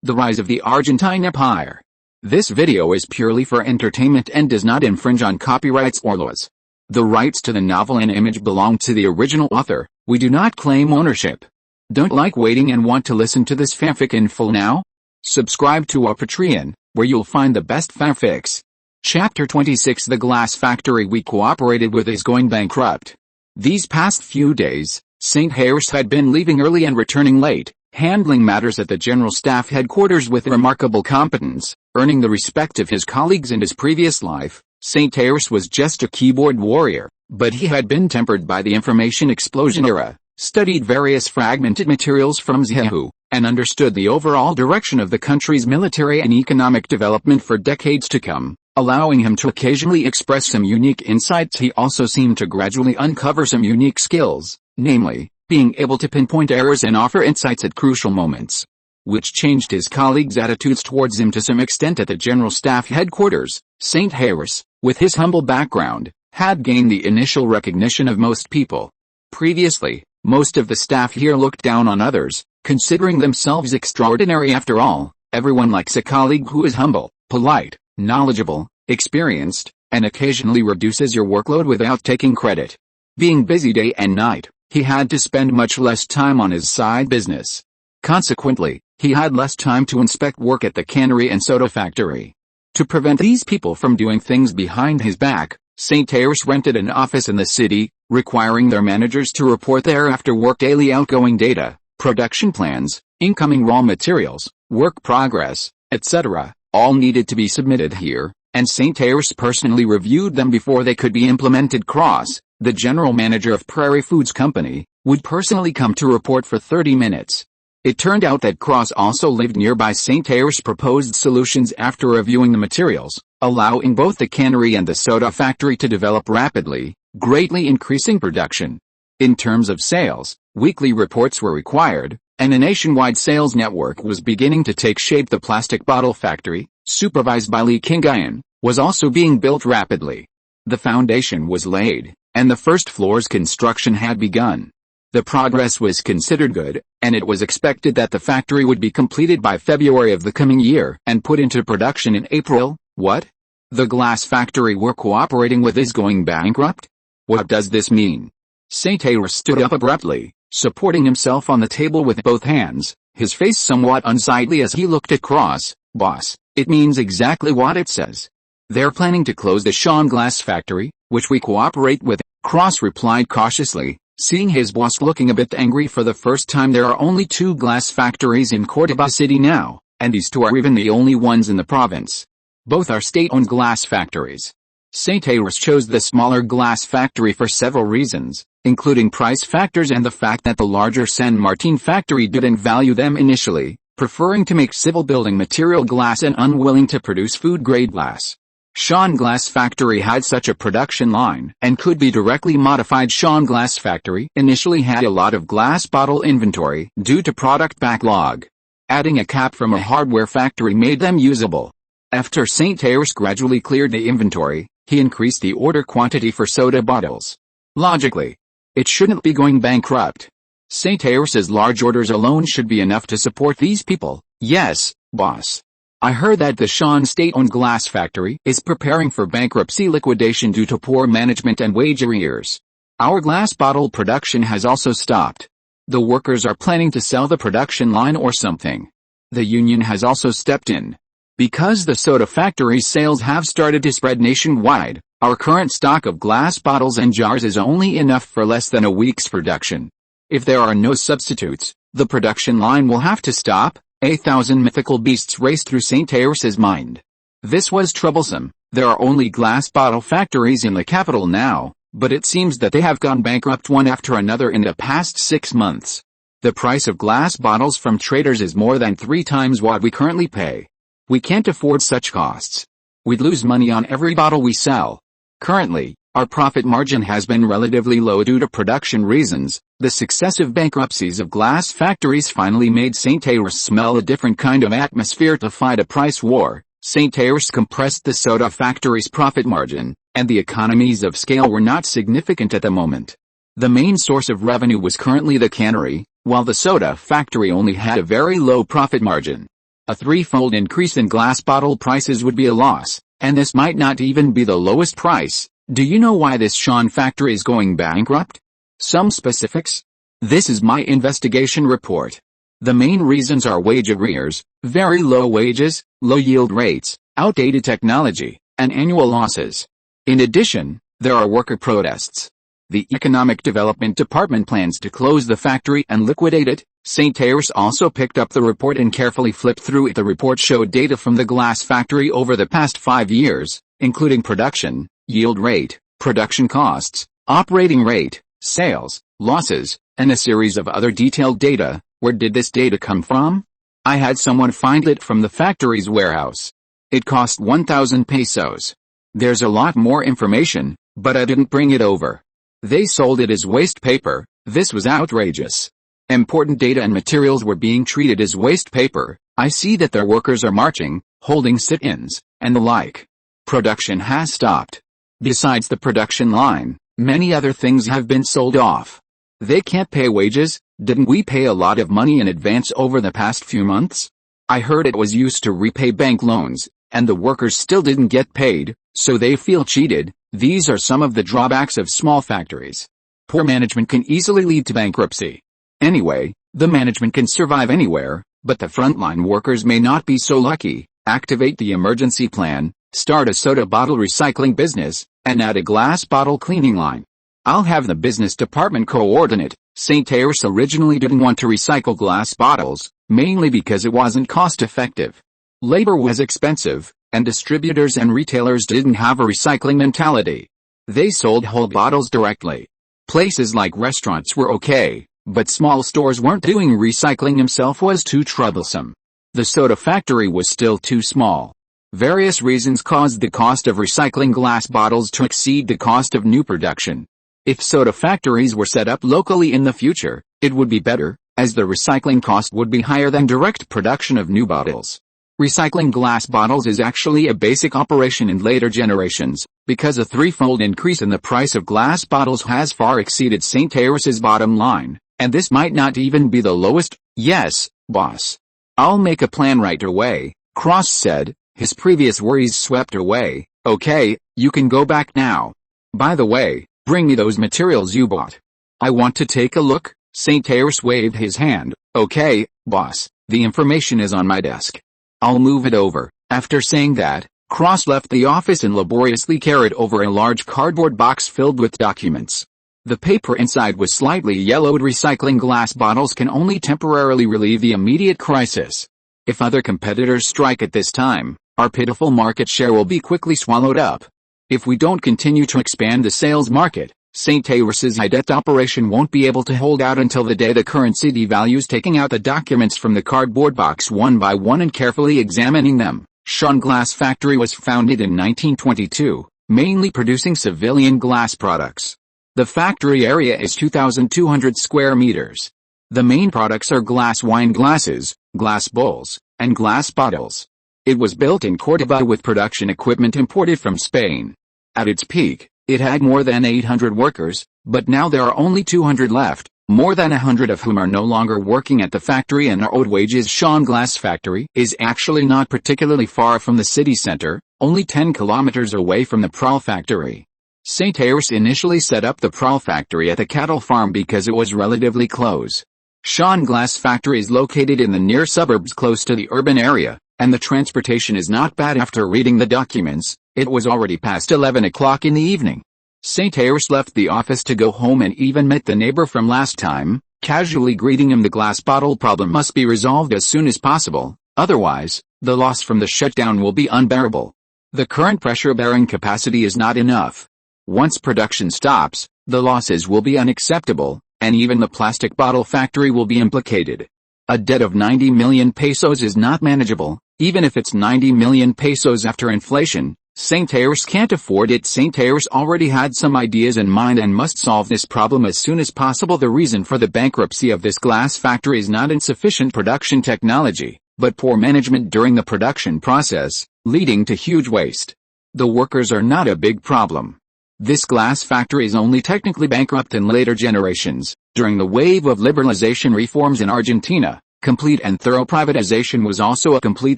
The Rise of the Argentine Empire. This video is purely for entertainment and does not infringe on copyrights or laws. The rights to the novel and image belong to the original author. We do not claim ownership. Don't like waiting and want to listen to this fanfic in full now? Subscribe to our Patreon, where you'll find the best fanfics. Chapter 26. The glass factory we cooperated with is going bankrupt. These past few days, St. Harris had been leaving early and returning late, handling matters at the General Staff Headquarters with remarkable competence, earning the respect of his colleagues. In his previous life, St. Harris was just a keyboard warrior, but he had been tempered by the information explosion era, studied various fragmented materials from Yahoo, and understood the overall direction of the country's military and economic development for decades to come, allowing him to occasionally express some unique insights. He also seemed to gradually uncover some unique skills, namely, being able to pinpoint errors and offer insights at crucial moments, which changed his colleagues' attitudes towards him to some extent. At the General Staff Headquarters, St. Harris, with his humble background, had gained the initial recognition of most people. Previously, most of the staff here looked down on others, considering themselves extraordinary. After all, everyone likes a colleague who is humble, polite, knowledgeable, experienced, and occasionally reduces your workload without taking credit. Being busy day and night, he had to spend much less time on his side business. Consequently, he had less time to inspect work at the cannery and soda factory. To prevent these people from doing things behind his back, St. Harris rented an office in the city, requiring their managers to report their after-work daily outgoing data, production plans, incoming raw materials, work progress, etc., all needed to be submitted here, and St. Harris personally reviewed them before they could be implemented. Cross, the general manager of Prairie Foods Company, would personally come to report for 30 minutes. It turned out that Cross also lived nearby. St. Harris proposed solutions after reviewing the materials, allowing both the cannery and the soda factory to develop rapidly, greatly increasing production. In terms of sales, weekly reports were required, and a nationwide sales network was beginning to take shape. The plastic bottle factory, supervised by Lee Kingayan, was also being built rapidly. The foundation was laid, and the first floor's construction had begun. The progress was considered good, and it was expected that the factory would be completed by February of the coming year and put into production in April. What? The glass factory we're cooperating with is going bankrupt? What does this mean? St. Harris stood up abruptly, supporting himself on the table with both hands, his face somewhat unsightly as he looked at Cross. Boss, it means exactly what it says. They're planning to close the Sean glass factory, which we cooperate with, Cross replied cautiously, seeing his boss looking a bit angry. For the first time, there are only 2 glass factories in Córdoba City now, and these 2 are even the only ones in the province. Both are state-owned glass factories. St. Harris chose the smaller glass factory for several reasons, including price factors and the fact that the larger San Martin factory didn't value them initially, preferring to make civil building material glass and unwilling to produce food-grade glass. Sean Glass Factory had such a production line and could be directly modified. Sean Glass Factory initially had a lot of glass bottle inventory due to product backlog. Adding a cap from a hardware factory made them usable. After St. Harris gradually cleared the inventory, he increased the order quantity for soda bottles. Logically, it shouldn't be going bankrupt. St. Harris's large orders alone should be enough to support these people. Yes, boss. I heard that the Sean state-owned glass factory is preparing for bankruptcy liquidation due to poor management and wage arrears. Our glass bottle production has also stopped. The workers are planning to sell the production line or something. The union has also stepped in. Because the soda factory's sales have started to spread nationwide, our current stock of glass bottles and jars is only enough for less than a week's production. If there are no substitutes, the production line will have to stop. 1,000 mythical beasts raced through St. Harris's mind. This was troublesome. There are only glass bottle factories in the capital now, but it seems that they have gone bankrupt one after another in the past 6 months. The price of glass bottles from traders is more than 3 times what we currently pay. We can't afford such costs. We'd lose money on every bottle we sell. Currently, our profit margin has been relatively low due to production reasons. The successive bankruptcies of glass factories finally made St. Harris smell a different kind of atmosphere to fight a price war. St. Harris compressed the soda factory's profit margin, and the economies of scale were not significant at the moment. The main source of revenue was currently the cannery, while the soda factory only had a very low profit margin. A threefold increase in glass bottle prices would be a loss, and this might not even be the lowest price. Do you know why this Sean factory is going bankrupt? Some specifics? This is my investigation report. The main reasons are wage arrears, very low wages, low yield rates, outdated technology, and annual losses. In addition, there are worker protests. The Economic Development Department plans to close the factory and liquidate it. St. Ayres also picked up the report and carefully flipped through it. The report showed data from the glass factory over the past 5 years, including production, yield rate, production costs, operating rate, sales, losses, and a series of other detailed data. Where did this data come from? I had someone find it from the factory's warehouse. It cost 1,000 pesos. There's a lot more information, but I didn't bring it over. They sold it as waste paper. This was outrageous. Important data and materials were being treated as waste paper. I see that their workers are marching, holding sit-ins, and the like. Production has stopped. Besides the production line, many other things have been sold off. They can't pay wages. Didn't we pay a lot of money in advance over the past few months? I heard it was used to repay bank loans, and the workers still didn't get paid, so they feel cheated. These are some of the drawbacks of small factories. Poor management can easily lead to bankruptcy. Anyway, the management can survive anywhere, but the frontline workers may not be so lucky. Activate the emergency plan, start a soda bottle recycling business, and add a glass bottle cleaning line. I'll have the business department coordinate. St. Ayres originally didn't want to recycle glass bottles, mainly because it wasn't cost-effective. Labor was expensive, and distributors and retailers didn't have a recycling mentality. They sold whole bottles directly. Places like restaurants were okay, but small stores weren't doing recycling. Themselves was too troublesome. The soda factory was still too small. Various reasons caused the cost of recycling glass bottles to exceed the cost of new production. If soda factories were set up locally in the future, it would be better, as the recycling cost would be higher than direct production of new bottles. Recycling glass bottles is actually a basic operation in later generations, because a threefold increase in the price of glass bottles has far exceeded St. Ayres's bottom line, and this might not even be the lowest. Yes, boss. I'll make a plan right away, Cross said, his previous worries swept away. Okay, you can go back now. By the way, bring me those materials you bought. I want to take a look. St. Ayres waved his hand. Okay, boss, the information is on my desk. I'll move it over. After saying that, Cross left the office and laboriously carried over a large cardboard box filled with documents. The paper inside was slightly yellowed. Recycling glass bottles can only temporarily relieve the immediate crisis. If other competitors strike at this time, our pitiful market share will be quickly swallowed up. If we don't continue to expand the sales market, St. Ayres's high-debt operation won't be able to hold out until the day the currency devalues. Taking out the documents from the cardboard box one by one and carefully examining them, Sean Glass Factory was founded in 1922, mainly producing civilian glass products. The factory area is 2,200 square meters. The main products are glass wine glasses, glass bowls, and glass bottles. It was built in Córdoba with production equipment imported from Spain. At its peak, it had more than 800 workers, but now there are only 200 left, more than 100 of whom are no longer working at the factory and are owed wages. Sean Glass Factory is actually not particularly far from the city center, only 10 kilometers away from the Prall factory. St. Ayres initially set up the Prall factory at a cattle farm because it was relatively close. Sean Glass Factory is located in the near suburbs close to the urban area, and the transportation is not bad. After reading the documents, it was already past 11 o'clock in the evening. St. Ayres left the office to go home and even met the neighbor from last time, casually greeting him. The glass bottle problem must be resolved as soon as possible, otherwise, the loss from the shutdown will be unbearable. The current pressure-bearing capacity is not enough. Once production stops, the losses will be unacceptable, and even the plastic bottle factory will be implicated. A debt of 90 million pesos is not manageable, even if it's 90 million pesos after inflation. St. Ayres can't afford it. St. Ayres already had some ideas in mind and must solve this problem as soon as possible. The reason for the bankruptcy of this glass factory is not insufficient production technology, but poor management during the production process, leading to huge waste. The workers are not a big problem. This glass factory is only technically bankrupt in later generations. During the wave of liberalization reforms in Argentina, Complete and thorough privatization was also a complete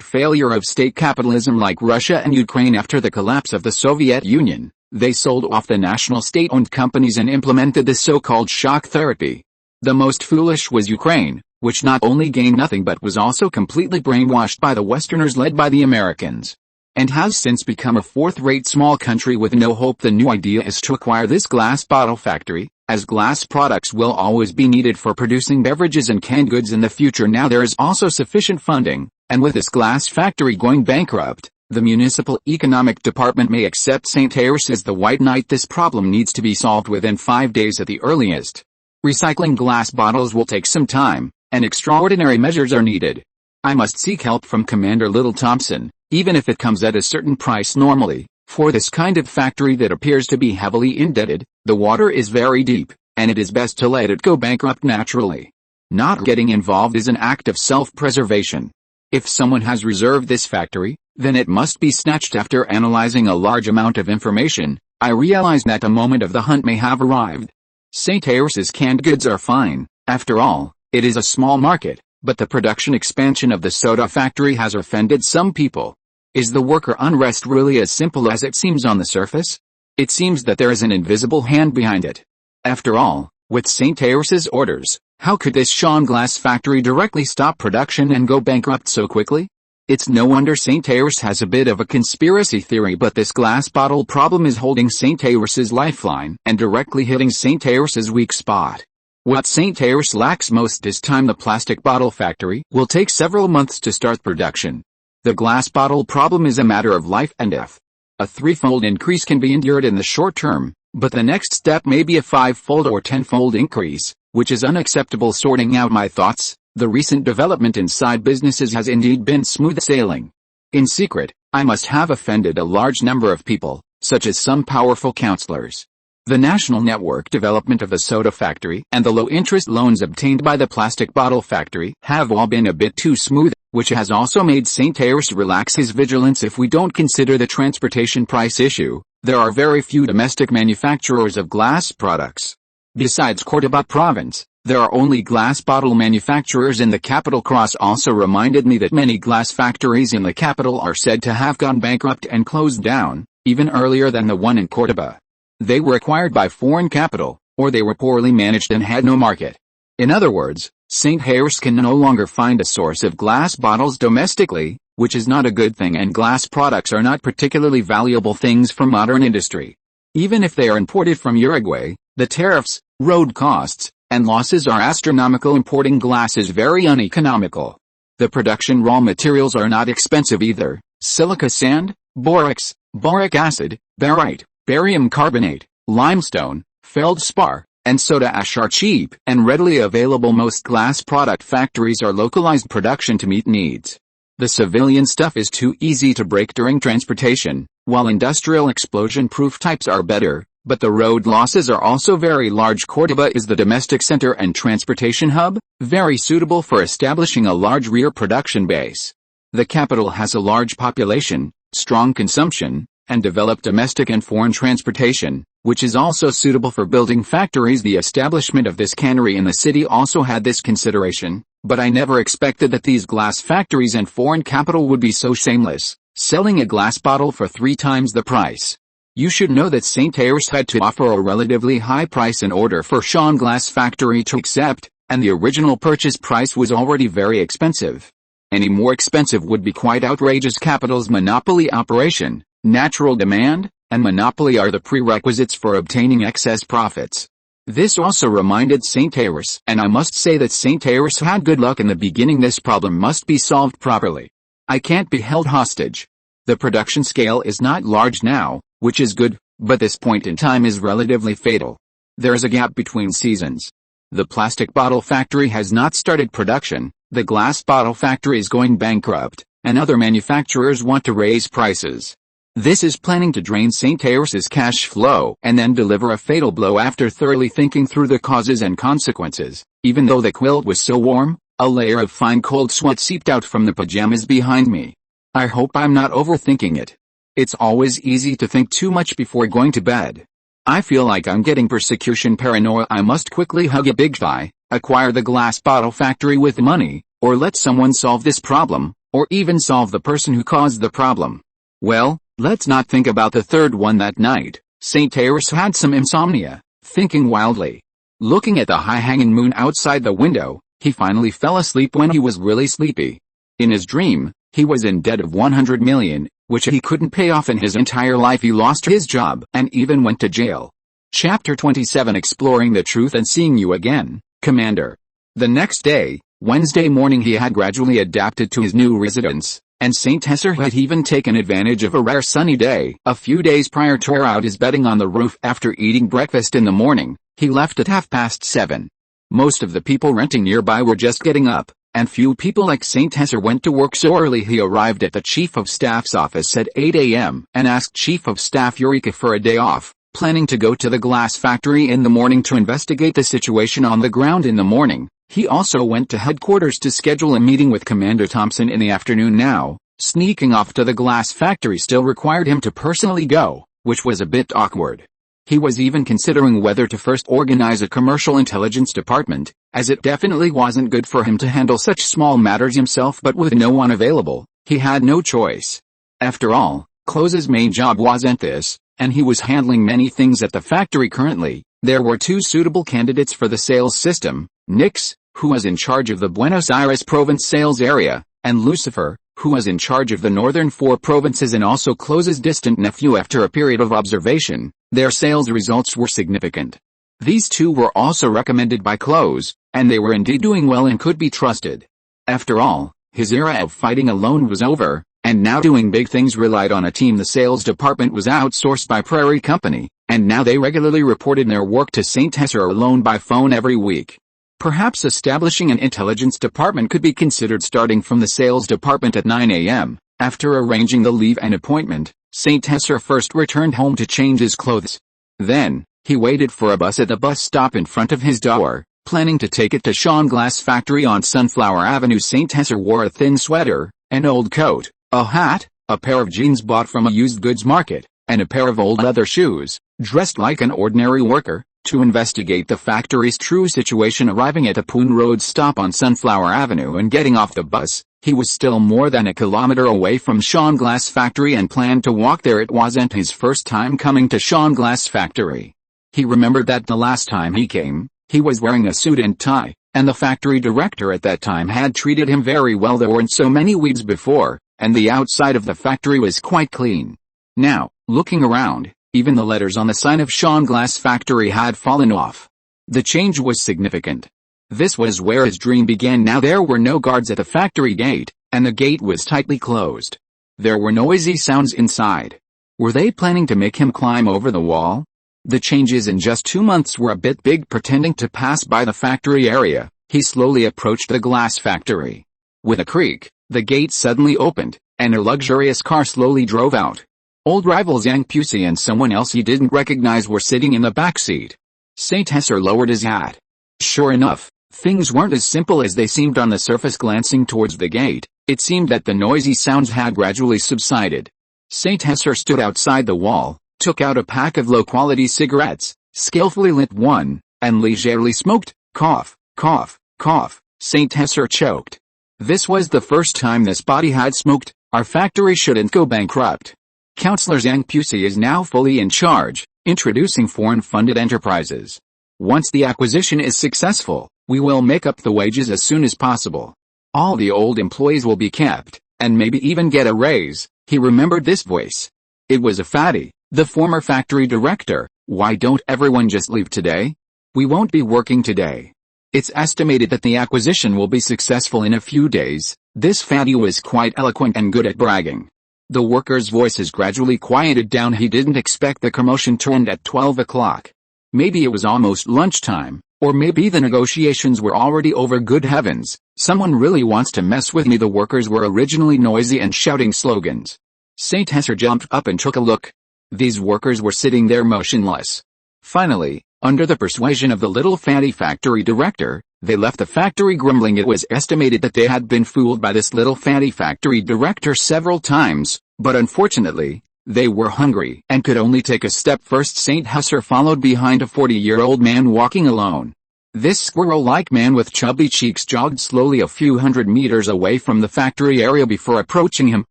failure of state capitalism like Russia and Ukraine after the collapse of the Soviet Union. They sold off the national state-owned companies and implemented the so-called shock therapy. The most foolish was Ukraine, which not only gained nothing but was also completely brainwashed by the Westerners led by the Americans, and has since become a fourth-rate small country with no hope. The new idea is to acquire this glass bottle factory, as glass products will always be needed for producing beverages and canned goods in the future. Now there is also sufficient funding, and with this glass factory going bankrupt, the municipal economic department may accept St. Iris as the white knight. This problem needs to be solved within 5 days at the earliest. Recycling glass bottles will take some time, and extraordinary measures are needed. I must seek help from Commander Little Thompson, even if it comes at a certain price. Normally, for this kind of factory that appears to be heavily indebted, the water is very deep, and it is best to let it go bankrupt naturally. Not getting involved is an act of self-preservation. If someone has reserved this factory, then it must be snatched. After analyzing a large amount of information, I realized that the moment of the hunt may have arrived. St. Iris's canned goods are fine. After all, it is a small market, but the production expansion of the soda factory has offended some people. Is the worker unrest really as simple as it seems on the surface? It seems that there is an invisible hand behind it. After all, with St. Iris's orders, how could this Sean glass factory directly stop production and go bankrupt so quickly? It's no wonder St. Iris has a bit of a conspiracy theory, but this glass bottle problem is holding St. Iris's lifeline and directly hitting St. Iris's weak spot. What St. Iris lacks most is time. The plastic bottle factory will take several months to start production. The glass bottle problem is a matter of life and death. A threefold increase can be endured in the short term, but the next step may be a fivefold or tenfold increase, which is unacceptable. Sorting out my thoughts, the recent development inside businesses has indeed been smooth sailing. In secret, I must have offended a large number of people, such as some powerful counselors. The national network development of the soda factory and the low-interest loans obtained by the plastic bottle factory have all been a bit too smooth, which has also made St. Iris relax his vigilance. If we don't consider the transportation price issue, there are very few domestic manufacturers of glass products. Besides Córdoba province, there are only glass bottle manufacturers in the capital. Cross also reminded me that many glass factories in the capital are said to have gone bankrupt and closed down, even earlier than the one in Córdoba. They were acquired by foreign capital, or they were poorly managed and had no market. In other words, St. Iris can no longer find a source of glass bottles domestically, which is not a good thing, and glass products are not particularly valuable things for modern industry. Even if they are imported from Uruguay, the tariffs, road costs, and losses are astronomical. Importing glass is very uneconomical. The production raw materials are not expensive either. Silica sand, borax, boric acid, barite, barium carbonate, limestone, feldspar, and soda ash are cheap and readily available. Most glass product factories are localized production to meet needs. The civilian stuff is too easy to break during transportation, while industrial explosion-proof types are better, but the road losses are also very large. Córdoba is the domestic center and transportation hub, very suitable for establishing a large rear production base. The capital has a large population, strong consumption, and developed domestic and foreign transportation, which is also suitable for building factories. The establishment of this cannery in the city also had this consideration, but I never expected that these glass factories and foreign capital would be so shameless, selling a glass bottle for 3 times the price. You should know that St. Iris had to offer a relatively high price in order for Sean Glass Factory to accept, and the original purchase price was already very expensive. Any more expensive would be quite outrageous. Capital's monopoly operation, natural demand, and monopoly are the prerequisites for obtaining excess profits. This also reminded St. Iris, and I must say that St. Iris had good luck in the beginning. This problem must be solved properly. I can't be held hostage. The production scale is not large now, which is good, but this point in time is relatively fatal. There is a gap between seasons. The plastic bottle factory has not started production, the glass bottle factory is going bankrupt, and other manufacturers want to raise prices. This is planning to drain St. Iris's cash flow and then deliver a fatal blow. After thoroughly thinking through the causes and consequences, even though the quilt was so warm, a layer of fine cold sweat seeped out from the pajamas behind me. I hope I'm not overthinking it. It's always easy to think too much before going to bed. I feel like I'm getting persecution paranoia. I must quickly hug a big thigh, acquire the glass bottle factory with money, Or let someone solve this problem, or even solve the person who caused the problem? Well, let's not think about the third one. That night, St. Harris had some insomnia, thinking wildly. Looking at the high-hanging moon outside the window, he finally fell asleep when he was really sleepy. In his dream, he was in debt of 100 million, which he couldn't pay off in his entire life. He lost his job and even went to jail. Chapter 27, Exploring the Truth and Seeing You Again, Commander. The next day, Wednesday morning, he had gradually adapted to his new residence, and St. Hesser had even taken advantage of a rare sunny day. A few days prior to wear out his bedding on the roof after eating breakfast in the morning. He left at 7:30. Most of the people renting nearby were just getting up, and few people like St. Hesser went to work so early. He arrived at the Chief of Staff's office at 8 a.m. and asked Chief of Staff Eureka for a day off, planning to go to the glass factory in the morning to investigate the situation on the ground in the morning. He also went to headquarters to schedule a meeting with Commander Thompson in the afternoon. Now, sneaking off to the glass factory still required him to personally go, which was a bit awkward. He was even considering whether to first organize a commercial intelligence department, as it definitely wasn't good for him to handle such small matters himself, but with no one available, he had no choice. After all, Close's main job wasn't this, and he was handling many things at the factory currently. There were two suitable candidates for the sales system, Nix, who was in charge of the Buenos Aires province sales area, and Lucifer, who was in charge of the northern 4 provinces and also Close's distant nephew. After a period of observation, their sales results were significant. These two were also recommended by Close, and they were indeed doing well and could be trusted. After all, his era of fighting alone was over, and now doing big things relied on a team. The sales department was outsourced by Prairie Company, and now they regularly reported their work to St. Hesser alone by phone every week. Perhaps establishing an intelligence department could be considered, starting from the sales department at 9 a.m. After arranging the leave and appointment, St. Hesser first returned home to change his clothes. Then, he waited for a bus at the bus stop in front of his door, planning to take it to Sean Glass Factory on Sunflower Avenue. St. Hesser wore a thin sweater, an old coat, a hat, a pair of jeans bought from a used goods market, and a pair of old leather shoes, dressed like an ordinary worker, to investigate the factory's true situation. Arriving at a Poon Road stop on Sunflower Avenue and getting off the bus, he was still more than a kilometer away from Sean Glass Factory and planned to walk there. It wasn't his first time coming to Sean Glass Factory. He remembered that the last time he came, he was wearing a suit and tie, and the factory director at that time had treated him very well. There weren't so many weeds before, and the outside of the factory was quite clean. Now, looking around, even the letters on the sign of Sean Glass Factory had fallen off. The change was significant. This was where his dream began. Now there were no guards at the factory gate, and the gate was tightly closed. There were noisy sounds inside. Were they planning to make him climb over the wall? The changes in just 2 months were a bit big. Pretending to pass by the factory area, he slowly approached the glass factory. With a creak, the gate suddenly opened, and a luxurious car slowly drove out. Old rivals Yang Pusey and someone else he didn't recognize were sitting in the back seat. St. Hesser lowered his hat. Sure enough, things weren't as simple as they seemed on the surface. Glancing towards the gate, it seemed that the noisy sounds had gradually subsided. St. Hesser stood outside the wall, took out a pack of low-quality cigarettes, skillfully lit one, and leisurely smoked. Cough, cough, cough. St. Hesser choked. This was the first time this body had smoked. Our factory shouldn't go bankrupt. Councillor Yang Pusey is now fully in charge, introducing foreign-funded enterprises. Once the acquisition is successful, we will make up the wages as soon as possible. All the old employees will be kept, and maybe even get a raise. He remembered this voice. It was a fatty, the former factory director. Why don't everyone just leave today? We won't be working today. It's estimated that the acquisition will be successful in a few days. This fatty was quite eloquent and good at bragging. The workers' voices gradually quieted down. He didn't expect the commotion to end at 12 o'clock. Maybe it was almost lunchtime, or maybe the negotiations were already over. Good heavens, someone really wants to mess with me. The workers were originally noisy and shouting slogans. St. Hesser jumped up and took a look. These workers were sitting there motionless. Finally, under the persuasion of the little fatty factory director, they left the factory grumbling. It was estimated that they had been fooled by this little fatty factory director several times, but unfortunately, they were hungry and could only take a step first. St. Hesser followed behind a 40-year-old man walking alone. This squirrel-like man with chubby cheeks jogged slowly a few hundred meters away from the factory area before approaching him.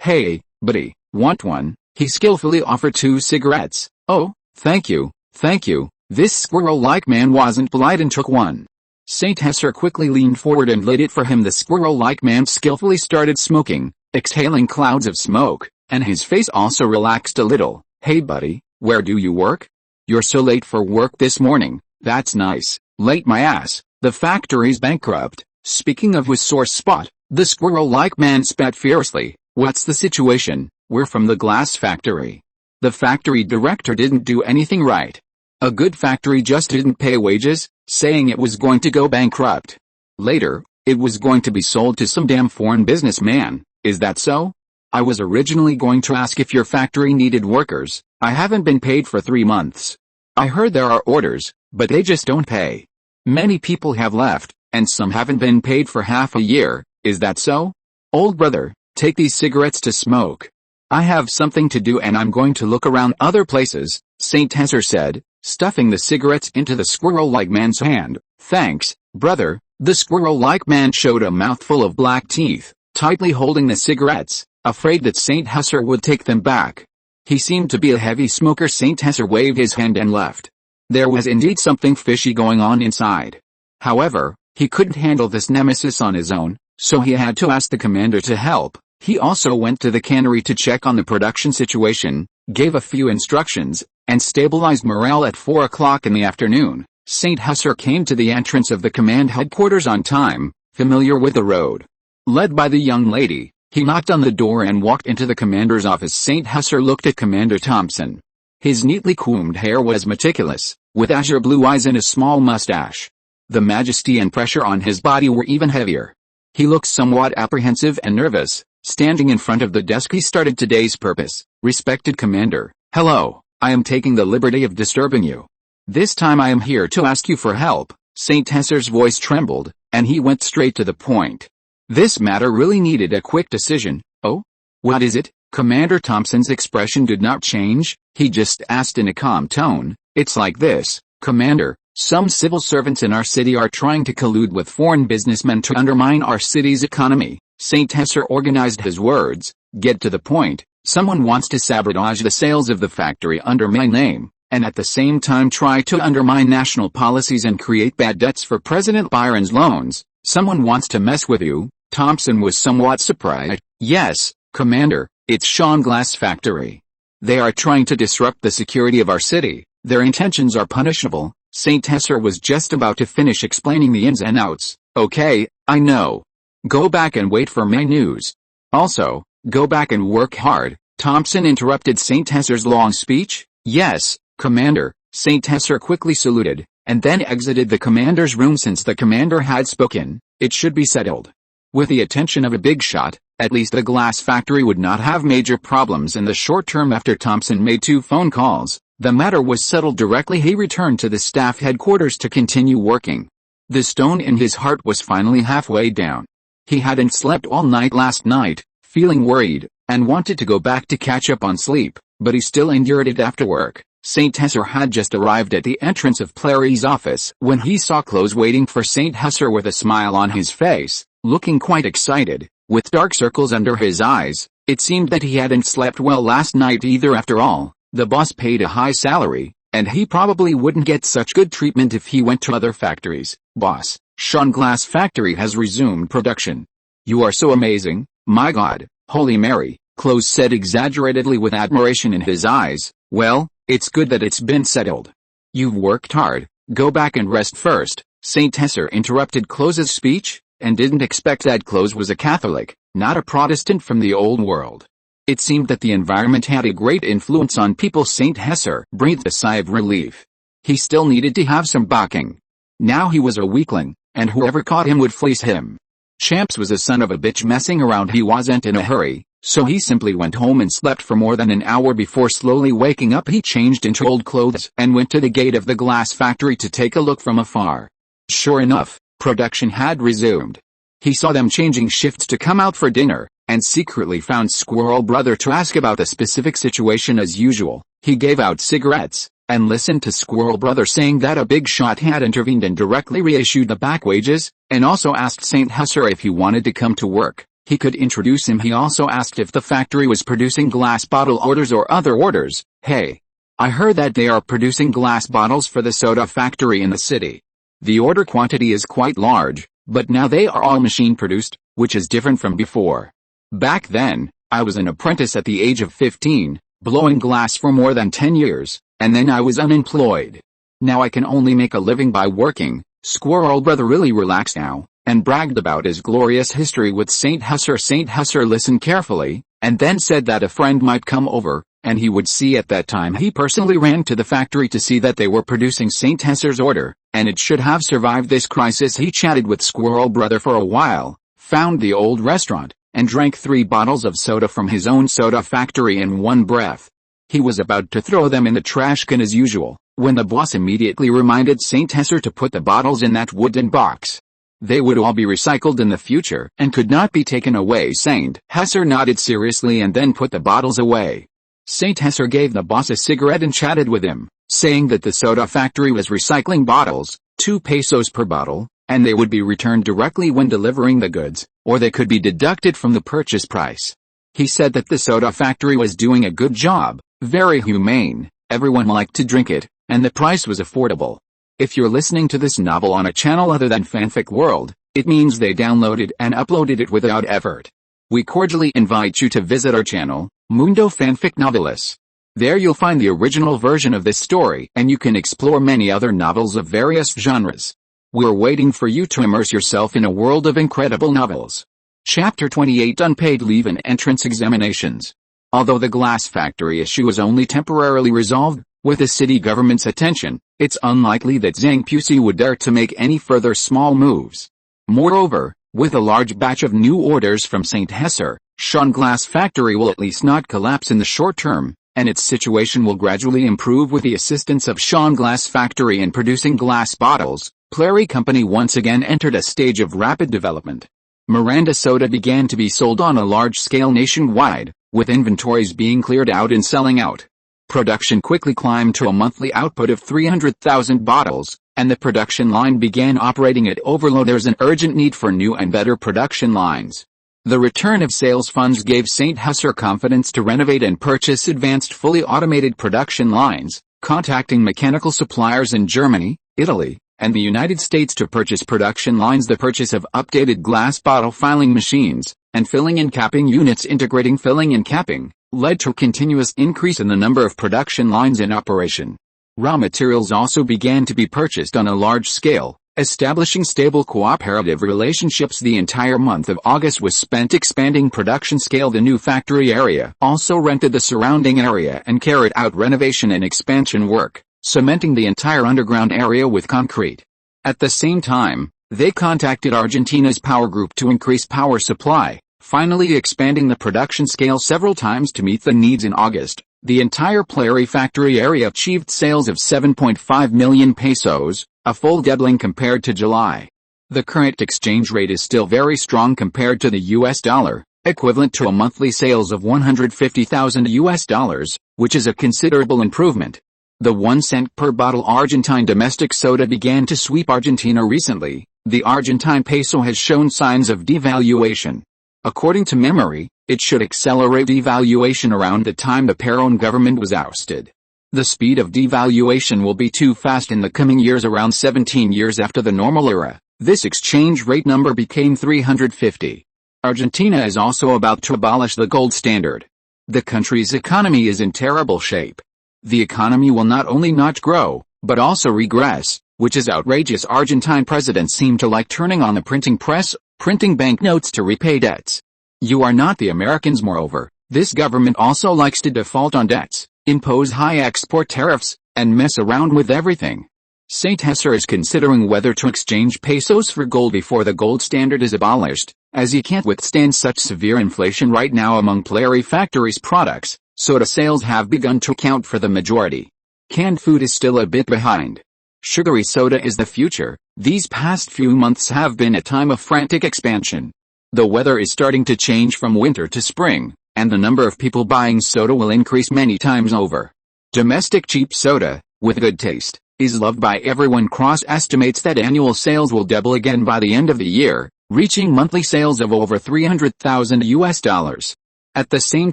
"Hey, buddy, want one?" He skillfully offered 2 cigarettes. "Oh, thank you, thank you." This squirrel-like man wasn't polite and took one. Saint Hesser quickly leaned forward and lit it for him. The squirrel-like man skillfully started smoking, exhaling clouds of smoke, and his face also relaxed a little. "Hey buddy, where do you work? You're so late for work this morning." "That's nice. Late my ass. The factory's bankrupt." Speaking of his sore spot, the squirrel-like man spat fiercely. "What's the situation?" "We're from the glass factory. The factory director didn't do anything right. A good factory just didn't pay wages, saying it was going to go bankrupt. Later, it was going to be sold to some damn foreign businessman. Is that so? I was originally going to ask if your factory needed workers. I haven't been paid for 3 months. I heard there are orders, but they just don't pay. Many people have left, and some haven't been paid for half a year. Is that so? Old brother, take these cigarettes to smoke. I have something to do and I'm going to look around other places," Saint Hesser said, stuffing the cigarettes into the squirrel-like man's hand. "Thanks, brother." The squirrel-like man showed a mouthful of black teeth, tightly holding the cigarettes, afraid that Saint Hesser would take them back. He seemed to be a heavy smoker. Saint Hesser waved his hand and left. There was indeed something fishy going on inside. However, he couldn't handle this nemesis on his own, so he had to ask the commander to help. He also went to the cannery to check on the production situation, gave a few instructions, and stabilized morale. At 4 o'clock in the afternoon, Saint Hesser came to the entrance of the command headquarters on time, familiar with the road. Led by the young lady, he knocked on the door and walked into the commander's office. Saint Hesser looked at Commander Thompson. His neatly combed hair was meticulous, with azure blue eyes and a small mustache. The majesty and pressure on his body were even heavier. He looked somewhat apprehensive and nervous. Standing in front of the desk, he started today's purpose. "Respected Commander, hello, I am taking the liberty of disturbing you. This time I am here to ask you for help." Saint Hesser's voice trembled, and he went straight to the point. This matter really needed a quick decision. "Oh? What is it?" Commander Thompson's expression did not change. He just asked in a calm tone. "It's like this, Commander. Some civil servants in our city are trying to collude with foreign businessmen to undermine our city's economy." Saint Hesser organized his words. "Get to the point. Someone wants to sabotage the sales of the factory under my name, and at the same time try to undermine national policies and create bad debts for President Byron's loans. Someone wants to mess with you." Thompson was somewhat surprised. "Yes, Commander, it's Sean Glass Factory. They are trying to disrupt the security of our city. Their intentions are punishable." Saint Hesser was just about to finish explaining the ins and outs. "Okay, I know. Go back and wait for my news. Also, go back and work hard." Thompson interrupted Saint Hesser's long speech. "Yes, Commander." Saint Hesser quickly saluted, and then exited the commander's room. Since the commander had spoken, it should be settled. With the attention of a big shot, at least the glass factory would not have major problems in the short term. After Thompson made 2 phone calls, the matter was settled directly. He returned to the staff headquarters to continue working. The stone in his heart was finally halfway down. He hadn't slept all night last night, feeling worried, and wanted to go back to catch up on sleep, but he still endured it after work. Saint Hesser had just arrived at the entrance of Clary's office when he saw Close waiting for Saint Hesser with a smile on his face, looking quite excited, with dark circles under his eyes. It seemed that he hadn't slept well last night either. After all, the boss paid a high salary, and he probably wouldn't get such good treatment if he went to other factories. "Boss, Sean Glass Factory has resumed production." "You are so amazing, my God, Holy Mary," Close said exaggeratedly with admiration in his eyes. "Well, it's good that it's been settled. You've worked hard. Go back and rest first." Saint Hesser interrupted Close's speech, and didn't expect that Close was a Catholic, not a Protestant from the old world. It seemed that the environment had a great influence on people. Saint Hesser breathed a sigh of relief. He still needed to have some backing. Now he was a weakling, and whoever caught him would fleece him. Champs was a son of a bitch messing around. He wasn't in a hurry, so he simply went home and slept for more than an hour before slowly waking up. He changed into old clothes and went to the gate of the glass factory to take a look from afar. Sure enough, production had resumed. He saw them changing shifts to come out for dinner, and secretly found Squirrel Brother to ask about the specific situation. As usual, he gave out cigarettes, and listened to Squirrel Brother saying that a big shot had intervened and directly reissued the back wages, and also asked St. Husser if he wanted to come to work. He could introduce him. He also asked if the factory was producing glass bottle orders or other orders. Hey, I heard that they are producing glass bottles for the soda factory in the city. The order quantity is quite large, but now they are all machine produced, which is different from before. Back then, I was an apprentice at the age of 15, blowing glass for more than 10 years, and then I was unemployed. Now I can only make a living by working. Squirrel Brother really relaxed now, and bragged about his glorious history with St. Husser. St. Husser listened carefully, and then said that a friend might come over, and he would see. At that time he personally ran to the factory to see that they were producing St. Husser's order, and it should have survived this crisis. He chatted with Squirrel Brother for a while, found the old restaurant, and drank 3 bottles of soda from his own soda factory in one breath. He was about to throw them in the trash can as usual, when the boss immediately reminded St. Husser to put the bottles in that wooden box. They would all be recycled in the future and could not be taken away. St. Husser nodded seriously and then put the bottles away. St. Husser gave the boss a cigarette and chatted with him, saying that the soda factory was recycling bottles, 2 pesos per bottle, and they would be returned directly when delivering the goods, or they could be deducted from the purchase price. He said that the soda factory was doing a good job, very humane, everyone liked to drink it, and the price was affordable. If you're listening to this novel on a channel other than Fanfic World, it means they downloaded and uploaded it without effort. We cordially invite you to visit our channel, Mundo Fanfic Novelis. There you'll find the original version of this story, and you can explore many other novels of various genres. We're waiting for you to immerse yourself in a world of incredible novels. Chapter 28: Unpaid Leave and Entrance Examinations. Although the glass factory issue was only temporarily resolved, with the city government's attention, it's unlikely that Zhang Pusi would dare to make any further small moves. Moreover, with a large batch of new orders from St. Husser, Shan Glass Factory will at least not collapse in the short term, and its situation will gradually improve with the assistance of Shan Glass Factory in producing glass bottles. Plary Company once again entered a stage of rapid development. Miranda soda began to be sold on a large scale nationwide, with inventories being cleared out and selling out. Production quickly climbed to a monthly output of 300,000 bottles, and the production line began operating at overload. There's an urgent need for new and better production lines. The return of sales funds gave St. Husser confidence to renovate and purchase advanced fully automated production lines, contacting mechanical suppliers in Germany, Italy, and the United States to purchase production lines. The purchase of updated glass bottle filing machines, and filling and capping units integrating filling and capping, led to a continuous increase in the number of production lines in operation. Raw materials also began to be purchased on a large scale, establishing stable cooperative relationships. The entire month of August was spent expanding production scale. The new factory area also rented the surrounding area and carried out renovation and expansion work, cementing the entire underground area with concrete. At the same time, they contacted Argentina's power group to increase power supply, finally expanding the production scale several times to meet the needs. In August, the entire Plary factory area achieved sales of 7.5 million pesos, a full doubling compared to July. The current exchange rate is still very strong compared to the US dollar, equivalent to a monthly sales of 150,000 US dollars, which is a considerable improvement. The 1 cent per bottle Argentine domestic soda began to sweep Argentina recently. The Argentine peso has shown signs of devaluation. According to memory, it should accelerate devaluation around the time the Peron government was ousted. The speed of devaluation will be too fast in the coming years. Around 17 years after the normal era, this exchange rate number became 350. Argentina is also about to abolish the gold standard. The country's economy is in terrible shape. The economy will not only not grow, but also regress, which is outrageous. Argentine presidents seem to like turning on the printing press, printing banknotes to repay debts. You are not the Americans. Moreover, this government also likes to default on debts, impose high export tariffs, and mess around with everything. St. Husser is considering whether to exchange pesos for gold before the gold standard is abolished, as he can't withstand such severe inflation right now. Among Plary Factory's products, soda sales have begun to account for the majority. Canned food is still a bit behind. Sugary soda is the future. These past few months have been a time of frantic expansion. The weather is starting to change from winter to spring, and the number of people buying soda will increase many times over. Domestic cheap soda, with good taste, is loved by everyone. Cross estimates that annual sales will double again by the end of the year, reaching monthly sales of over $300,000. At the same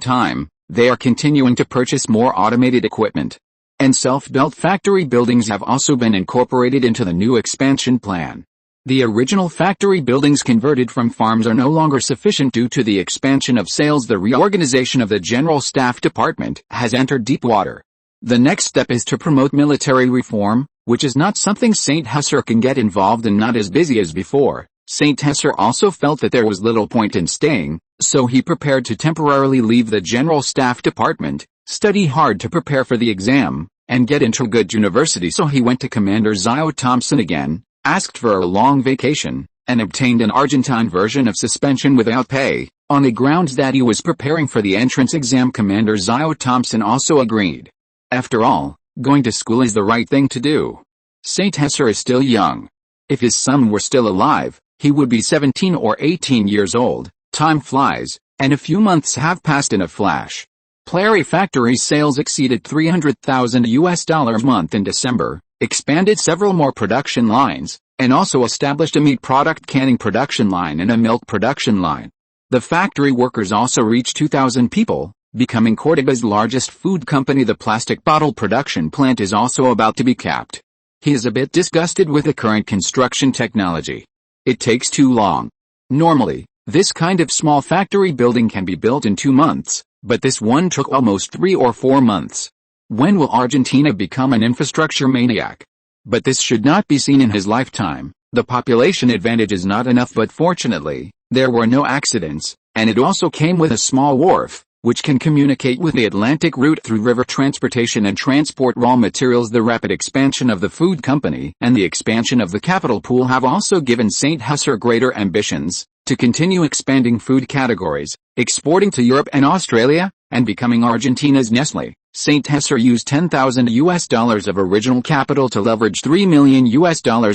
time, they are continuing to purchase more automated equipment. And self-built factory buildings have also been incorporated into the new expansion plan. The original factory buildings converted from farms are no longer sufficient due to the expansion of sales. The reorganization of the General Staff Department has entered deep water. The next step is to promote military reform, which is not something St. Husser can get involved in, not as busy as before. St. Husser also felt that there was little point in staying, so he prepared to temporarily leave the General Staff Department, study hard to prepare for the exam, and get into a good university. So he went to Commander Zio Thompson again, asked for a long vacation, and obtained an Argentine version of suspension without pay, on the grounds that he was preparing for the entrance exam. Commander Zio Thompson also agreed. After all, going to school is the right thing to do. St. Husser is still young. If his son were still alive, he would be 17 or 18 years old. Time flies, and a few months have passed in a flash. Plary Factory's sales exceeded $300,000 a month in December, expanded several more production lines, and also established a meat product canning production line and a milk production line. The factory workers also reached 2,000 people, becoming Cordoba's largest food company. The plastic bottle production plant is also about to be capped. He is a bit disgusted with the current construction technology. It takes too long. Normally, this kind of small factory building can be built in 2 months, but this one took almost 3 or 4 months. When will Argentina become an infrastructure maniac? But this should not be seen in his lifetime. The population advantage is not enough, but fortunately, there were no accidents, and it also came with a small wharf, which can communicate with the Atlantic route through river transportation and transport raw materials. The rapid expansion of the food company and the expansion of the capital pool have also given St. Husser greater ambitions to continue expanding food categories, exporting to Europe and Australia, and becoming Argentina's Nestlé. St. Husser used $10,000 of original capital to leverage $3 million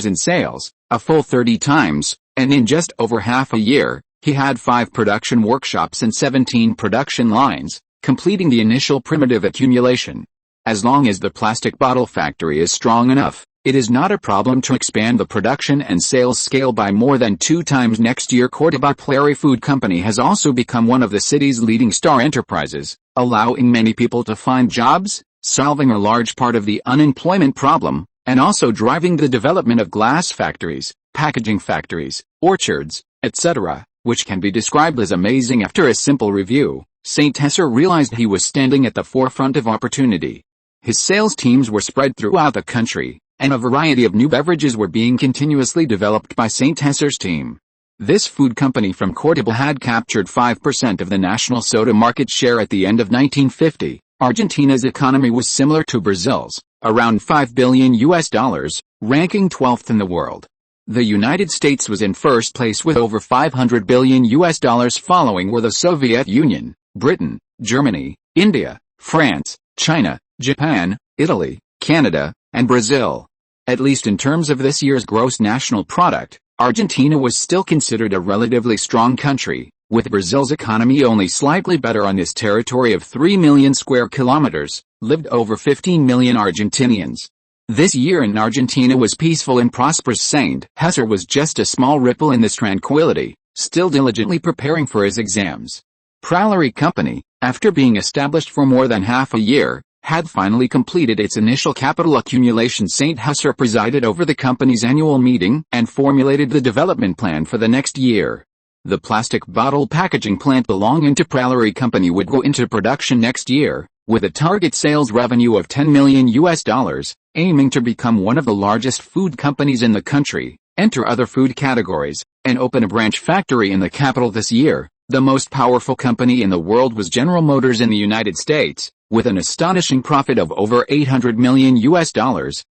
in sales, a full 30 times, and in just over half a year, he had 5 production workshops and 17 production lines, completing the initial primitive accumulation. As long as the plastic bottle factory is strong enough, it is not a problem to expand the production and sales scale by more than 2 times next year. Cordoba Plary Food Company has also become one of the city's leading star enterprises, allowing many people to find jobs, solving a large part of the unemployment problem, and also driving the development of glass factories, packaging factories, orchards, etc., which can be described as amazing. After a simple review, St. Husser realized he was standing at the forefront of opportunity. His sales teams were spread throughout the country, and a variety of new beverages were being continuously developed by St. Husser's team. This food company from Cordoba had captured 5% of the national soda market share at the end of 1950. Argentina's economy was similar to Brazil's, around $5 billion, ranking 12th in the world. The United States was in first place with over $500 billion. Following were the Soviet Union, Britain, Germany, India, France, China, Japan, Italy, Canada, and Brazil. At least in terms of this year's gross national product, Argentina was still considered a relatively strong country, with Brazil's economy only slightly better. On this territory of 3 million square kilometers, lived over 15 million Argentinians. This year in Argentina was peaceful and prosperous. St. Husser was just a small ripple in this tranquility, still diligently preparing for his exams. Plary Company, after being established for more than half a year, had finally completed its initial capital accumulation. St. Husser presided over the company's annual meeting and formulated the development plan for the next year. The plastic bottle packaging plant belonging to Plary Company would go into production next year, with a target sales revenue of $10 million, aiming to become one of the largest food companies in the country, enter other food categories, and open a branch factory in the capital this year. The most powerful company in the world was General Motors in the United States, with an astonishing profit of over $800 million.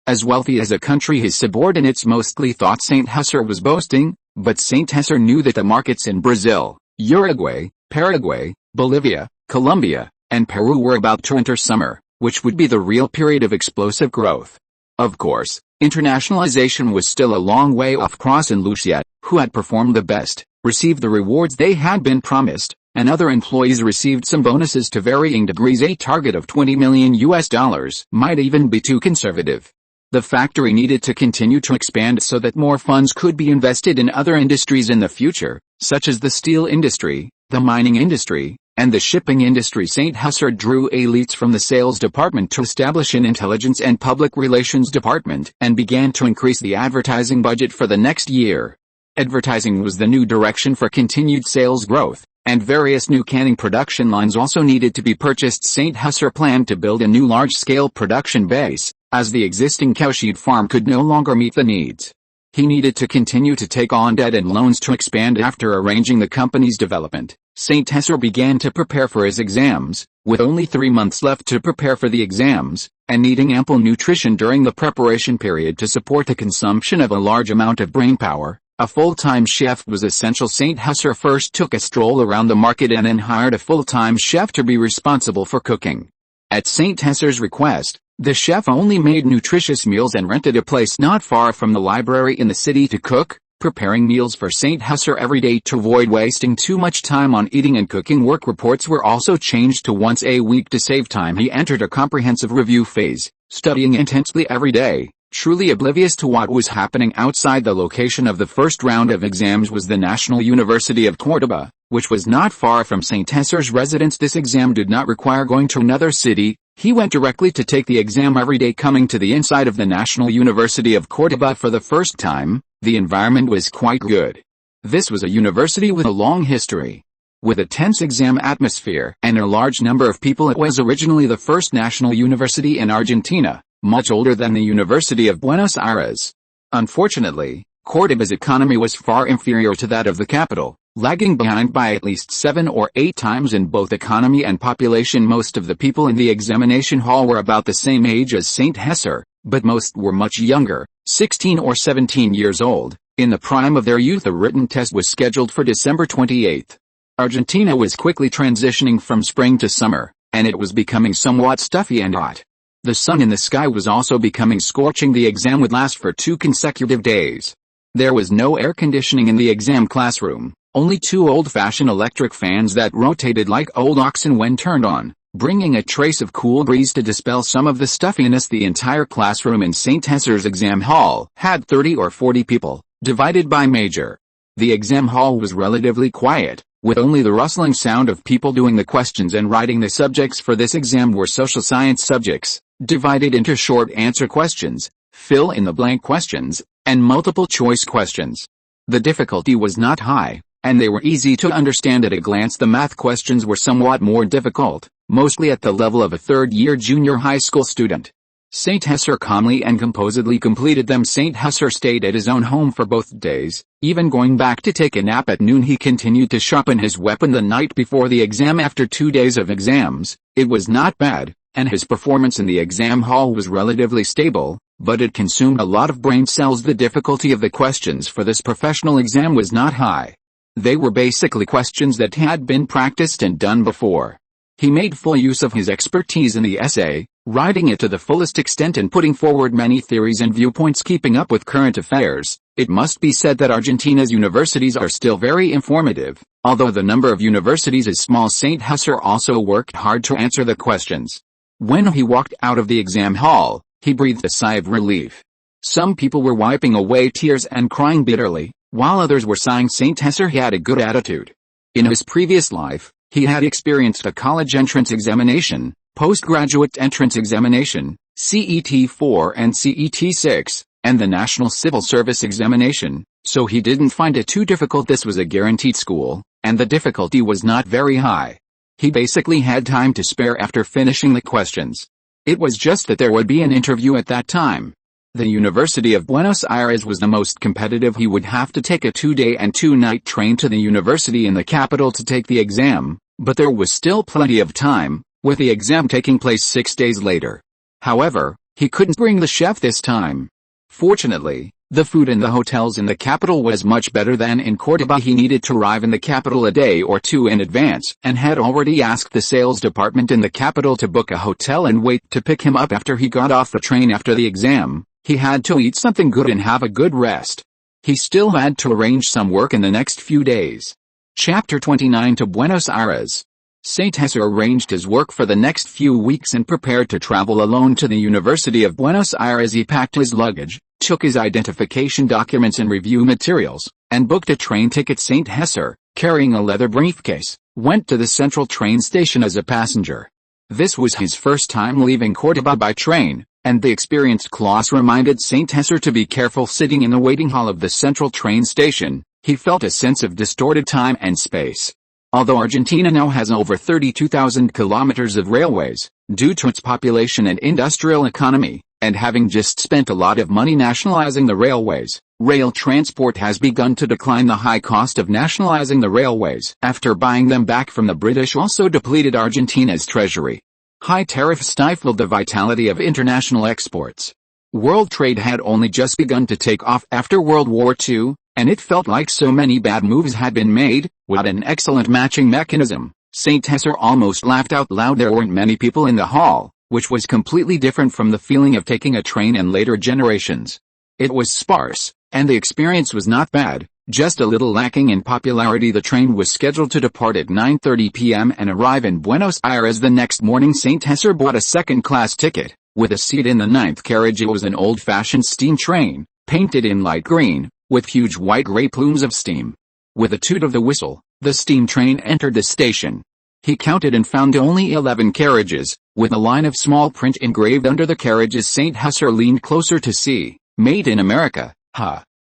As wealthy as a country his subordinates mostly thought St. Husser was boasting, but St. Husser knew that the markets in Brazil, Uruguay, Paraguay, Bolivia, Colombia, and Peru were about to enter summer, which would be the real period of explosive growth. Of course, internationalization was still a long way off. Cross and Lucia, who had performed the best, received the rewards they had been promised, and other employees received some bonuses to varying degrees. A target of $20 million might even be too conservative. The factory needed to continue to expand so that more funds could be invested in other industries in the future, such as the steel industry, the mining industry, and the shipping industry. St. Hussar drew elites from the sales department to establish an intelligence and public relations department, and began to increase the advertising budget for the next year. Advertising was the new direction for continued sales growth, and various new canning production lines also needed to be purchased. St. Hussar planned to build a new large-scale production base, as the existing cowshed farm could no longer meet the needs. He needed to continue to take on debt and loans to expand. After arranging the company's development, St. Hussar began to prepare for his exams, with only 3 months left to prepare for the exams, and needing ample nutrition during the preparation period to support the consumption of a large amount of brainpower. A full-time chef was essential. St. Hussar first took a stroll around the market and then hired a full-time chef to be responsible for cooking. At St. Hussar's request, the chef only made nutritious meals and rented a place not far from the library in the city to cook, preparing meals for St. Hussar every day to avoid wasting too much time on eating and cooking. Work reports were also changed to once a week to save time. He entered a comprehensive review phase, studying intensely every day. Truly oblivious to what was happening outside the location of the first round of exams was the National University of Córdoba, which was not far from St. Hussar's residence. This exam did not require going to another city. He went directly to take the exam every day. Coming to the inside of the National University of Córdoba for the first time, the environment was quite good. This was a university with a long history. With a tense exam atmosphere and a large number of people, it was originally the first national university in Argentina, much older than the University of Buenos Aires. Unfortunately, Córdoba's economy was far inferior to that of the capital, lagging behind by at least 7 or 8 times in both economy and population. Most of the people in the examination hall were about the same age as St. Hussar, but most were much younger, 16 or 17 years old, in the prime of their youth. A written test was scheduled for December 28. Argentina was quickly transitioning from spring to summer, and it was becoming somewhat stuffy and hot. The sun in the sky was also becoming scorching. The exam would last for 2 consecutive days. There was no air conditioning in the exam classroom, only 2 old-fashioned electric fans that rotated like old oxen when turned on, bringing a trace of cool breeze to dispel some of the stuffiness. The entire classroom in St. Hussar's exam hall had 30 or 40 people, divided by major. The exam hall was relatively quiet, with only the rustling sound of people doing the questions and writing. The subjects for this exam were social science subjects, divided into short answer questions, fill-in-the-blank questions, and multiple choice questions. The difficulty was not high, and they were easy to understand at a glance. The math questions were somewhat more difficult, mostly at the level of a third-year junior high school student. St. Hussar calmly and composedly completed them. St. Hussar stayed at his own home for both days, even going back to take a nap at noon. He continued to sharpen his weapon the night before the exam. After 2 days of exams, it was not bad, and his performance in the exam hall was relatively stable, but it consumed a lot of brain cells. The difficulty of the questions for this professional exam was not high. They were basically questions that had been practiced and done before. He made full use of his expertise in the essay, writing it to the fullest extent and putting forward many theories and viewpoints, keeping up with current affairs. It must be said that Argentina's universities are still very informative, although the number of universities is small. St. Hussar also worked hard to answer the questions. When he walked out of the exam hall, he breathed a sigh of relief. Some people were wiping away tears and crying bitterly, while others were sighing. St. Hussar had a good attitude. In his previous life, he had experienced a college entrance examination, postgraduate entrance examination, CET-4 and CET-6, and the National Civil Service examination, so he didn't find it too difficult. This was a guaranteed school, and the difficulty was not very high. He basically had time to spare after finishing the questions. It was just that there would be an interview at that time. The University of Buenos Aires was the most competitive. He would have to take a 2-day and 2-night train to the university in the capital to take the exam, but there was still plenty of time, with the exam taking place 6 days later. However, he couldn't bring the chef this time. Fortunately, the food in the hotels in the capital was much better than in Córdoba. He needed to arrive in the capital a day or 2 in advance, and had already asked the sales department in the capital to book a hotel and wait to pick him up after he got off the train. After the exam, he had to eat something good and have a good rest. He still had to arrange some work in the next few days. Chapter 29 to Buenos Aires. Saint José arranged his work for the next few weeks and prepared to travel alone to the University of Buenos Aires. He packed his luggage, took his identification documents and review materials, and booked a train ticket. Saint José, carrying a leather briefcase, went to the central train station as a passenger. This was his first time leaving Córdoba by train, and the experienced Klaus reminded Saint José to be careful. Sitting in the waiting hall of the central train station, he felt a sense of distorted time and space. Although Argentina now has over 32,000 kilometers of railways, due to its population and industrial economy, and having just spent a lot of money nationalizing the railways, rail transport has begun to decline. The high cost of nationalizing the railways after buying them back from the British also depleted Argentina's treasury. High tariffs stifled the vitality of international exports. World trade had only just begun to take off after World War II, and it felt like so many bad moves had been made. Without an excellent matching mechanism, Saint José almost laughed out loud. There weren't many people in the hall, which was completely different from the feeling of taking a train in later generations. It was sparse, and the experience was not bad, just a little lacking in popularity. The train was scheduled to depart at 9:30 p.m. and arrive in Buenos Aires the next morning. Saint José bought a second-class ticket, with a seat in the ninth carriage. It was an old-fashioned steam train, painted in light green, with huge white-gray plumes of steam. With a toot of the whistle, the steam train entered the station. He counted and found only 11 carriages, with a line of small print engraved under the carriages. Saint José leaned closer to see. Made in America,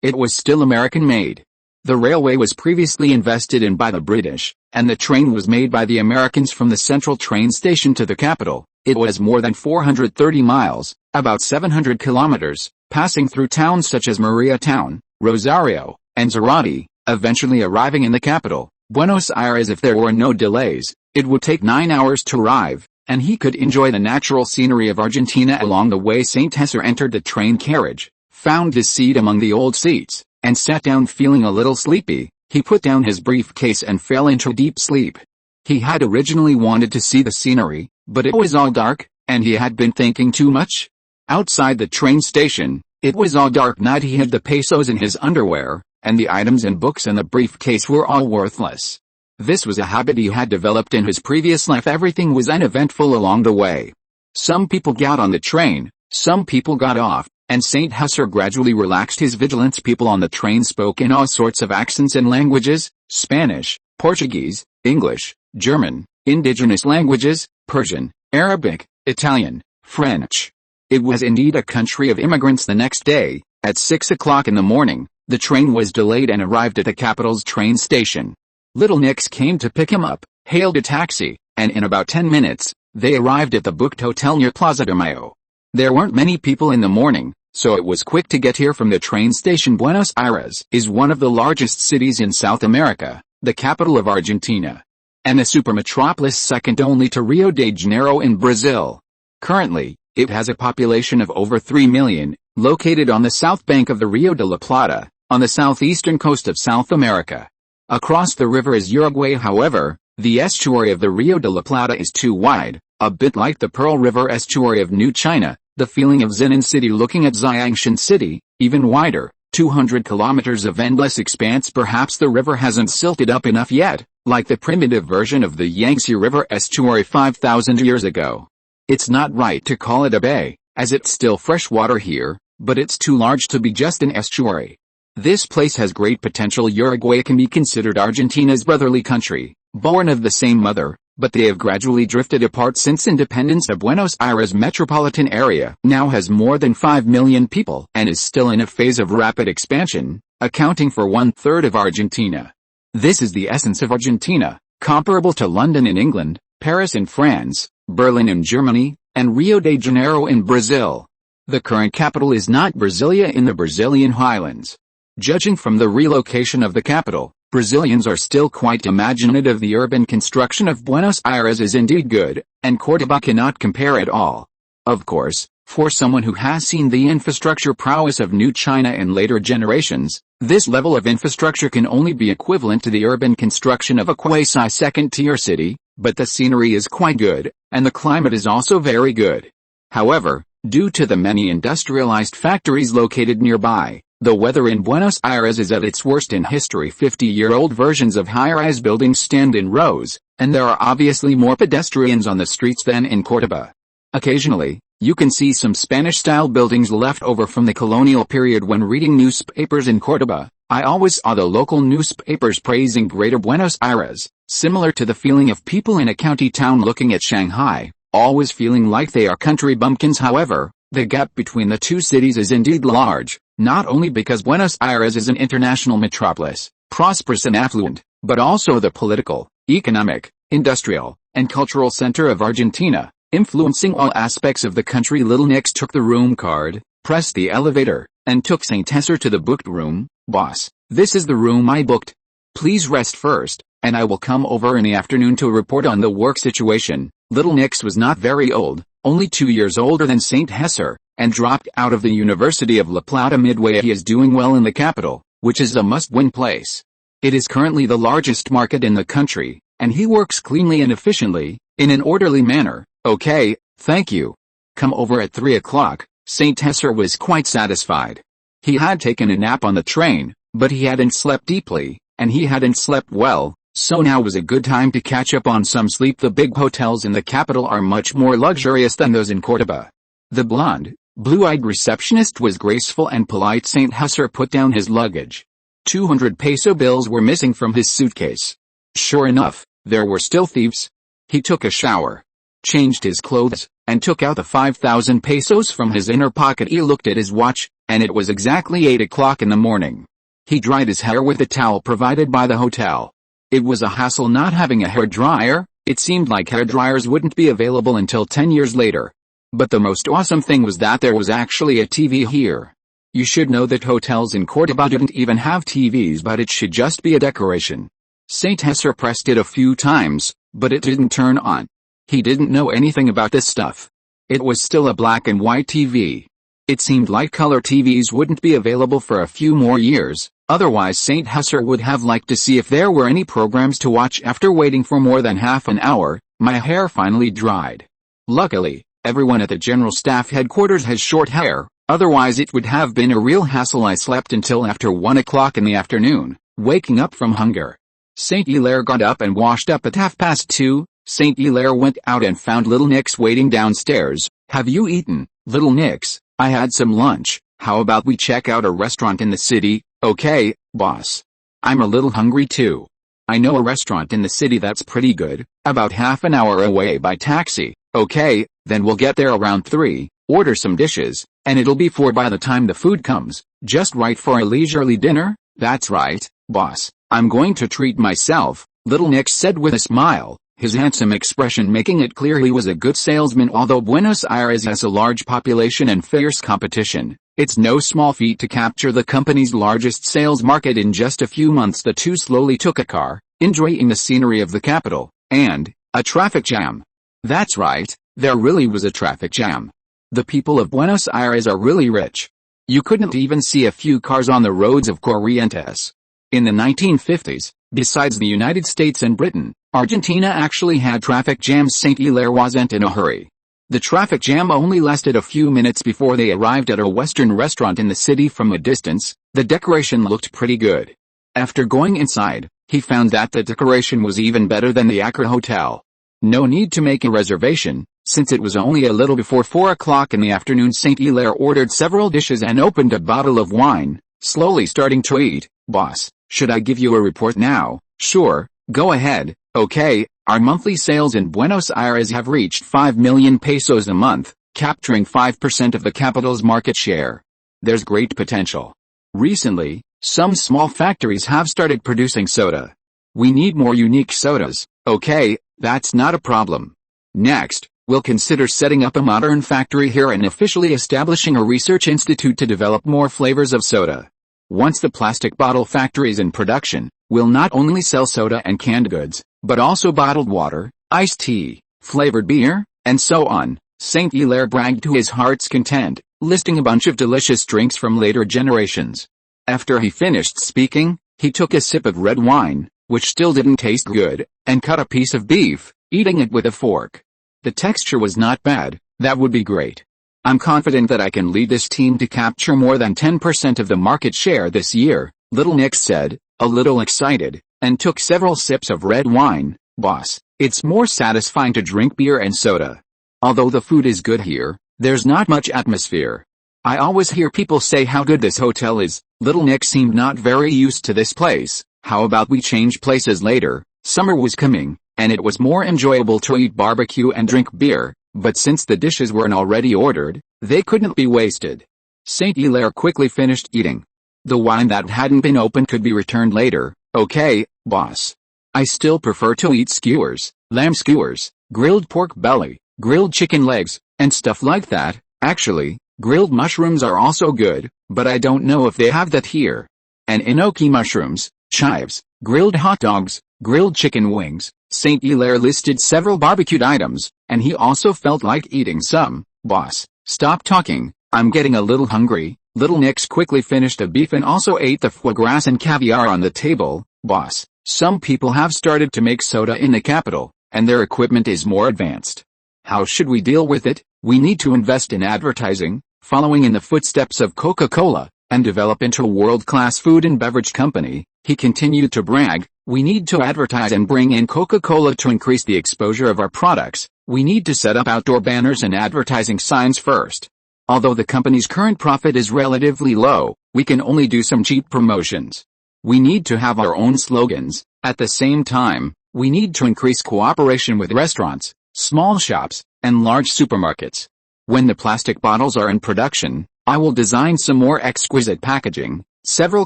it was still American-made. The railway was previously invested in by the British, and the train was made by the Americans. From the central train station to the capital, it was more than 430 miles, about 700 kilometers, passing through towns such as Maria Town, Rosario, and Zarate, eventually arriving in the capital, Buenos Aires. If there were no delays, it would take 9 hours to arrive, and he could enjoy the natural scenery of Argentina along the way. Saint José entered the train carriage, found his seat among the old seats, and sat down feeling a little sleepy. He put down his briefcase and fell into deep sleep. He had originally wanted to see the scenery, but it was all dark, and he had been thinking too much. Outside the train station, it was all dark night. He hid the pesos in his underwear, and the items and books in the briefcase were all worthless. This was a habit he had developed in his previous life. Everything was uneventful along the way. Some people got on the train, some people got off, and Saint José gradually relaxed his vigilance. People on the train spoke in all sorts of accents and languages: Spanish, Portuguese, English, German, indigenous languages, Persian, Arabic, Italian, French. It was indeed a country of immigrants. The next day, at 6 o'clock in the morning, the train was delayed and arrived at the capital's train station. Little Nix came to pick him up, hailed a taxi, and in about 10 minutes, they arrived at the booked hotel near Plaza de Mayo. There weren't many people in the morning, so it was quick to get here from the train station. Buenos Aires is one of the largest cities in South America, the capital of Argentina, and a supermetropolis second only to Rio de Janeiro in Brazil. Currently, it has a population of over 3 million, located on the south bank of the Rio de la Plata, on the southeastern coast of South America. Across the river is Uruguay. However, the estuary of the Rio de la Plata is too wide, a bit like the Pearl River estuary of New China. The feeling of Xinan City looking at Xiangshan City, even wider, 200 kilometers of endless expanse. Perhaps the river hasn't silted up enough yet, like the primitive version of the Yangtze River estuary 5,000 years ago. It's not right to call it a bay, as it's still fresh water here, but it's too large to be just an estuary. This place has great potential. Uruguay can be considered Argentina's brotherly country, born of the same mother, but they have gradually drifted apart since independence. The Buenos Aires metropolitan area now has more than 5 million people and is still in a phase of rapid expansion, accounting for 1/3 of Argentina. This is the essence of Argentina, comparable to London in England, Paris in France, Berlin in Germany, and Rio de Janeiro in Brazil. The current capital is not Brasilia in the Brazilian highlands. Judging from the relocation of the capital, Brazilians are still quite imaginative. The urban construction of Buenos Aires is indeed good, and Córdoba cannot compare at all. Of course, for someone who has seen the infrastructure prowess of New China in later generations, this level of infrastructure can only be equivalent to the urban construction of a quasi-second-tier city, but the scenery is quite good, and the climate is also very good. However, due to the many industrialized factories located nearby, The weather in Buenos Aires is at its worst in history. 50-year-old versions of high-rise buildings stand in rows, and there are obviously more pedestrians on the streets than in Córdoba. Occasionally, you can see some Spanish-style buildings left over from the colonial period. When reading newspapers in Córdoba, I always saw the local newspapers praising Greater Buenos Aires, similar to the feeling of people in a county town looking at Shanghai, always feeling like they are country bumpkins. However, the gap between the two cities is indeed large, not only because Buenos Aires is an international metropolis, prosperous and affluent, but also the political, economic, industrial, and cultural center of Argentina, influencing all aspects of the country. Little Nix took the room card, pressed the elevator, and took Saint Hesser to the booked room. Boss, this is the room I booked. Please rest first, and I will come over in the afternoon to report on the work situation. Little Nix was not very old, only 2 years older than Saint Hesser, and dropped out of the University of La Plata midway. He is doing well in the capital, which is a must-win place. It is currently the largest market in the country, and he works cleanly and efficiently, in an orderly manner. Okay, thank you. Come over at 3 o'clock. Saint Hesser was quite satisfied. He had taken a nap on the train, but he hadn't slept deeply, and he hadn't slept well, so now was a good time to catch up on some sleep. The big hotels in the capital are much more luxurious than those in Córdoba. The blonde, blue-eyed receptionist was graceful and polite. Saint Hesser put down his luggage. 200 peso bills were missing from his suitcase. Sure enough, there were still thieves. He took a shower, changed his clothes, and took out the 5,000 pesos from his inner pocket. He looked at his watch, and it was exactly 8 o'clock in the morning. He dried his hair with a towel provided by the hotel. It was a hassle not having a hair dryer. It seemed like hair dryers wouldn't be available until 10 years later. But the most awesome thing was that there was actually a TV here. You should know that hotels in Córdoba didn't even have TVs, but it should just be a decoration. Saint Hesser pressed it a few times, but it didn't turn on. He didn't know anything about this stuff. It was still a black and white TV. It seemed like color TVs wouldn't be available for a few more years, otherwise Saint Hesser would have liked to see if there were any programs to watch. After waiting for more than half an hour, my hair finally dried. Luckily, everyone at the general staff headquarters has short hair, otherwise it would have been a real hassle. I slept until after 1 o'clock in the afternoon, waking up from hunger. Saint Hilaire got up and washed up at 2:30. Saint Hilaire went out and found Little Nix waiting downstairs. Have you eaten, Little Nix? I had some lunch. How about we check out a restaurant in the city? Okay, boss. I'm a little hungry too. I know a restaurant in the city that's pretty good, about half an hour away by taxi. Okay, then we'll get there around 3, order some dishes, and it'll be 4 by the time the food comes, just right for a leisurely dinner. That's right, boss. I'm going to treat myself, Little Nix said with a smile, his handsome expression making it clear he was a good salesman. Although Buenos Aires has a large population and fierce competition, it's no small feat to capture the company's largest sales market in just a few months. The two slowly took a car, enjoying the scenery of the capital, and a traffic jam. That's right, there really was a traffic jam. The people of Buenos Aires are really rich. You couldn't even see a few cars on the roads of Corrientes. In the 1950s, besides the United States and Britain, Argentina actually had traffic jams. Saint Hilaire wasn't in a hurry. The traffic jam only lasted a few minutes before they arrived at a Western restaurant in the city. From a distance, the decoration looked pretty good. After going inside, he found that the decoration was even better than the Acre Hotel. No need to make a reservation, since it was only a little before 4 o'clock in the afternoon. Saint Hilaire ordered several dishes and opened a bottle of wine, slowly starting to eat. Boss, should I give you a report now? Sure, go ahead. Okay, our monthly sales in Buenos Aires have reached 5 million pesos a month, capturing 5% of the capital's market share. There's great potential. Recently, some small factories have started producing soda. We need more unique sodas. Okay, that's not a problem. Next, we'll consider setting up a modern factory here and officially establishing a research institute to develop more flavors of soda. Once the plastic bottle factory is in production, we'll not only sell soda and canned goods, but also bottled water, iced tea, flavored beer, and so on. Saint Hilaire bragged to his heart's content, listing a bunch of delicious drinks from later generations. After he finished speaking, he took a sip of red wine, which still didn't taste good, and cut a piece of beef, eating it with a fork. The texture was not bad. That would be great. I'm confident that I can lead this team to capture more than 10% of the market share this year, Little Nick said, a little excited, and took several sips of red wine. Boss, it's more satisfying to drink beer and soda. Although the food is good here, there's not much atmosphere. I always hear people say how good this hotel is. Little Nick seemed not very used to this place. How about we change places later? Summer was coming, and it was more enjoyable to eat barbecue and drink beer, but since the dishes weren't already ordered, they couldn't be wasted. Saint Hilaire quickly finished eating. The wine that hadn't been opened could be returned later. Okay, boss. I still prefer to eat skewers, lamb skewers, grilled pork belly, grilled chicken legs, and stuff like that. Actually, grilled mushrooms are also good, but I don't know if they have that here. And enoki mushrooms, chives, grilled hot dogs, grilled chicken wings. Saint Hilaire listed several barbecued items, and he also felt like eating some. Boss, stop talking, I'm getting a little hungry. Little Nick's quickly finished a beef and also ate the foie gras and caviar on the table. Boss, some people have started to make soda in the capital, and their equipment is more advanced. How should we deal with it? We need to invest in advertising, following in the footsteps of Coca-Cola, and develop into a world-class food and beverage company. He continued to brag, we need to advertise and bring in Coca-Cola to increase the exposure of our products. We need to set up outdoor banners and advertising signs first. Although the company's current profit is relatively low, we can only do some cheap promotions. We need to have our own slogans. At the same time, we need to increase cooperation with restaurants, small shops, and large supermarkets. When the plastic bottles are in production, I will design some more exquisite packaging. Several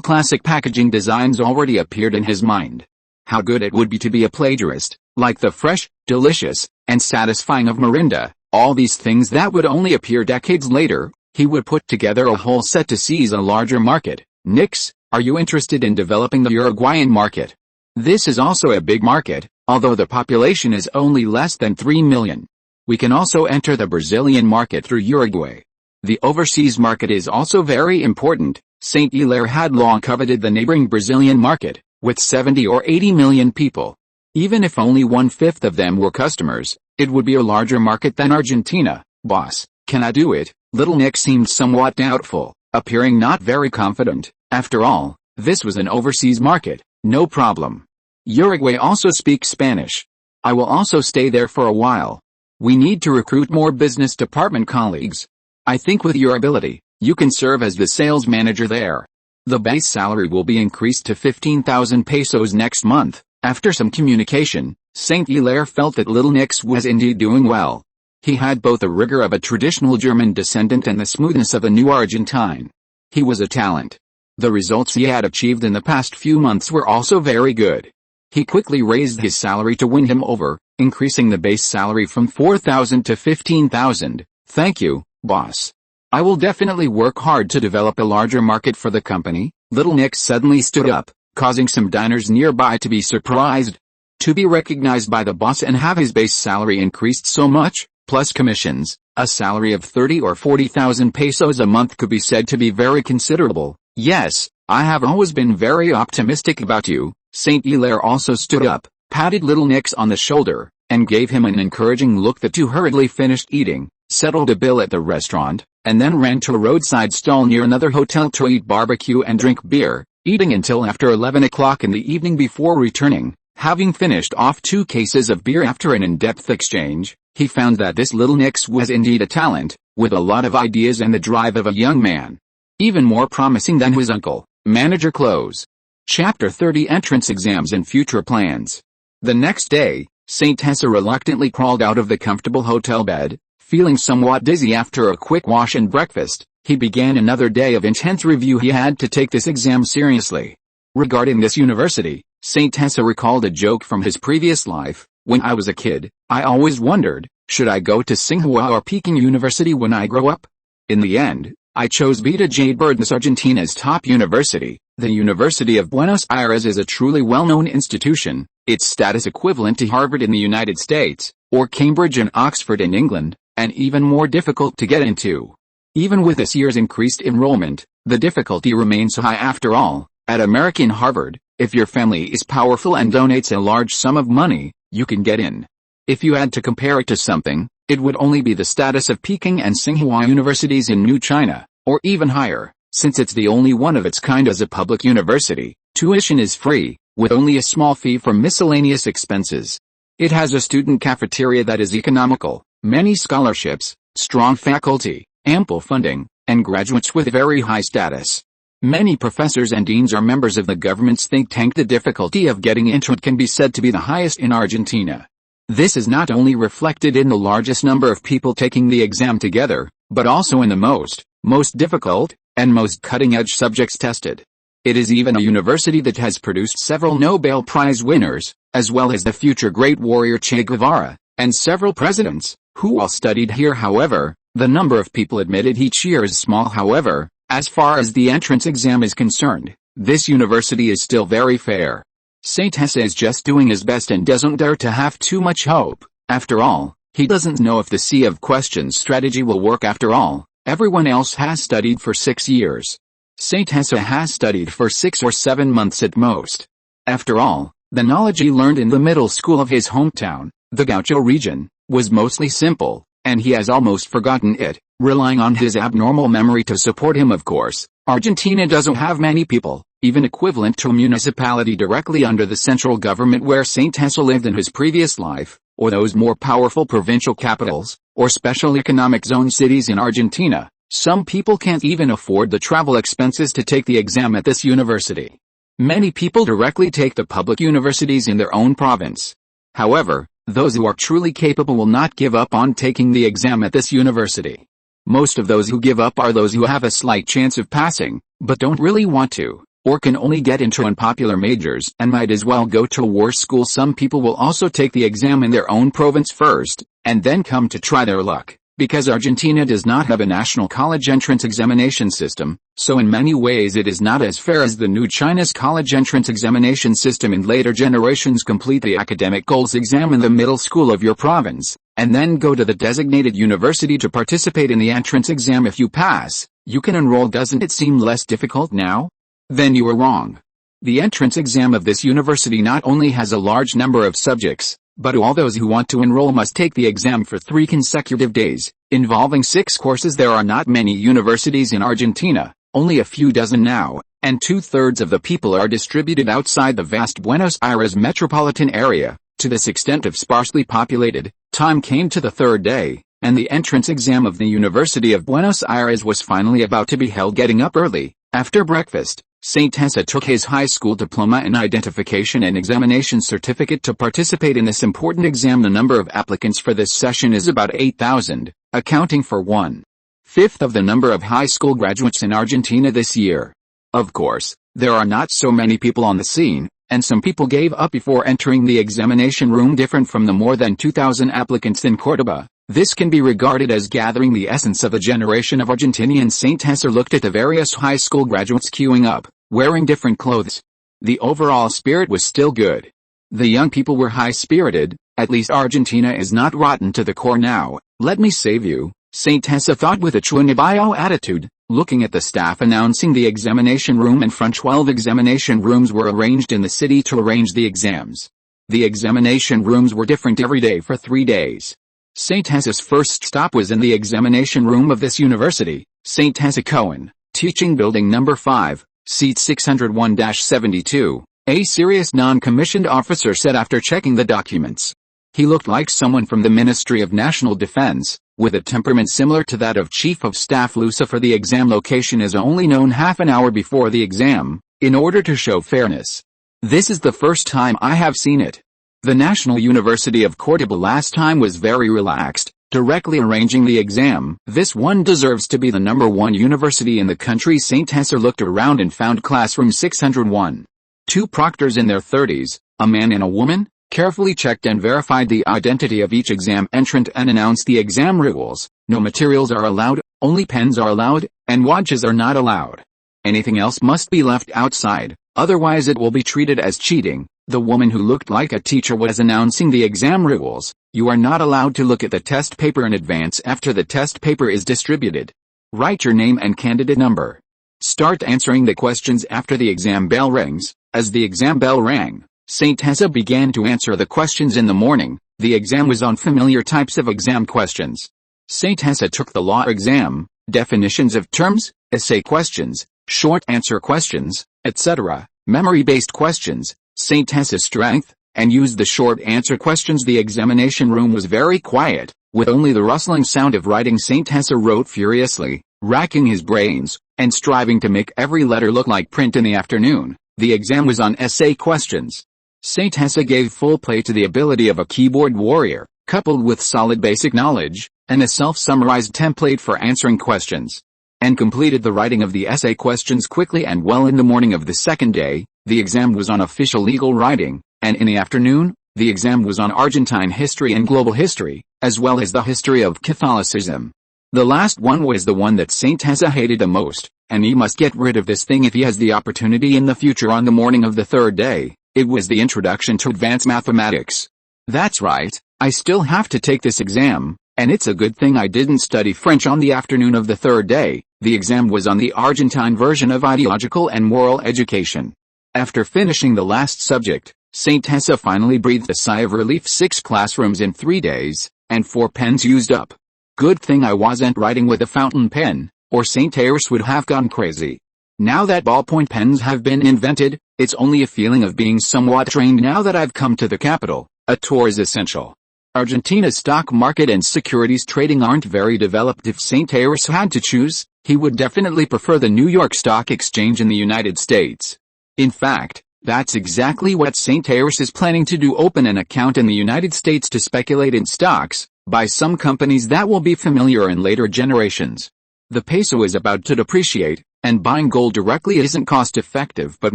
classic packaging designs already appeared in his mind. How good it would be to be a plagiarist, like the fresh, delicious, and satisfying of Mirinda. All these things that would only appear decades later. He would put together a whole set to seize a larger market. Nix, are you interested in developing the Uruguayan market? This is also a big market, although the population is only less than 3 million. We can also enter the Brazilian market through Uruguay. The overseas market is also very important. Saint Hilaire had long coveted the neighboring Brazilian market, with 70 or 80 million people. Even if only 1/5 of them were customers, it would be a larger market than Argentina. Boss, can I do it? Little Nick seemed somewhat doubtful, appearing not very confident. After all, this was an overseas market. No problem. Uruguay also speaks Spanish. I will also stay there for a while. We need to recruit more business department colleagues. I think with your ability, you can serve as the sales manager there. The base salary will be increased to 15,000 pesos next month. After some communication, Saint Hilaire felt that Little Nix was indeed doing well. He had both the rigor of a traditional German descendant and the smoothness of a new Argentine. He was a talent. The results he had achieved in the past few months were also very good. He quickly raised his salary to win him over, increasing the base salary from 4,000 to 15,000. Thank you, boss. I will definitely work hard to develop a larger market for the company. Little Nick suddenly stood up, causing some diners nearby to be surprised. To be recognized by the boss and have his base salary increased so much, plus commissions, a salary of 30 or 40,000 pesos a month could be said to be very considerable. Yes, I have always been very optimistic about you. Saint Hilaire also stood up, patted Little Nix on the shoulder, and gave him an encouraging look. The two hurriedly finished eating, settled a bill at the restaurant, and then ran to a roadside stall near another hotel to eat barbecue and drink beer, eating until after 11 o'clock in the evening before returning. Having finished off 2 cases of beer after an in-depth exchange, he found that this Little Nix was indeed a talent, with a lot of ideas and the drive of a young man. Even more promising than his uncle. Manager close. Chapter 30 Entrance Exams and Future Plans. The next day, Saint Tessa reluctantly crawled out of the comfortable hotel bed, feeling somewhat dizzy after a quick wash and breakfast. He began another day of intense review. He had to take this exam seriously. Regarding this university, Saint Tessa recalled a joke from his previous life. When I was a kid, I always wondered, should I go to Tsinghua or Peking University when I grow up? In the end, I chose Beta Jadebirds, Argentina's top university. The University of Buenos Aires is a truly well-known institution, its status equivalent to Harvard in the United States, or Cambridge and Oxford in England, and even more difficult to get into. Even with this year's increased enrollment, the difficulty remains high. After all, at American Harvard, if your family is powerful and donates a large sum of money, you can get in. If you had to compare it to something, It would only be the status of Peking and Tsinghua universities in New China, or even higher, since it's the only one of its kind as a public university. Tuition is free, with only a small fee for miscellaneous expenses. It has a student cafeteria that is economical, many scholarships, strong faculty, ample funding, and graduates with very high status. Many professors and deans are members of the government's think tank. The difficulty of getting into it can be said to be the highest in Argentina. This is not only reflected in the largest number of people taking the exam together, but also in the most difficult, and most cutting-edge subjects tested. It is even a university that has produced several Nobel Prize winners, as well as the future great warrior Che Guevara, and several presidents, who all studied here. However, the number of people admitted each year is small. However, as far as the entrance exam is concerned, this university is still very fair. Saint José is just doing his best and doesn't dare to have too much hope. After all, he doesn't know if the sea of questions strategy will work. After all, everyone else has studied for 6 years. Saint José has studied for 6 or 7 months at most. After all, the knowledge he learned in the middle school of his hometown, the Gaucho region, was mostly simple, and he has almost forgotten it, relying on his abnormal memory to support him. Of course, Argentina doesn't have many people, even equivalent to a municipality directly under the central government where Saint José lived in his previous life, or those more powerful provincial capitals, or special economic zone cities in Argentina. Some people can't even afford the travel expenses to take the exam at this university. Many people directly take the public universities in their own province. However, those who are truly capable will not give up on taking the exam at this university. Most of those who give up are those who have a slight chance of passing, but don't really want to, or can only get into unpopular majors and might as well go to a worse school. Some people will also take the exam in their own province first, and then come to try their luck. Because Argentina does not have a national college entrance examination system, so in many ways it is not as fair as the new China's college entrance examination system. In later generations, complete the academic goals exam in the middle school of your province, and then go to the designated university to participate in the entrance exam. If you pass, you can enroll. Doesn't it seem less difficult now? Then you are wrong. The entrance exam of this university not only has a large number of subjects, but all those who want to enroll must take the exam for 3 consecutive days, involving 6 courses. There are not many universities in Argentina, only a few dozen now, and 2/3 of the people are distributed outside the vast Buenos Aires metropolitan area. To this extent of sparsely populated, time came to the 3rd day, and the entrance exam of the University of Buenos Aires was finally about to be held. Getting up early, after breakfast, Saint José took his high school diploma and identification and examination certificate to participate in this important exam. The number of applicants for this session is about 8,000, accounting for 1/5 of the number of high school graduates in Argentina this year. Of course, there are not so many people on the scene, and some people gave up before entering the examination room. Different from the more than 2,000 applicants in Córdoba, this can be regarded as gathering the essence of a generation of Argentinians. Saint José looked at the various high school graduates queuing up, wearing different clothes. The overall spirit was still good. The young people were high-spirited. At least Argentina is not rotten to the core now. Let me save you, Saint José thought with a chunibyo attitude, looking at the staff announcing the examination room in front. 12 examination rooms were arranged in the city to arrange the exams. The examination rooms were different every day for 3 days. Saint José's first stop was in the examination room of this university, Saint José Cohen, teaching building number 5. Seat 601-72, a serious non-commissioned officer said after checking the documents. He looked like someone from the Ministry of National Defense, with a temperament similar to that of Chief of Staff Lucifer. The exam location is only known half an hour before the exam, in order to show fairness. This is the first time I have seen it. The National University of Córdoba last time was very relaxed, directly arranging the exam. This one deserves to be the number 1 university in the country. Saint José looked around and found classroom 601. 2 proctors in their 30s, a man and a woman, carefully checked and verified the identity of each exam entrant and announced the exam rules. No materials are allowed, only pens are allowed, and watches are not allowed. Anything else must be left outside, otherwise it will be treated as cheating. The woman who looked like a teacher was announcing the exam rules. You are not allowed to look at the test paper in advance after the test paper is distributed. Write your name and candidate number. Start answering the questions after the exam bell rings. As the exam bell rang, Saint José began to answer the questions in the morning. The exam was on familiar types of exam questions. St. Tessa took the law exam, definitions of terms, essay questions, short answer questions, etc., memory-based questions, St. Tessa's strength, and used the short answer questions. The examination room was very quiet, with only the rustling sound of writing. St. Tessa wrote furiously, racking his brains, and striving to make every letter look like print. In the afternoon, the exam was on essay questions. St. Tessa gave full play to the ability of a keyboard warrior, coupled with solid basic knowledge, and a self-summarized template for answering questions, and completed the writing of the essay questions quickly and well. In the morning of the second day, the exam was on official legal writing, and in the afternoon, the exam was on Argentine history and global history, as well as the history of Catholicism. The last one was the one that St. Tessa hated the most, and he must get rid of this thing if he has the opportunity in the future. On the morning of the third day, it was the Introduction to Advanced Mathematics. That's right, I still have to take this exam, and it's a good thing I didn't study French. On the afternoon of the third day, the exam was on the Argentine version of ideological and moral education. After finishing the last subject, St. Tessa finally breathed a sigh of relief. 6 classrooms in 3 days, and 4 pens used up. Good thing I wasn't writing with a fountain pen, or St. Tessa would have gone crazy. Now that ballpoint pens have been invented, it's only a feeling of being somewhat trained. Now that I've come to the capital, a tour is essential. Argentina's stock market and securities trading aren't very developed. If St. Tessa had to choose, he would definitely prefer the New York Stock Exchange in the United States. In fact, that's exactly what St. Tessa is planning to do: open an account in the United States to speculate in stocks, buy some companies that will be familiar in later generations. The peso is about to depreciate, and buying gold directly isn't cost-effective. But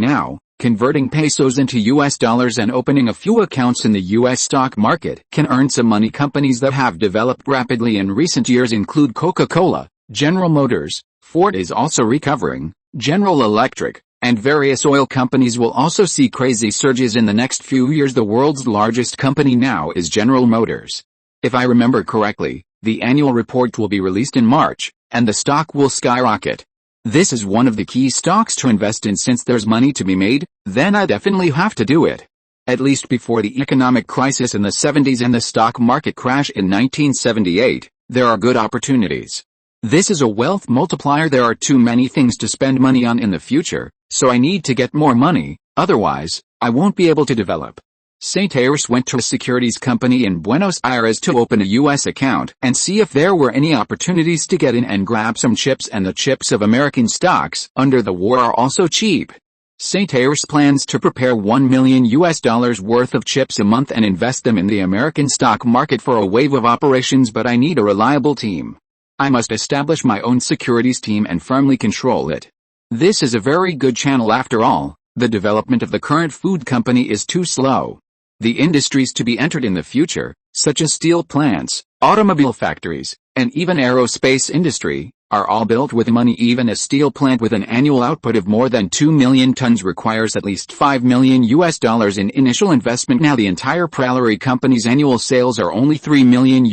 now, converting pesos into US dollars and opening a few accounts in the US stock market can earn some money. Companies that have developed rapidly in recent years include Coca-Cola, General Motors, Ford is also recovering, General Electric, and various oil companies will also see crazy surges in the next few years. The world's largest company now is General Motors. If I remember correctly, the annual report will be released in March, and the stock will skyrocket. This is one of the key stocks to invest in. Since there's money to be made, then I definitely have to do it. At least before the economic crisis in the 70s and the stock market crash in 1978, there are good opportunities. This is a wealth multiplier. There are too many things to spend money on in the future, so I need to get more money, otherwise, I won't be able to develop. St. Tessa went to a securities company in Buenos Aires to open a U.S. account and see if there were any opportunities to get in and grab some chips, and the chips of American stocks under the war are also cheap. St. Tessa plans to prepare $1 million worth of chips a month and invest them in the American stock market for a wave of operations. But I need a reliable team. I must establish my own securities team and firmly control it. This is a very good channel after all. The development of the current food company is too slow. The industries to be entered in the future, such as steel plants, automobile factories, and even aerospace industry, are all built with money. Even a steel plant with an annual output of more than 2 million tons requires at least $5 million in initial investment. Now the entire Pralery company's annual sales are only $3 million,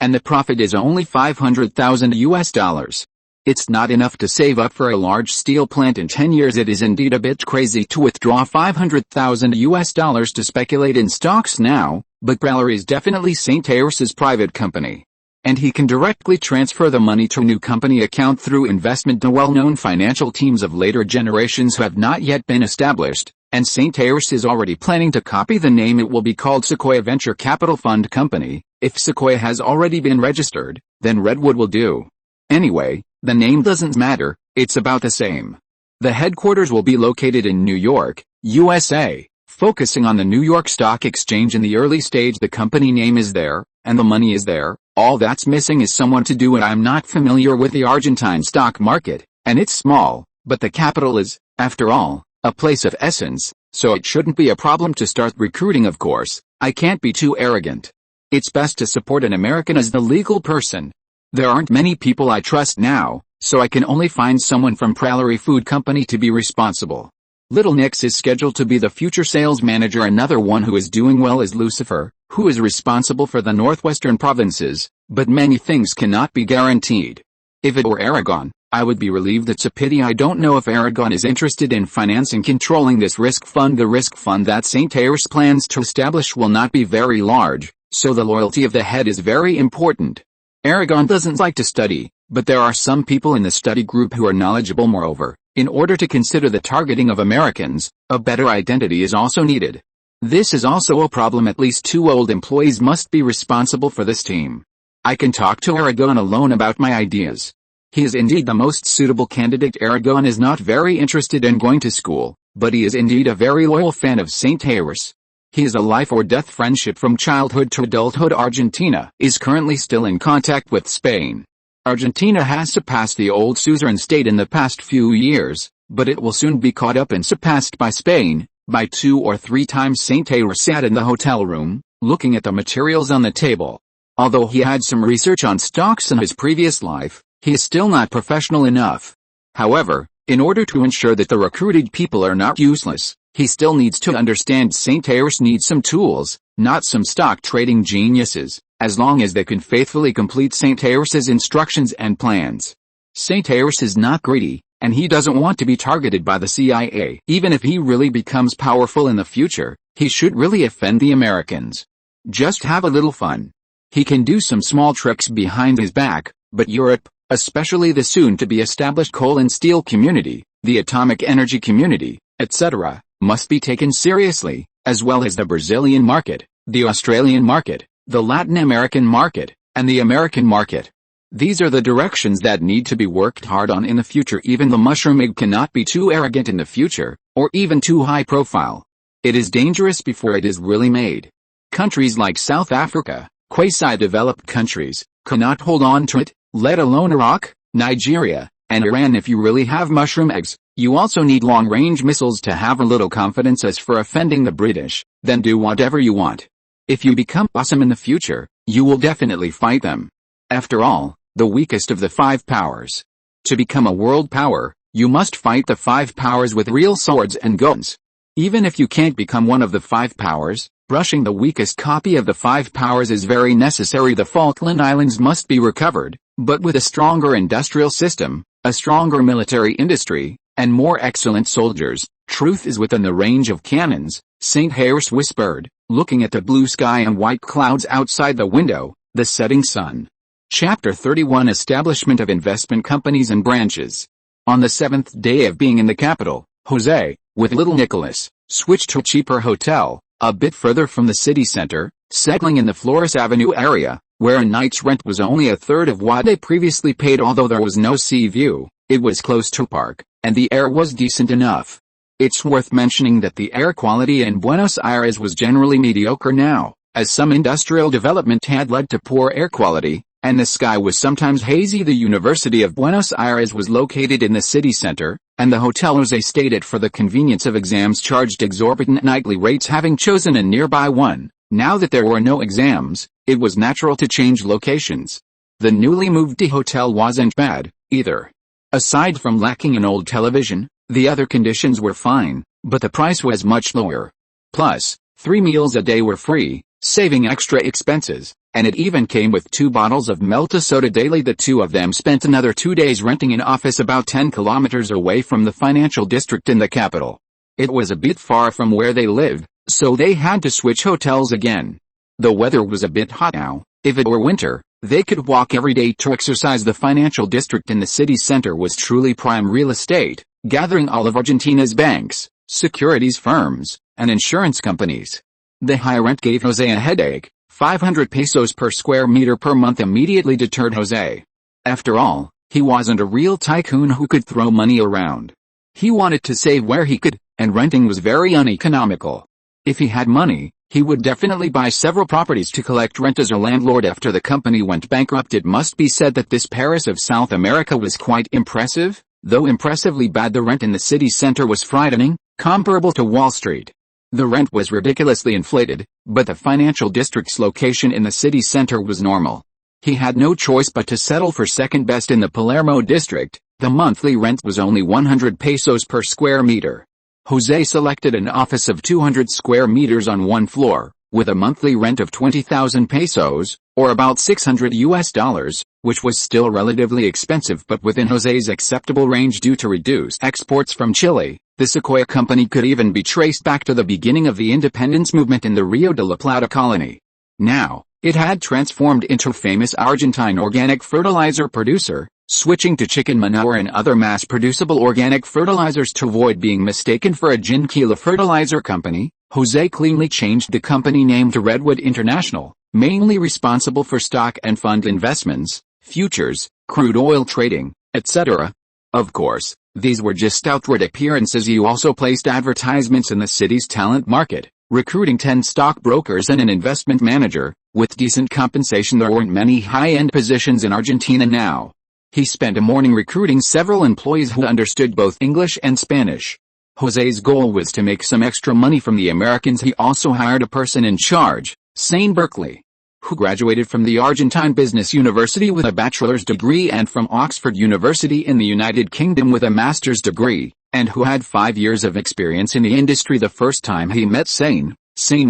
and the profit is only $500,000. It's not enough to save up for a large steel plant in 10 years. It is indeed a bit crazy to withdraw $500,000 to speculate in stocks now, but Pralery is definitely St. Tessa's private company, and he can directly transfer the money to a new company account through investment. The well-known financial teams of later generations have not yet been established, and St. Tessa is already planning to copy the name. It will be called Sequoia Venture Capital Fund Company. If Sequoia has already been registered, then Redwood will do. Anyway, the name doesn't matter, it's about the same. The headquarters will be located in New York, USA, focusing on the New York Stock Exchange. In the early stage, the company name is there, and the money is there. All that's missing is someone to do it. I'm not familiar with the Argentine stock market, and it's small, but the capital is, after all, a place of essence, so it shouldn't be a problem to start recruiting. Of course, I can't be too arrogant. It's best to support an American as the legal person. There aren't many people I trust now, so I can only find someone from Pralery Food Company to be responsible. Little Nix is scheduled to be the future sales manager. Another one who is doing well is Lucifer, who is responsible for the northwestern provinces, but many things cannot be guaranteed. If it were Aragon, I would be relieved. It's a pity. I don't know if Aragon is interested in financing controlling this risk fund. The risk fund that St. Ayres plans to establish will not be very large, so the loyalty of the head is very important. Aragon doesn't like to study, but there are some people in the study group who are knowledgeable. Moreover, in order to consider the targeting of Americans, a better identity is also needed. This is also a problem. At least 2 old employees must be responsible for this team. I can talk to Aragon alone about my ideas. He is indeed the most suitable candidate. Aragon is not very interested in going to school, but he is indeed a very loyal fan of St. Ayres. He is a life-or-death friendship from childhood to adulthood. Argentina is currently still in contact with Spain. Argentina has surpassed the old suzerain state in the past few years, but it will soon be caught up and surpassed by Spain. By 2 or 3 times St. Ayres sat in the hotel room, looking at the materials on the table. Although he had some research on stocks in his previous life, he is still not professional enough. However, in order to ensure that the recruited people are not useless, he still needs to understand St. Ayres needs some tools, not some stock trading geniuses, as long as they can faithfully complete St. Ayres's instructions and plans. St. Ayres is not greedy, and he doesn't want to be targeted by the CIA. Even if he really becomes powerful in the future, he should really offend the Americans. Just have a little fun. He can do some small tricks behind his back, but Europe, especially the soon-to-be-established coal and steel community, the atomic energy community, etc., must be taken seriously, as well as the Brazilian market, the Australian market, the Latin American market, and the American market. These are the directions that need to be worked hard on in the future. Even the mushroom egg cannot be too arrogant in the future, or even too high profile. It is dangerous before it is really made. Countries like South Africa, quasi-developed countries, cannot hold on to it, let alone Iraq, Nigeria, and Iran. If you really have mushroom eggs, you also need long-range missiles to have a little confidence. As for offending the British, then do whatever you want. If you become awesome in the future, you will definitely fight them. After all, the weakest of the 5 powers. To become a world power, you must fight the 5 powers with real swords and guns. Even if you can't become one of the 5 powers, brushing the weakest copy of the 5 powers is very necessary. The Falkland Islands must be recovered, but with a stronger industrial system, a stronger military industry, and more excellent soldiers. Truth is within the range of cannons, St. Ayres whispered, looking at the blue sky and white clouds outside the window, the setting sun. Chapter 31 Establishment of Investment Companies and Branches. On the 7th day of being in the capital, José, with little Nicholas, switched to a cheaper hotel, a bit further from the city center, settling in the Flores Avenue area, where a night's rent was only a third of what they previously paid. Although there was no sea view, it was close to a park, and the air was decent enough. It's worth mentioning that the air quality in Buenos Aires was generally mediocre now, as some industrial development had led to poor air quality, and the sky was sometimes hazy. The University of Buenos Aires was located in the city center, and the hotel José stayed at for the convenience of exams charged exorbitant nightly rates. Having chosen a nearby one, now that there were no exams, it was natural to change locations. The newly moved hotel wasn't bad, either. Aside from lacking an old television, the other conditions were fine, but the price was much lower. Plus, 3 meals a day were free, saving extra expenses, and it even came with 2 bottles of Melta soda daily. The 2 of them spent another 2 days renting an office about 10 kilometers away from the financial district in the capital. It was a bit far from where they lived, so they had to switch hotels again. The weather was a bit hot now. If it were winter, they could walk every day to exercise. The financial district in the city center was truly prime real estate, gathering all of Argentina's banks, securities firms, and insurance companies. The high rent gave José a headache. 500 pesos per square meter per month immediately deterred José. After all, he wasn't a real tycoon who could throw money around. He wanted to save where he could, and renting was very uneconomical. If he had money, he would definitely buy several properties to collect rent as a landlord. After the company went bankrupt, it must be said that this Paris of South America was quite impressive, though impressively bad. The rent in the city center was frightening, comparable to Wall Street. The rent was ridiculously inflated, but the financial district's location in the city center was normal. He had no choice but to settle for second best in the Palermo district. The monthly rent was only 100 pesos per square meter. José selected an office of 200 square meters on one floor, with a monthly rent of 20,000 pesos, or about $600, which was still relatively expensive but within José's acceptable range due to reduced exports from Chile. The Sequoia Company could even be traced back to the beginning of the independence movement in the Rio de la Plata colony. Now, it had transformed into a famous Argentine organic fertilizer producer, switching to chicken manure and other mass-producible organic fertilizers to avoid being mistaken for a Jinquila fertilizer company. José cleanly changed the company name to Redwood International, mainly responsible for stock and fund investments, futures, crude oil trading, etc. Of course, these were just outward appearances. He also placed advertisements in the city's talent market, recruiting 10 stockbrokers and an investment manager. With decent compensation, there weren't many high-end positions in Argentina now. He spent a morning recruiting several employees who understood both English and Spanish. José's goal was to make some extra money from the Americans. He also hired a person in charge, Sane Berkeley, who graduated from the Argentine Business University with a bachelor's degree and from Oxford University in the United Kingdom with a master's degree, and who had 5 years of experience in the industry. The first time he met Sane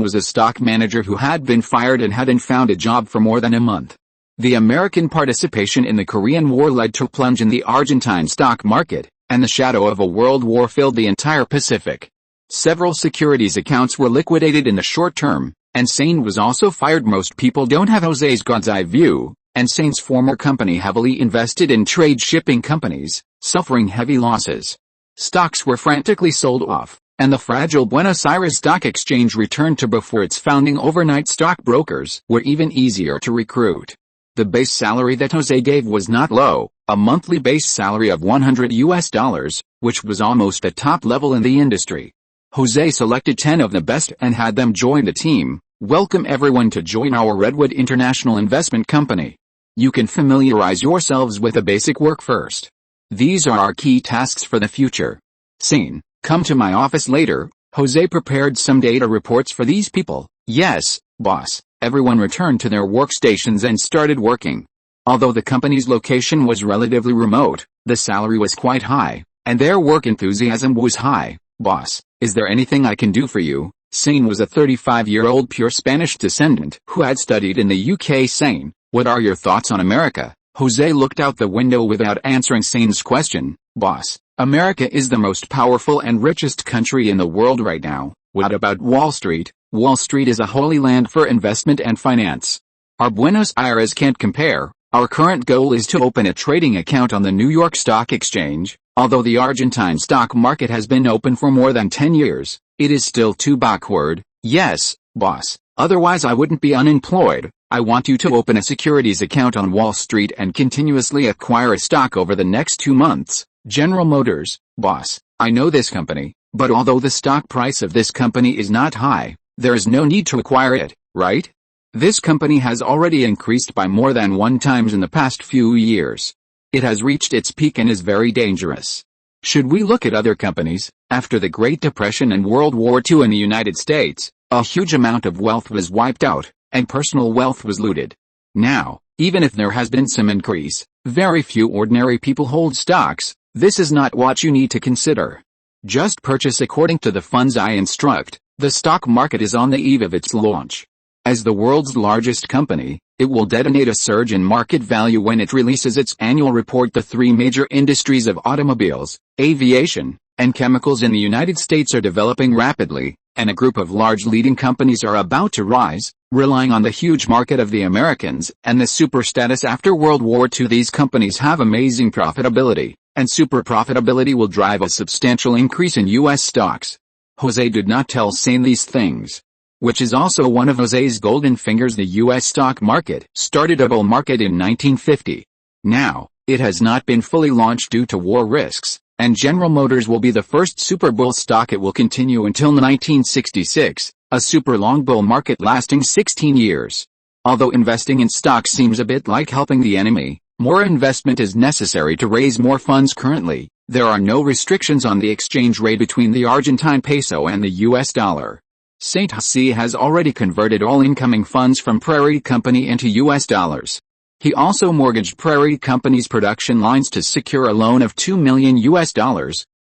was a stock manager who had been fired and hadn't found a job for more than a month. The American participation in the Korean War led to a plunge in the Argentine stock market, and the shadow of a world war filled the entire Pacific. Several securities accounts were liquidated in the short term, and Sane was also fired. Most people don't have José's God's eye view, and Sane's former company heavily invested in trade shipping companies, suffering heavy losses. Stocks were frantically sold off, and the fragile Buenos Aires Stock Exchange returned to before its founding. Overnight stockbrokers were even easier to recruit. The base salary that José gave was not low, a monthly base salary of $100, which was almost the top level in the industry. José selected 10 of the best and had them join the team. Welcome everyone to join our Redwood International Investment Company. You can familiarize yourselves with the basic work first. These are our key tasks for the future. Sane, come to my office later. José prepared some data reports for these people. Yes, boss. Everyone returned to their workstations and started working. Although the company's location was relatively remote, the salary was quite high, and their work enthusiasm was high. Boss, is there anything I can do for you? Sane was a 35-year-old pure Spanish descendant who had studied in the UK. Sane, what are your thoughts on America? José looked out the window without answering Sane's question. Boss, America is the most powerful and richest country in the world right now. What about Wall Street? Wall Street is a holy land for investment and finance. Our Buenos Aires can't compare. Our current goal is to open a trading account on the New York Stock Exchange. Although the Argentine stock market has been open for more than 10 years, it is still too backward. Yes, boss. Otherwise I wouldn't be unemployed. I want you to open a securities account on Wall Street and continuously acquire a stock over the next 2 months. General Motors, boss. I know this company, but although the stock price of this company is not high, there is no need to acquire it, right? This company has already increased by more than 1 times in the past few years. It has reached its peak and is very dangerous. Should we look at other companies? After the Great Depression and World War II in the United States, a huge amount of wealth was wiped out, and personal wealth was looted. Now, even if there has been some increase, very few ordinary people hold stocks. This is not what you need to consider. Just purchase according to the funds I instruct. The stock market is on the eve of its launch. As the world's largest company, it will detonate a surge in market value when it releases its annual report. The 3 major industries of automobiles, aviation, and chemicals in the United States are developing rapidly, and a group of large leading companies are about to rise, relying on the huge market of the Americans and the super status after World War II. These companies have amazing profitability, and super profitability will drive a substantial increase in U.S. stocks. José did not tell Sane these things, which is also one of José's golden fingers. The U.S. stock market started a bull market in 1950. Now, it has not been fully launched due to war risks, and General Motors will be the first super bull stock. It will continue until 1966, a super long bull market lasting 16 years. Although investing in stocks seems a bit like helping the enemy, more investment is necessary to raise more funds. Currently, there are no restrictions on the exchange rate between the Argentine peso and the US dollar. St. José has already converted all incoming funds from Prairie Company into US dollars. He also mortgaged Prairie Company's production lines to secure a loan of $2 million,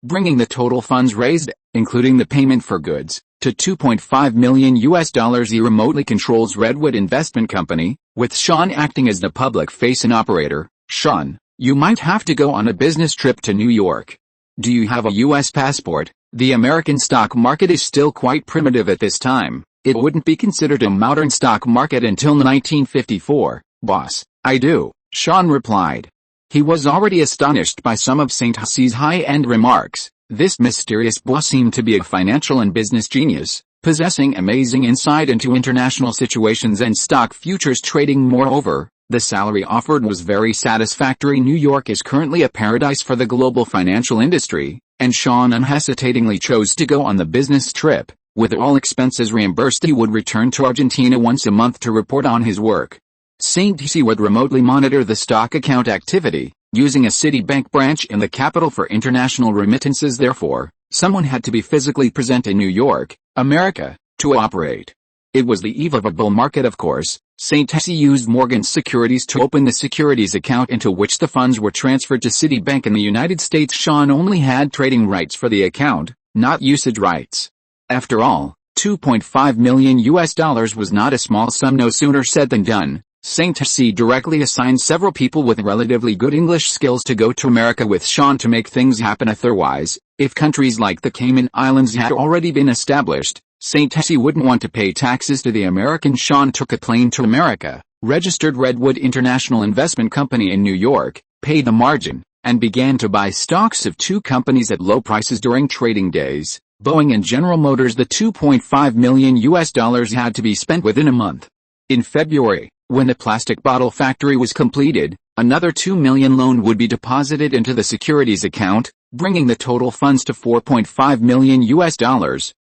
bringing the total funds raised, including the payment for goods, to $2.5 million. He remotely controls Redwood Investment Company, with Sean acting as the public face and operator. Sean, you might have to go on a business trip to New York. Do you have a U.S. passport? The American stock market is still quite primitive at this time. It wouldn't be considered a modern stock market until 1954. Boss, I do, Sean replied. He was already astonished by some of St. José's high-end remarks. This mysterious boss seemed to be a financial and business genius, possessing amazing insight into international situations and stock futures trading. Moreover, the salary offered was very satisfactory. New York is currently a paradise for the global financial industry, and Sean unhesitatingly chose to go on the business trip. With all expenses reimbursed, he would return to Argentina once a month to report on his work. St. José would remotely monitor the stock account activity, using a Citibank branch in the capital for international remittances. Therefore, someone had to be physically present in New York, America, to operate. It was the eve of a bull market, of course. St. José used Morgan Securities to open the securities account into which the funds were transferred to Citibank in the United States. Sean only had trading rights for the account, not usage rights. After all, $2.5 million was not a small sum. No sooner said than done. St. José directly assigned several people with relatively good English skills to go to America with Sean to make things happen. Otherwise, if countries like the Cayman Islands had already been established, St. José wouldn't want to pay taxes to the Americans. Sean took a plane to America, registered Redwood International Investment Company in New York, paid the margin, and began to buy stocks of two companies at low prices during trading days, Boeing and General Motors. The $2.5 million had to be spent within a month. In February, when the plastic bottle factory was completed, another $2 million loan would be deposited into the securities account, bringing the total funds to $4.5 million,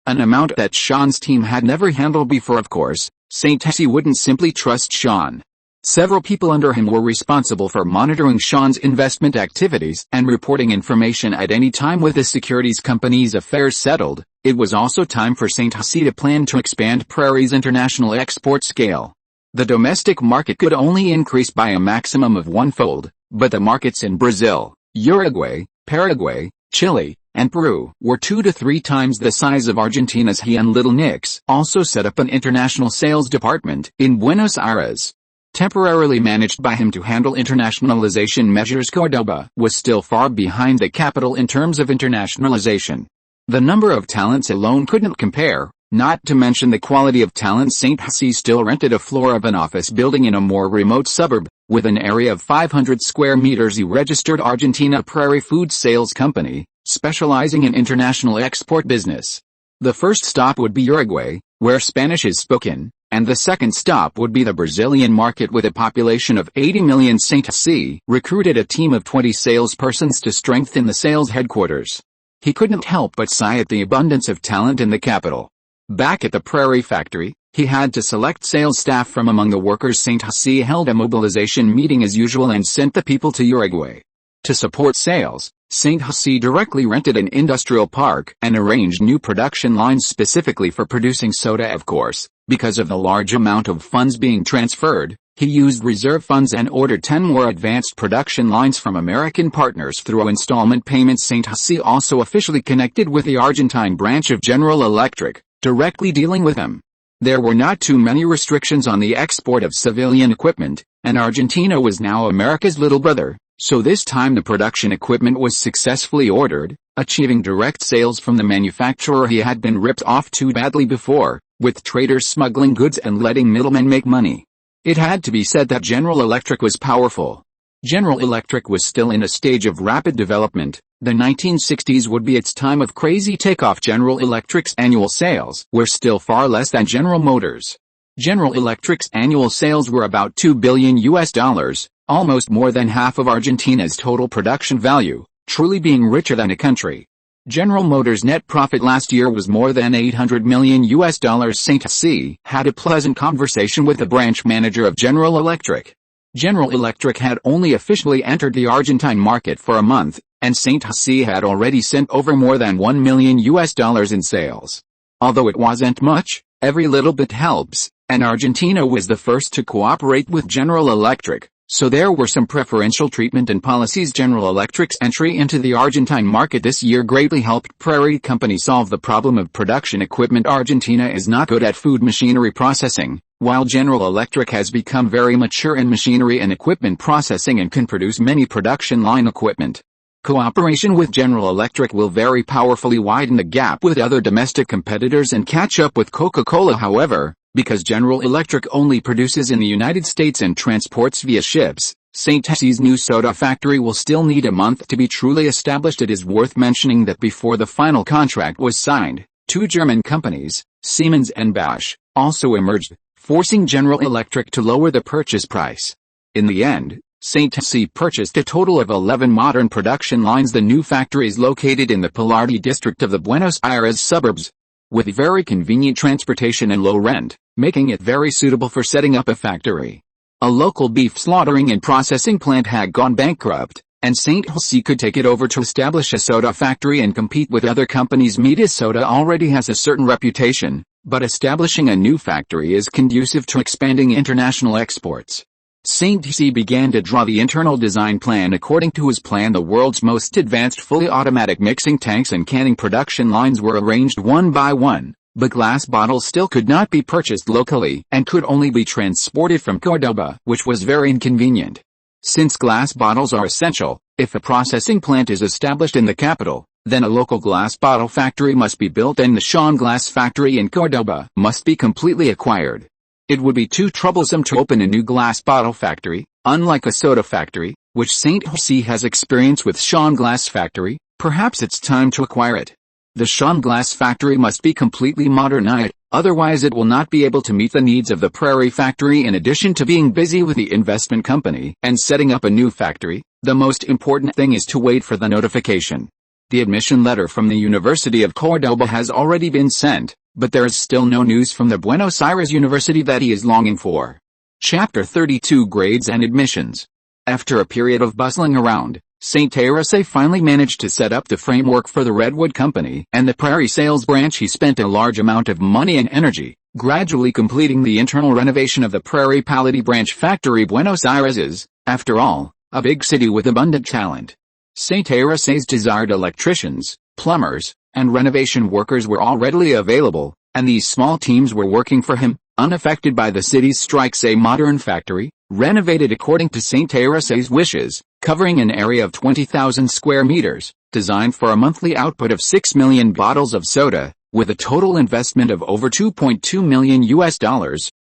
an amount that Sean's team had never handled before. Of course, St. José wouldn't simply trust Sean. Several people under him were responsible for monitoring Sean's investment activities and reporting information at any time. With the securities company's affairs settled, it was also time for St. José to plan to expand Prairie's international export scale. The domestic market could only increase by a maximum of one-fold, but the markets in Brazil, Uruguay, Paraguay, Chile, and Peru were 2 to 3 times the size of Argentina's. He and Little Nix also set up an international sales department in Buenos Aires. Temporarily managed by him to handle internationalization measures, Córdoba was still far behind the capital in terms of internationalization. The number of talents alone couldn't compare, not to mention the quality of talent. St. José still rented a floor of an office building in a more remote suburb, with an area of 500 square meters. He registered Argentina Prairie Food Sales Company, specializing in international export business. The first stop would be Uruguay, where Spanish is spoken, and the second stop would be the Brazilian market with a population of 80 million. St. José recruited a team of 20 salespersons to strengthen the sales headquarters. He couldn't help but sigh at the abundance of talent in the capital. Back at the Prairie factory, he had to select sales staff from among the workers. St. José held a mobilization meeting as usual and sent the people to Uruguay. To support sales, St. José directly rented an industrial park and arranged new production lines specifically for producing soda. Of course, because of the large amount of funds being transferred, he used reserve funds and ordered 10 more advanced production lines from American partners through installment payments. St. José also officially connected with the Argentine branch of General Electric, directly dealing with them. There were not too many restrictions on the export of civilian equipment, and Argentina was now America's little brother, so this time the production equipment was successfully ordered, achieving direct sales from the manufacturer he had been ripped off too badly before, with traders smuggling goods and letting middlemen make money. It had to be said that General Electric was powerful. General Electric was still in a stage of rapid development. The 1960s would be its time of crazy takeoff. General Electric's annual sales were still far less than General Motors. General Electric's annual sales were about $2 billion, almost more than half of Argentina's total production value, truly being richer than a country. General Motors' net profit last year was more than $800 million. St. José had a pleasant conversation with the branch manager of General Electric. General Electric had only officially entered the Argentine market for a month, and St. José had already sent over more than $1 million in sales. Although it wasn't much, every little bit helps, and Argentina was the first to cooperate with General Electric, So there were some preferential treatment and policies. General Electric's entry into the Argentine market this year greatly helped Prairie Company solve the problem of production equipment. Argentina is not good at food machinery processing, while General Electric has become very mature in machinery and equipment processing and can produce many production line equipment. Cooperation with General Electric will very powerfully widen the gap with other domestic competitors and catch up with Coca-Cola. However, because General Electric only produces in the United States and transports via ships, St. Hesse's new soda factory will still need a month to be truly established. It is worth mentioning that before the final contract was signed, two German companies, Siemens and Bosch, also emerged, forcing General Electric to lower the purchase price. In the end, St. Hesse purchased a total of 11 modern production lines. The new factory is located in the Pilardi district of the Buenos Aires suburbs, with very convenient transportation and low rent, making it very suitable for setting up a factory. A local beef slaughtering and processing plant had gone bankrupt, and St. Hesse could take it over to establish a soda factory and compete with other companies. Meta Soda already has a certain reputation, but establishing a new factory is conducive to expanding international exports. St. Hesse began to draw the internal design plan. According to his plan, the world's most advanced fully automatic mixing tanks and canning production lines were arranged one by one, but glass bottles still could not be purchased locally and could only be transported from Cordoba, which was very inconvenient. Since glass bottles are essential, if a processing plant is established in the capital, then a local glass bottle factory must be built and the Sean Glass factory in Cordoba must be completely acquired. It would be too troublesome to open a new glass bottle factory, unlike a soda factory, which St. Hesse has experience with. Sean Glass factory, perhaps it's time to acquire it. The Sean Glass factory must be completely modernized, otherwise it will not be able to meet the needs of the Prairie factory. In addition to being busy with the investment company and setting up a new factory, the most important thing is to wait for the notification. The admission letter from the University of Cordoba has already been sent, but there is still no news from the Buenos Aires University that he is longing for. Chapter 32 Grades and Admissions. After a period of bustling around, St. Teresa finally managed to set up the framework for the Redwood Company and the Prairie sales branch. He spent a large amount of money and energy, gradually completing the internal renovation of the Prairie Palette branch factory. Buenos Aires is, after all, a big city with abundant talent. St. Teresa's desired electricians, plumbers, and renovation workers were all readily available, and these small teams were working for him, unaffected by the city's strikes. A modern factory, renovated according to St. Teresa's wishes, covering an area of 20,000 square meters, designed for a monthly output of 6 million bottles of soda, with a total investment of over $2.2 million,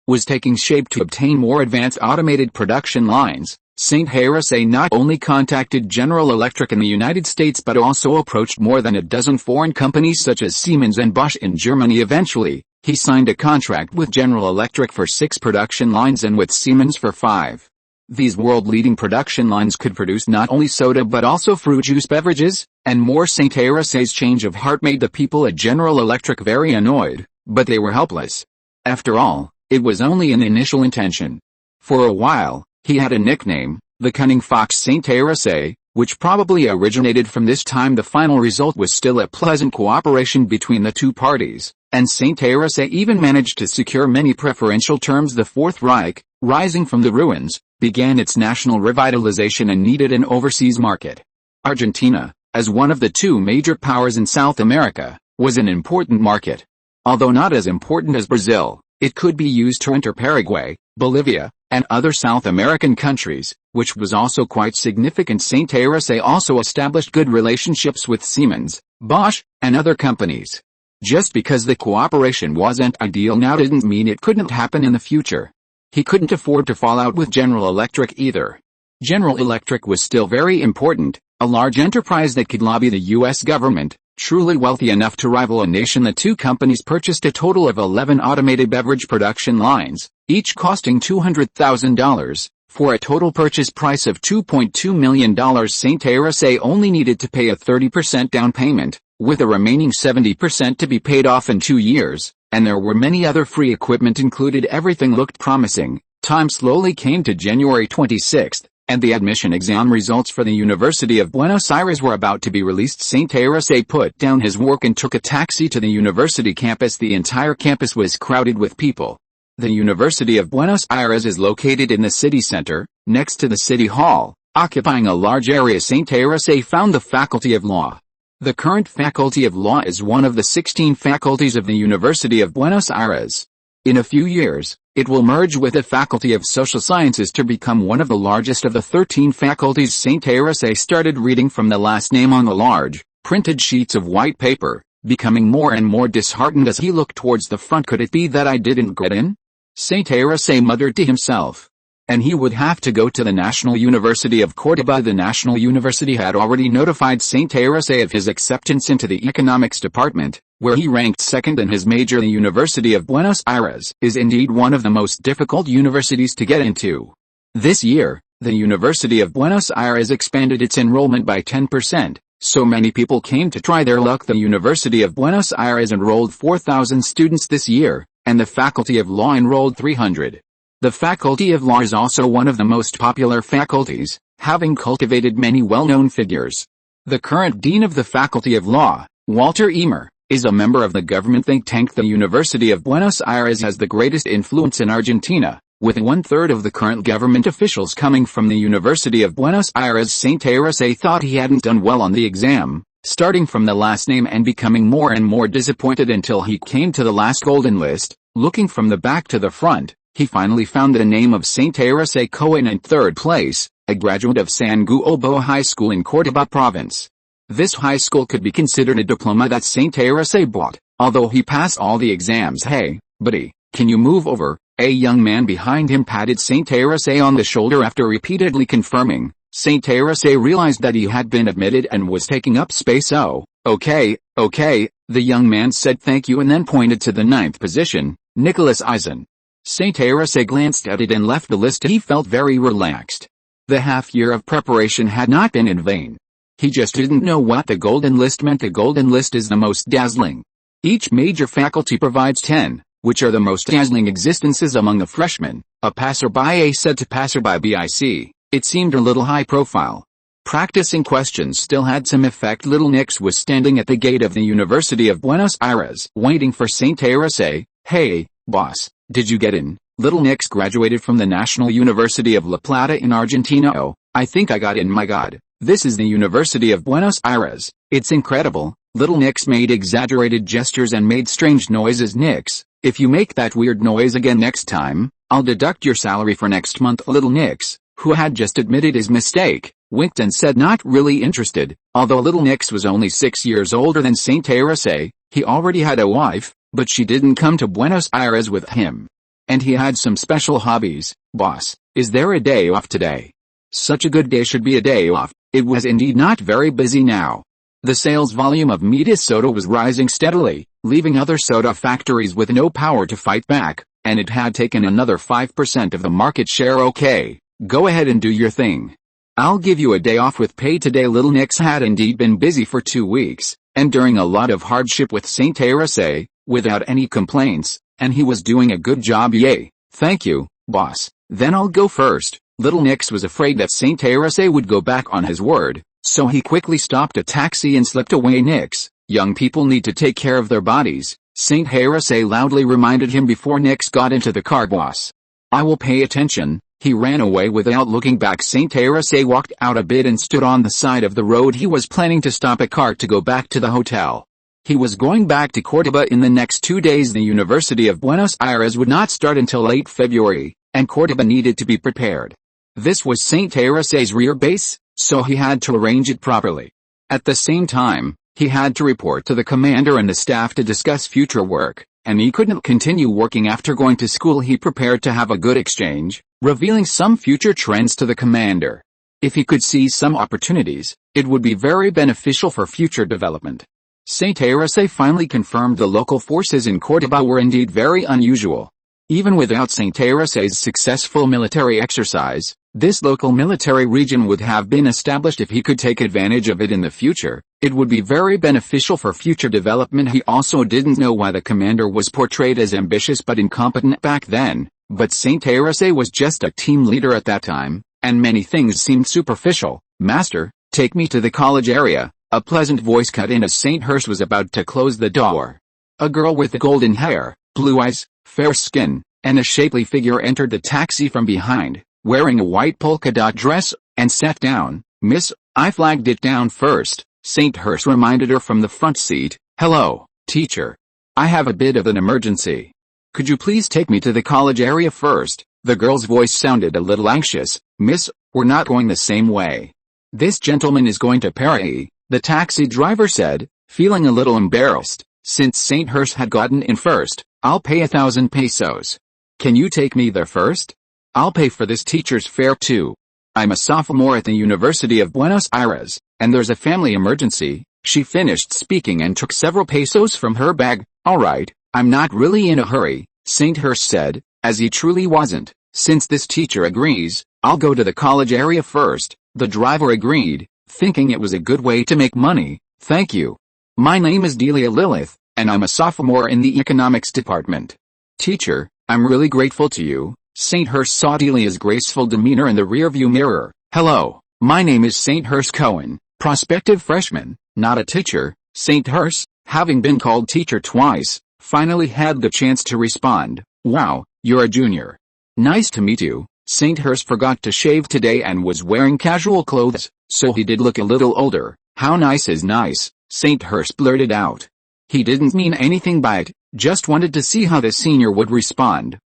was taking shape. To obtain more advanced automated production lines, St. Teresa not only contacted General Electric in the United States but also approached more than a dozen foreign companies such as Siemens and Bosch in Germany. Eventually, he signed a contract with General Electric for 6 production lines and with Siemens for 5. These world-leading production lines could produce not only soda but also fruit juice beverages, and more. St. Teresa's change of heart made the people at General Electric very annoyed, but they were helpless. After all, it was only an initial intention. For a while, he had a nickname, the Cunning Fox. St. Teresa, which probably originated from this time. The final result was still a pleasant cooperation between the two parties, and St. Teresa even managed to secure many preferential terms. The Fourth Reich, rising from the ruins, began its national revitalization and needed an overseas market. Argentina, as one of the two major powers in South America, was an important market. Although not as important as Brazil, it could be used to enter Paraguay, Bolivia, and other South American countries, which was also quite significant. St. Teresa also established good relationships with Siemens, Bosch, and other companies. Just because the cooperation wasn't ideal now didn't mean it couldn't happen in the future. He couldn't afford to fall out with General Electric either. General Electric was still very important, a large enterprise that could lobby the U.S. government, truly wealthy enough to rival a nation. The two companies purchased a total of 11 automated beverage production lines, each costing $200,000, for a total purchase price of $2.2 million. St. Teresa only needed to pay a 30% down payment, with the remaining 70% to be paid off in 2 years, and there were many other free equipment included. Everything looked promising. Time slowly came to January 26th, and the admission exam results for the University of Buenos Aires were about to be released. St. Teresa put down his work and took a taxi to the university campus. The entire campus was crowded with people. The University of Buenos Aires is located in the city center, Next to the City Hall, occupying a large area, St. Araceli found the Faculty of Law. The current Faculty of Law is one of the 16 faculties of the University of Buenos Aires. In a few years, it will merge with the Faculty of Social Sciences to become one of the largest of the 13 faculties. St. Araceli started reading from the last name on the large, printed sheets of white paper, becoming more and more disheartened as he looked towards the front. Could it be that I didn't get in? St. Araceli muttered to himself. And he would have to go to the National University of Córdoba. The National University had already notified St. Araceli of his acceptance into the economics department, where he ranked second in his major. The University of Buenos Aires is indeed one of the most difficult universities to get into. This year, the University of Buenos Aires expanded its enrollment by 10%, so many people came to try their luck. The University of Buenos Aires enrolled 4,000 students this year, and the Faculty of Law enrolled 300. The Faculty of Law is also one of the most popular faculties, having cultivated many well-known figures. The current Dean of the Faculty of Law, Walter Emer, is a member of the government think tank. The University of Buenos Aires has the greatest influence in Argentina, with 1/3 of the current government officials coming from the University of Buenos Aires. St. Araceli thought he hadn't done well on the exam, starting from the last name and becoming more and more disappointed until he came to the last golden list. Looking from the back to the front, he finally found the name of St. Araceli Cohen in third place, a graduate of San Guobo High School in Córdoba province. This high school could be considered a diploma that St. Araceli bought, although he passed all the exams. Hey, buddy, can you move over? A young man behind him patted St. Araceli on the shoulder. After repeatedly confirming, St. Araceli realized that he had been admitted and was taking up space. Oh, okay, the young man said thank you and then pointed to the 9th position, Nicholas Eisen. St. Araceli glanced at it and left the list. He felt very relaxed. The half year of preparation had not been in vain. He just didn't know what the golden list meant. The golden list is the most dazzling. Each major faculty provides 10, which are the most dazzling existences among the freshmen, a passerby said to passerby BIC. It seemed a little high profile. Practicing questions still had some effect. Little Nix was standing at the gate of the University of Buenos Aires, waiting for St. Araceli. Hey, boss. Did you get in? Little Nix graduated from the National University of La Plata in Argentina. Oh, I think I got in. My God, this is the University of Buenos Aires. It's incredible. Little Nix made exaggerated gestures and made strange noises. Nix, if you make that weird noise again next time, I'll deduct your salary for next month. Little Nix, who had just admitted his mistake, winked and said not really interested. Although Little Nix was only 6 years older than St. Araceli, he already had a wife, but she didn't come to Buenos Aires with him. And he had some special hobbies. Boss, is there a day off today? Such a good day should be a day off. It was indeed not very busy now. The sales volume of Amidst soda was rising steadily, leaving other soda factories with no power to fight back, and it had taken another 5% of the market share. Okay, go ahead and do your thing. I'll give you a day off with pay today. Little Nix had indeed been busy for 2 weeks, enduring a lot of hardship with St. Araceli, without any complaints, and he was doing a good job. Yay, thank you, boss. Then I'll go first. Little Nix was afraid that St. Araceli would go back on his word, so he quickly stopped a taxi and slipped away. Nix, young people need to take care of their bodies, St. Araceli loudly reminded him before Nix got into the car. Boss, I will pay attention. He ran away without looking back. St. Araceli walked out a bit and stood on the side of the road. He was planning to stop a car to go back to the hotel. He was going back to Córdoba in the next 2 days. The University of Buenos Aires would not start until late February, and Córdoba needed to be prepared. This was St. Araceli's rear base, so he had to arrange it properly. At the same time, he had to report to the commander and the staff to discuss future work, and he couldn't continue working after going to school. He prepared to have a good exchange, revealing some future trends to the commander. If he could see some opportunities, it would be very beneficial for future development. St. Araceli finally confirmed the local forces in Córdoba were indeed very unusual. Even without St. Araceli's successful military exercise, this local military region would have been established if he could take advantage of it in the future. It would be very beneficial for future development. He also didn't know why the commander was portrayed as ambitious but incompetent back then, but St. Araceli was just a team leader at that time, and many things seemed superficial. Master, take me to the college area. A pleasant voice cut in as St. Hurst was about to close the door. A girl with golden hair, blue eyes, fair skin, and a shapely figure entered the taxi from behind. wearing a white polka dot dress, and sat down. "Miss, I flagged it down first," St. Hurst reminded her from the front seat. "Hello, teacher. I have a bit of an emergency. Could you please take me to the college area first?" The girl's voice sounded a little anxious. "Miss, we're not going the same way. This gentleman is going to Paris," the taxi driver said, feeling a little embarrassed. Since St. Hurst had gotten in first, "I'll pay 1,000 pesos. Can you take me there first? I'll pay for this teacher's fare too. I'm a sophomore at the University of Buenos Aires, and there's a family emergency." She finished speaking and took several pesos from her bag. "All right, I'm not really in a hurry," St. Hurst said, as he truly wasn't. "Since this teacher agrees, I'll go to the college area first." The driver agreed, thinking it was a good way to make money. "Thank you. My name is Delia Lilith, and I'm a sophomore in the economics department." "Teacher, I'm really grateful to you." St. Hurst saw Delia's graceful demeanor in the rearview mirror. "Hello, my name is St. Hurst Cohen, prospective freshman, not a teacher." St. Hurst, having been called teacher twice, finally had the chance to respond. "Wow, you're a junior. Nice to meet you." St. Hurst forgot to shave today and was wearing casual clothes, so he did look a little older. "How nice is nice?" St. Hurst blurted out. He didn't mean anything by it, just wanted to see how the senior would respond.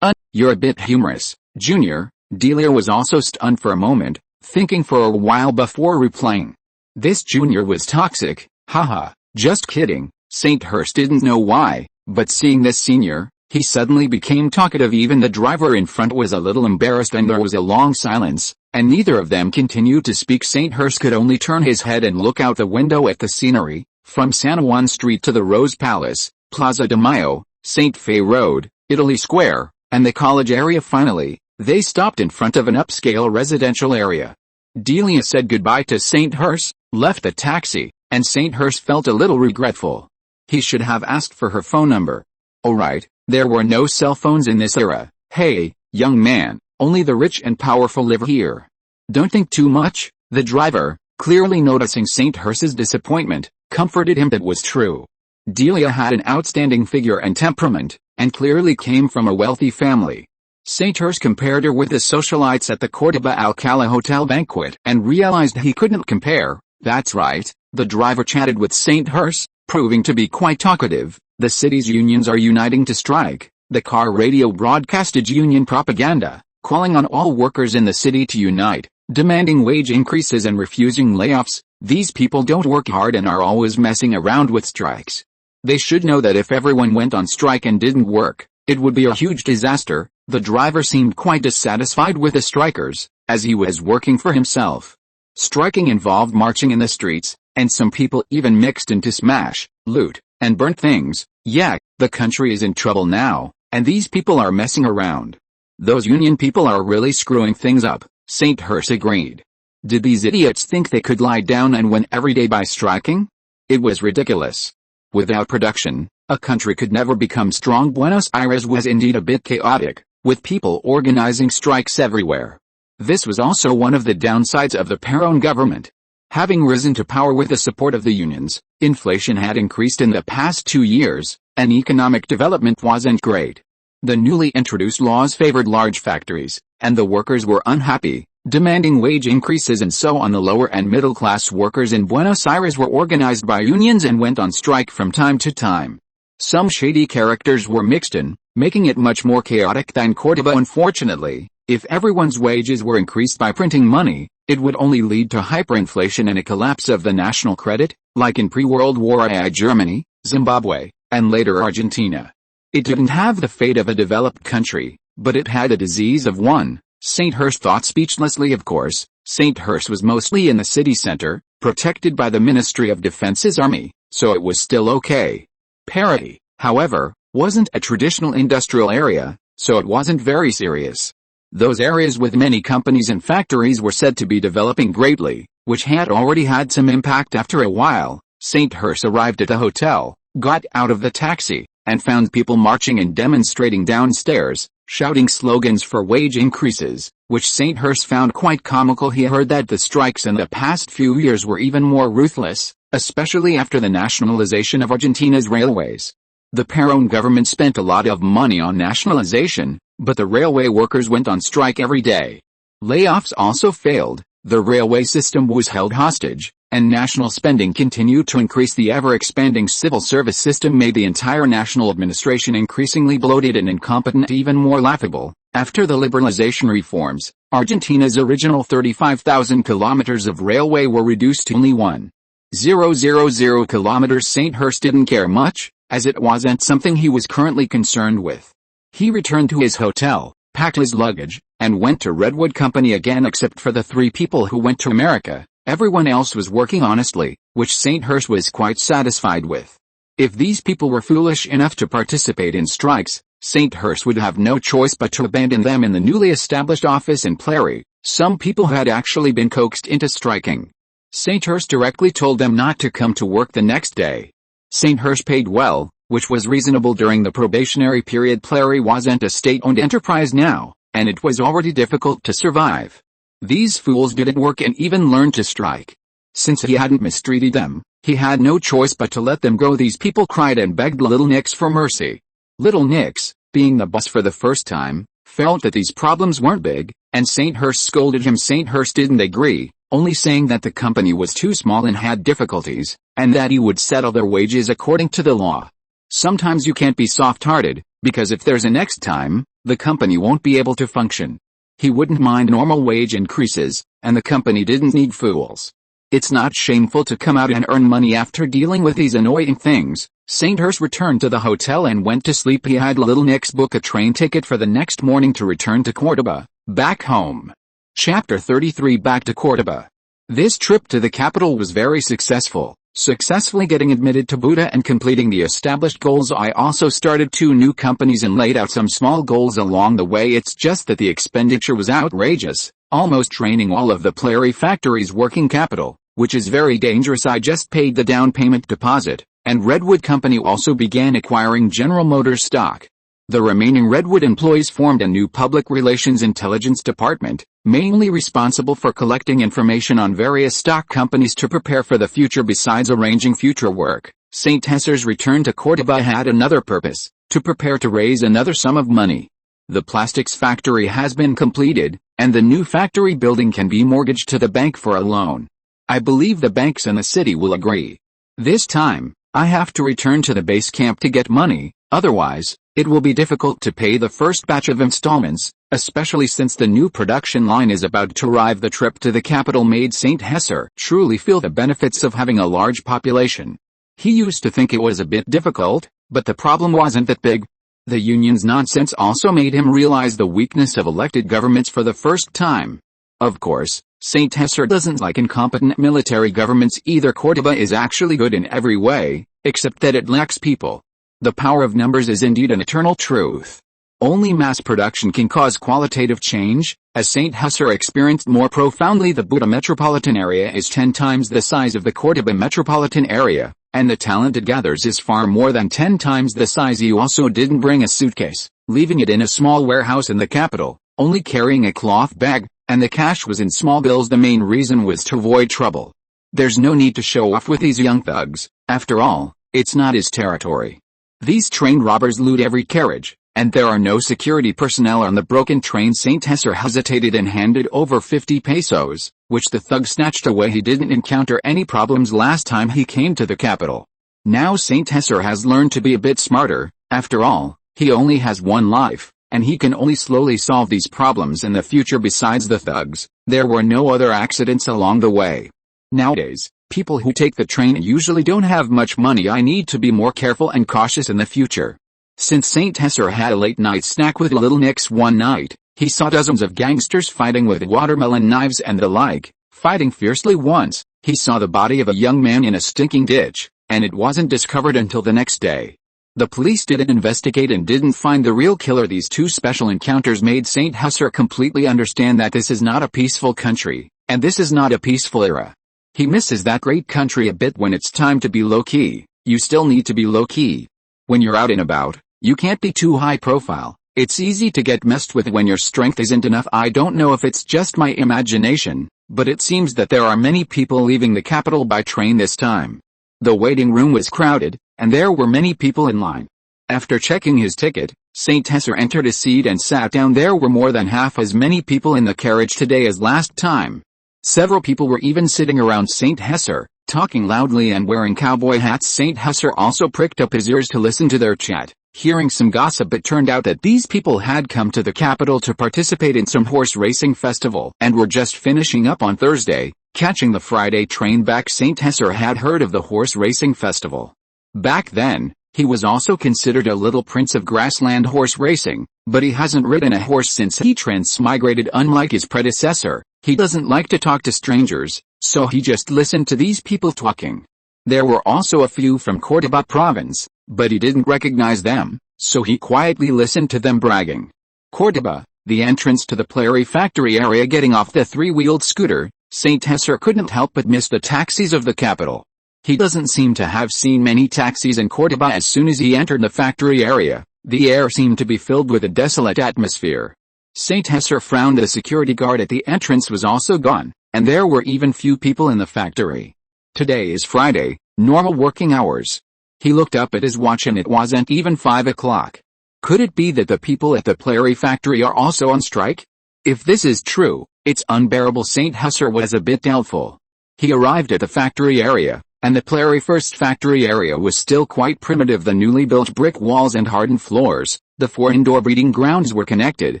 You're a bit humorous, junior." Delia was also stunned for a moment, thinking for a while before replying. This junior was toxic. Haha, just kidding. St. Hurst didn't know why, but seeing this senior, he suddenly became talkative. Even the driver in front was a little embarrassed and there was a long silence, and neither of them continued to speak. St. Hurst could only turn his head and look out the window at the scenery, from San Juan Street to the Rose Palace, Plaza de Mayo, St. Fe Road, Italy Square, and the college area. Finally, they stopped in front of an upscale residential area. Delia said goodbye to St. Hurst, left the taxi, and St. Hurst felt a little regretful. He should have asked for her phone number. Alright, there were no cell phones in this era. "Hey, young man, only the rich and powerful live here. Don't think too much." The driver, clearly noticing St. Hurst's disappointment, comforted him. That was true. Delia had an outstanding figure and temperament, and clearly came from a wealthy family. St. Hurst compared her with the socialites at the Cordoba Alcala Hotel banquet and realized he couldn't compare. That's right, the driver chatted with St. Hurst, proving to be quite talkative. The city's unions are uniting to strike. The car radio broadcasted union propaganda, calling on all workers in the city to unite, demanding wage increases and refusing layoffs. These people don't work hard and are always messing around with strikes. They should know that if everyone went on strike and didn't work, it would be a huge disaster. The driver seemed quite dissatisfied with the strikers, as he was working for himself. Striking involved marching in the streets, and some people even mixed in to smash, loot, and burn things. Yeah, the country is in trouble now, and these people are messing around. Those union people are really screwing things up, St. Hurst agreed. Did these idiots think they could lie down and win every day by striking? It was ridiculous. Without production, a country could never become strong. Buenos Aires was indeed a bit chaotic, with people organizing strikes everywhere. This was also one of the downsides of the Perón government. Having risen to power with the support of the unions, inflation had increased in the past 2 years, and economic development wasn't great. The newly introduced laws favored large factories, and the workers were unhappy, demanding wage increases, and so on. The lower and middle class workers in Buenos Aires were organized by unions and went on strike from time to time. Some shady characters were mixed in, making it much more chaotic than Cordoba. Unfortunately, if everyone's wages were increased by printing money, it would only lead to hyperinflation and a collapse of the national credit, like in pre-World War II Germany, Zimbabwe, and later Argentina. It didn't have the fate of a developed country, but it had the disease of one. St. Hurst thought speechlessly. Of course, St. Hurst was mostly in the city center, protected by the Ministry of Defense's army, so it was still okay. Paris, however, wasn't a traditional industrial area, so it wasn't very serious. Those areas with many companies and factories were said to be developing greatly, which had already had some impact. After a while, St. Hurst arrived at the hotel, got out of the taxi, and found people marching and demonstrating downstairs, shouting slogans for wage increases, which St. Hurst found quite comical. He heard that the strikes in the past few years were even more ruthless, especially after the nationalization of Argentina's railways. The Perón government spent a lot of money on nationalization, but the railway workers went on strike every day. Layoffs also failed, the railway system was held hostage, and national spending continued to increase. The ever-expanding civil service system made the entire national administration increasingly bloated and incompetent. Even more laughable, after the liberalization reforms, Argentina's original 35,000 kilometers of railway were reduced to only 1,000 kilometers. St. Hurst didn't care much, as it wasn't something he was currently concerned with. He returned to his hotel, packed his luggage, and went to Redwood Company again. Except for the 3 people who went to America, everyone else was working honestly, which St. Hurst was quite satisfied with. If these people were foolish enough to participate in strikes, St. Hurst would have no choice but to abandon them in the newly established office in Plary. Some people had actually been coaxed into striking. St. Hurst directly told them not to come to work the next day. St. Hurst paid well, which was reasonable during the probationary period. Plary wasn't a state-owned enterprise now, and it was already difficult to survive. These fools didn't work and even learn to strike. Since he hadn't mistreated them, he had no choice but to let them go. These people cried and begged Little Nix for mercy. Little Nix, being the boss for the first time, felt that these problems weren't big, and St. Hurst scolded him. St. Hurst didn't agree, only saying that the company was too small and had difficulties, and that he would settle their wages according to the law. Sometimes you can't be soft-hearted, because if there's a next time, the company won't be able to function. He wouldn't mind normal wage increases, and the company didn't need fools. It's not shameful to come out and earn money after dealing with these annoying things. St. Hurst returned to the hotel and went to sleep. He had Little Nix book a train ticket for the next morning to return to Córdoba, back home. Chapter 33. Back to Córdoba. This trip to the capital was very successful, successfully getting admitted to Buda and completing the established goals. I also started 2 new companies and laid out some small goals along the way. It's just that the expenditure was outrageous, almost draining all of the Plary factory's working capital, which is very dangerous. I just paid the down payment deposit, and Redwood Company also began acquiring General Motors stock. The remaining Redwood employees formed a new public relations intelligence department, mainly responsible for collecting information on various stock companies to prepare for the future. Besides arranging future work, St. Hesser's return to Córdoba had another purpose, to prepare to raise another sum of money. The plastics factory has been completed, and the new factory building can be mortgaged to the bank for a loan. I believe the banks in the city will agree. This time, I have to return to the base camp to get money, otherwise, it will be difficult to pay the first batch of installments, especially since the new production line is about to arrive. The trip to the capital made St. Hesser truly feel the benefits of having a large population. He used to think it was a bit difficult, but the problem wasn't that big. The union's nonsense also made him realize the weakness of elected governments for the first time. Of course, St. Hesser doesn't like incompetent military governments either. Córdoba is actually good in every way, except that it lacks people. The power of numbers is indeed an eternal truth. Only mass production can cause qualitative change, as St. Hesser experienced more profoundly. The Buda metropolitan area is 10 times the size of the Córdoba metropolitan area, and the talent it gathers is far more than 10 times the size. He also didn't bring a suitcase, leaving it in a small warehouse in the capital, only carrying a cloth bag, and the cash was in small bills. The main reason was to avoid trouble. There's no need to show off with these young thugs, after all, it's not his territory. These train robbers loot every carriage, and there are no security personnel on the broken train. St. Hesser hesitated and handed over 50 pesos, which the thug snatched away. He didn't encounter any problems last time he came to the capital. Now St. Hesser has learned to be a bit smarter. After all, he only has one life, and he can only slowly solve these problems in the future. Besides the thugs, there were no other accidents along the way. Nowadays, people who take the train usually don't have much money. I need to be more careful and cautious in the future. Since St. Hesser had a late-night snack with Little Nix one night, he saw dozens of gangsters fighting with watermelon knives and the like, fighting fiercely. Once, he saw the body of a young man in a stinking ditch, and it wasn't discovered until the next day. The police didn't investigate and didn't find the real killer. These 2 special encounters made St. Hesser completely understand that this is not a peaceful country, and this is not a peaceful era. He misses that great country a bit. When it's time to be low-key, you still need to be low-key. When you're out and about, you can't be too high profile. It's easy to get messed with when your strength isn't enough. I don't know if it's just my imagination, but it seems that there are many people leaving the capital by train this time. The waiting room was crowded, and there were many people in line. After checking his ticket, Saint Hesser entered a seat and sat down. There were more than half as many people in the carriage today as last time. Several people were even sitting around Saint Hesser, talking loudly and wearing cowboy hats. Saint Hesser also pricked up his ears to listen to their chat, hearing some gossip. It turned out that these people had come to the capital to participate in some horse racing festival and were just finishing up on Thursday, catching the Friday train back. Saint Hesser had heard of the horse racing festival. Back then, he was also considered a little prince of grassland horse racing, but he hasn't ridden a horse since he transmigrated. Unlike his predecessor, he doesn't like to talk to strangers, so he just listened to these people talking. There were also a few from Córdoba province, but he didn't recognize them, so he quietly listened to them bragging. Córdoba, the entrance to the Plary factory area. Getting off the three-wheeled scooter, Saint Hesser couldn't help but miss the taxis of the capital. He doesn't seem to have seen many taxis in Córdoba. As soon as he entered the factory area, the air seemed to be filled with a desolate atmosphere. Saint Hesser frowned. The security guard at the entrance was also gone, and there were even few people in the factory. Today is Friday, normal working hours. He looked up at his watch and it wasn't even 5 o'clock. Could it be that the people at the Plary factory are also on strike? If this is true, it's unbearable. Saint Hesser was a bit doubtful. He arrived at the factory area, and the Plary first factory area was still quite primitive. The newly built brick walls and hardened floors, the 4 indoor breeding grounds were connected,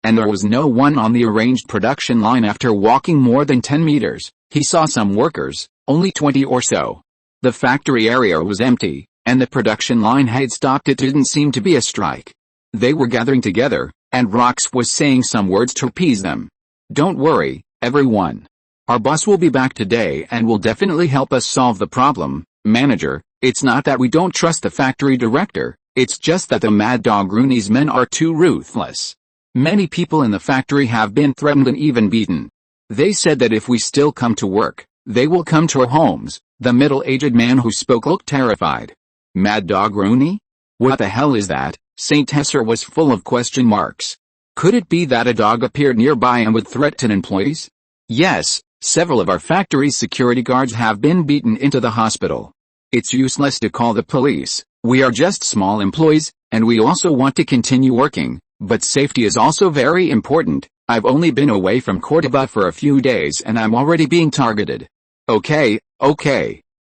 and there was no one on the arranged production line. After walking more than 10 meters, he saw some workers, only 20 or so. The factory area was empty, and the production line had stopped. It didn't seem to be a strike. They were gathering together, and Rox was saying some words to appease them. "Don't worry, everyone. Our boss will be back today and will definitely help us solve the problem, manager. It's not that we don't trust the factory director, it's just that the Mad Dog Rooney's men are too ruthless. Many people in the factory have been threatened and even beaten. They said that if we still come to work, they will come to our homes." The middle-aged man who spoke looked terrified. Mad Dog Rooney? What the hell is that? Saint Hesser was full of question marks. Could it be that a dog appeared nearby and would threaten employees? Yes, several of our factory's security guards have been beaten into the hospital. It's useless to call the police. We are just small employees, and we also want to continue working, but safety is also very important. I've only been away from Córdoba for a few days and I'm already being targeted. Okay.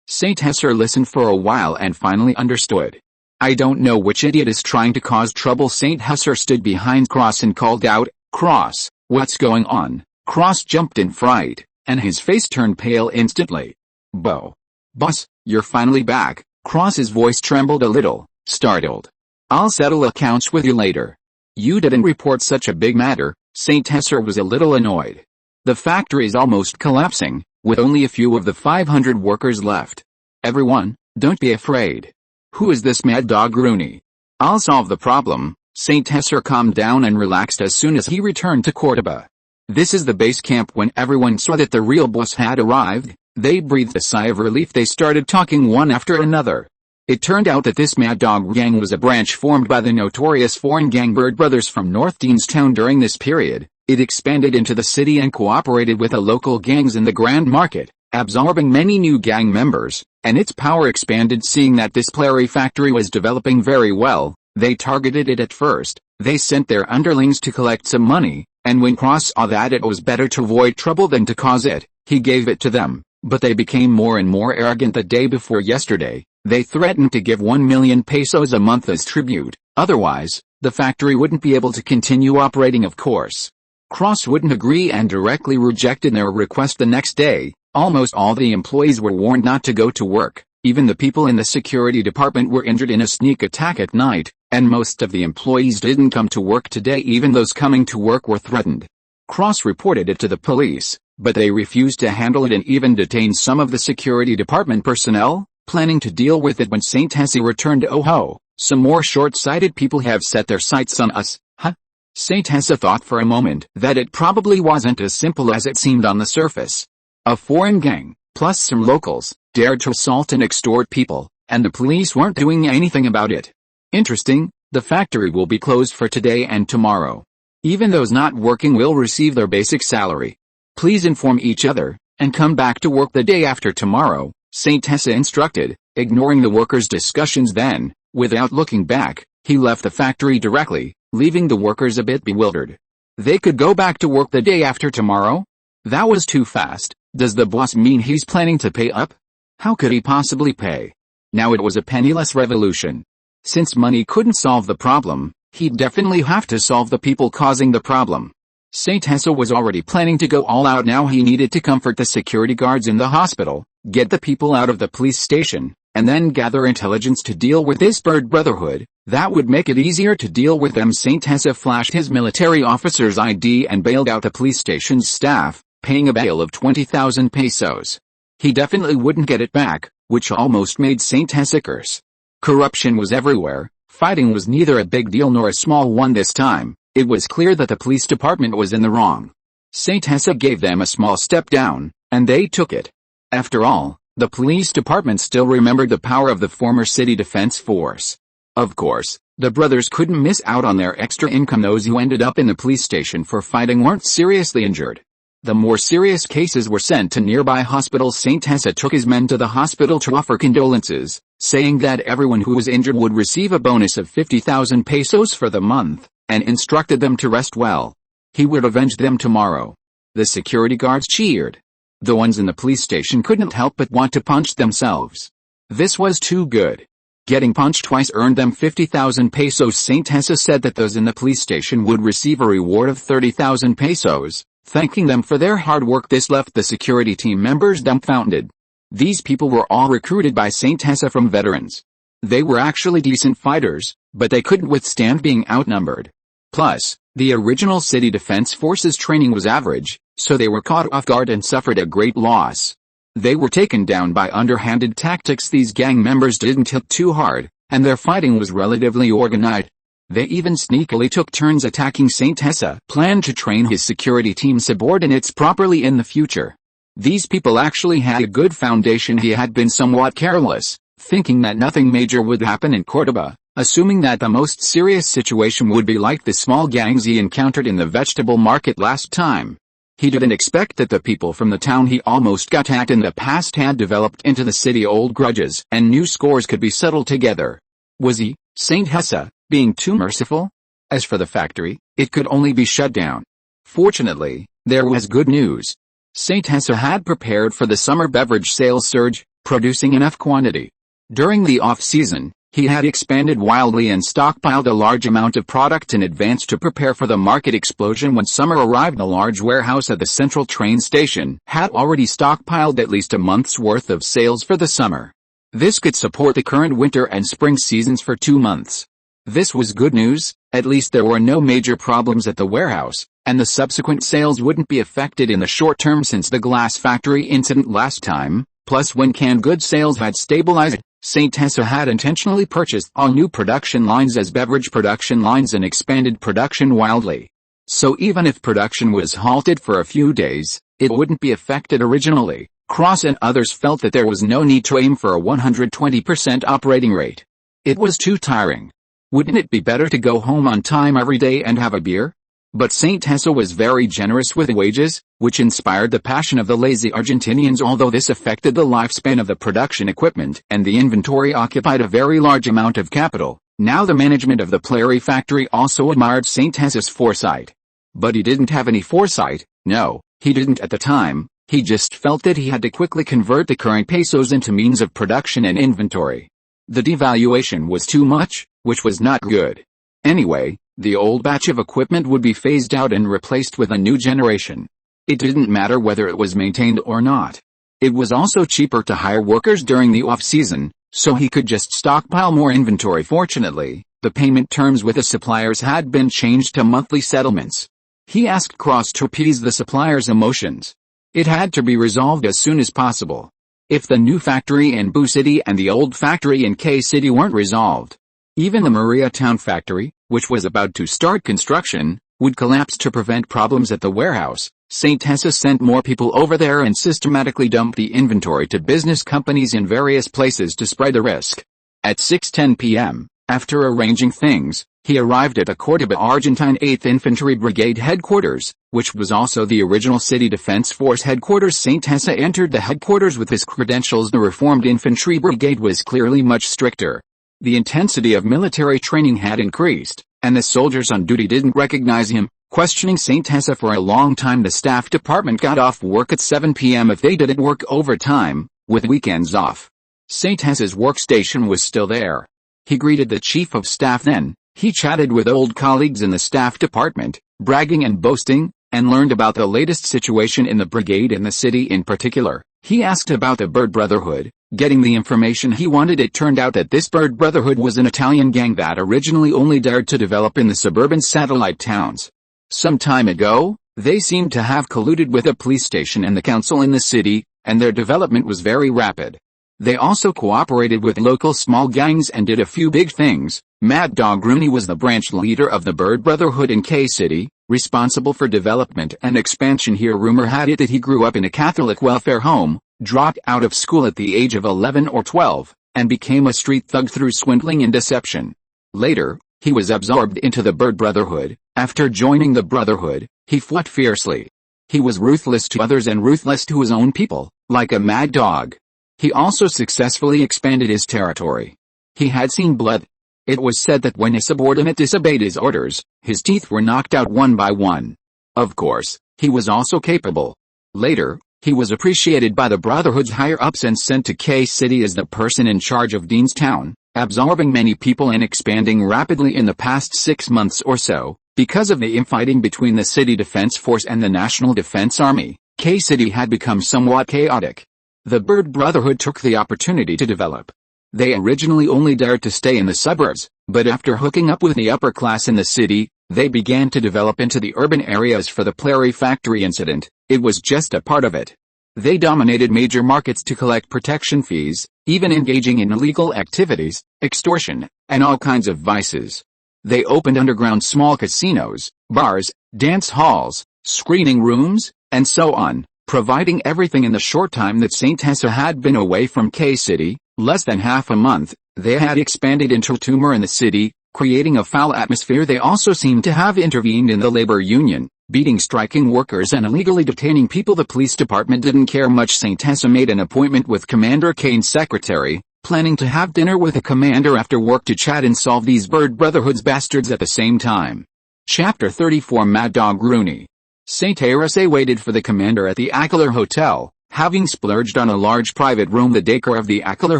Saint Hesser listened for a while and finally understood. I don't know which idiot is trying to cause trouble. Saint Hesser stood behind Cross and called out, "Cross, what's going on?" Cross jumped in fright, and his face turned pale instantly. Boss, you're finally back." Cross's voice trembled a little, startled. "I'll settle accounts with you later." "You didn't report such a big matter." Saint Hesser was a little annoyed. "The factory's almost collapsing, with only a few of the 500 workers left. Everyone, don't be afraid. Who is this Mad Dog Rooney? I'll solve the problem." Saint Hesser calmed down and relaxed as soon as he returned to Córdoba. This is the base camp. When everyone saw that the real boss had arrived, they breathed a sigh of relief. They started talking one after another. It turned out that this Mad Dog gang was a branch formed by the notorious foreign gang Bird Brothers from North Deanstown. During this period, it expanded into the city and cooperated with the local gangs in the Grand Market, absorbing many new gang members, and its power expanded. Seeing that this Plary factory was developing very well, they targeted it at first. They sent their underlings to collect some money, and when Cross saw that it was better to avoid trouble than to cause it, he gave it to them. But they became more and more arrogant. The day before yesterday, they threatened to give 1 million pesos a month as tribute. Otherwise, the factory wouldn't be able to continue operating. Of course, Cross wouldn't agree and directly rejected their request. The next day, almost all the employees were warned not to go to work. Even the people in the security department were injured in a sneak attack at night, and most of the employees didn't come to work today. Even those coming to work were threatened. Cross reported it to the police, but they refused to handle it and even detained some of the security department personnel, planning to deal with it when Saint Hesser returned. "Oh ho, some more short-sighted people have set their sights on us, huh?" Saint Hesser thought for a moment that it probably wasn't as simple as it seemed on the surface. A foreign gang, plus some locals, dared to assault and extort people, and the police weren't doing anything about it. Interesting. The factory will be closed for today and tomorrow. Even those not working will receive their basic salary. Please inform each other, and come back to work the day after tomorrow, Saint Hesser instructed, ignoring the workers' discussions. Then, without looking back, He left the factory directly, leaving the workers a bit bewildered. They could go back to work the day after tomorrow? That was too fast. Does the boss mean he's planning to pay up? How could he possibly pay? Now it was a penniless revolution. Since money couldn't solve the problem, he'd definitely have to solve the people causing the problem. Saint Hessa was already planning to go all out. Now he needed to comfort the security guards in the hospital, get the people out of the police station, and then gather intelligence to deal with this bird brotherhood. That would make it easier to deal with them. Saint Hessa flashed his military officer's ID and bailed out the police station's staff, paying a bail of 20,000 pesos. He definitely wouldn't get it back, which almost made Saint Hessa curse. Corruption was everywhere. Fighting was neither a big deal nor a small one this time. It was clear that the police department was in the wrong. Saint Hessa gave them a small step down, and they took it. After all, the police department still remembered the power of the former city defense force. Of course, the brothers couldn't miss out on their extra income. Those who ended up in the police station for fighting weren't seriously injured. The more serious cases were sent to nearby hospitals. Saint Hessa took his men to the hospital to offer condolences, saying that everyone who was injured would receive a bonus of 50,000 pesos for the month, and instructed them to rest well. He would avenge them tomorrow. The security guards cheered. The ones in the police station couldn't help but want to punch themselves. This was too good. Getting punched twice earned them 50,000 pesos. Saint Hessa said that those in the police station would receive a reward of 30,000 pesos, thanking them for their hard work. This left the security team members dumbfounded. These people were all recruited by Saint Hessa from veterans. They were actually decent fighters, but they couldn't withstand being outnumbered. Plus, the original city defense forces training was average, so they were caught off guard and suffered a great loss. They were taken down by underhanded tactics. These gang members didn't hit too hard, and their fighting was relatively organized. They even sneakily took turns attacking. Saint Hessa planned to train his security team subordinates properly in the future. These people actually had a good foundation. He had been somewhat careless, thinking that nothing major would happen in Cordoba, assuming that the most serious situation would be like the small gangs he encountered in the vegetable market last time. He didn't expect that the people from the town he almost got hacked in the past had developed into the city old grudges, and new scores could be settled together. Was he, Saint Hessa, being too merciful? As for the factory, it could only be shut down. Fortunately, there was good news. Saint Hessa had prepared for the summer beverage sales surge, producing enough quantity. During the off-season, he had expanded wildly and stockpiled a large amount of product in advance to prepare for the market explosion when summer arrived. The large warehouse at the central train station had already stockpiled at least a month's worth of sales for the summer. This could support the current winter and spring seasons for 2 months. This was good news. At least there were no major problems at the warehouse, and the subsequent sales wouldn't be affected in the short term since the glass factory incident last time. Plus, when canned goods sales had stabilized, Saint Hessa had intentionally purchased all new production lines as beverage production lines and expanded production wildly. So even if production was halted for a few days, it wouldn't be affected. Originally, Cross and others felt that there was no need to aim for a 120% operating rate. It was too tiring. Wouldn't it be better to go home on time every day and have a beer? But Saint Hessa was very generous with wages, which inspired the passion of the lazy Argentinians. Although this affected the lifespan of the production equipment and the inventory occupied a very large amount of capital, now the management of the Plary factory also admired Saint Hessa's foresight. But he didn't have any foresight. No, he didn't at the time. He just felt that he had to quickly convert the current pesos into means of production and inventory. The devaluation was too much, which was not good. Anyway, the old batch of equipment would be phased out and replaced with a new generation. It didn't matter whether it was maintained or not. It was also cheaper to hire workers during the off-season, so he could just stockpile more inventory. Fortunately, the payment terms with the suppliers had been changed to monthly settlements. He asked Cross to appease the suppliers' emotions. It had to be resolved as soon as possible. If the new factory in Bu City and the old factory in K City weren't resolved, even the Maria Town factory, which was about to start construction, would collapse. To prevent problems at the warehouse, Saint Hessa sent more people over there and systematically dumped the inventory to business companies in various places to spread the risk. At 6:10 p.m., after arranging things, he arrived at the Cordoba Argentine 8th Infantry Brigade headquarters, which was also the original City Defense Force headquarters. Saint Hessa entered the headquarters with his credentials. The reformed infantry brigade was clearly much stricter. The intensity of military training had increased, and the soldiers on duty didn't recognize him, questioning St. Tessa for a long time. The staff department got off work at 7 p.m. if they didn't work overtime, with weekends off. St. Tessa's workstation was still there. He greeted the chief of staff then. He chatted with old colleagues in the staff department, bragging and boasting, and learned about the latest situation in the brigade and the city in particular. He asked about the Bird Brotherhood, getting the information he wanted. It turned out that this Bird Brotherhood was an Italian gang that originally only dared to develop in the suburban satellite towns. Some time ago, they seemed to have colluded with a police station and the council in the city, and their development was very rapid. They also cooperated with local small gangs and did a few big things. Mad Dog Rooney was the branch leader of the Bird Brotherhood in K-City, responsible for development and expansion here. Rumor had it that he grew up in a Catholic welfare home, dropped out of school at the age of 11 or 12, and became a street thug through swindling and deception. Later, he was absorbed into the Bird Brotherhood. After joining the Brotherhood, he fought fiercely. He was ruthless to others and ruthless to his own people, like a mad dog. He also successfully expanded his territory. He had seen blood. It was said that when a subordinate disobeyed his orders, his teeth were knocked out one by one. Of course, he was also capable. Later, he was appreciated by the Brotherhood's higher-ups and sent to K-City as the person in charge of Deanstown, absorbing many people and expanding rapidly in the past 6 months or so. Because of the infighting between the City Defense Force and the National Defense Army, K-City had become somewhat chaotic. The Bird Brotherhood took the opportunity to develop. They originally only dared to stay in the suburbs, but after hooking up with the upper class in the city, they began to develop into the urban areas. For the Plary factory incident, it was just a part of it. They dominated major markets to collect protection fees, even engaging in illegal activities, extortion, and all kinds of vices. They opened underground small casinos, bars, dance halls, screening rooms, and so on, providing everything. In the short time that St. Tessa had been away from K-City, less than half a month, they had expanded into a tumor in the city, creating a foul atmosphere. They also seemed to have intervened in the labor union, beating striking workers and illegally detaining people. The police department didn't care much. St. Tessa made an appointment with Commander Kane's secretary, planning to have dinner with the commander after work to chat and solve these Bird Brotherhood's bastards at the same time. Chapter 34 Mad Dog Rooney. St. Tessa waited for the commander at the Aquilar Hotel. Having splurged on a large private room, the decor of the Aquilar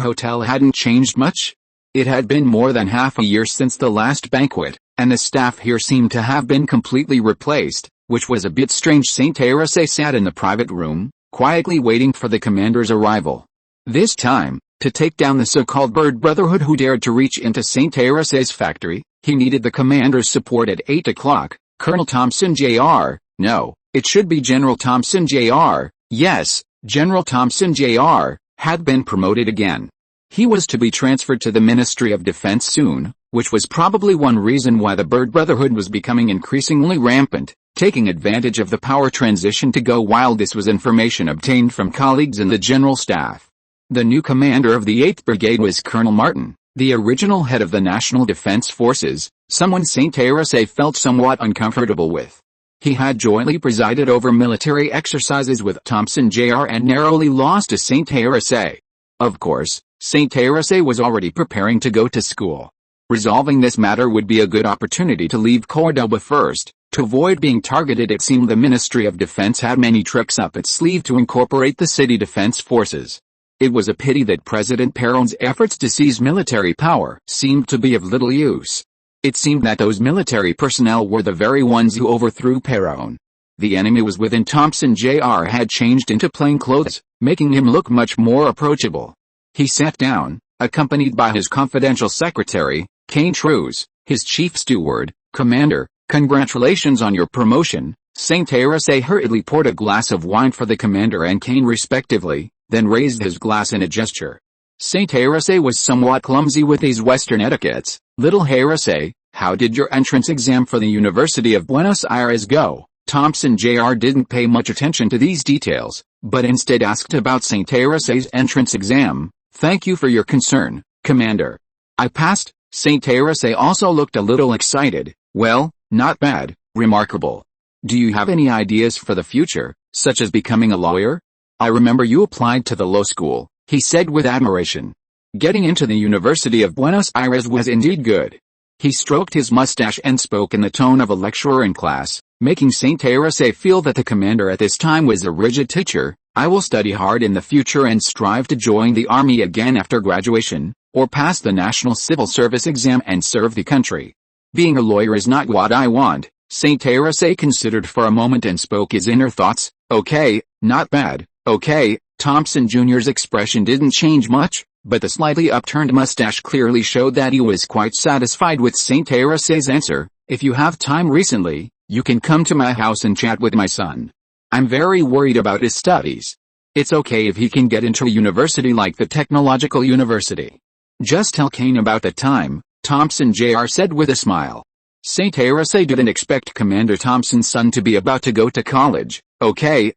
Hotel hadn't changed much. It had been more than half a year since the last banquet, and the staff here seemed to have been completely replaced, which was a bit strange. St. Tessa sat in the private room, quietly waiting for the commander's arrival. This time, to take down the so-called Bird Brotherhood who dared to reach into St. Tessa's factory, he needed the commander's support at 8 o'clock. Colonel Thompson Jr. No, it should be General Thompson Jr. Yes, General Thompson Jr. had been promoted again. He was to be transferred to the Ministry of Defense soon, which was probably one reason why the Bird Brotherhood was becoming increasingly rampant, taking advantage of the power transition to go wild. This was information obtained from colleagues in the General Staff. The new commander of the 8th Brigade was Colonel Martin, the original head of the National Defense Forces, someone St. Tessa felt somewhat uncomfortable with. He had jointly presided over military exercises with Thompson Jr. and narrowly lost to St. Tessa. Of course, St. Tessa was already preparing to go to school. Resolving this matter would be a good opportunity to leave Cordoba first. To avoid being targeted, it seemed the Ministry of Defense had many tricks up its sleeve to incorporate the city defense forces. It was a pity that President Perón's efforts to seize military power seemed to be of little use. It seemed that those military personnel were the very ones who overthrew Perón. The enemy was within. Thompson Jr. had changed into plain clothes, making him look much more approachable. He sat down, accompanied by his confidential secretary, Kane Trues, his chief steward. Commander, congratulations on your promotion. St. Tessa hurriedly poured a glass of wine for the commander and Kane respectively, then raised his glass in a gesture. St. Tessa was somewhat clumsy with these Western etiquettes. Little Tessa, how did your entrance exam for the University of Buenos Aires go? Thompson Jr. didn't pay much attention to these details, but instead asked about St. Tessa's entrance exam. Thank you for your concern, Commander. I passed. St. Tessa also looked a little excited. Well, not bad, remarkable. Do you have any ideas for the future, such as becoming a lawyer? I remember you applied to the law school, he said with admiration. Getting into the University of Buenos Aires was indeed good. He stroked his mustache and spoke in the tone of a lecturer in class, making Saint Teresa feel that the commander at this time was a rigid teacher. I will study hard in the future and strive to join the army again after graduation, or pass the National Civil Service exam and serve the country. Being a lawyer is not what I want. Saint Teresa considered for a moment and spoke his inner thoughts. Okay, not bad, okay. Thompson Jr.'s expression didn't change much, but the slightly upturned mustache clearly showed that he was quite satisfied with Saint Teresa's answer. If you have time recently, you can come to my house and chat with my son. I'm very worried about his studies. It's okay if he can get into a university like the Technological University. Just tell Kane about the time, Thompson Jr. said with a smile. Saint Teresa didn't expect Commander Thompson's son to be about to go to college. Okay.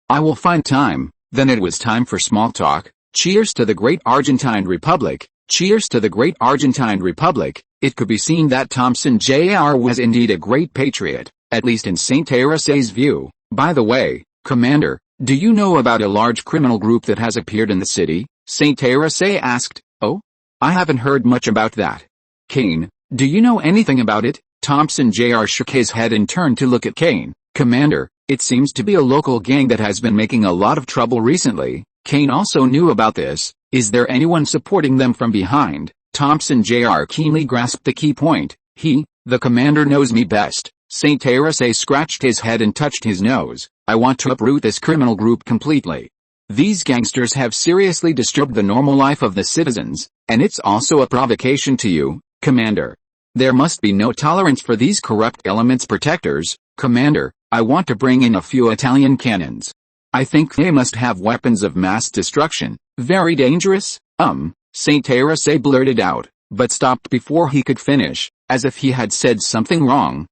I will find time. Then it was time for small talk. Cheers to the great Argentine Republic. Cheers to the great Argentine Republic. It could be seen that Thompson Jr. was indeed a great patriot, at least in Saint Teresa's view. By the way, Commander, do you know about a large criminal group that has appeared in the city? Saint Teresa asked. Oh? I haven't heard much about that. Kane, do you know anything about it? Thompson Jr. shook his head and turned to look at Kane. Commander, it seems to be a local gang that has been making a lot of trouble recently. Kane also knew about this. Is there anyone supporting them from behind? Thompson Jr. keenly grasped the key point. The commander knows me best. Saint Teresa scratched his head and touched his nose. I want to uproot this criminal group completely. These gangsters have seriously disturbed the normal life of the citizens, and it's also a provocation to you, Commander. There must be no tolerance for these corrupt elements. Protectors, Commander, I want to bring in a few Italian cannons. I think they must have weapons of mass destruction. Very dangerous? Saint Teresa blurted out, but stopped before he could finish, as if he had said something wrong.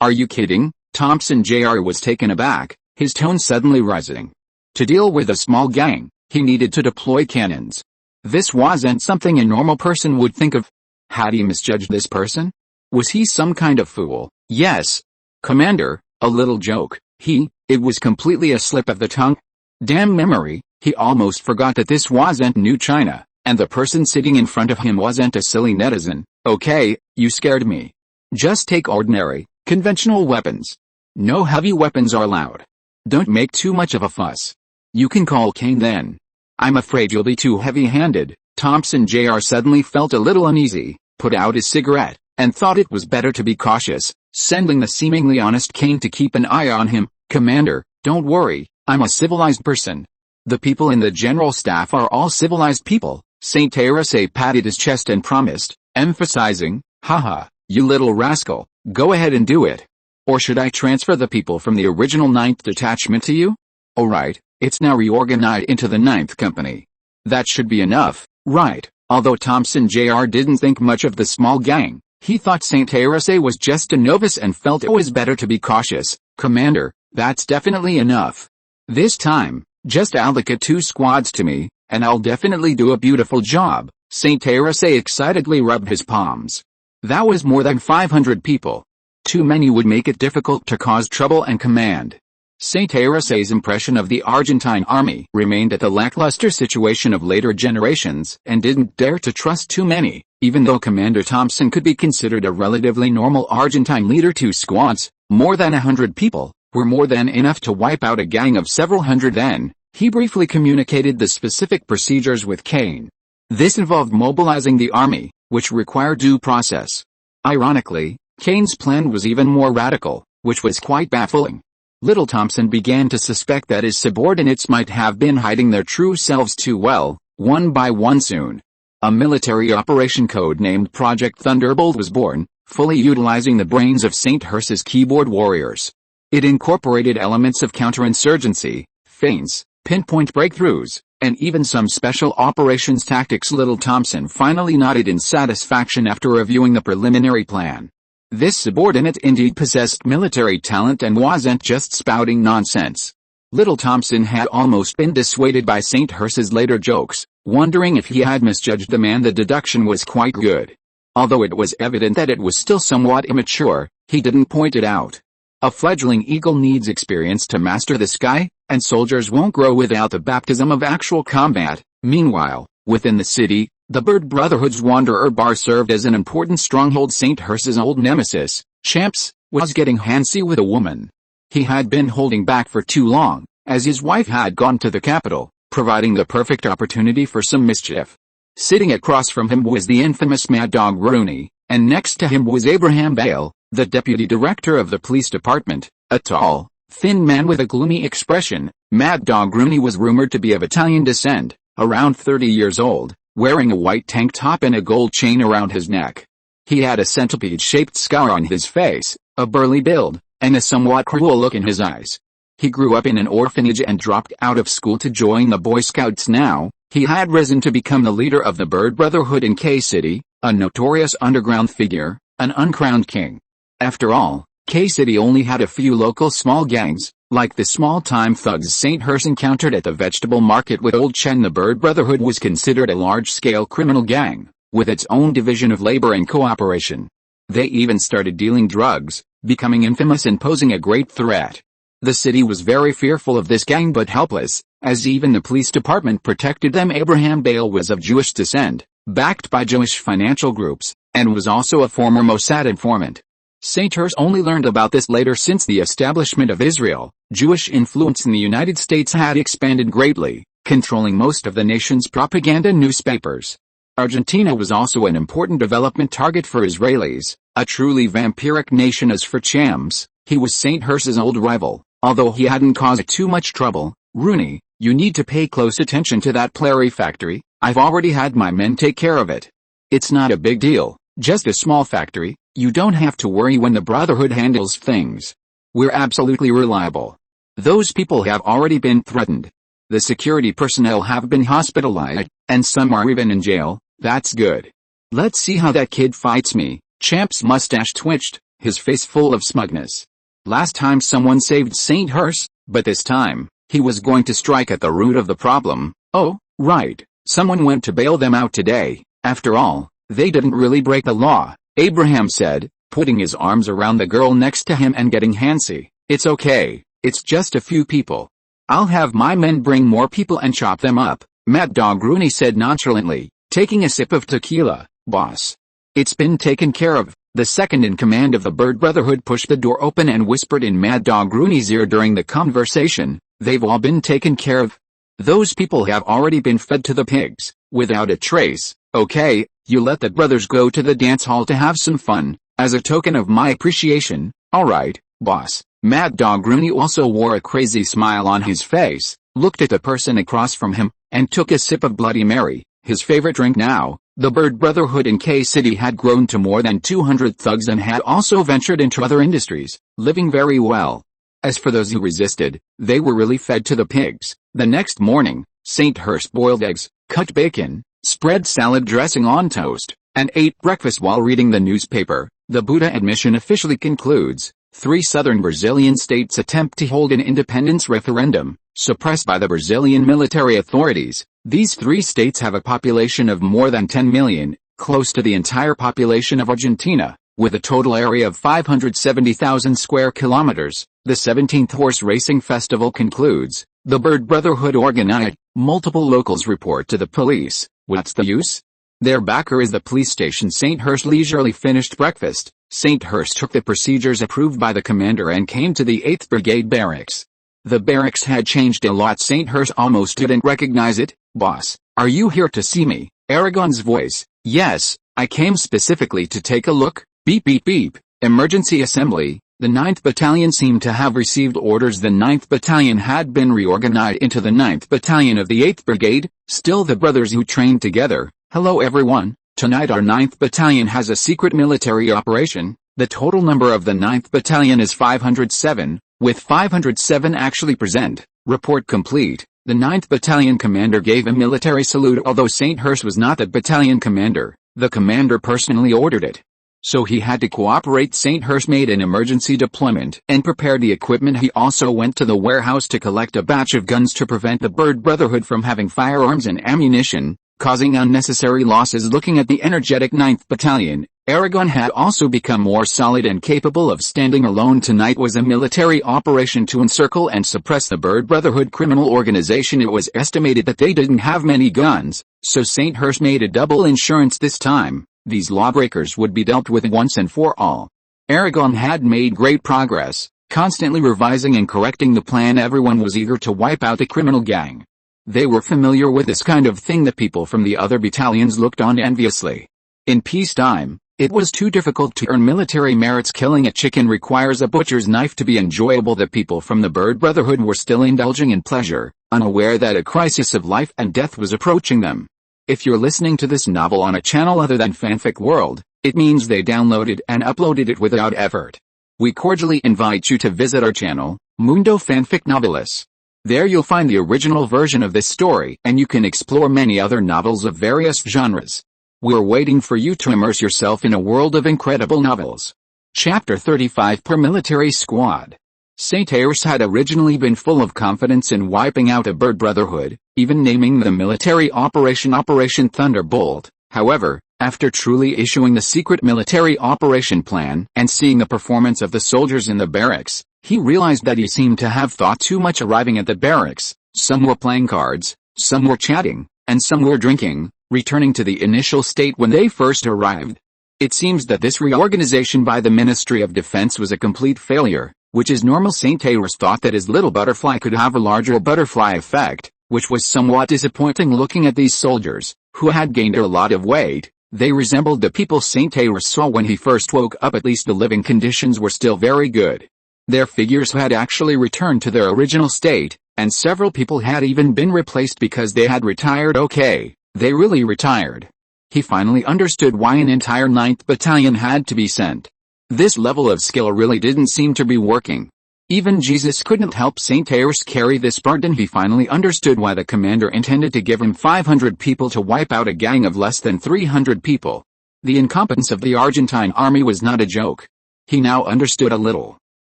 Are you kidding? Thompson Jr. was taken aback, his tone suddenly rising. To deal with a small gang, he needed to deploy cannons. This wasn't something a normal person would think of. Had he misjudged this person? Was he some kind of fool? Yes. Commander, a little joke. It was completely a slip of the tongue. Damn memory, he almost forgot that this wasn't New China, and the person sitting in front of him wasn't a silly netizen. Okay, you scared me. Just take ordinary, conventional weapons. No heavy weapons are allowed. Don't make too much of a fuss. You can call Kane then. I'm afraid you'll be too heavy-handed. Thompson Jr. suddenly felt a little uneasy, put out his cigarette, and thought it was better to be cautious, sending the seemingly honest Kane to keep an eye on him. Commander, don't worry, I'm a civilized person. The people in the general staff are all civilized people. Saint Teresa patted his chest and promised, emphasizing, haha, you little rascal, go ahead and do it. Or should I transfer the people from the original 9th detachment to you? Alright, it's now reorganized into the 9th company. That should be enough, right? Although Thompson Jr. didn't think much of the small gang, he thought Saint Teresa was just a novice and felt it was better to be cautious. Commander, that's definitely enough. This time, just allocate 2 squads to me, and I'll definitely do a beautiful job. Saint Teresa excitedly rubbed his palms. That was more than 500 people. Too many would make it difficult to cause trouble and command. Saint Teresa's impression of the Argentine army remained at the lackluster situation of later generations and didn't dare to trust too many. Even though Commander Thompson could be considered a relatively normal Argentine leader, 2 squads, more than 100 people, were more than enough to wipe out a gang of several hundred. Then, he briefly communicated the specific procedures with Kane. This involved mobilizing the army, which required due process. Ironically, Kane's plan was even more radical, which was quite baffling. Little Thompson began to suspect that his subordinates might have been hiding their true selves too well. One by one soon, a military operation code named Project Thunderbolt was born, fully utilizing the brains of Saint Teresa's keyboard warriors. It incorporated elements of counterinsurgency, feints, pinpoint breakthroughs, and even some special operations tactics. Little Thompson finally nodded in satisfaction after reviewing the preliminary plan. This subordinate indeed possessed military talent and wasn't just spouting nonsense. Little Thompson had almost been dissuaded by Saint Teresa's later jokes, wondering if he had misjudged the man. The deduction was quite good. Although it was evident that it was still somewhat immature, he didn't point it out. A fledgling eagle needs experience to master the sky, and soldiers won't grow without the baptism of actual combat. Meanwhile, Within the city, the Bird Brotherhood's Wanderer Bar served as an important stronghold. St. Hearst's old nemesis, Champs, was getting handsy with a woman. He had been holding back for too long, as his wife had gone to the capital, providing the perfect opportunity for some mischief. Sitting across from him was the infamous Mad Dog Rooney, and next to him was Abraham Bale, the deputy director of the police department, a tall, thin man with a gloomy expression. Mad Dog Rooney was rumored to be of Italian descent, around 30 years old, wearing a white tank top and a gold chain around his neck. He had a centipede-shaped scar on his face, a burly build, and a somewhat cruel look in his eyes. He grew up in an orphanage and dropped out of school to join the Boy Scouts. Now, he had risen to become the leader of the Bird Brotherhood in K-City, a notorious underground figure, an uncrowned king. After all, K-City only had a few local small gangs, like the small-time thugs St. Hearst encountered at the vegetable market with Old Chen. The Bird Brotherhood was considered a large-scale criminal gang, with its own division of labor and cooperation. They even started dealing drugs, becoming infamous and posing a great threat. The city was very fearful of this gang but helpless, as even the police department protected them. Abraham Bale was of Jewish descent, backed by Jewish financial groups, and was also a former Mossad informant. St. Hearst only learned about this later. Since the establishment of Israel, Jewish influence in the United States had expanded greatly, controlling most of the nation's propaganda newspapers. Argentina was also an important development target for Israelis, a truly vampiric nation. As for Champs, he was St. Hearst's old rival, although he hadn't caused too much trouble. Rooney, you need to pay close attention to that Plary factory. I've already had my men take care of it. It's not a big deal, just a small factory. You don't have to worry when the Brotherhood handles things. We're absolutely reliable. Those people have already been threatened. The security personnel have been hospitalized, and some are even in jail. That's good. Let's see how that kid fights me. Champ's mustache twitched, his face full of smugness. Last time someone saved St. Hearst, but this time, he was going to strike at the root of the problem. Oh, right, someone went to bail them out today. After all, they didn't really break the law, Abraham said, putting his arms around the girl next to him and getting handsy. It's okay, it's just a few people. I'll have my men bring more people and chop them up, Mad Dog Rooney said nonchalantly, taking a sip of tequila. Boss, it's been taken care of. The second in command of the Bird Brotherhood pushed the door open and whispered in Mad Dog Rooney's ear during the conversation. They've all been taken care of. Those people have already been fed to the pigs, without a trace. Okay, you let the brothers go to the dance hall to have some fun, as a token of my appreciation. Alright, boss. Mad Dog Rooney also wore a crazy smile on his face, looked at the person across from him, and took a sip of Bloody Mary, his favorite drink now. The Bird Brotherhood in K-City had grown to more than 200 thugs and had also ventured into other industries, living very well. As for those who resisted, they were really fed to the pigs. The next morning, St. Hearst boiled eggs, cut bacon, spread salad dressing on toast, and ate breakfast while reading the newspaper. The Buddha admission officially concludes. 3 southern Brazilian states attempt to hold an independence referendum, suppressed by the Brazilian military authorities. These 3 states have a population of more than 10 million, close to the entire population of Argentina, with a total area of 570,000 square kilometers. The 17th Horse Racing Festival concludes. The Bird Brotherhood organized. Multiple locals report to the police. What's the use? Their backer is the police station. St. Hearst leisurely finished breakfast. St. Hearst took the procedures approved by the commander and came to the 8th Brigade barracks. The barracks had changed a lot. St. Hearst almost didn't recognize it. Boss, are you here to see me? Aragon's voice. Yes, I came specifically to take a look. Beep beep beep. Emergency assembly. The 9th Battalion seemed to have received orders. The 9th Battalion had been reorganized into the 9th Battalion of the 8th Brigade, still the brothers who trained together. Hello everyone, tonight our 9th Battalion has a secret military operation. The total number of the 9th Battalion is 507, with 507 actually present. Report complete. The 9th Battalion commander gave a military salute. Although St. Hearst was not the battalion commander, the commander personally ordered it. So he had to cooperate. St. Hearst made an emergency deployment and prepared the equipment. He also went to the warehouse to collect a batch of guns to prevent the Bird Brotherhood from having firearms and ammunition, causing unnecessary losses. Looking at the energetic 9th Battalion, Aragon had also become more solid and capable of standing alone. Tonight was a military operation to encircle and suppress the Bird Brotherhood criminal organization. It was estimated that they didn't have many guns, so St. Hurst made a double insurance this time. These lawbreakers would be dealt with once and for all. Aragon had made great progress, constantly revising and correcting the plan. Everyone was eager to wipe out the criminal gang. They were familiar with this kind of thing. The people from the other battalions looked on enviously. In peacetime, it was too difficult to earn military merits. Killing a chicken requires a butcher's knife to be enjoyable. The people from the Bird Brotherhood were still indulging in pleasure, unaware that a crisis of life and death was approaching them. If you're listening to this novel on a channel other than Fanfic World, it means they downloaded and uploaded it without effort. We cordially invite you to visit our channel, Mundo Fanfic Novelis. There you'll find the original version of this story, and you can explore many other novels of various genres. We're waiting for you to immerse yourself in a world of incredible novels. Chapter 35 Paramilitary Squad. St. Hurst had originally been full of confidence in wiping out a Bird Brotherhood, even naming the military operation Operation Thunderbolt. However, after truly issuing the secret military operation plan and seeing the performance of the soldiers in the barracks, he realized that he seemed to have thought too much. Arriving at the barracks, some were playing cards, some were chatting, and some were drinking, returning to the initial state when they first arrived. It seems that this reorganization by the Ministry of Defense was a complete failure, which is normal. St. Hurst thought that his little butterfly could have a larger butterfly effect, which was somewhat disappointing. Looking at these soldiers, who had gained a lot of weight, they resembled the people St. Hurst saw when he first woke up. At least the living conditions were still very good. Their figures had actually returned to their original state, and several people had even been replaced because they had retired. Okay, they really retired. He finally understood why an entire 9th Battalion had to be sent. This level of skill really didn't seem to be working. Even Jesus couldn't help St. Hurst carry this burden. He finally understood why the commander intended to give him 500 people to wipe out a gang of less than 300 people. The incompetence of the Argentine army was not a joke. He now understood a little.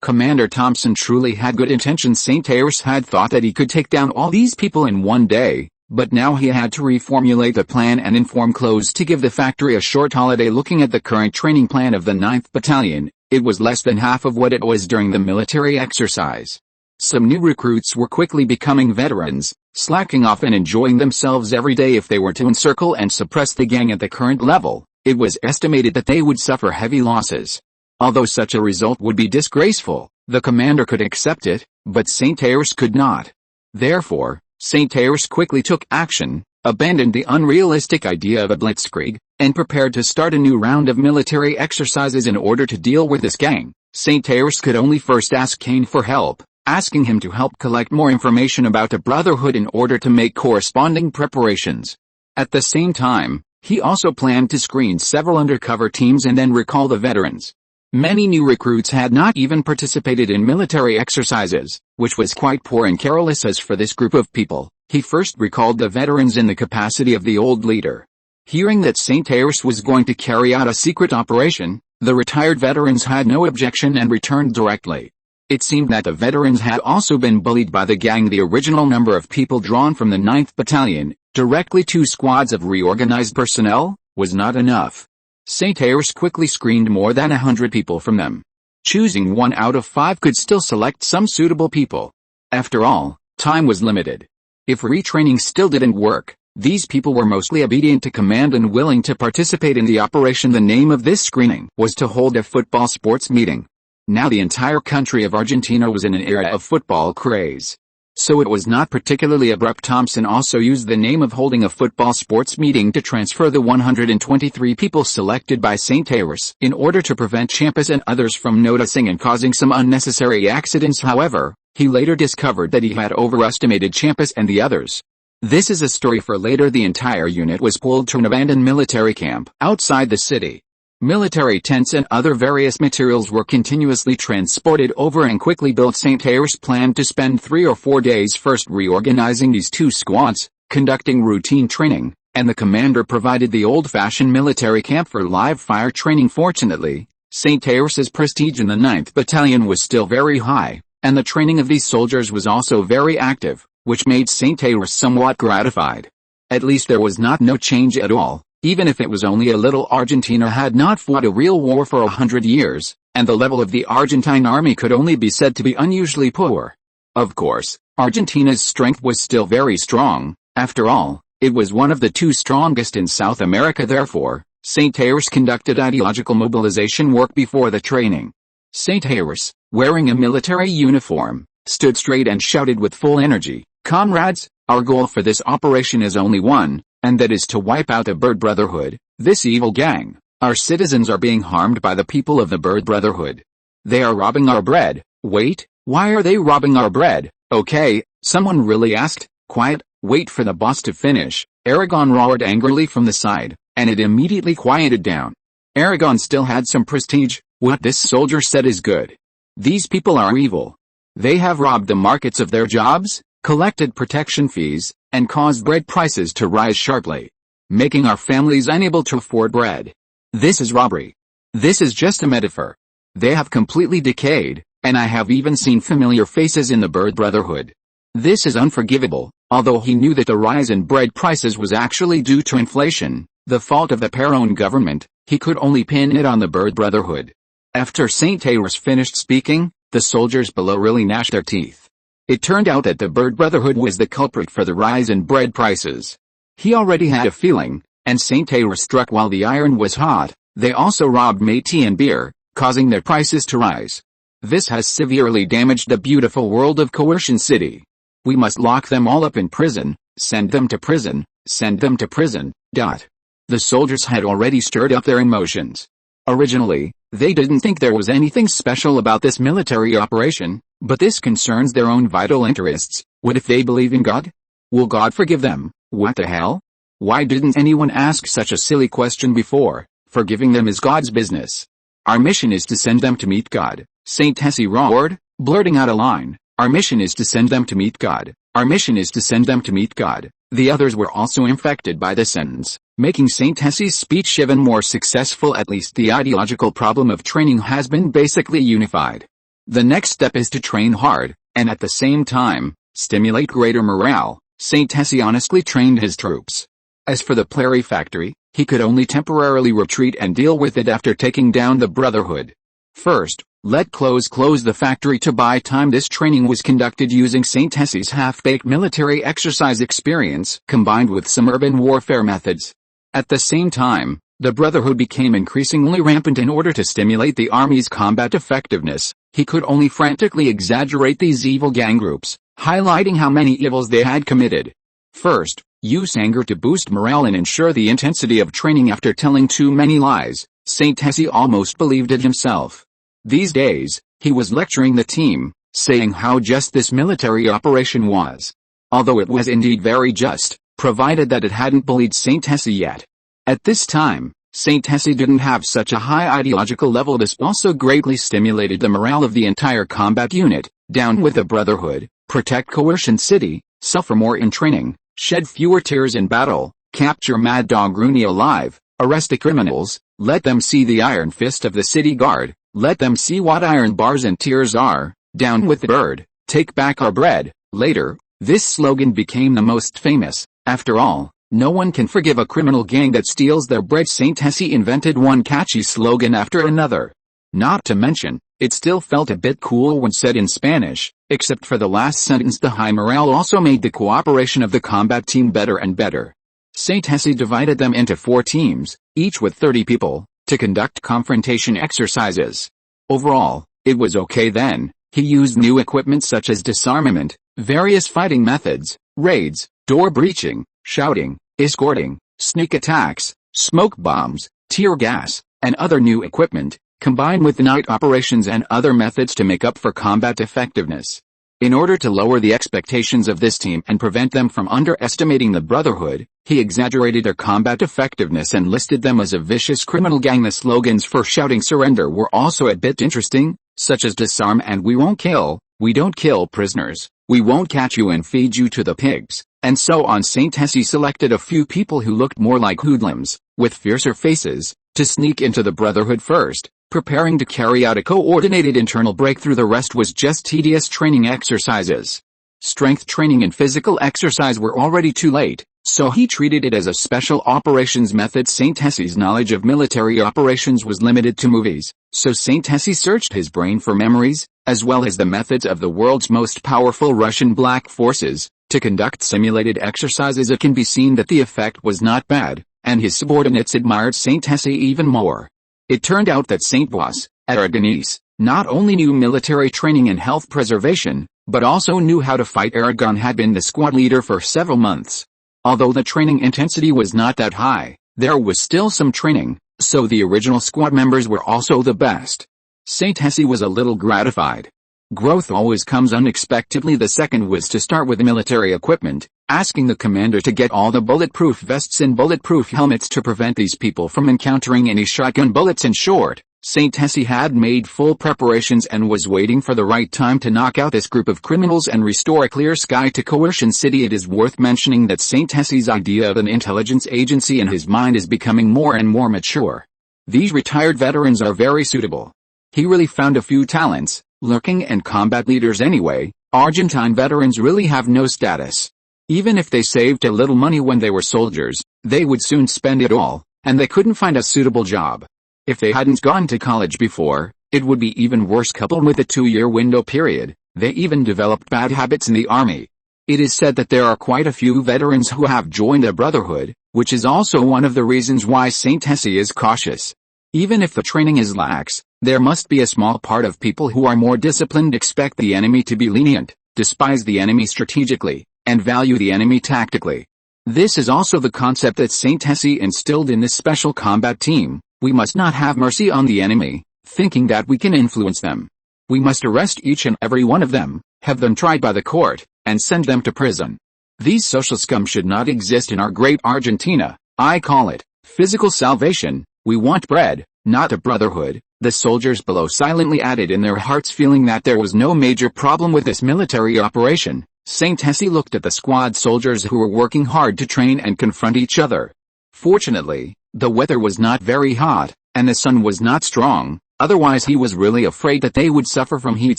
Commander Thompson truly had good intentions. St. Hurst had thought that he could take down all these people in one day, but now he had to reformulate the plan and inform clothes to give the factory a short holiday. Looking at the current training plan of the 9th Battalion, it was less than half of what it was during the military exercise. Some new recruits were quickly becoming veterans, slacking off and enjoying themselves every day. If they were to encircle and suppress the gang at the current level, it was estimated that they would suffer heavy losses. Although such a result would be disgraceful, the commander could accept it, but St. Hurst could not. Therefore, St. Hurst quickly took action, abandoned the unrealistic idea of a blitzkrieg, and prepared to start a new round of military exercises. In order to deal with this gang, St. Hurst could only first ask Kane for help, asking him to help collect more information about the Brotherhood in order to make corresponding preparations. At the same time, he also planned to screen several undercover teams and then recall the veterans. Many new recruits had not even participated in military exercises, which was quite poor and careless. As for this group of people, he first recalled the veterans in the capacity of the old leader. Hearing that St. Hurst was going to carry out a secret operation, the retired veterans had no objection and returned directly. It seemed that the veterans had also been bullied by the gang. The original number of people drawn from the 9th Battalion, directly 2 squads of reorganized personnel, was not enough. St. Hurst quickly screened more than 100 people from them. Choosing 1 out of 5 could still select some suitable people. After all, time was limited. If retraining still didn't work, these people were mostly obedient to command and willing to participate in the operation. The name of this screening was to hold a football sports meeting. Now the entire country of Argentina was in an era of football craze. So it was not particularly abrupt. Thompson also used the name of holding a football sports meeting to transfer the 123 people selected by St. Hurst in order to prevent Champus and others from noticing and causing some unnecessary accidents. However, he later discovered that he had overestimated Champus and the others. This is a story for later. The entire unit was pulled to an abandoned military camp outside the city. Military tents and other various materials were continuously transported over and quickly built. St. Hurst planned to spend 3 or 4 days first reorganizing these 2 squads, conducting routine training, and the commander provided the old-fashioned military camp for live-fire training. Fortunately, St. Hurst's prestige in the 9th Battalion was still very high, and the training of these soldiers was also very active, which made St. Hurst somewhat gratified. At least there was no change at all. Even if it was only a little, Argentina had not fought a real war for 100 years, and the level of the Argentine army could only be said to be unusually poor. Of course, Argentina's strength was still very strong. After all, it was one of the two strongest in South America. Therefore, St. Ayres conducted ideological mobilization work before the training. St. Ayres, wearing a military uniform, stood straight and shouted with full energy, "Comrades, our goal for this operation is only one, and that is to wipe out the Bird Brotherhood, this evil gang. Our citizens are being harmed by the people of the Bird Brotherhood. They are robbing our bread." "Wait, why are they robbing our bread?" "Okay," someone really asked. "Quiet, wait for the boss to finish," Aragon roared angrily from the side, and it immediately quieted down. Aragon still had some prestige. "What this soldier said is good. These people are evil. They have robbed the markets of their jobs, collected protection fees, and caused bread prices to rise sharply, making our families unable to afford bread. This is robbery. This is just a metaphor. They have completely decayed, and I have even seen familiar faces in the Bird Brotherhood. This is unforgivable." Although he knew that the rise in bread prices was actually due to inflation, the fault of the Perón government, he could only pin it on the Bird Brotherhood. After St. Ayres finished speaking, the soldiers below really gnashed their teeth. It turned out that the Bird Brotherhood was the culprit for the rise in bread prices. He already had a feeling, and St. Ayres struck while the iron was hot. They also robbed Métis and beer, causing their prices to rise. This has severely damaged the beautiful world of Coercion City. We must lock them all up in prison, send them to prison, send them to prison. The soldiers had already stirred up their emotions. Originally, they didn't think there was anything special about this military operation, but this concerns their own vital interests. What if they believe in God? Will God forgive them? What the hell? Why didn't anyone ask such a silly question before? Forgiving them is God's business. Our mission is to send them to meet God, St. Tessie roared, blurting out a line. Our mission is to send them to meet God. Our mission is to send them to meet God. The others were also infected by the sentence, making St. Tessie's speech even more successful. At least the ideological problem of training has been basically unified. The next step is to train hard, and at the same time, stimulate greater morale. St. Tessie honestly trained his troops. As for the Plary factory, he could only temporarily retreat and deal with it after taking down the Brotherhood. First, let close the factory to buy time. This training was conducted using St. Tessie's half-baked military exercise experience, combined with some urban warfare methods. At the same time, the Brotherhood became increasingly rampant. In order to stimulate the army's combat effectiveness, he could only frantically exaggerate these evil gang groups, highlighting how many evils they had committed. First, use anger to boost morale and ensure the intensity of training. After telling too many lies, St. Tessie almost believed it himself. These days, he was lecturing the team, saying how just this military operation was. Although it was indeed very just, provided that it hadn't bullied St. Tessie yet. At this time, St. Tessie didn't have such a high ideological level. This also greatly stimulated the morale of the entire combat unit. Down with the Brotherhood, protect Coercion City, suffer more in training, shed fewer tears in battle, capture Mad Dog Rooney alive, arrest the criminals, let them see the iron fist of the city guard. Let them see what iron bars and tears are. Down with the bird, take back our bread. Later, this slogan became the most famous. After all, no one can forgive a criminal gang that steals their bread. St. Tessie invented one catchy slogan after another. Not to mention, it still felt a bit cool when said in Spanish, except for the last sentence. The high morale also made the cooperation of the combat team better and better. St. Tessie divided them into 4 teams, each with 30 people, to conduct confrontation exercises. Overall, it was okay then. He used new equipment such as disarmament, various fighting methods, raids, door breaching, shouting, escorting, sneak attacks, smoke bombs, tear gas, and other new equipment, combined with night operations and other methods to make up for combat effectiveness. In order to lower the expectations of this team and prevent them from underestimating the Brotherhood, he exaggerated their combat effectiveness and listed them as a vicious criminal gang. The slogans for shouting surrender were also a bit interesting, such as disarm and we won't kill, we don't kill prisoners, we won't catch you and feed you to the pigs, and so on. St. Tessie selected a few people who looked more like hoodlums, with fiercer faces, to sneak into the Brotherhood first, preparing to carry out a coordinated internal breakthrough. The rest was just tedious training exercises. Strength training and physical exercise were already too late, so he treated it as a special operations method. Saint Hesse's knowledge of military operations was limited to movies, so Saint Hesse searched his brain for memories, as well as the methods of the world's most powerful Russian black forces, to conduct simulated exercises. It can be seen that the effect was not bad, and his subordinates admired Saint Hesse even more. It turned out that Saint Bois, at Argentine, not only knew military training and health preservation, but also knew how to fight. Aragon had been the squad leader for several months. Although the training intensity was not that high, there was still some training, so the original squad members were also the best. Saint Hesse was a little gratified. Growth always comes unexpectedly. The second was to start with military equipment, asking the commander to get all the bulletproof vests and bulletproof helmets to prevent these people from encountering any shotgun bullets. In short, Saint Hesse had made full preparations and was waiting for the right time to knock out this group of criminals and restore a clear sky to Coercion City. It is worth mentioning that Saint Hesse's idea of an intelligence agency in his mind is becoming more and more mature. These retired veterans are very suitable. He really found a few talents, lurking and combat leaders anyway. Argentine veterans really have no status. Even if they saved a little money when they were soldiers, they would soon spend it all, and they couldn't find a suitable job. If they hadn't gone to college before, it would be even worse. Coupled with a 2-year window period, they even developed bad habits in the army. It is said that there are quite a few veterans who have joined the Brotherhood, which is also one of the reasons why Saint Hesse is cautious. Even if the training is lax, there must be a small part of people who are more disciplined, expect the enemy to be lenient, despise the enemy strategically, and value the enemy tactically. This is also the concept that Saint Hesse instilled in this special combat team. We must not have mercy on the enemy, thinking that we can influence them. We must arrest each and every one of them, have them tried by the court, and send them to prison. These social scum should not exist in our great Argentina. I call it physical salvation. We want bread, not a brotherhood. The soldiers below silently added in their hearts, feeling that there was no major problem with this military operation. Saint Hesse looked at the squad soldiers who were working hard to train and confront each other. Fortunately, the weather was not very hot, and the sun was not strong, otherwise he was really afraid that they would suffer from heat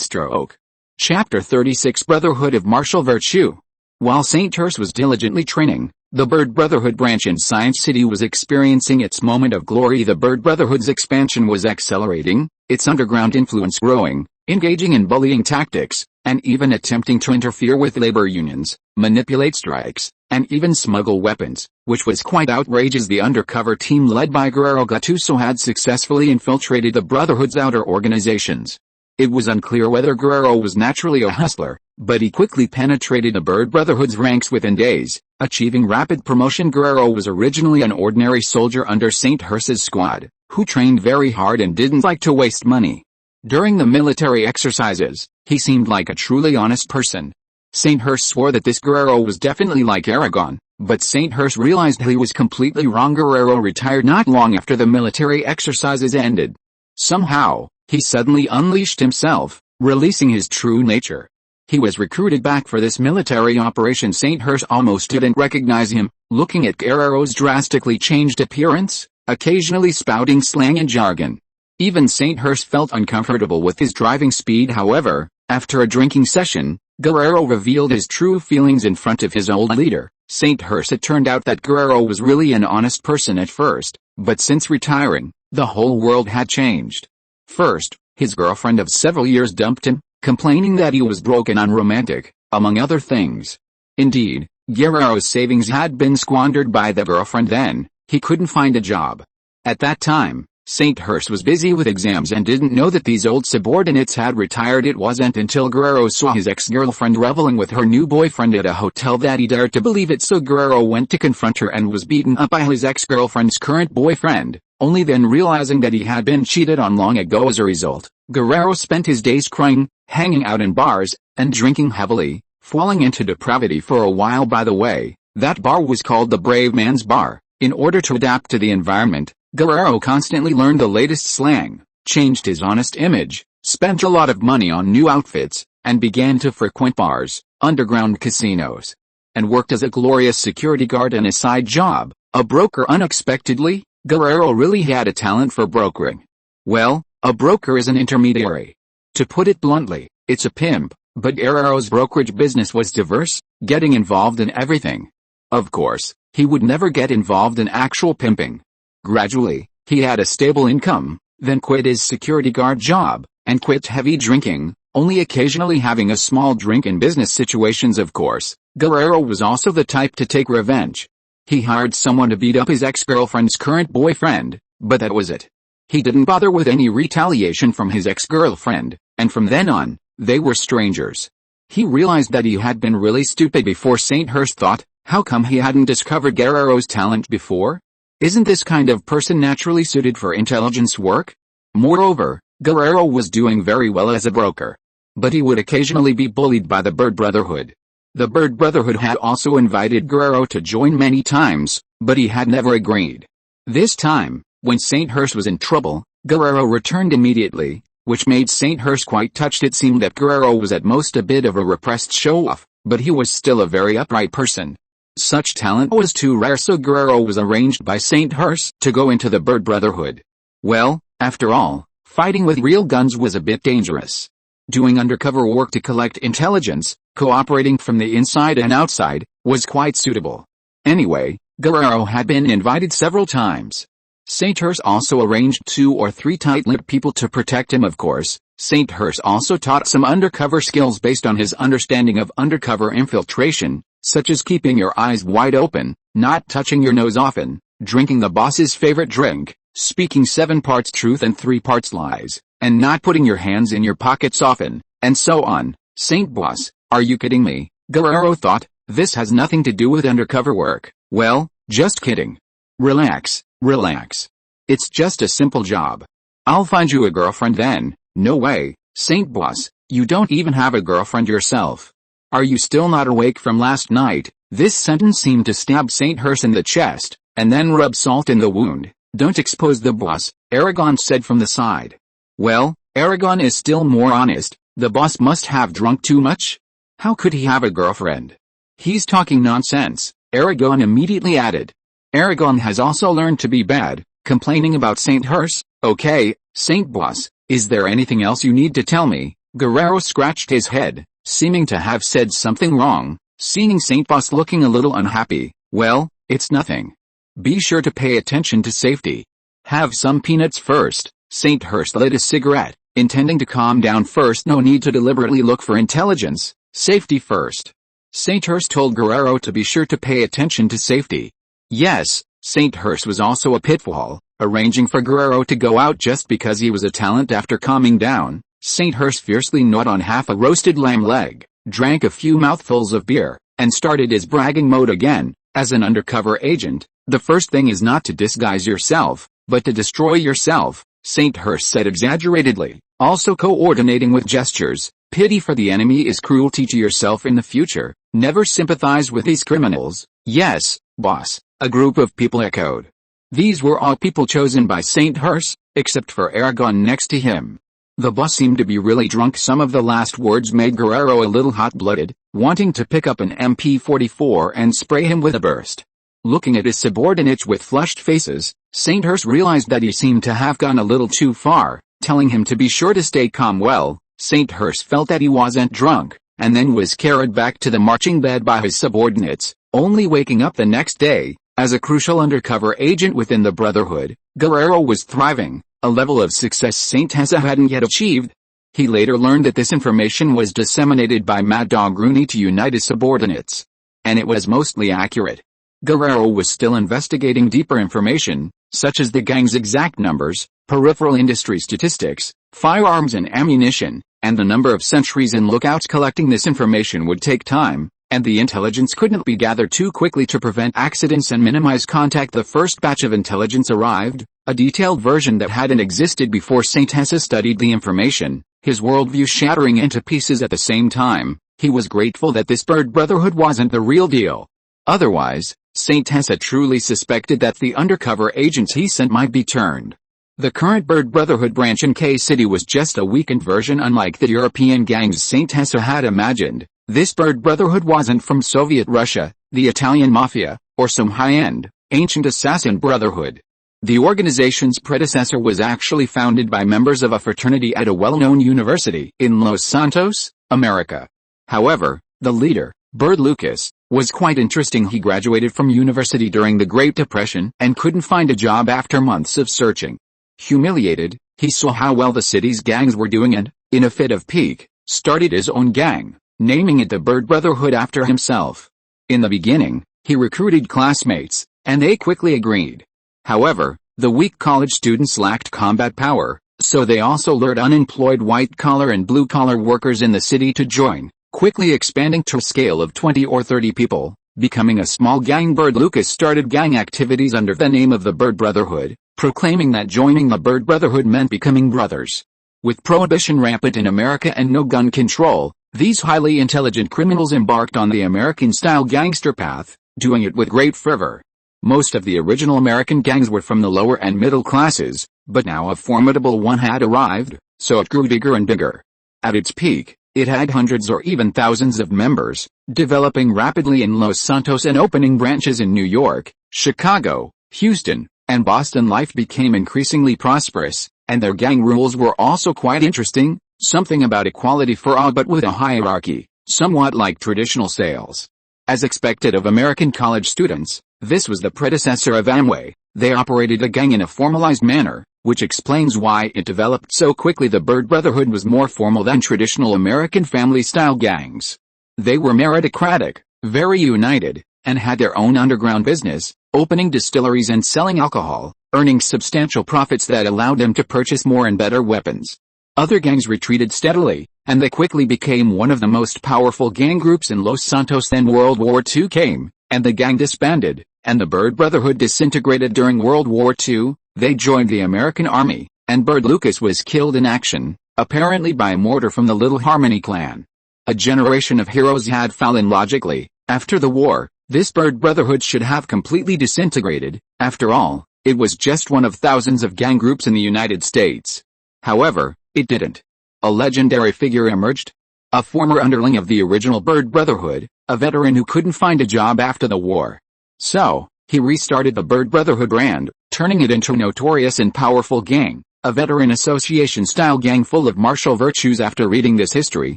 stroke. Chapter 36, Brotherhood of Martial Virtue. While Saint Hesse was diligently training, the Bird Brotherhood branch in Science City was experiencing its moment of glory. The Bird Brotherhood's expansion was accelerating, its underground influence growing, engaging in bullying tactics, and even attempting to interfere with labor unions, manipulate strikes, and even smuggle weapons, which was quite outrageous. The undercover team led by Guerrero Gattuso had successfully infiltrated the Brotherhood's outer organizations. It was unclear whether Guerrero was naturally a hustler, but he quickly penetrated the Bird Brotherhood's ranks within days, achieving rapid promotion. Guerrero was originally an ordinary soldier under Saint Hesse's squad, who trained very hard and didn't like to waste money. During the military exercises, he seemed like a truly honest person. Saint Hesse swore that this Guerrero was definitely like Aragon, but Saint Hesse realized he was completely wrong. Guerrero retired not long after the military exercises ended. Somehow, he suddenly unleashed himself, releasing his true nature. He was recruited back for this military operation. Saint Hesse almost didn't recognize him, looking at Guerrero's drastically changed appearance, occasionally spouting slang and jargon. Even Saint Hesse felt uncomfortable with his driving speed. However, after a drinking session, Guerrero revealed his true feelings in front of his old leader, Saint Hesse. It turned out that Guerrero was really an honest person at first, but since retiring, the whole world had changed. First, his girlfriend of several years dumped him, complaining that he was broke and unromantic, among other things. Indeed, Guerrero's savings had been squandered by the girlfriend. Then, he couldn't find a job. At that time, Saint Hesse was busy with exams and didn't know that these old subordinates had retired. It wasn't until Guerrero saw his ex-girlfriend reveling with her new boyfriend at a hotel that he dared to believe it. So Guerrero went to confront her and was beaten up by his ex-girlfriend's current boyfriend, only then realizing that he had been cheated on long ago. As a result, Guerrero spent his days crying, hanging out in bars, and drinking heavily, falling into depravity for a while. By the way, that bar was called the Brave Man's Bar. In order to adapt to the environment, Guerrero constantly learned the latest slang, changed his honest image, spent a lot of money on new outfits, and began to frequent bars, underground casinos, and worked as a glorious security guard and a side job, a broker. Unexpectedly, Guerrero really had a talent for brokering. Well, a broker is an intermediary. To put it bluntly, it's a pimp, but Guerrero's brokerage business was diverse, getting involved in everything. Of course, he would never get involved in actual pimping. Gradually, he had a stable income, then quit his security guard job, and quit heavy drinking, only occasionally having a small drink in business situations of course. Guerrero was also the type to take revenge. He hired someone to beat up his ex-girlfriend's current boyfriend, but that was it. He didn't bother with any retaliation from his ex-girlfriend, and from then on, they were strangers. He realized that he had been really stupid before. St. Hurst thought, how come he hadn't discovered Guerrero's talent before? Isn't this kind of person naturally suited for intelligence work? Moreover, Guerrero was doing very well as a broker. But he would occasionally be bullied by the Bird Brotherhood. The Bird Brotherhood had also invited Guerrero to join many times, but he had never agreed. This time, when St. Hurst was in trouble, Guerrero returned immediately, which made St. Hurst quite touched. It seemed that Guerrero was at most a bit of a repressed show-off, but he was still a very upright person. Such talent was too rare, so Guerrero was arranged by St. Hurst to go into the Bird Brotherhood. Well, after all, fighting with real guns was a bit dangerous. Doing undercover work to collect intelligence, cooperating from the inside and outside, was quite suitable. Anyway, Guerrero had been invited several times. St. Hurst also arranged 2 or 3 tight-lipped people to protect him of course. St. Hurst also taught some undercover skills based on his understanding of undercover infiltration, such as keeping your eyes wide open, not touching your nose often, drinking the boss's favorite drink, speaking 7 parts truth and 3 parts lies, and not putting your hands in your pockets often, and so on. Saint Boss, are you kidding me? Guerrero thought, this has nothing to do with undercover work. Well, just kidding. Relax, relax. It's just a simple job. I'll find you a girlfriend then. No way, Saint Boss, you don't even have a girlfriend yourself. Are you still not awake from last night? This sentence seemed to stab St. Hurst in the chest, and then rub salt in the wound. Don't expose the boss, Aragon said from the side. Well, Aragon is still more honest. The boss must have drunk too much? How could he have a girlfriend? He's talking nonsense, Aragon immediately added. Aragon has also learned to be bad, complaining about St. Hurst. Okay, Saint Boss, is there anything else you need to tell me? Guerrero scratched his head, seeming to have said something wrong, seeing Saint Boss looking a little unhappy. Well, it's nothing. Be sure to pay attention to safety. Have some peanuts first. St. Hurst lit a cigarette, intending to calm down first. No need to deliberately look for intelligence, safety first. St. Hurst told Guerrero to be sure to pay attention to safety. Yes, St. Hurst was also a pitfall, arranging for Guerrero to go out just because he was a talent. After calming down, St. Hurst fiercely gnawed on half a roasted lamb leg, drank a few mouthfuls of beer, and started his bragging mode again. As an undercover agent, the first thing is not to disguise yourself, but to destroy yourself, St. Hurst said exaggeratedly, also coordinating with gestures. Pity for the enemy is cruelty to yourself in the future. Never sympathize with these criminals. Yes, boss, a group of people echoed. These were all people chosen by St. Hurst, except for Aragon next to him. The boss seemed to be really drunk. Some of the last words made Guerrero a little hot-blooded, wanting to pick up an MP44 and spray him with a burst. Looking at his subordinates with flushed faces, St. Hurst realized that he seemed to have gone a little too far, telling him to be sure to stay calm. Well, St. Hurst felt that he wasn't drunk, and then was carried back to the marching bed by his subordinates, only waking up the next day. As a crucial undercover agent within the Brotherhood, Guerrero was thriving, a level of success St. Tessa hadn't yet achieved. He later learned that this information was disseminated by Mad Dog Rooney to unite his subordinates. And it was mostly accurate. Guerrero was still investigating deeper information, such as the gang's exact numbers, peripheral industry statistics, firearms and ammunition, and the number of sentries and lookouts. Collecting this information would take time, and the intelligence couldn't be gathered too quickly to prevent accidents and minimize contact. The first batch of intelligence arrived, a detailed version that hadn't existed before. St. Tessa studied the information, his worldview shattering into pieces at the same time. He was grateful that this Bird Brotherhood wasn't the real deal. Otherwise, St. Tessa truly suspected that the undercover agents he sent might be turned. The current Bird Brotherhood branch in K-City was just a weakened version. Unlike the European gangs St. Tessa had imagined, this Bird Brotherhood wasn't from Soviet Russia, the Italian Mafia, or some high-end, ancient assassin brotherhood. The organization's predecessor was actually founded by members of a fraternity at a well-known university in Los Santos, America. However, the leader, Bird Lucas was quite interesting. He graduated from university during the Great Depression and couldn't find a job after months of searching. Humiliated, he saw how well the city's gangs were doing and, in a fit of pique, started his own gang, naming it the Bird Brotherhood after himself. In the beginning, he recruited classmates, and they quickly agreed. However, the weak college students lacked combat power, so they also lured unemployed white-collar and blue-collar workers in the city to join, quickly expanding to a scale of 20 or 30 people, becoming a small gang. Bird Lucas started gang activities under the name of the Bird Brotherhood, proclaiming that joining the Bird Brotherhood meant becoming brothers. With prohibition rampant in America and no gun control, these highly intelligent criminals embarked on the American-style gangster path, doing it with great fervor. Most of the original American gangs were from the lower and middle classes, but now a formidable one had arrived, so it grew bigger and bigger. At its peak, it had hundreds or even thousands of members, developing rapidly in Los Santos and opening branches in New York, Chicago, Houston, and Boston. Life became increasingly prosperous, and their gang rules were also quite interesting, something about equality for all but with a hierarchy, somewhat like traditional sales. As expected of American college students, this was the predecessor of Amway. They operated a gang in a formalized manner, which explains why it developed so quickly. The Bird Brotherhood was more formal than traditional American family-style gangs. They were meritocratic, very united, and had their own underground business, opening distilleries and selling alcohol, earning substantial profits that allowed them to purchase more and better weapons. Other gangs retreated steadily, and they quickly became one of the most powerful gang groups in Los Santos. Then World War II came, and the gang disbanded, and the Bird Brotherhood disintegrated. During World War II, they joined the American Army, and Bird Lucas was killed in action, apparently by a mortar from the Little Harmony clan. A generation of heroes had fallen. Logically, after the war, this Bird Brotherhood should have completely disintegrated. After all, it was just one of thousands of gang groups in the United States. However, it didn't. A legendary figure emerged. A former underling of the original Bird Brotherhood, a veteran who couldn't find a job after the war. So, he restarted the Bird Brotherhood brand, turning it into a notorious and powerful gang, a veteran association-style gang full of martial virtues. After reading this history,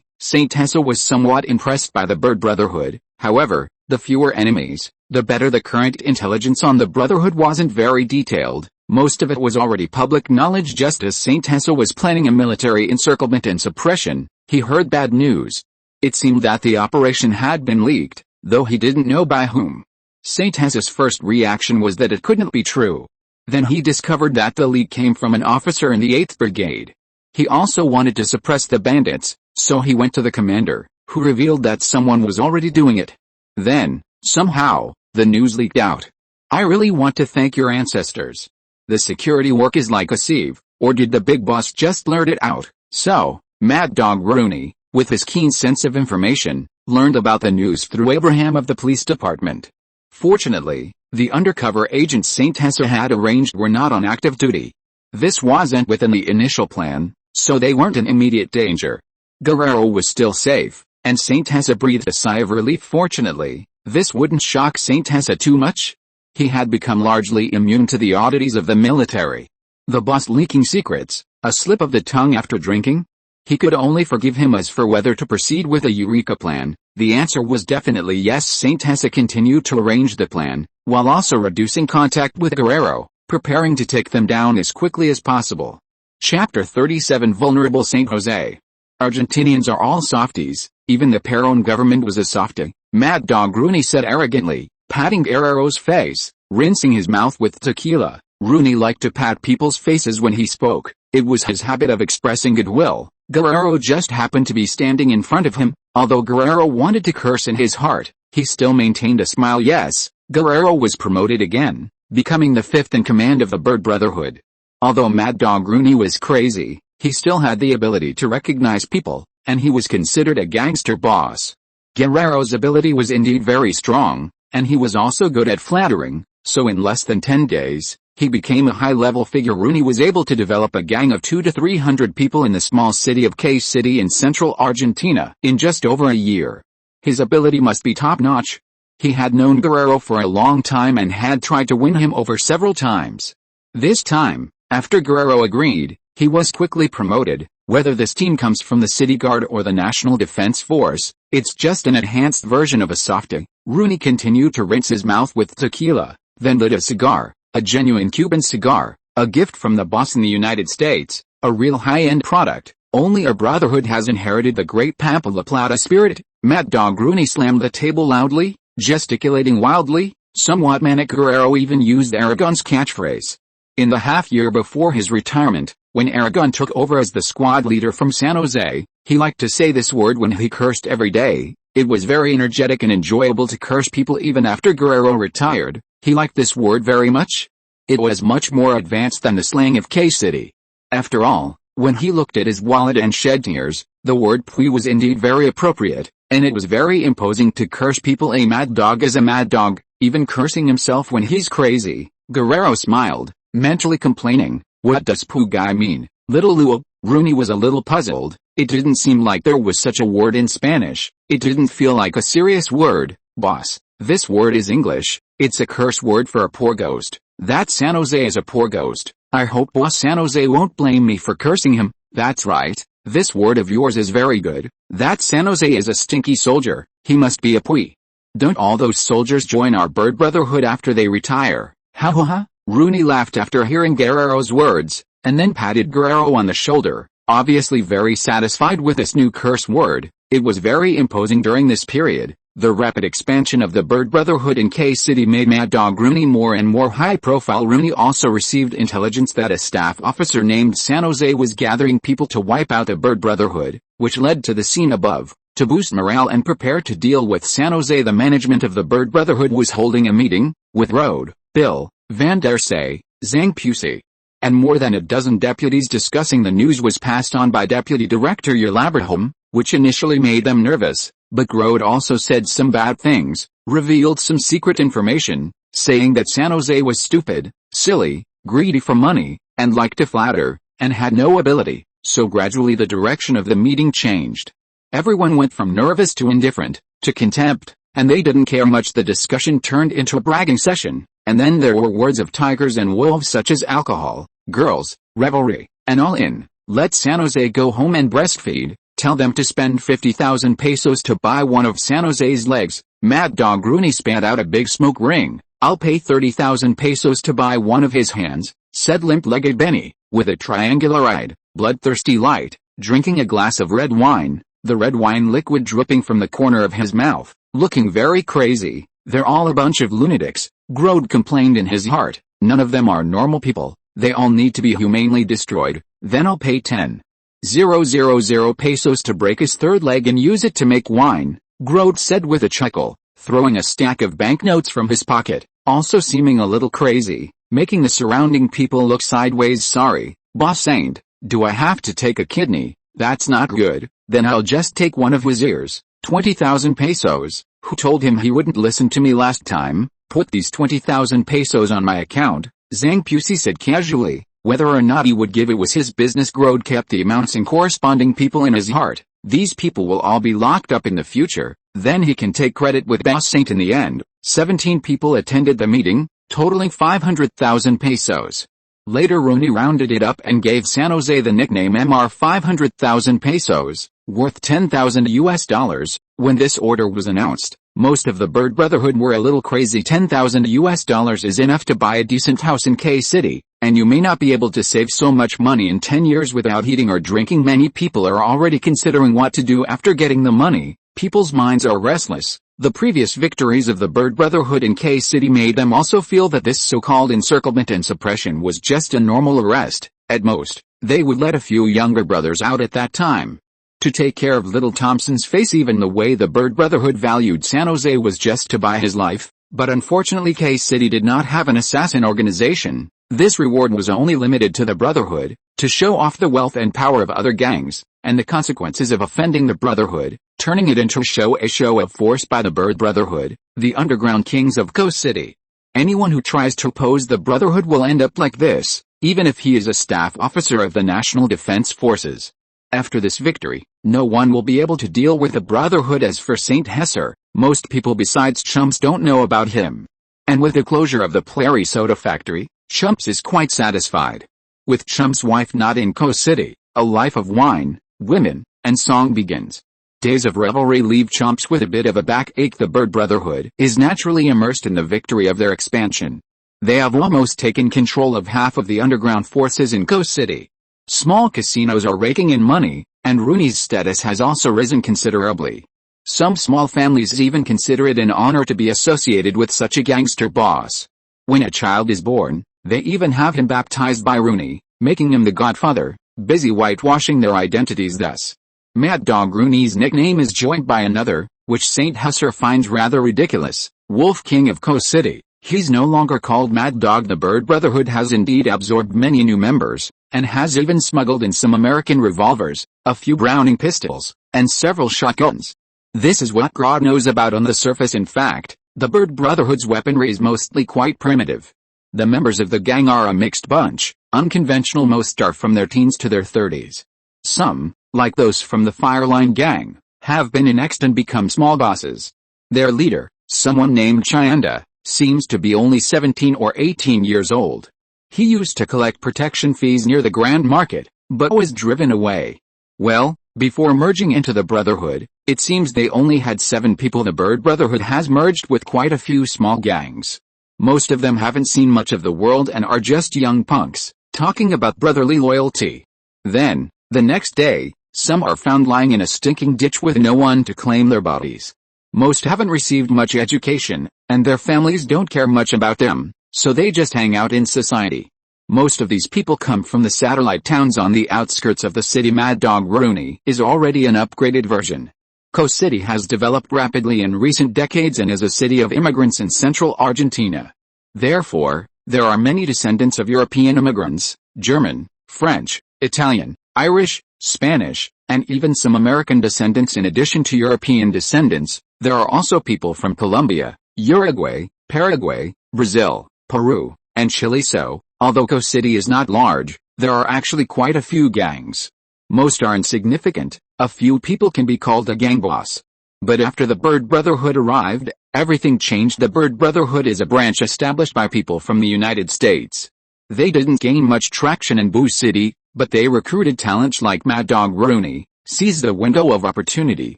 Saint Tessa was somewhat impressed by the Bird Brotherhood. However, the fewer enemies, the better. The current intelligence on the Brotherhood wasn't very detailed. Most of it was already public knowledge. Just as Saint Tessa was planning a military encirclement and suppression, he heard bad news. It seemed that the operation had been leaked, though he didn't know by whom. Saint Tessa's first reaction was that it couldn't be true. Then he discovered that the leak came from an officer in the 8th Brigade. He also wanted to suppress the bandits, so he went to the commander, who revealed that someone was already doing it. Then, somehow, the news leaked out. I really want to thank your ancestors. The security work is like a sieve, or did the big boss just blurt it out? So, Mad Dog Rooney, with his keen sense of information, learned about the news through Abraham of the police department. Fortunately, the undercover agents Saint Tessa had arranged were not on active duty. This wasn't within the initial plan, so they weren't in immediate danger. Guerrero was still safe, and Saint Tessa breathed a sigh of relief. Fortunately, this wouldn't shock Saint Tessa too much. He had become largely immune to the oddities of the military. The boss leaking secrets, a slip of the tongue after drinking? He could only forgive him. As for whether to proceed with a Eureka plan, the answer was definitely yes. Saint Tessa continued to arrange the plan, while also reducing contact with Guerrero, preparing to take them down as quickly as possible. Chapter 37. Vulnerable Saint José. Argentinians are all softies, even the Perón government was a softie, Mad Dog Rooney said arrogantly, patting Guerrero's face, rinsing his mouth with tequila. Rooney liked to pat people's faces when he spoke. It was his habit of expressing goodwill. Guerrero just happened to be standing in front of him. Although Guerrero wanted to curse in his heart, he still maintained a smile. Yes, Guerrero was promoted again, becoming the 5th in command of the Bird Brotherhood. Although Mad Dog Rooney was crazy, he still had the ability to recognize people, and he was considered a gangster boss. Guerrero's ability was indeed very strong, and he was also good at flattering, so in less than 10 days, he became a high-level figure. Rooney was able to develop a gang of 200 to 300 people in the small city of K City in central Argentina in just over a year. His ability must be top-notch. He had known Guerrero for a long time and had tried to win him over several times. This time, after Guerrero agreed, he was quickly promoted. Whether this team comes from the City Guard or the National Defense Force, It's just an enhanced version of a softie. Rooney continued to rinse his mouth with tequila, then lit a cigar, a genuine Cuban cigar, a gift from the boss in the United States, a real high-end product. Only our brotherhood has inherited the great Pampa La Plata spirit. Mad Dog Rooney slammed the table loudly, gesticulating wildly. Somewhat manic. Guerrero even used Aragon's catchphrase. In the half-year before his retirement, when Aragon took over as the squad leader from San Jose, he liked to say this word when he cursed every day. It was very energetic and enjoyable to curse people even after Guerrero retired. He liked this word very much. It was much more advanced than the slang of K-City. After all, when he looked at his wallet and shed tears, the word pui was indeed very appropriate, and it was very imposing to curse people. A mad dog is a mad dog, even cursing himself when he's crazy. Guerrero smiled, mentally complaining, what does poo guy mean? Little Lou. Rooney was a little puzzled. It didn't seem like there was such a word in Spanish. It didn't feel like a serious word. Boss, this word is English. It's a curse word for a poor ghost. That San Jose is a poor ghost. I hope boss San Jose won't blame me for cursing him. That's right. This word of yours is very good. That San Jose is a stinky soldier. He must be a pui. Don't all those soldiers join our bird brotherhood after they retire? Ha ha ha. Rooney laughed after hearing Guerrero's words, and then patted Guerrero on the shoulder, obviously very satisfied with this new curse word. It was very imposing during this period. The rapid expansion of the bird brotherhood in K-City made Mad Dog Rooney more and more high-profile. Rooney also received intelligence that a staff officer named San Jose was gathering people to wipe out the bird brotherhood, which led to the scene above. To boost morale and prepare to deal with San Jose, the management of the bird brotherhood was holding a meeting, with Rode, Bill, Van der Say, Zhang Pusey, and more than a dozen deputies discussing. The news was passed on by Deputy Director Yalabraham, which initially made them nervous, but Rode also said some bad things, revealed some secret information, saying that San Jose was stupid, silly, greedy for money, and liked to flatter, and had no ability. So gradually the direction of the meeting changed. Everyone went from nervous to indifferent, to contempt, and they didn't care much. The discussion turned into a bragging session, and then there were words of tigers and wolves such as alcohol, girls, revelry, and all in. Let San Jose go home and breastfeed. Tell them to spend 50,000 pesos to buy one of San Jose's legs. Mad Dog Rooney spat out a big smoke ring. I'll pay 30,000 pesos to buy one of his hands, said limp-legged Benny, with a triangular-eyed, bloodthirsty light, drinking a glass of red wine, the red wine liquid dripping from the corner of his mouth, looking very crazy. They're all a bunch of lunatics, Grode complained in his heart. None of them are normal people. They all need to be humanely destroyed. Then I'll pay 10,000 pesos to break his third leg and use it to make wine, Grode said with a chuckle, throwing a stack of banknotes from his pocket, also seeming a little crazy, making the surrounding people look sideways. Sorry, boss Saint, do I have to take a kidney? That's not good. Then I'll just take one of his ears. 20,000 pesos. Who told him he wouldn't listen to me last time? Put these 20,000 pesos on my account, Zhang Pusey said casually. Whether or not he would give it was his business. Grode kept the amounts and corresponding people in his heart. These people will all be locked up in the future. Then he can take credit with Boss Saint in the end. 17 people attended the meeting, totaling 500,000 pesos. Later Rooney rounded it up and gave San Jose the nickname MR 500,000 pesos, worth $10,000. When this order was announced, most of the bird brotherhood were a little crazy. $10,000 is enough to buy a decent house in K-City, and you may not be able to save so much money in 10 years without eating or drinking. Many people are already considering what to do after getting the money. People's minds are restless. The previous victories of the bird brotherhood in K-City made them also feel that this so-called encirclement and suppression was just a normal arrest. At most, they would let a few younger brothers out at that time to take care of little Thompson's face. Even the way the bird brotherhood valued San Jose was just to buy his life, but unfortunately K-City did not have an assassin organization. This reward was only limited to the brotherhood, to show off the wealth and power of other gangs, and the consequences of offending the brotherhood, turning it into a show of force by the bird brotherhood, the underground kings of K-City. Anyone who tries to oppose the brotherhood will end up like this, even if he is a staff officer of the National Defense Forces. After this victory, no one will be able to deal with the brotherhood. As for Saint Hesser, most people besides chumps don't know about him. And with the closure of the Plary soda factory, Chumps is quite satisfied. With Chump's wife not in K-City, a life of wine, women, and song begins. days of revelry leave chomps with a bit of a backache. The Bird Brotherhood is naturally immersed in the victory of their expansion. They have almost taken control of half of the underground forces in Coast City. Small casinos are raking in money, and Rooney's status has also risen considerably. Some small families even consider it an honor to be associated with such a gangster boss. When a child is born, they even have him baptized by Rooney, making him the godfather, busy whitewashing their identities thus. Mad Dog Rooney's nickname is joined by another, which Saint Husser finds rather ridiculous, Wolf King of Coast City. He's no longer called Mad Dog. The Bird Brotherhood has indeed absorbed many new members, and has even smuggled in some American revolvers, a few Browning pistols, and several shotguns. This is what Grodd knows about on the surface. In fact, the Bird Brotherhood's weaponry is mostly quite primitive. The members of the gang are a mixed bunch, unconventional. Most are from their teens to their 30s. Some, like those from the Fireline gang, have been annexed and become small bosses. Their leader, someone named Chianda, seems to be only 17 or 18 years old. He used to collect protection fees near the Grand Market, but was driven away. Well, before merging into the Brotherhood, it seems they only had 7 people. The Bird Brotherhood has merged with quite a few small gangs. Most of them haven't seen much of the world and are just young punks, talking about brotherly loyalty. Then, the next day, some are found lying in a stinking ditch with no one to claim their bodies. Most haven't received much education, and their families don't care much about them, so they just hang out in society. Most of these people come from the satellite towns on the outskirts of the city. Mad Dog Rooney is already an upgraded version. Coast City has developed rapidly in recent decades and is a city of immigrants in central Argentina. Therefore, there are many descendants of European immigrants, German, French, Italian, Irish, Spanish, and even some American descendants. In addition to European descendants, there are also people from Colombia, Uruguay, Paraguay, Brazil, Peru, and Chile. So, although Coast City is not large, there are actually quite a few gangs. Most are insignificant, a few people can be called a gang boss. But after the Bird Brotherhood arrived, everything changed. The Bird Brotherhood is a branch established by people from the United States. They didn't gain much traction in Boo City, but they recruited talent like Mad Dog Rooney, seized the window of opportunity,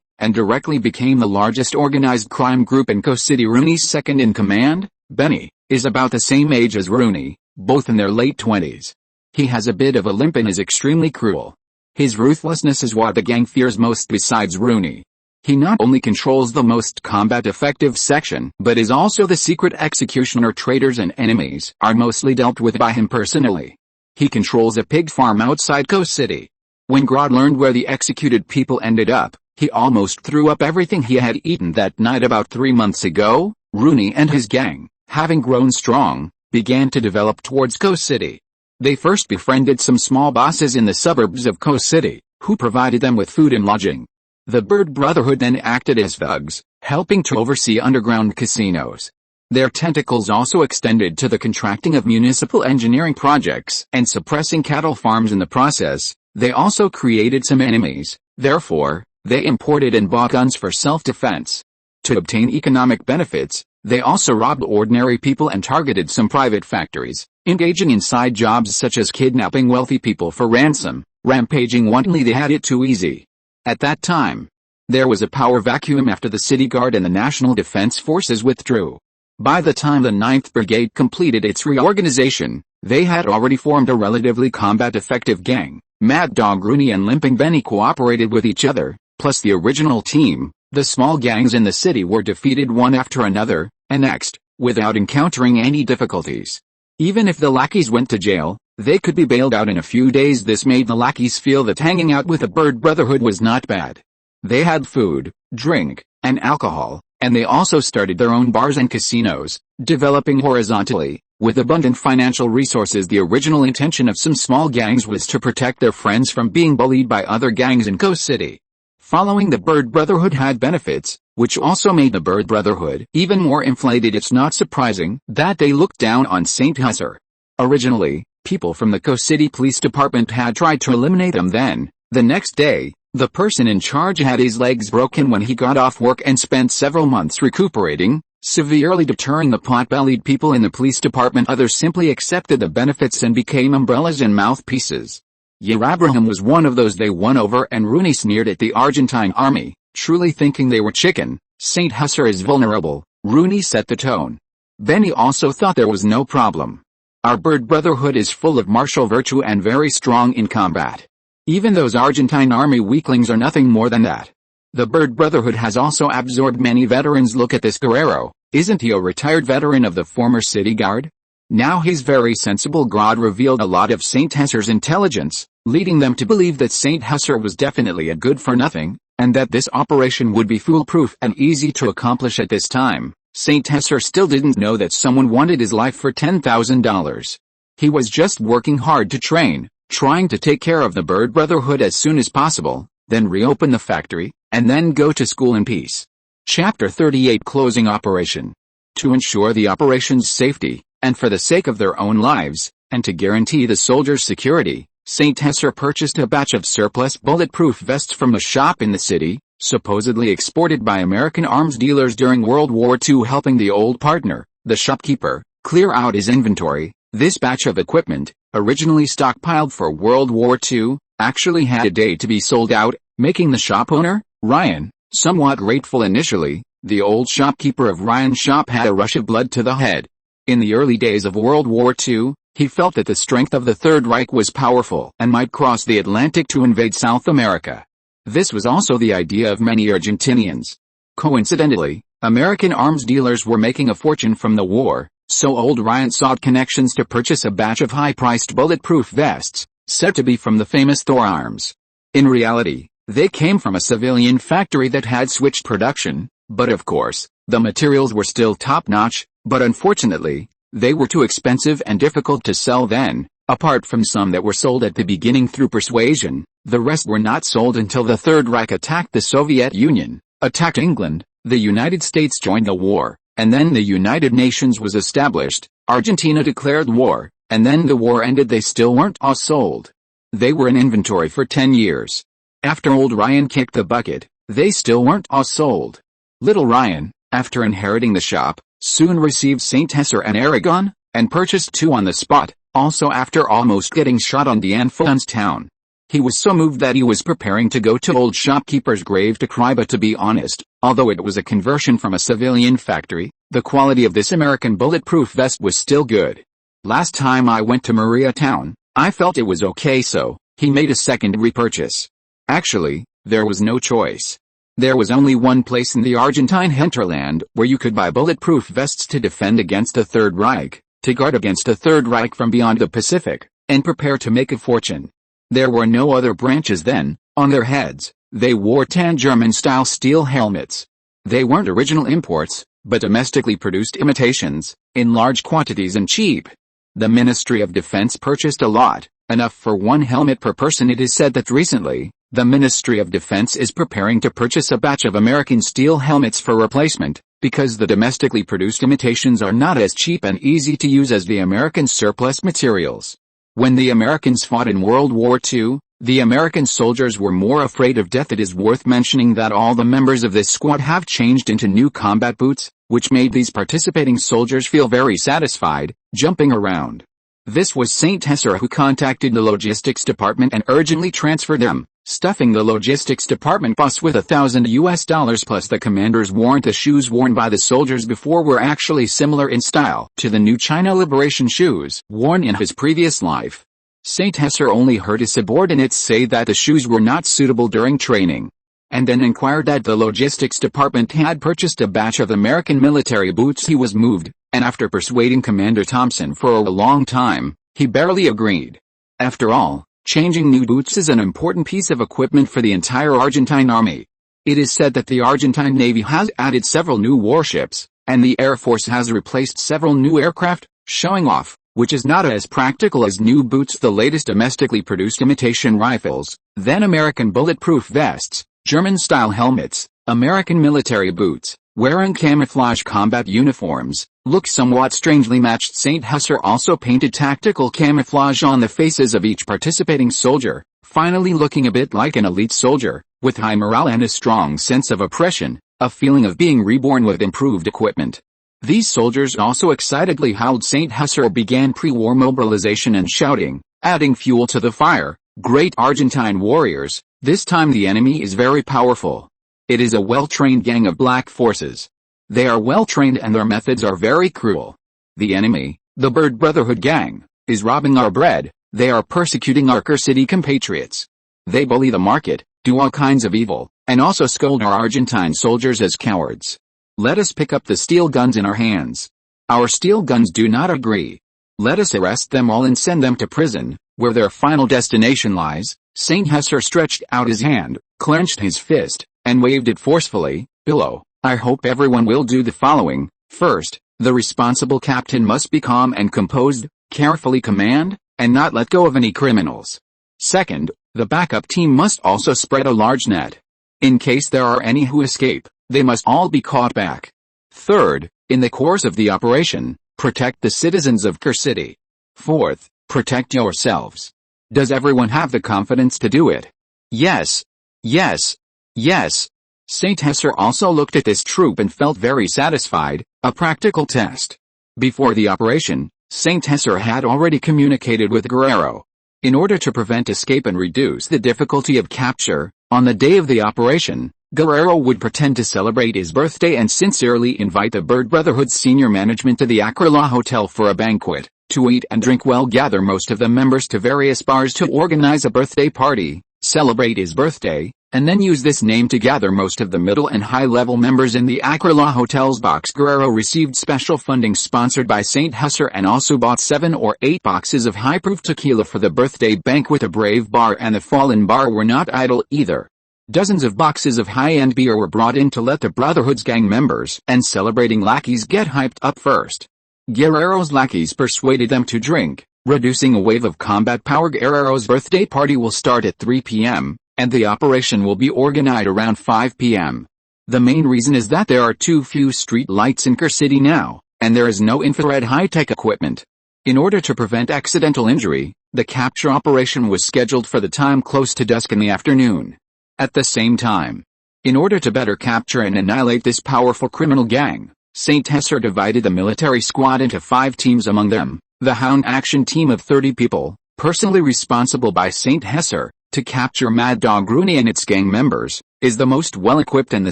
and directly became the largest organized crime group in Coast City. Rooney's second in command, Benny, is about the same age as Rooney, both in their late 20s. He has a bit of a limp and is extremely cruel. His ruthlessness is what the gang fears most besides Rooney. He not only controls the most combat-effective section, but is also the secret executioner. Traitors and enemies are mostly dealt with by him personally. He controls a pig farm outside Coast City. When Grodd learned where the executed people ended up, he almost threw up everything he had eaten that night. About 3 months ago, Rooney and his gang, having grown strong, began to develop towards Coast City. They first befriended some small bosses in the suburbs of Coast City, who provided them with food and lodging. The Bird Brotherhood then acted as thugs, helping to oversee underground casinos. Their tentacles also extended to the contracting of municipal engineering projects and suppressing cattle farms. In the process, they also created some enemies. Therefore, they imported and bought guns for self-defense. To obtain economic benefits, they also robbed ordinary people and targeted some private factories, engaging in side jobs such as kidnapping wealthy people for ransom, rampaging wantonly. They had it too easy. At that time, there was a power vacuum after the City Guard and the National Defense Forces withdrew. By the time the 9th Brigade completed its reorganization, they had already formed a relatively combat-effective gang. Mad Dog Rooney and Limping Benny cooperated with each other, plus the original team. The small gangs in the city were defeated one after another, annexed, without encountering any difficulties. Even if the lackeys went to jail, they could be bailed out in a few days. This made the lackeys feel that hanging out with the Bird Brotherhood was not bad. They had food, drink, and alcohol, and they also started their own bars and casinos, developing horizontally, with abundant financial resources. The original intention of some small gangs was to protect their friends from being bullied by other gangs in Coast City. Following the Bird Brotherhood had benefits, which also made the Bird Brotherhood even more inflated. It's not surprising that they looked down on Saint Husser. Originally, people from the Coast City Police Department had tried to eliminate them. Then, the next day, the person in charge had his legs broken when he got off work and spent several months recuperating, severely deterring the pot-bellied people in the police department. Others simply accepted the benefits and became umbrellas and mouthpieces. Abraham was one of those. They won over, and Rooney sneered at the Argentine army, Truly thinking they were chicken, Saint Husser is vulnerable, Rooney set the tone. Benny also thought there was no problem. Our bird brotherhood is full of martial virtue and very strong in combat. Even those Argentine army weaklings are nothing more than that. The bird brotherhood has also absorbed many veterans. Look at this guerrero, isn't he a retired veteran of the former city guard? Now he's very sensible. God revealed a lot of Saint Husser's intelligence, leading them to believe that Saint Husser was definitely a good-for-nothing, and that this operation would be foolproof and easy to accomplish at this time. Saint Husser still didn't know that someone wanted his life for $10,000. He was just working hard to train, trying to take care of the bird brotherhood as soon as possible, then reopen the factory, and then go to school in peace. Chapter 38 Closing Operation. To ensure the operation's safety, and for the sake of their own lives, and to guarantee the soldiers' security, Saint Husser purchased a batch of surplus bulletproof vests from a shop in the city, supposedly exported by American arms dealers during World War II, helping the old partner, the shopkeeper, clear out his inventory. This batch of equipment, originally stockpiled for World War II, actually had a day to be sold out, making the shop owner, Ryan, somewhat grateful initially. The old shopkeeper of Ryan's shop had a rush of blood to the head. In the early days of World War II, he felt that the strength of the Third Reich was powerful and might cross the Atlantic to invade South America. This was also the idea of many Argentinians. Coincidentally, American arms dealers were making a fortune from the war, so old Ryan sought connections to purchase a batch of high-priced bulletproof vests, said to be from the famous Thor arms. In reality, they came from a civilian factory that had switched production, but of course, the materials were still top-notch, but unfortunately, they were too expensive and difficult to sell then. Apart from some that were sold at the beginning through persuasion, the rest were not sold until the Third Reich attacked the Soviet Union, attacked England, the United States joined the war, and then the United Nations was established, Argentina declared war, and then the war ended. They still weren't all sold. They were in inventory for 10 years. After old Ryan kicked the bucket, they still weren't all sold. Little Ryan, after inheriting the shop, soon received Saint Husser and Aragon, and purchased 2 on the spot, also after almost getting shot on D'Anfon's town. He was so moved that he was preparing to go to old shopkeeper's grave to cry, but to be honest, although it was a conversion from a civilian factory, the quality of this American bulletproof vest was still good. Last time I went to Maria Town, I felt it was okay, so he made a second repurchase. Actually, there was no choice. There was only one place in the Argentine hinterland where you could buy bulletproof vests to defend against the Third Reich, to guard against the Third Reich from beyond the Pacific, and prepare to make a fortune. There were no other branches then. On their heads, they wore tan German-style steel helmets. They weren't original imports, but domestically produced imitations, in large quantities and cheap. The Ministry of Defense purchased a lot, enough for 1 helmet per person. It is said that recently, the Ministry of Defense is preparing to purchase a batch of American steel helmets for replacement, because the domestically produced imitations are not as cheap and easy to use as the American surplus materials. When the Americans fought in World War II, the American soldiers were more afraid of death. It is worth mentioning that all the members of this squad have changed into new combat boots, which made these participating soldiers feel very satisfied, jumping around. This was Saint Husser who contacted the logistics department and urgently transferred them, stuffing the logistics department bus with $1,000 plus the commander's warrant. The shoes worn by the soldiers before were actually similar in style to the new China Liberation shoes worn in his previous life. Saint Husser only heard his subordinates say that the shoes were not suitable during training, and then inquired that the logistics department had purchased a batch of American military boots. He was moved, and after persuading Commander Thompson for a long time, he barely agreed. After all, changing new boots is an important piece of equipment for the entire Argentine army. It is said that the Argentine Navy has added several new warships, and the Air Force has replaced several new aircraft, showing off, which is not as practical as new boots. The latest domestically produced imitation rifles, then American bulletproof vests, German-style helmets, American military boots, wearing camouflage combat uniforms, look somewhat strangely matched. Saint Husser also painted tactical camouflage on the faces of each participating soldier, finally looking a bit like an elite soldier, with high morale and a strong sense of oppression, a feeling of being reborn with improved equipment. These soldiers also excitedly howled. Saint Husser began pre-war mobilization and shouting, adding fuel to the fire, "Great Argentine warriors, this time the enemy is very powerful. It is a well-trained gang of black forces. They are well-trained and their methods are very cruel. The enemy, the Bird Brotherhood gang, is robbing our bread. They are persecuting our City compatriots. They bully the market, do all kinds of evil, and also scold our Argentine soldiers as cowards. Let us pick up the steel guns in our hands. Our steel guns do not agree. Let us arrest them all and send them to prison, where their final destination lies. Saint Hesser stretched out his hand, clenched his fist, and waved it forcefully. Below, I hope everyone will do the following. First, the responsible captain must be calm and composed, carefully command, and not let go of any criminals. Second, the backup team must also spread a large net. In case there are any who escape, they must all be caught back. Third, in the course of the operation, protect the citizens of City. Fourth, protect yourselves. Does everyone have the confidence to do it? Yes. Yes. Yes. Saint Hesser also looked at this troop and felt very satisfied. A practical test. Before the operation, Saint Hesser had already communicated with Guerrero. In order to prevent escape and reduce the difficulty of capture, on the day of the operation, Guerrero would pretend to celebrate his birthday and sincerely invite the Bird Brotherhood's senior management to the Aquila Hotel for a banquet, to eat and drink well, gather most of the members to various bars to organize a birthday party, celebrate his birthday, and then use this name to gather most of the middle and high-level members in the Aquila Hotel's box. Guerrero received special funding sponsored by Saint Hesser and also bought 7 or 8 boxes of high-proof tequila for the birthday banquet. The Brave Bar and the Fallen Bar were not idle either. Dozens of boxes of high-end beer were brought in to let the Brotherhood's gang members and celebrating lackeys get hyped up first. Guerrero's lackeys persuaded them to drink, reducing a wave of combat power. Guerrero's birthday party will start at 3 p.m., and the operation will be organized around 5 p.m. The main reason is that there are too few street lights in City now, and there is no infrared high-tech equipment. In order to prevent accidental injury, the capture operation was scheduled for the time close to dusk in the afternoon. At the same time, in order to better capture and annihilate this powerful criminal gang, Saint Hesser divided the military squad into 5 teams. Among them, the Hound Action Team of 30 people, personally responsible by Saint Hesser, to capture Mad Dog Rooney and its gang members, is the most well-equipped and the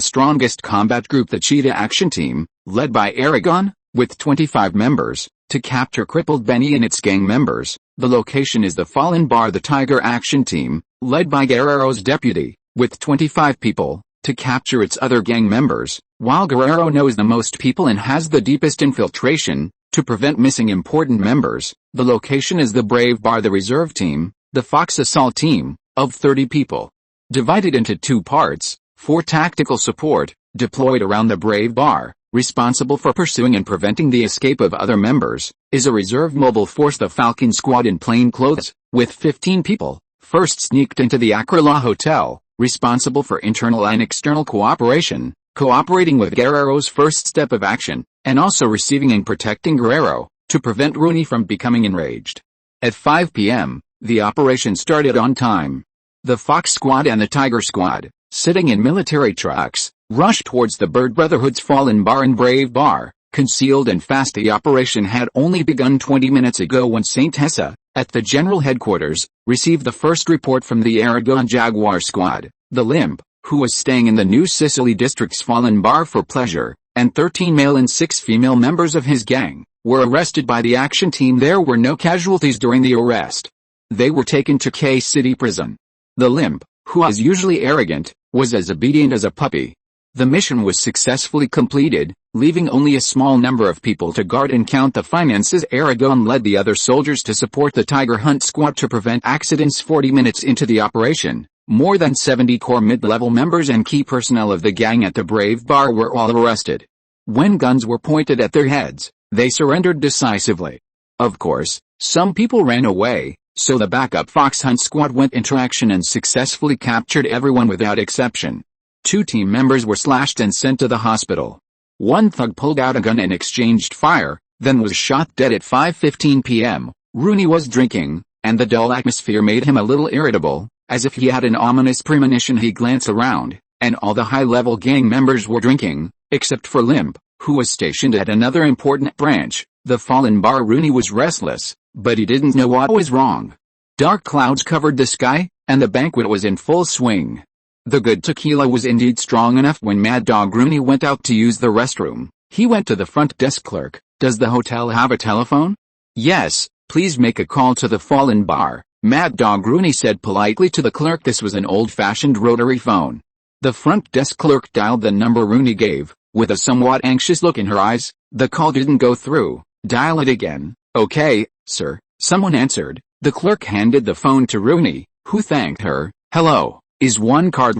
strongest combat group. The Cheetah Action Team, led by Aragon, with 25 members, to capture Crippled Benny and its gang members. The location is the Fallen Bar. The Tiger Action Team, led by Guerrero's deputy, with 25 people, to capture its other gang members. While Guerrero knows the most people and has the deepest infiltration, to prevent missing important members, the location is the Brave Bar. The Reserve Team, the Fox Assault Team, of 30 people, divided into 2 parts, for tactical support, deployed around the Brave Bar, responsible for pursuing and preventing the escape of other members, is a reserve mobile force. The Falcon Squad in plain clothes, with 15 people, first sneaked into the Aquila Hotel, responsible for internal and external cooperation, cooperating with Guerrero's first step of action, and also receiving and protecting Guerrero, to prevent Rooney from becoming enraged. At 5 p.m., the operation started on time. The Fox Squad and the Tiger Squad, sitting in military trucks, rushed towards the Bird Brotherhood's Fallen Bar and Brave Bar, concealed and fast. The operation had only begun 20 minutes ago when Saint Hesser, at the general headquarters, received the first report from the Aragon Jaguar Squad. The Limp, who was staying in the New Sicily District's Fallen Bar for pleasure, and 13 male and 6 female members of his gang, were arrested by the action team. There were no casualties during the arrest. They were taken to City prison. The Limp, who is usually arrogant, was as obedient as a puppy. The mission was successfully completed, leaving only a small number of people to guard and count the finances. Aragon led the other soldiers to support the Tiger Hunt Squad to prevent accidents. 40 minutes into the operation, more than 70 core mid-level members and key personnel of the gang at the Brave Bar were all arrested. When guns were pointed at their heads, they surrendered decisively. Of course, some people ran away, so the backup Fox Hunt Squad went into action and successfully captured everyone without exception. 2 team members were slashed and sent to the hospital. One thug pulled out a gun and exchanged fire, then was shot dead at 5:15 p.m. Rooney was drinking, and the dull atmosphere made him a little irritable. As if he had an ominous premonition, he glanced around, and all the high-level gang members were drinking, except for Limp, who was stationed at another important branch, the Fallen Bar. Rooney was restless, but he didn't know what was wrong. Dark clouds covered the sky, and the banquet was in full swing. The good tequila was indeed strong enough. When Mad Dog Rooney went out to use the restroom, he went to the front desk clerk. "Does the hotel have a telephone?" "Yes, please make a call to the Fallen Bar," Mad Dog Rooney said politely to the clerk. This was an old-fashioned rotary phone. The front desk clerk dialed the number Rooney gave, with a somewhat anxious look in her eyes. "The call didn't go through. Dial it again." "Okay, sir," someone answered. The clerk handed the phone to Rooney, who thanked her. "Hello, is one card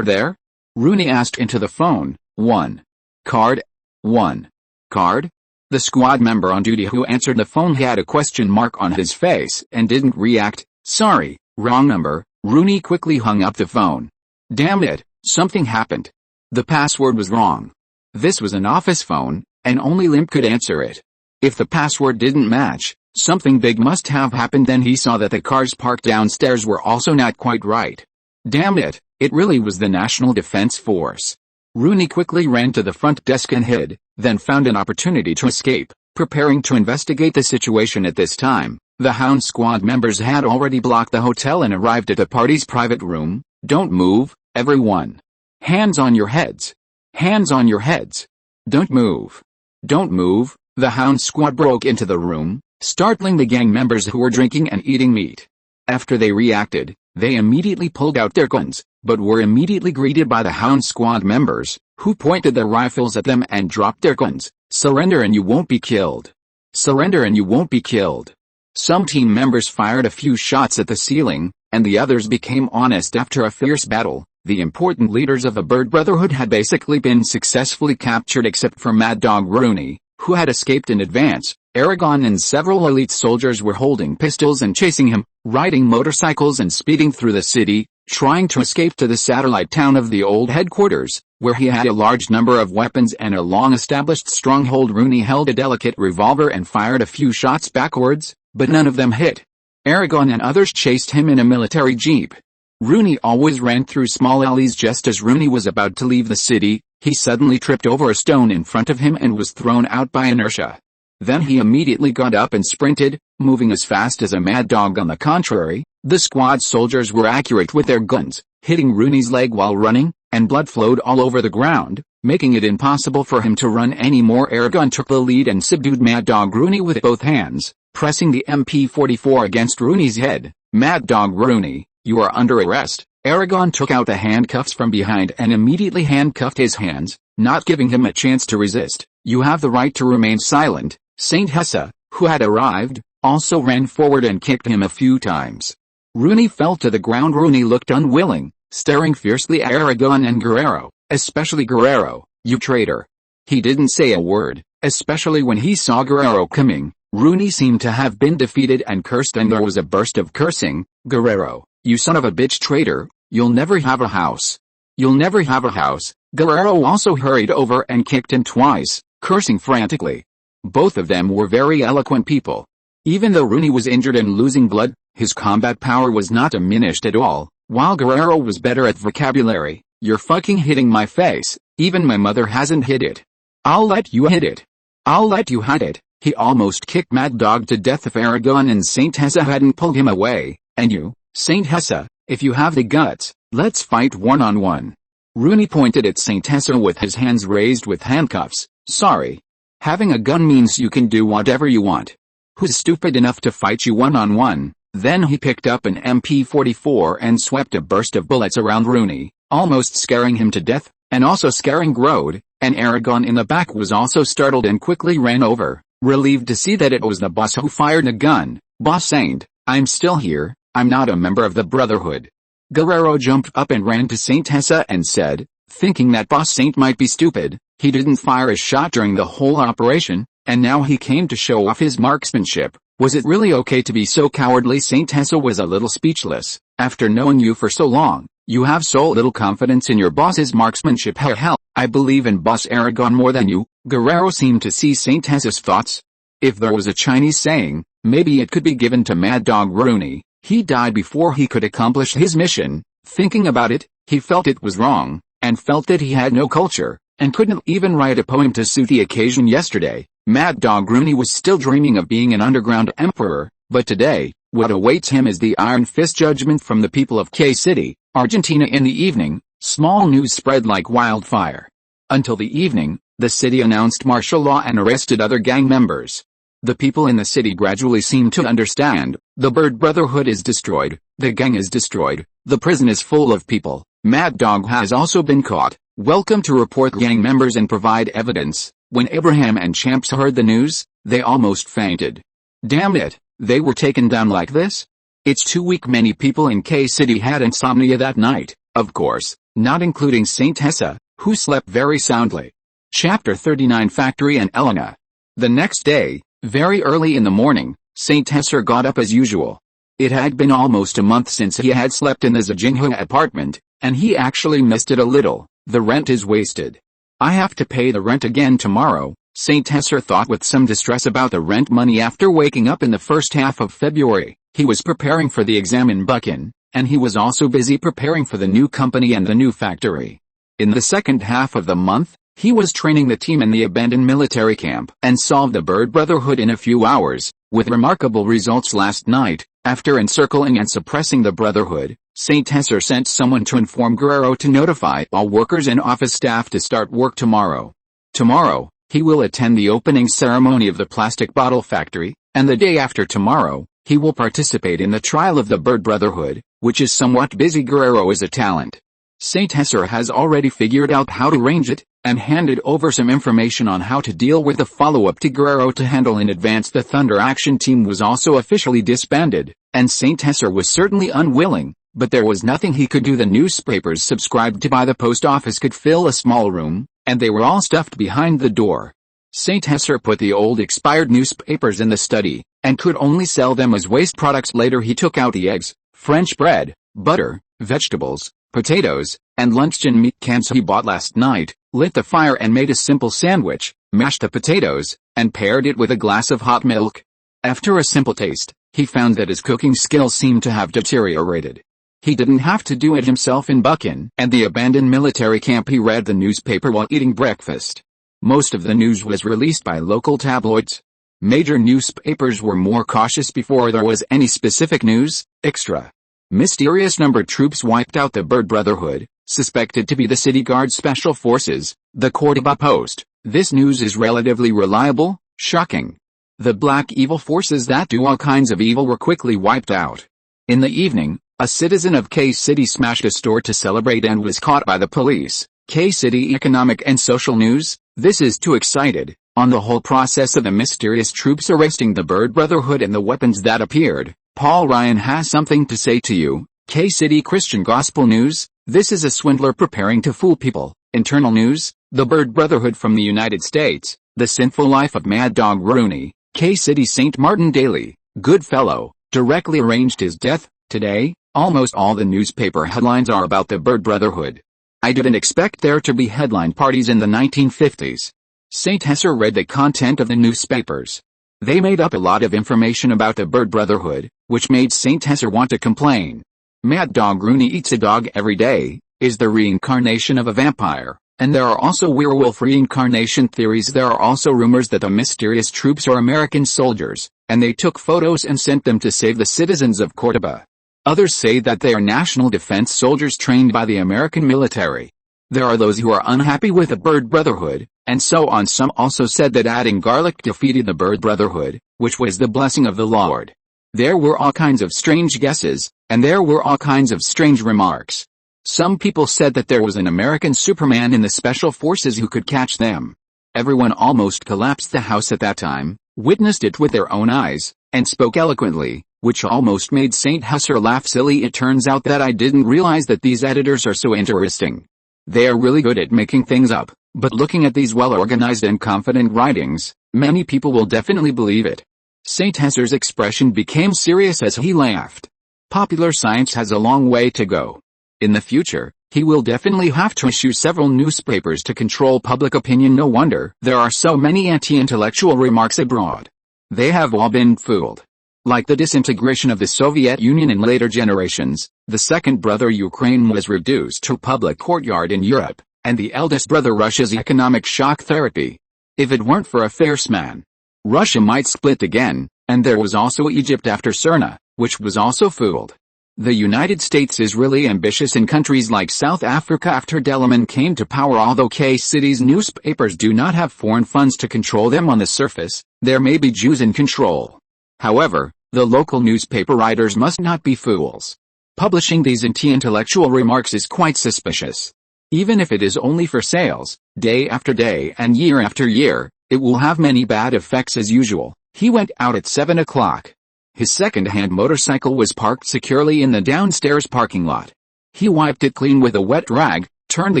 there?" Rooney asked into the phone. "One card? One card?" The squad member on duty who answered the phone had a question mark on his face and didn't react. "Sorry, wrong number." Rooney quickly hung up the phone. Damn it, something happened. The password was wrong. This was an office phone, and only Limp could answer it. If the password didn't match, something big must have happened. Then he saw that the cars parked downstairs were also not quite right. Damn it, it really was the National Defense Force. Rooney quickly ran to the front desk and hid, then found an opportunity to escape, preparing to investigate the situation. At this time, the Hound Squad members had already blocked the hotel and arrived at the party's private room. "Don't move, everyone. Hands on your heads. Hands on your heads. Don't move. Don't move." The Hound Squad broke into the room, startling the gang members who were drinking and eating meat. After they reacted, they immediately pulled out their guns, but were immediately greeted by the Hound Squad members, who pointed their rifles at them and dropped their guns. "Surrender and you won't be killed. Surrender and you won't be killed." Some team members fired a few shots at the ceiling, and the others became honest. After a fierce battle, the important leaders of the Bird Brotherhood had basically been successfully captured except for Mad Dog Rooney, who had escaped in advance. Aragon and several elite soldiers were holding pistols and chasing him, riding motorcycles and speeding through the city, trying to escape to the satellite town of the old headquarters, where he had a large number of weapons and a long-established stronghold. Rooney held a delicate revolver and fired a few shots backwards, but none of them hit. Aragon and others chased him in a military jeep. Rooney always ran through small alleys. Just as Rooney was about to leave the city, he suddenly tripped over a stone in front of him and was thrown out by inertia. Then he immediately got up and sprinted, moving as fast as a mad dog. On the contrary, the squad soldiers were accurate with their guns, hitting Rooney's leg while running, and blood flowed all over the ground, making it impossible for him to run anymore. Aragon took the lead and subdued Mad Dog Rooney with both hands, pressing the MP-44 against Rooney's head. "Mad Dog Rooney, you are under arrest." Aragon took out the handcuffs from behind and immediately handcuffed his hands, not giving him a chance to resist. "You have the right to remain silent." Saint Hessa, who had arrived, also ran forward and kicked him a few times. Rooney fell to the ground. Rooney looked unwilling, staring fiercely at Aragon and Guerrero, especially Guerrero. "You traitor." He didn't say a word, especially when he saw Guerrero coming. Rooney seemed to have been defeated and cursed, and there was a burst of cursing. "Guerrero, you son of a bitch traitor, you'll never have a house. You'll never have a house." Guerrero also hurried over and kicked him twice, cursing frantically. Both of them were very eloquent people. Even though Rooney was injured and losing blood, his combat power was not diminished at all, while Guerrero was better at vocabulary. "You're fucking hitting my face, even my mother hasn't hit it. I'll let you hit it. I'll let you hit it." He almost kicked Mad Dog to death if Aragon and Saint Hessa hadn't pulled him away. "And you, Saint Hessa, if you have the guts, let's fight one-on-one." Rooney pointed at Saint Hessa with his hands raised with handcuffs. "Sorry. Having a gun means you can do whatever you want. Who's stupid enough to fight you one-on-one?" Then he picked up an MP-44 and swept a burst of bullets around Rooney, almost scaring him to death, and also scaring Grode, and Aragon in the back was also startled and quickly ran over, relieved to see that it was the boss who fired the gun. "Boss Saint, I'm still here, I'm not a member of the Brotherhood." Guerrero jumped up and ran to Saint Hessa and said, thinking that Boss Saint might be stupid, he didn't fire a shot during the whole operation, and now he came to show off his marksmanship. Was it really okay to be so cowardly? Saint Hessa was a little speechless. "After knowing you for so long, you have so little confidence in your boss's marksmanship." "Hell, I believe in Boss Aragon more than you." Guerrero seemed to see Saint Hessa's thoughts. If there was a Chinese saying, maybe it could be given to Mad Dog Rooney. He died before he could accomplish his mission. Thinking about it, he felt it was wrong, and felt that he had no culture, and couldn't even write a poem to suit the occasion. Yesterday, Mad Dog Rooney was still dreaming of being an underground emperor, but today, what awaits him is the Iron Fist judgment from the people of K City, Argentina. In the evening, Small news spread like wildfire. Until the evening, the city announced martial law and arrested other gang members. The people in the city gradually seemed to understand. The Bird Brotherhood is destroyed, the gang is destroyed, the prison is full of people. Mad Dog has also been caught. Welcome to report gang members and provide evidence. When Abraham and Champs heard the news, they almost fainted. Damn it, they were taken down like this? It's too weak. Many people in K-City had insomnia that night, of course, not including Saint Hessa, who slept very soundly. Chapter 39 Factory and Elena. The next day, very early in the morning, Saint Hesser got up as usual. It had been almost a month since he had slept in the Zijinghua apartment, and he actually missed it a little. The rent is wasted. I have to pay the rent again tomorrow, Saint Hesser thought with some distress about the rent money after waking up in the first half of February. He was preparing for the exam in Buchan, and he was also busy preparing for the new company and the new factory. In the second half of the month, he was training the team in the abandoned military camp and solved the Bird Brotherhood in a few hours, with remarkable results last night. After encircling and suppressing the Brotherhood, Saint Hesser sent someone to inform Guerrero to notify all workers and office staff to start work tomorrow. Tomorrow, he will attend the opening ceremony of the plastic bottle factory, and the day after tomorrow, he will participate in the trial of the Bird Brotherhood, which is somewhat busy. Guerrero is a talent. Saint Hesser has already figured out how to arrange it, and handed over some information on how to deal with the follow-up to Guerrero to handle in advance. The Thunder Action Team was also officially disbanded, and Saint Hesser was certainly unwilling, but there was nothing he could do. The newspapers subscribed to by the post office could fill a small room, and they were all stuffed behind the door. Saint Hesser put the old expired newspapers in the study, and could only sell them as waste products. Later he took out the eggs, French bread, butter, vegetables, potatoes, and luncheon meat cans he bought last night, lit the fire and made a simple sandwich, mashed the potatoes, and paired it with a glass of hot milk. After a simple taste, he found that his cooking skills seemed to have deteriorated. He didn't have to do it himself in Buchan and the abandoned military camp. He read the newspaper while eating breakfast. Most of the news was released by local tabloids. Major newspapers were more cautious before there was any specific news. Extra. Mysterious numbered troops wiped out the Bird Brotherhood, suspected to be the City Guard Special Forces, the Cordoba Post. This news is relatively reliable. Shocking. The black evil forces that do all kinds of evil were quickly wiped out. In the evening, a citizen of K-City smashed a store to celebrate and was caught by the police. K-City Economic and Social News. This is too excited. On the whole process of the mysterious troops arresting the Bird Brotherhood and the weapons that appeared, Paul Ryan has something to say to you. K-City Christian Gospel News. This is a swindler preparing to fool people. Internal News. The Bird Brotherhood from the United States. The Sinful Life of Mad Dog Rooney. K-City St. Martin Daily. Good fellow, directly arranged his death. Today, almost all the newspaper headlines are about the Bird Brotherhood. I didn't expect there to be headline parties in the 1950s. Saint Hesser read the content of the newspapers. They made up a lot of information about the Bird Brotherhood, which made Saint Hesser want to complain. Mad Dog Rooney eats a dog every day, is the reincarnation of a vampire, and there are also werewolf reincarnation theories. There are also rumors that the mysterious troops are American soldiers, and they took photos and sent them to save the citizens of Cordoba. Others say that they are national defense soldiers trained by the American military. There are those who are unhappy with the Bird Brotherhood, and so on. Some also said that adding garlic defeated the Bird Brotherhood, which was the blessing of the Lord. There were all kinds of strange guesses, and there were all kinds of strange remarks. Some people said that there was an American Superman in the Special Forces who could catch them. Everyone almost collapsed. The house at that time, witnessed it with their own eyes, and spoke eloquently, which almost made Saint Hesser laugh silly. It turns out that I didn't realize that these editors are so interesting. They are really good at making things up, but looking at these well-organized and confident writings, many people will definitely believe it. Saint Hesser's expression became serious as he laughed. Popular science has a long way to go. In the future, he will definitely have to issue several newspapers to control public opinion. No wonder there are so many anti-intellectual remarks abroad. They have all been fooled. Like the disintegration of the Soviet Union in later generations, the second brother Ukraine was reduced to public courtyard in Europe, and the eldest brother Russia's economic shock therapy. If it weren't for a fierce man, Russia might split again, and there was also Egypt after Smyrna, which was also fooled. The United States is really ambitious in countries like South Africa after Delman came to power. Although K-City's newspapers do not have foreign funds to control them on the surface, there may be Jews in control. However, the local newspaper writers must not be fools. Publishing these anti-intellectual remarks is quite suspicious. Even if it is only for sales, day after day and year after year, it will have many bad effects as usual. He went out at 7 o'clock. His second-hand motorcycle was parked securely in the downstairs parking lot. He wiped it clean with a wet rag, turned the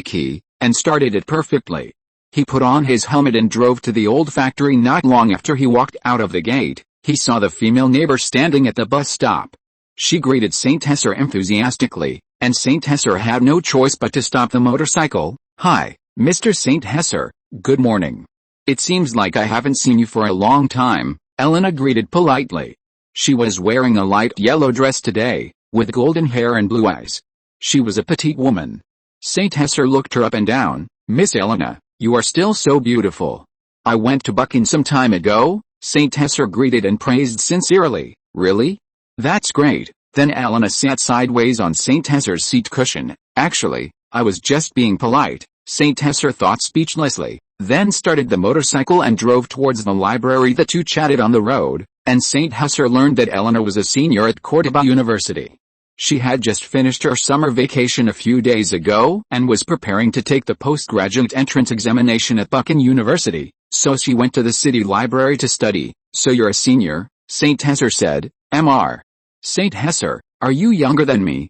key, and started it perfectly. He put on his helmet and drove to the old factory. Not long after he walked out of the gate, he saw the female neighbor standing at the bus stop. She greeted St. Hesser enthusiastically, and St. Hesser had no choice but to stop the motorcycle. "Hi, Mr. St. Hesser, good morning. It seems like I haven't seen you for a long time," Elena greeted politely. She was wearing a light yellow dress today, with golden hair and blue eyes. She was a petite woman. St. Hesser looked her up and down. "Miss Elena, you are still so beautiful." "I went to Bucking some time ago," St. Hesser greeted and praised sincerely. "Really? That's great." Then Elena sat sideways on St. Hesser's seat cushion. "Actually, I was just being polite," St. Hesser thought speechlessly, then started the motorcycle and drove towards the library. The two chatted on the road, and St. Hesser learned that Elena was a senior at Córdoba University. She had just finished her summer vacation a few days ago and was preparing to take the postgraduate entrance examination at Bucking University, so she went to the city library to study. "So you're a senior," St. Hesser said. "Mr. St. Hesser, are you younger than me?"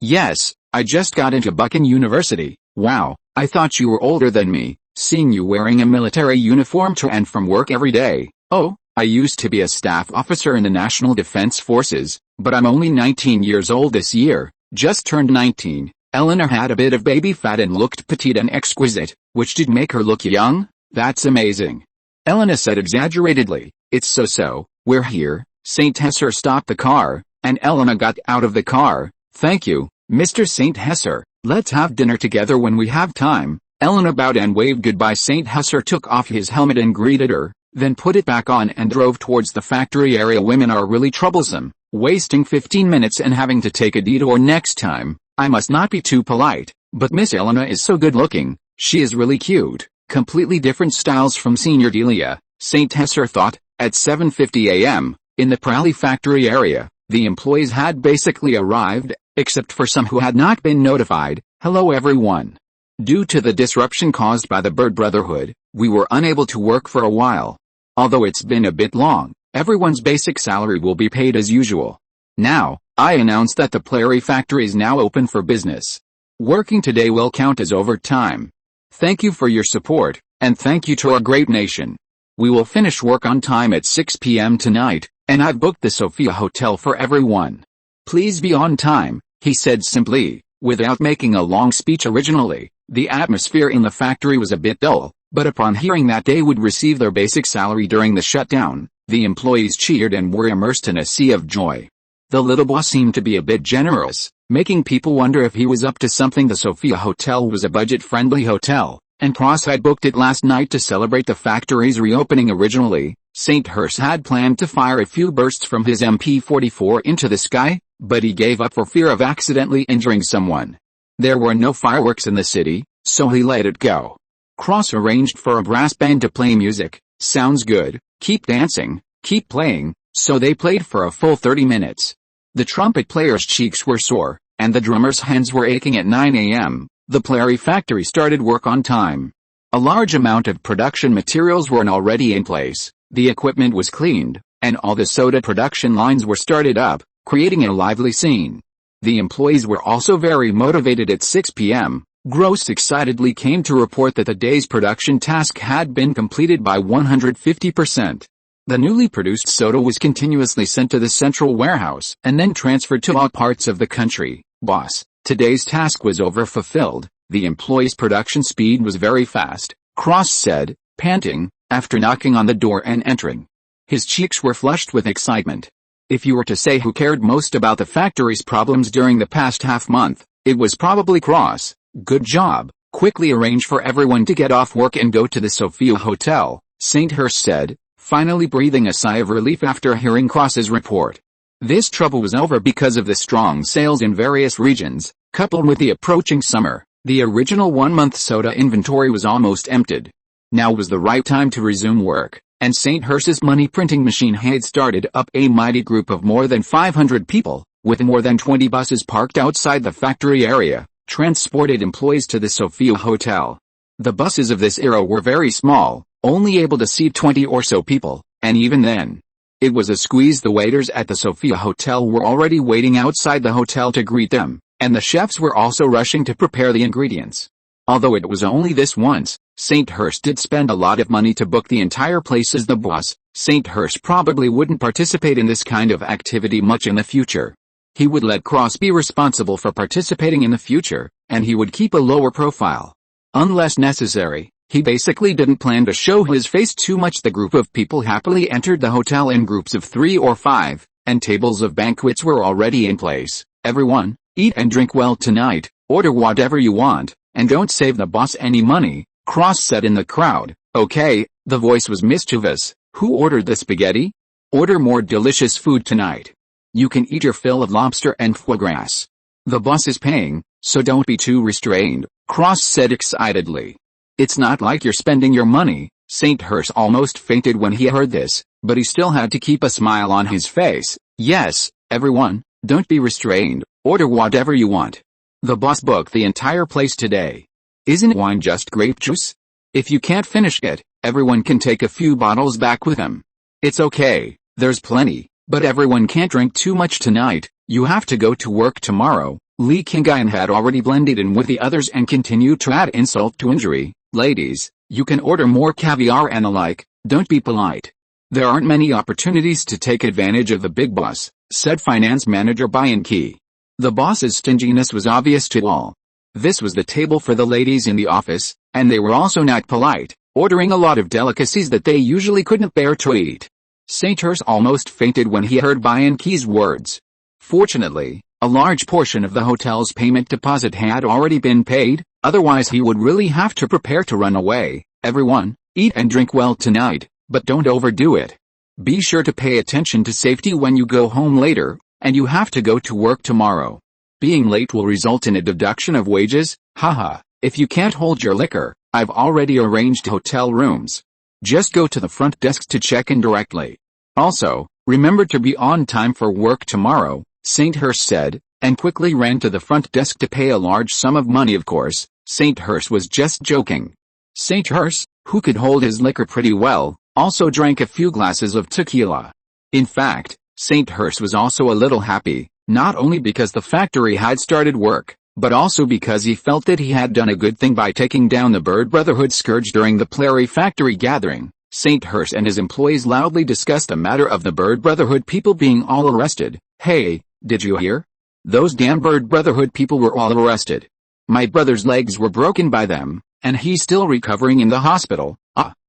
Yes, I just got into Bucking University." "Wow, I thought you were older than me, seeing you wearing a military uniform to and from work every day." "Oh, I used to be a staff officer in the National Defense Forces, but I'm only 19 years old this year, just turned 19. Eleanor had a bit of baby fat and looked petite and exquisite, which did make her look young. "That's amazing," Elena said exaggeratedly. "It's so, we're here." St. Hesser stopped the car, and Elena got out of the car. "Thank you, Mr. St. Hesser, let's have dinner together when we have time." Elena bowed and waved goodbye. St. Hesser took off his helmet and greeted her, then put it back on and drove towards the factory area. "Women are really troublesome, wasting 15 minutes and having to take a detour next time. I must not be too polite, but Miss Elena is so good looking. She is really cute." Completely different styles from Senior Delia, St. Hesser thought. At 7:50 a.m., in the Prali factory area, the employees had basically arrived, except for some who had not been notified. "Hello everyone. Due to the disruption caused by the Bird Brotherhood, we were unable to work for a while. Although it's been a bit long, everyone's basic salary will be paid as usual. Now, I announce that the Prali factory is now open for business. Working today will count as overtime. Thank you for your support, and thank you to our great nation. We will finish work on time at 6 p.m. tonight, and I've booked the Sofia Hotel for everyone. Please be on time," he said simply, without making a long speech. Originally, the atmosphere in the factory was a bit dull, but upon hearing that they would receive their basic salary during the shutdown, the employees cheered and were immersed in a sea of joy. The little boss seemed to be a bit generous, making people wonder if he was up to something. The Sofia Hotel was a budget-friendly hotel, and Cross had booked it last night to celebrate the factory's reopening. Originally, St. Hesser had planned to fire a few bursts from his MP44 into the sky, but he gave up for fear of accidentally injuring someone. There were no fireworks in the city, so he let it go. Cross arranged for a brass band to play music. "Sounds good, keep dancing, keep playing," so they played for a full 30 minutes. The trumpet player's cheeks were sore, and the drummer's hands were aching. At 9 a.m., the Prali factory started work on time. A large amount of production materials were already in place, the equipment was cleaned, and all the soda production lines were started up, creating a lively scene. The employees were also very motivated. At 6 p.m., Gross excitedly came to report that the day's production task had been completed by 150%. The newly produced soda was continuously sent to the central warehouse and then transferred to all parts of the country. "Boss, today's task was overfulfilled. The employees' production speed was very fast," Cross said, panting, after knocking on the door and entering. His cheeks were flushed with excitement. If you were to say who cared most about the factory's problems during the past half-month, it was probably Cross. "Good job. Quickly arrange for everyone to get off work and go to the Sofia Hotel," St. Hesser said, finally breathing a sigh of relief after hearing Cross's report. This trouble was over because of the strong sales in various regions, coupled with the approaching summer. The original 1-month soda inventory was almost emptied. Now was the right time to resume work, and St. Hearst's money printing machine had started up a mighty group of more than 500 people, with more than 20 buses parked outside the factory area, transported employees to the Sofia Hotel. The buses of this era were very small, only able to seat 20 or so people, and even then, it was a squeeze. The waiters at the Sofia Hotel were already waiting outside the hotel to greet them, and the chefs were also rushing to prepare the ingredients. Although it was only this once, St. Hearst did spend a lot of money to book the entire place as the boss. St. Hearst probably wouldn't participate in this kind of activity much in the future. He would let Cross be responsible for participating in the future, and he would keep a lower profile. Unless necessary, he basically didn't plan to show his face too much. The group of people happily entered the hotel in groups of 3 or 5, and tables of banquets were already in place. Everyone, eat and drink well tonight, order whatever you want, and don't save the boss any money, Cross said in the crowd. Okay, the voice was mischievous. Who ordered the spaghetti? Order more delicious food tonight. You can eat your fill of lobster and foie gras. The boss is paying, so don't be too restrained, Cross said excitedly. It's not like you're spending your money. St. Hearst almost fainted when he heard this, but he still had to keep a smile on his face. Yes, everyone, don't be restrained, order whatever you want. The boss booked the entire place today. Isn't wine just grape juice? If you can't finish it, everyone can take a few bottles back with them. It's okay, there's plenty, but everyone can't drink too much tonight. You have to go to work tomorrow. Lee Kingayan had already blended in with the others and continued to add insult to injury. Ladies, you can order more caviar and the like, don't be polite. There aren't many opportunities to take advantage of the big boss, said finance manager Bayan Key. The boss's stinginess was obvious to all. This was the table for the ladies in the office, and they were also not polite, ordering a lot of delicacies that they usually couldn't bear to eat. St. Hearst almost fainted when he heard Bayan Key's words. Fortunately, a large portion of the hotel's payment deposit had already been paid, otherwise he would really have to prepare to run away. Everyone, eat and drink well tonight, but don't overdo it. Be sure to pay attention to safety when you go home later, and you have to go to work tomorrow. Being late will result in a deduction of wages, haha. If you can't hold your liquor, I've already arranged hotel rooms. Just go to the front desk to check in directly. Also, remember to be on time for work tomorrow, St. Hearst said, and quickly ran to the front desk to pay a large sum of money. Of course, St. Hearst was just joking. St. Hearst, who could hold his liquor pretty well, also drank a few glasses of tequila. In fact, St. Hearst was also a little happy, not only because the factory had started work, but also because he felt that he had done a good thing by taking down the Bird Brotherhood scourge during the Plary factory gathering. St. Hearst and his employees loudly discussed the matter of the Bird Brotherhood people being all arrested. Hey, did you hear? Those damn Bird Brotherhood people were all arrested. My brother's legs were broken by them, and he's still recovering in the hospital.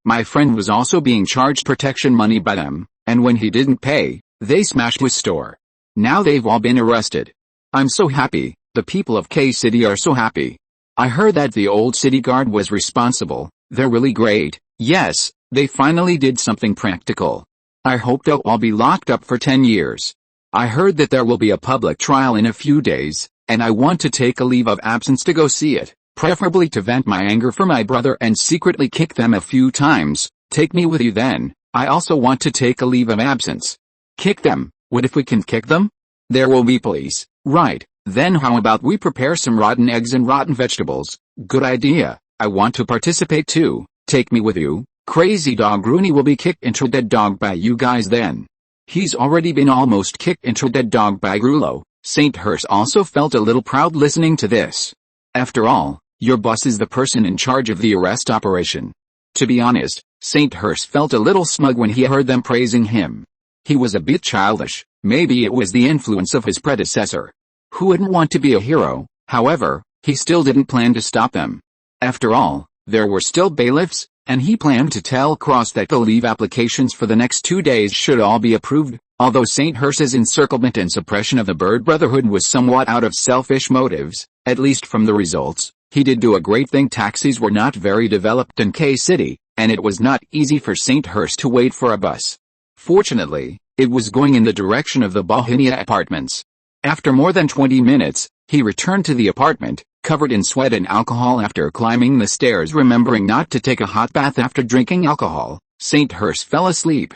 My friend was also being charged protection money by them, and when he didn't pay, they smashed his store. Now they've all been arrested. I'm so happy, the people of K-City are so happy. I heard that the old city guard was responsible. They're really great. Yes, they finally did something practical. I hope they'll all be locked up for 10 years. I heard that there will be a public trial in a few days, and I want to take a leave of absence to go see it, preferably to vent my anger for my brother and secretly kick them a few times. Take me with you then. I also want to take a leave of absence. Kick them? What if we can kick them? There will be police. Right, then how about we prepare some rotten eggs and rotten vegetables? Good idea. I want to participate too. Take me with you. Crazy dog Rooney will be kicked into dead dog by you guys then. He's already been almost kicked into dead dog by Grulo. St. Hearst also felt a little proud listening to this. After all, your boss is the person in charge of the arrest operation. To be honest, St. Hearst felt a little smug when he heard them praising him. He was a bit childish. Maybe it was the influence of his predecessor. Who wouldn't want to be a hero? However, he still didn't plan to stop them. After all, there were still bailiffs, and he planned to tell Cross that the leave applications for the next 2 days should all be approved. Although St. Hearst's encirclement and suppression of the Bird Brotherhood was somewhat out of selfish motives, at least from the results, he did do a great thing. Taxis were not very developed in K-City, and it was not easy for St. Hearst to wait for a bus. Fortunately, It was going in the direction of the Bohemia apartments. After more than 20 minutes, he returned to the apartment, covered in sweat and alcohol after climbing the stairs, remembering not to take a hot bath after drinking alcohol. St. Hurst fell asleep.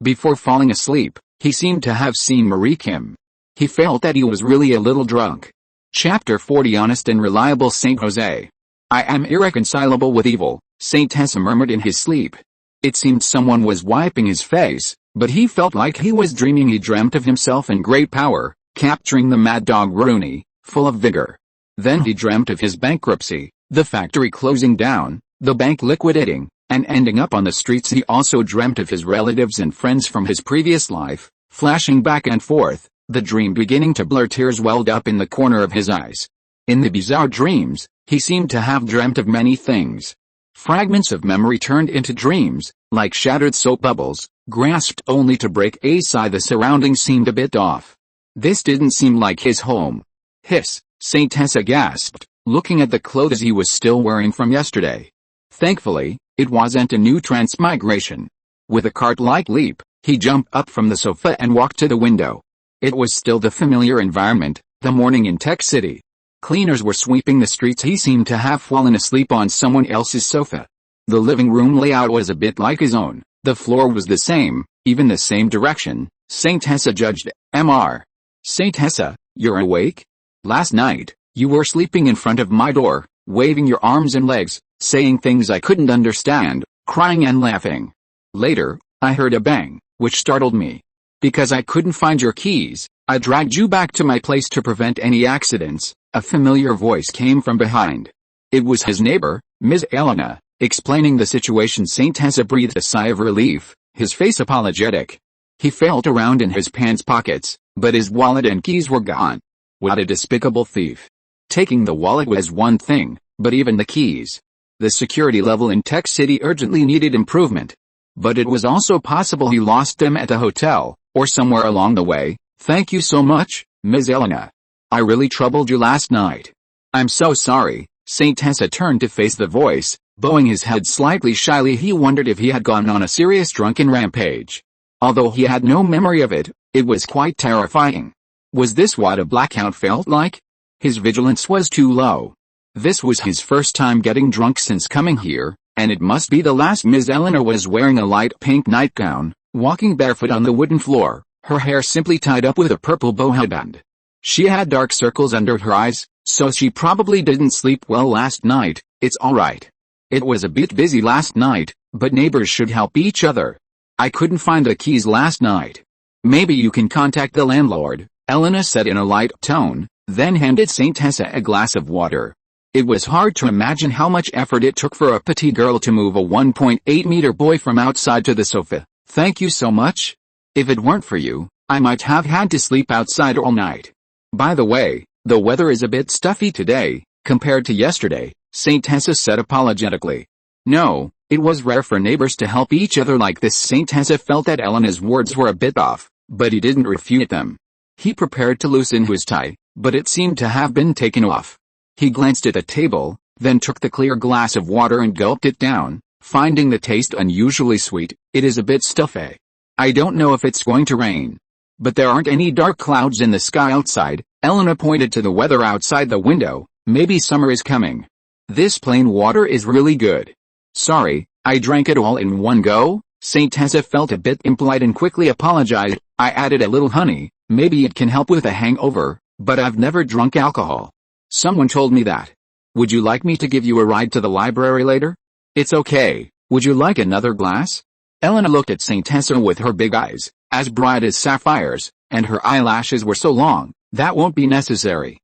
Before falling asleep, he seemed to have seen Marie Kim. He felt that he was really a little drunk. Chapter 40. Honest and reliable St. José. I am irreconcilable with evil, St. Tessa murmured in his sleep. It seemed someone was wiping his face, but he felt like he was dreaming. He dreamt of himself in great power, capturing the mad dog Rooney, full of vigor. Then he dreamt of his bankruptcy, the factory closing down, the bank liquidating, and ending up on the streets. He also dreamt of his relatives and friends from his previous life, flashing back and forth, the dream beginning to blur. Tears welled up in the corner of his eyes. In the bizarre dreams, he seemed to have dreamt of many things. Fragments of memory turned into dreams, like shattered soap bubbles, grasped only to break. A sigh. The surroundings seemed a bit off. This didn't seem like his home. Hiss, St. Tessa gasped, looking at the clothes he was still wearing from yesterday. Thankfully, it wasn't a new transmigration. With a cart-like leap, he jumped up from the sofa and walked to the window. It was still the familiar environment, the morning in Tech City. Cleaners were sweeping the streets. He seemed to have fallen asleep on someone else's sofa. The living room layout was a bit like his own. The floor was the same, even the same direction. St. Tessa judged. Mr. St. Tessa, you're awake? Last night, you were sleeping in front of my door, waving your arms and legs, saying things I couldn't understand, crying and laughing. Later, I heard a bang, which startled me. Because I couldn't find your keys, I dragged you back to my place to prevent any accidents. A familiar voice came from behind. It was his neighbor, Ms. Elena, explaining the situation. St. Tessa breathed a sigh of relief, his face apologetic. He felt around in his pants pockets, but his wallet and keys were gone. What a despicable thief. Taking the wallet was one thing, but even the keys. The security level in Tech City urgently needed improvement. But it was also possible he lost them at the hotel, or somewhere along the way. Thank you so much, Ms. Elena. I really troubled you last night. I'm so sorry. St. Tessa turned to face the voice, bowing his head slightly shyly. He wondered if he had gone on a serious drunken rampage. Although he had no memory of it, it was quite terrifying. Was this what a blackout felt like? His vigilance was too low. This was his first time getting drunk since coming here, and it must be the last. Ms. Eleanor was wearing a light pink nightgown, walking barefoot on the wooden floor, her hair simply tied up with a purple bow headband. She had dark circles under her eyes, so she probably didn't sleep well last night. It's alright. It was a bit busy last night, but neighbors should help each other. I couldn't find the keys last night. Maybe you can contact the landlord, Elena said in a light tone, then handed St. Tessa a glass of water. It was hard to imagine how much effort it took for a petite girl to move a 1.8-meter boy from outside to the sofa. Thank you so much. If it weren't for you, I might have had to sleep outside all night. By the way, the weather is a bit stuffy today, compared to yesterday, St. Tessa said apologetically. No, it was rare for neighbors to help each other like this. St. Tessa felt that Elena's words were a bit off, but he didn't refute them. He prepared to loosen his tie, but it seemed to have been taken off. He glanced at the table, then took the clear glass of water and gulped it down, finding the taste unusually sweet. It is a bit stuffy. I don't know if it's going to rain. But there aren't any dark clouds in the sky outside. Elena pointed to the weather outside the window. Maybe summer is coming. This plain water is really good. Sorry, I drank it all in one go. St. Tessa felt a bit impolite and quickly apologized. I added a little honey. Maybe it can help with a hangover, but I've never drunk alcohol. Someone told me that. Would you like me to give you a ride to the library later? It's okay. Would you like another glass? Elena looked at St. Tessa with her big eyes, as bright as sapphires, and her eyelashes were so long. That won't be necessary.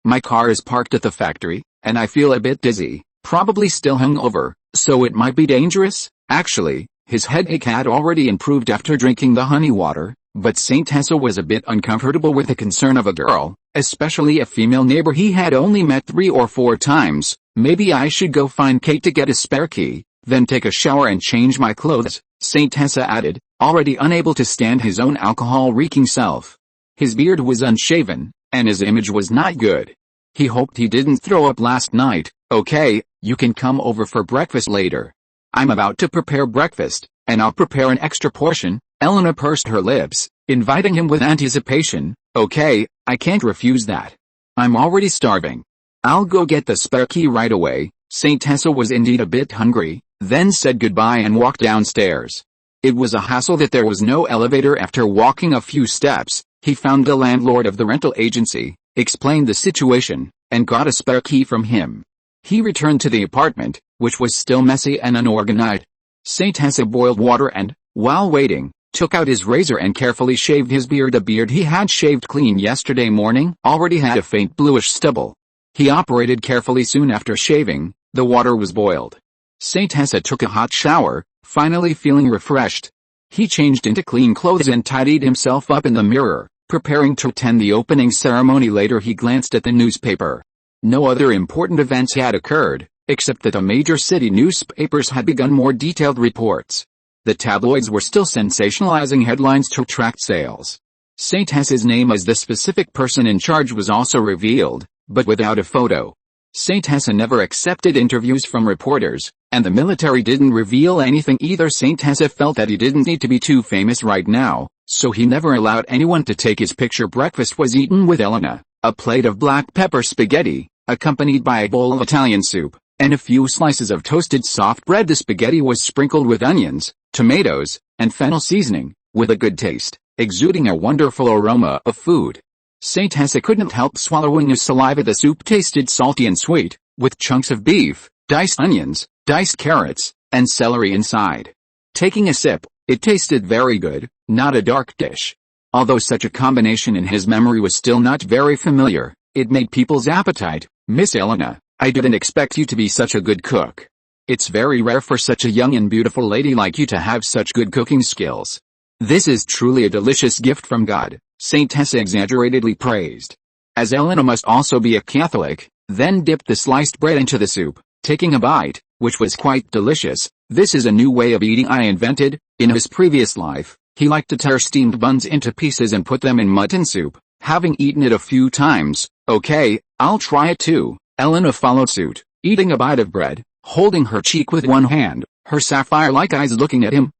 My car is parked at the factory, and I feel a bit dizzy, probably still hungover, so it might be dangerous. Actually, his headache had already improved after drinking the honey water, but St. Tessa was a bit uncomfortable with the concern of a girl, especially a female neighbor he had only met 3 or 4 times. Maybe I should go find Kate to get a spare key, then take a shower and change my clothes, St. Tessa added, already unable to stand his own alcohol-reeking self. His beard was unshaven, and his image was not good. He hoped he didn't throw up last night. Okay, you can come over for breakfast later. I'm about to prepare breakfast, And I'll prepare an extra portion. Elena pursed her lips, inviting him with anticipation. Okay, I can't refuse that. I'm already starving. I'll go get the spare key right away. Saint Tessa was indeed a bit hungry, then said goodbye and walked downstairs. It was a hassle that there was no elevator. After walking a few steps, he found the landlord of the rental agency, explained the situation, and got a spare key from him. He returned to the apartment, which was still messy and unorganized. Saint Tessa boiled water and, while waiting, took out his razor and carefully shaved his beard. A beard he had shaved clean yesterday morning already had a faint bluish stubble. He operated carefully soon after shaving. The water was boiled. Saint Tessa took a hot shower, finally feeling refreshed. He changed into clean clothes and tidied himself up in the mirror, preparing to attend the opening ceremony. Later he glanced at the newspaper. No other important events had occurred, except that the major city newspapers had begun more detailed reports. The tabloids were still sensationalizing headlines to attract sales. Saint Tessa's name as the specific person in charge was also revealed, but without a photo. Saint Tessa never accepted interviews from reporters, and the military didn't reveal anything either. Saint Tessa felt that he didn't need to be too famous right now, so he never allowed anyone to take his picture. Breakfast was eaten with Elena, a plate of black pepper spaghetti, accompanied by a bowl of Italian soup, and a few slices of toasted soft bread. The spaghetti was sprinkled with onions, tomatoes, and fennel seasoning, with a good taste, exuding a wonderful aroma of food. Saint Tessa couldn't help swallowing his saliva. The soup tasted salty and sweet, with chunks of beef, diced onions, diced carrots, and celery inside. Taking a sip, it tasted very good, not a dark dish. Although such a combination in his memory was still not very familiar, it made people's appetite. Miss Elena, I didn't expect you to be such a good cook. It's very rare for such a young and beautiful lady like you to have such good cooking skills. This is truly a delicious gift from God, Saint Tessa exaggeratedly praised. As Elena must also be a Catholic, then dipped the sliced bread into the soup, taking a bite, which was quite delicious. This is a new way of eating I invented. In his previous life, he liked to tear steamed buns into pieces and put them in mutton soup, having eaten it a few times. Okay, I'll try it too. Elena followed suit, eating a bite of bread, holding her cheek with one hand, her sapphire-like eyes looking at him.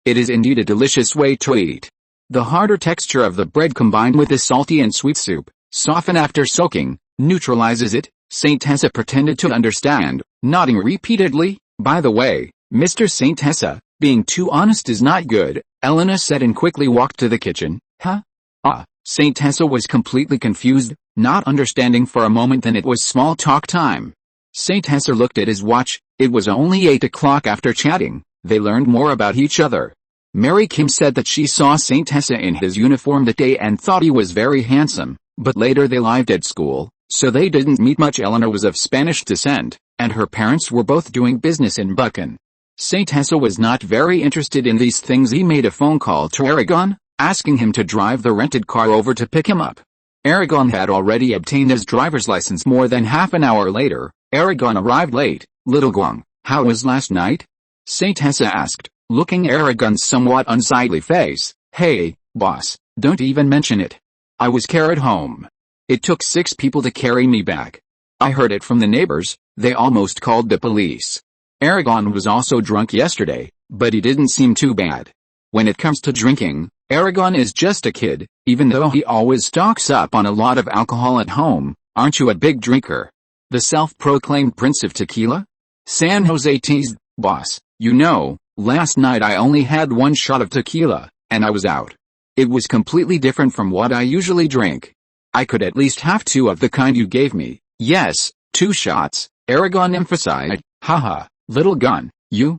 It is indeed a delicious way to eat. The harder texture of the bread combined with the salty and sweet soup, softened after soaking, neutralizes it. Saint Tessa pretended to understand, nodding repeatedly. By the way, Mr. Saint Tessa, being too honest is not good, Elena said and quickly walked to the kitchen. Huh? Saint Tessa was completely confused, not understanding for a moment. Then it was small talk time. Saint Tessa looked at his watch. It was only 8 o'clock. After chatting, they learned more about each other. Mary Kim said that she saw Saint Tessa in his uniform that day and thought he was very handsome, but later they lived at school, so they didn't meet much. Elena was of Spanish descent, and her parents were both doing business in Buchan. Saint Tessa was not very interested in these things. He made a phone call to Aragon, asking him to drive the rented car over to pick him up. Aragon had already obtained his driver's license. More than half an hour later, Aragon arrived late. Little Guang, how was last night? Saint Tessa asked, looking at Aragon's somewhat unsightly face. Hey, boss, don't even mention it. I was carried home. It took 6 people to carry me back. I heard it from the neighbors. They almost called the police. Aragon was also drunk yesterday, but he didn't seem too bad. When it comes to drinking, Aragon is just a kid, even though he always stocks up on a lot of alcohol at home. Aren't you a big drinker? The self-proclaimed prince of tequila? San Jose teased. Boss, you know, last night I only had 1 shot of tequila, and I was out. It was completely different from what I usually drink. I could at least have 2 of the kind you gave me. Yes, 2 shots, Aragon emphasized. Haha, little gun, you.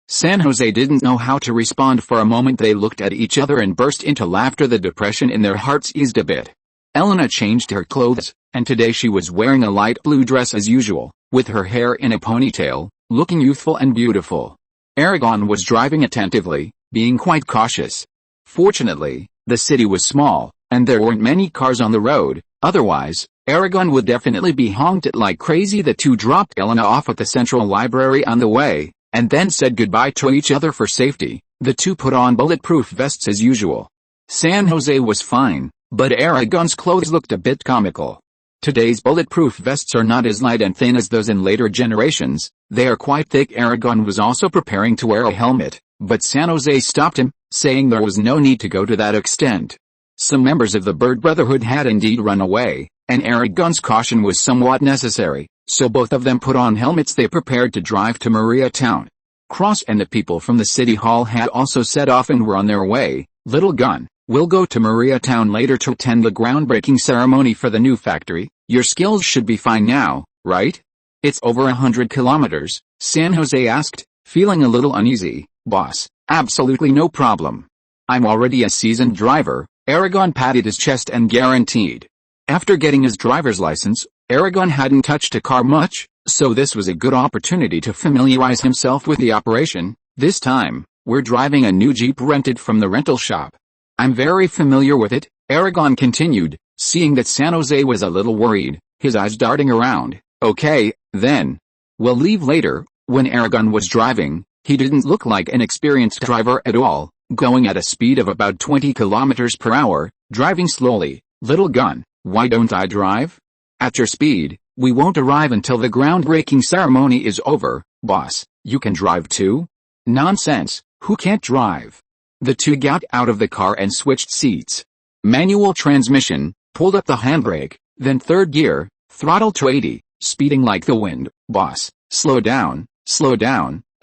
San Jose didn't know how to respond. For a moment they looked at each other and burst into laughter. The depression in their hearts eased a bit. Elena changed her clothes, and today she was wearing a light blue dress as usual, with her hair in a ponytail, looking youthful and beautiful. Aragon was driving attentively, being quite cautious. Fortunately, the city was small, and there weren't many cars on the road. Otherwise, Aragon would definitely be honked at like crazy. The two dropped Elena off at the Central Library on the way, and then said goodbye to each other for safety. The two put on bulletproof vests as usual. San Jose was fine, but Aragon's clothes looked a bit comical. Today's bulletproof vests are not as light and thin as those in later generations, they are quite thick. Aragon was also preparing to wear a helmet, but San Jose stopped him, saying there was no need to go to that extent. Some members of the Bird Brotherhood had indeed run away, and Aragon's caution was somewhat necessary, so both of them put on helmets. They prepared to drive to Maria Town. Cross and the people from the city hall had also set off and were on their way. Little gun, we'll go to Maria Town later to attend the groundbreaking ceremony for the new factory. Your skills should be fine now, right? It's over 100 kilometers, San Jose asked, feeling a little uneasy. Boss, absolutely no problem. I'm already a seasoned driver, Aragon patted his chest and guaranteed. After getting his driver's license, Aragon hadn't touched a car much, so this was a good opportunity to familiarize himself with the operation. This time, we're driving a new Jeep rented from the rental shop. I'm very familiar with it, Aragon continued, seeing that San Jose was a little worried, his eyes darting around. Okay, then. We'll leave later. When Aragon was driving, he didn't look like an experienced driver at all, going at a speed of about 20 kilometers per hour, driving slowly. Little gun, why don't I drive? At your speed, we won't arrive until the groundbreaking ceremony is over. Boss, you can drive too? Nonsense, who can't drive? The two got out of the car and switched seats. Manual transmission, pulled up the handbrake, then third gear, throttle to 80, speeding like the wind. Boss, slow down,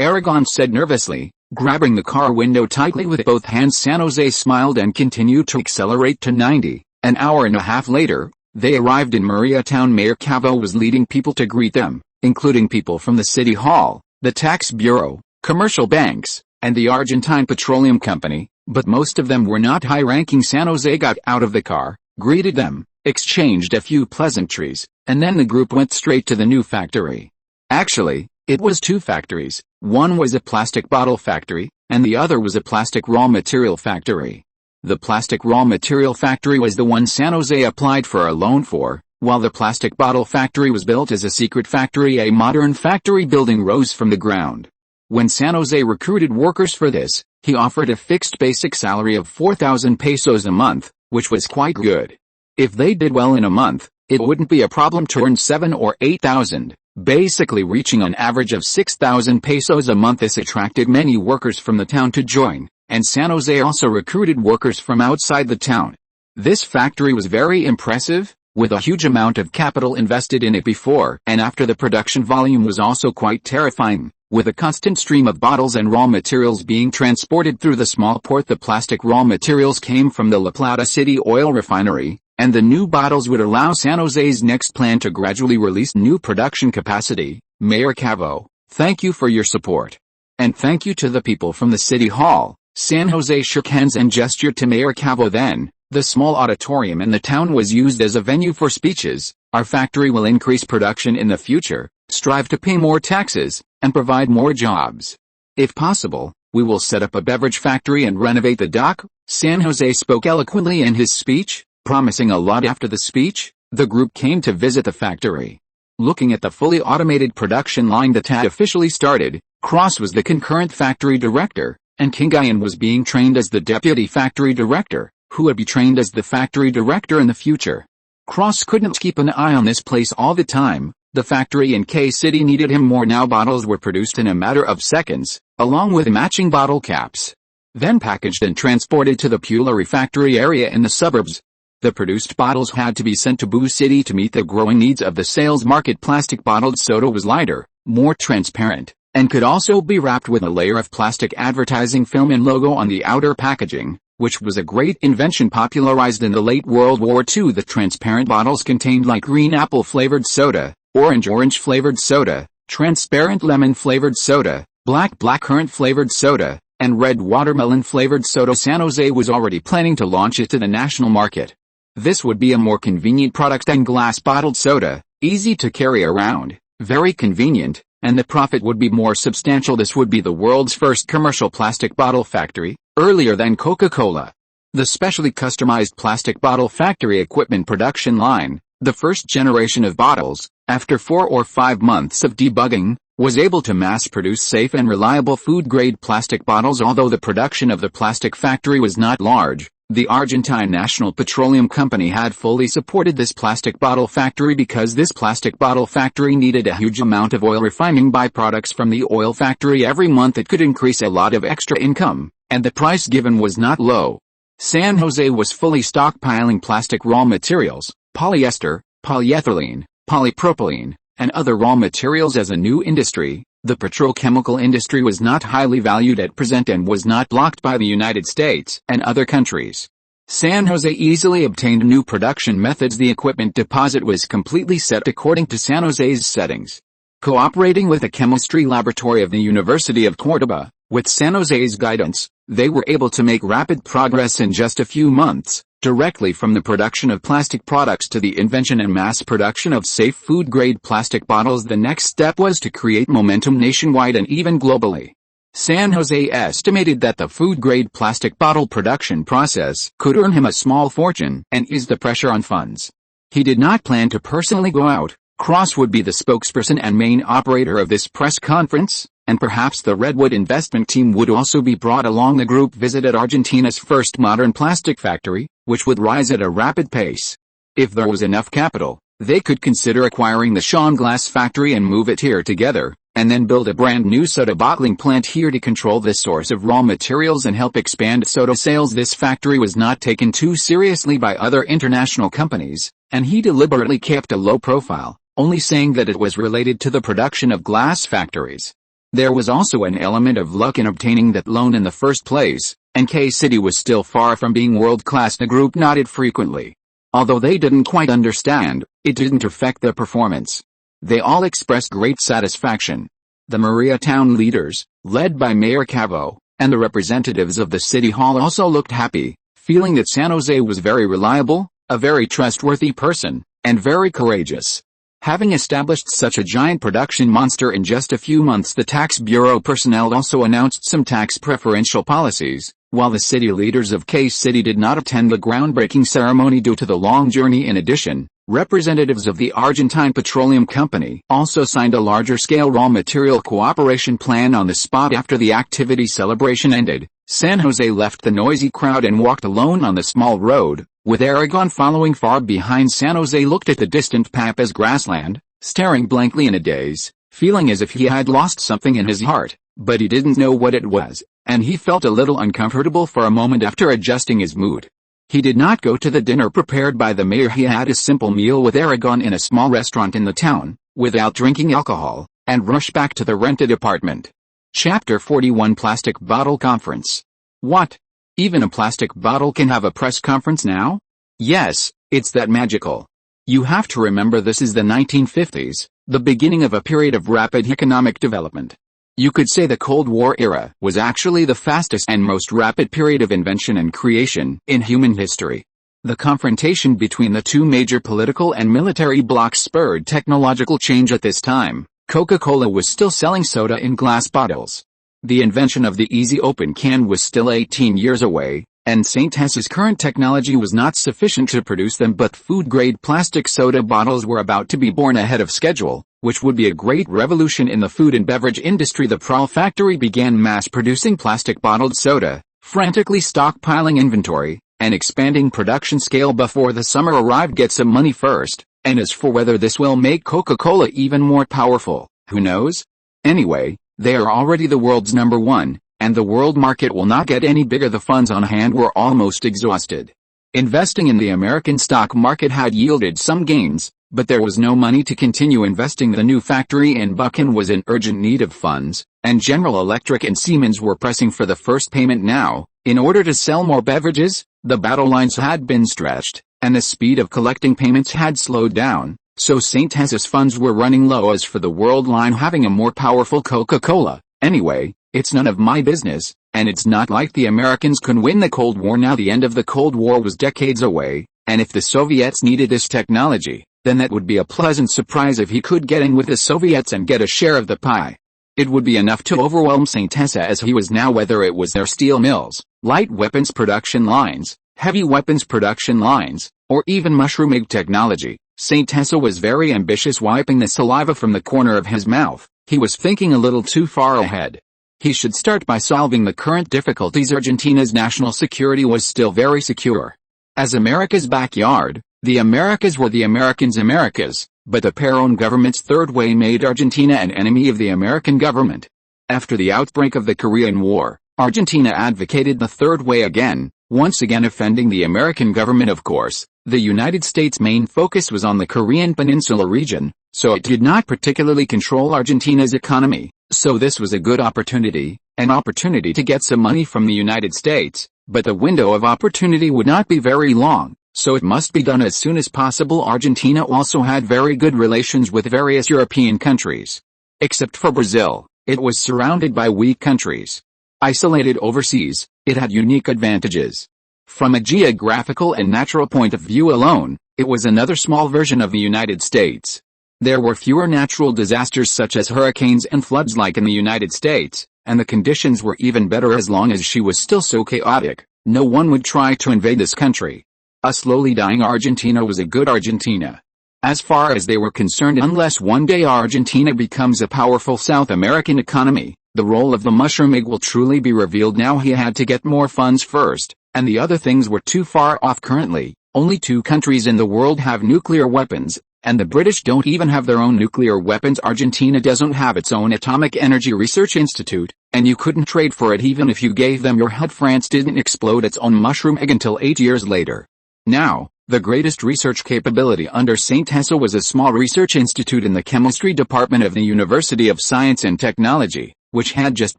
Aragon said nervously, grabbing the car window tightly with both hands. San Jose smiled and continued to accelerate to 90. An hour and a half later, they arrived in Maria Town. Mayor Cavo was leading people to greet them, including people from the city hall, the tax bureau, commercial banks, and the Argentine Petroleum Company, but most of them were not high-ranking. San Jose got out of the car, greeted them, exchanged a few pleasantries, and then the group went straight to the new factory. Actually, it was two factories. One was a plastic bottle factory, and the other was a plastic raw material factory. The plastic raw material factory was the one San Jose applied for a loan for, while the plastic bottle factory was built as a secret factory. A modern factory building rose from the ground. When San Jose recruited workers for this, he offered a fixed basic salary of 4,000 pesos a month, which was quite good. If they did well in a month, it wouldn't be a problem to earn 7 or 8,000, basically reaching an average of 6,000 pesos a month. This attracted many workers from the town to join, and San Jose also recruited workers from outside the town. This factory was very impressive, with a huge amount of capital invested in it before and after. The production volume was also quite terrifying, with a constant stream of bottles and raw materials being transported through the small port. The plastic raw materials came from the La Plata City oil refinery, and the new bottles would allow San Jose's next plan to gradually release new production capacity. Mayor Cavo, thank you for your support. And thank you to the people from the city hall. San Jose shook hands and gestured to Mayor Cavo. Then, the small auditorium in the town was used as a venue for speeches. Our factory will increase production in the future, strive to pay more taxes, and provide more jobs. If possible, we will set up a beverage factory and renovate the dock. San Jose spoke eloquently in his speech, promising a lot. After the speech, the group came to visit the factory. Looking at the fully automated production line that had officially started, Cross was the concurrent factory director, and Kingayan was being trained as the deputy factory director, who would be trained as the factory director in the future. Cross couldn't keep an eye on this place all the time. The factory in K City needed him more now. Bottles were produced in a matter of seconds, along with matching bottle caps, then packaged and transported to the Pula factory area in the suburbs. The produced bottles had to be sent to Boo City to meet the growing needs of the sales market. Plastic bottled soda was lighter, more transparent, and could also be wrapped with a layer of plastic advertising film and logo on the outer packaging, which was a great invention popularized in the late World War II. The transparent bottles contained light green apple-flavored soda, orange-flavored soda, transparent lemon-flavored soda, blackcurrant-flavored soda, and red watermelon-flavored soda. San Jose was already planning to launch it to the national market. This would be a more convenient product than glass-bottled soda, easy to carry around, very convenient, and the profit would be more substantial. This would be the world's first commercial plastic bottle factory, earlier than Coca-Cola. The specially customized plastic bottle factory equipment production line, the first generation of bottles, after 4 or 5 months of debugging, was able to mass-produce safe and reliable food-grade plastic bottles. Although the production of the plastic factory was not large, The Argentine National Petroleum Company had fully supported this plastic bottle factory because this plastic bottle factory needed a huge amount of oil refining byproducts from the oil factory every month. It could increase a lot of extra income, and the price given was not low. San Jose was fully stockpiling plastic raw materials, polyester, polyethylene, polypropylene, and other raw materials as a new industry. The petrochemical industry was not highly valued at present and was not blocked by the United States and other countries. San Jose easily obtained new production methods. The equipment deposit was completely set according to San Jose's settings. Cooperating with the chemistry laboratory of the University of Córdoba, with San Jose's guidance, they were able to make rapid progress in just a few months, directly from the production of plastic products to the invention and mass production of safe food-grade plastic bottles. The next step was to create momentum nationwide and even globally. San Jose estimated that the food-grade plastic bottle production process could earn him a small fortune and ease the pressure on funds. He did not plan to personally go out. Cross would be the spokesperson and main operator of this press conference, and perhaps the Redwood investment team would also be brought along. The group visited Argentina's first modern plastic factory, which would rise at a rapid pace. If there was enough capital, they could consider acquiring the Sean glass factory and move it here together, and then build a brand new soda bottling plant here to control the source of raw materials and help expand soda sales. This factory was not taken too seriously by other international companies, and he deliberately kept a low profile, only saying that it was related to the production of glass factories. There was also an element of luck in obtaining that loan in the first place, and K-City was still far from being world-class. The group nodded frequently. Although they didn't quite understand, it didn't affect their performance. They all expressed great satisfaction. The Maria town leaders, led by Mayor Cavo, and the representatives of the city hall also looked happy, feeling that San Jose was very reliable, a very trustworthy person, and very courageous. Having established such a giant production monster in just a few months, the tax bureau personnel also announced some tax preferential policies. While the city leaders of K-City did not attend the groundbreaking ceremony due to the long journey, in addition, representatives of the Argentine Petroleum Company also signed a larger-scale raw material cooperation plan on the spot. After the activity celebration ended, San Jose left the noisy crowd and walked alone on the small road, with Aragon following far behind. San Jose looked at the distant Pampas grassland, staring blankly in a daze, feeling as if he had lost something in his heart, but he didn't know what it was, and he felt a little uncomfortable for a moment. After adjusting his mood, he did not go to the dinner prepared by the mayor. He had a simple meal with Aragon in a small restaurant in the town, without drinking alcohol, and rushed back to the rented apartment. Chapter 41 Plastic Bottle Conference. What? Even a plastic bottle can have a press conference now? Yes, it's that magical. You have to remember this is the 1950s, the beginning of a period of rapid economic development. You could say the Cold War era was actually the fastest and most rapid period of invention and creation in human history. The confrontation between the two major political and military blocs spurred technological change. At this time, Coca-Cola was still selling soda in glass bottles. The invention of the easy open can was still 18 years away, and St. Hes's current technology was not sufficient to produce them, but food-grade plastic soda bottles were about to be born ahead of schedule, which would be a great revolution in the food and beverage industry. The Prall factory began mass-producing plastic bottled soda, frantically stockpiling inventory, and expanding production scale before the summer arrived. Get some money first, and as for whether this will make Coca-Cola even more powerful, who knows? Anyway, they are already the world's number one, and the world market will not get any bigger. The funds on hand were almost exhausted. Investing in the American stock market had yielded some gains, but there was no money to continue investing. The new factory in Buchan was in urgent need of funds, and General Electric and Siemens were pressing for the first payment now. In order to sell more beverages, the battle lines had been stretched, and the speed of collecting payments had slowed down, so St. Hes's funds were running low. As for the world line having a more powerful Coca-Cola, anyway, it's none of my business, and it's not like the Americans could win the Cold War now. The end of the Cold War was decades away, and if the Soviets needed this technology, then that would be a pleasant surprise if he could get in with the Soviets and get a share of the pie. It would be enough to overwhelm St. Hesse as he was now, whether it was their steel mills, light weapons production lines, heavy weapons production lines, or even mushroom egg technology. St. Hesse was very ambitious. Wiping the saliva from the corner of his mouth, he was thinking a little too far ahead. He should start by solving the current difficulties. Argentina's national security was still very secure. As America's backyard, the Americas were the Americans' Americas, but the Perón government's third way made Argentina an enemy of the American government. After the outbreak of the Korean War, Argentina advocated the third way again, once again offending the American government. Of course, the United States' main focus was on the Korean Peninsula region, so it did not particularly control Argentina's economy, so this was a good opportunity, an opportunity to get some money from the United States, but the window of opportunity would not be very long, so it must be done as soon as possible. Argentina also had very good relations with various European countries. Except for Brazil, it was surrounded by weak countries. Isolated overseas, it had unique advantages. From a geographical and natural point of view alone, it was another small version of the United States. There were fewer natural disasters such as hurricanes and floods like in the United States, and the conditions were even better. As long as she was still so chaotic, no one would try to invade this country. A slowly dying Argentina was a good Argentina. As far as they were concerned, unless one day Argentina becomes a powerful South American economy, the role of the mushroom egg will truly be revealed. Now he had to get more funds first, and the other things were too far off. Currently, only 2 countries in the world have nuclear weapons, and the British don't even have their own nuclear weapons. Argentina doesn't have its own atomic energy research institute, and you couldn't trade for it even if you gave them your HUD. France didn't explode its own mushroom egg until 8 years later. Now, the greatest research capability under St. Hessa was a small research institute in the chemistry department of the University of Science and Technology, which had just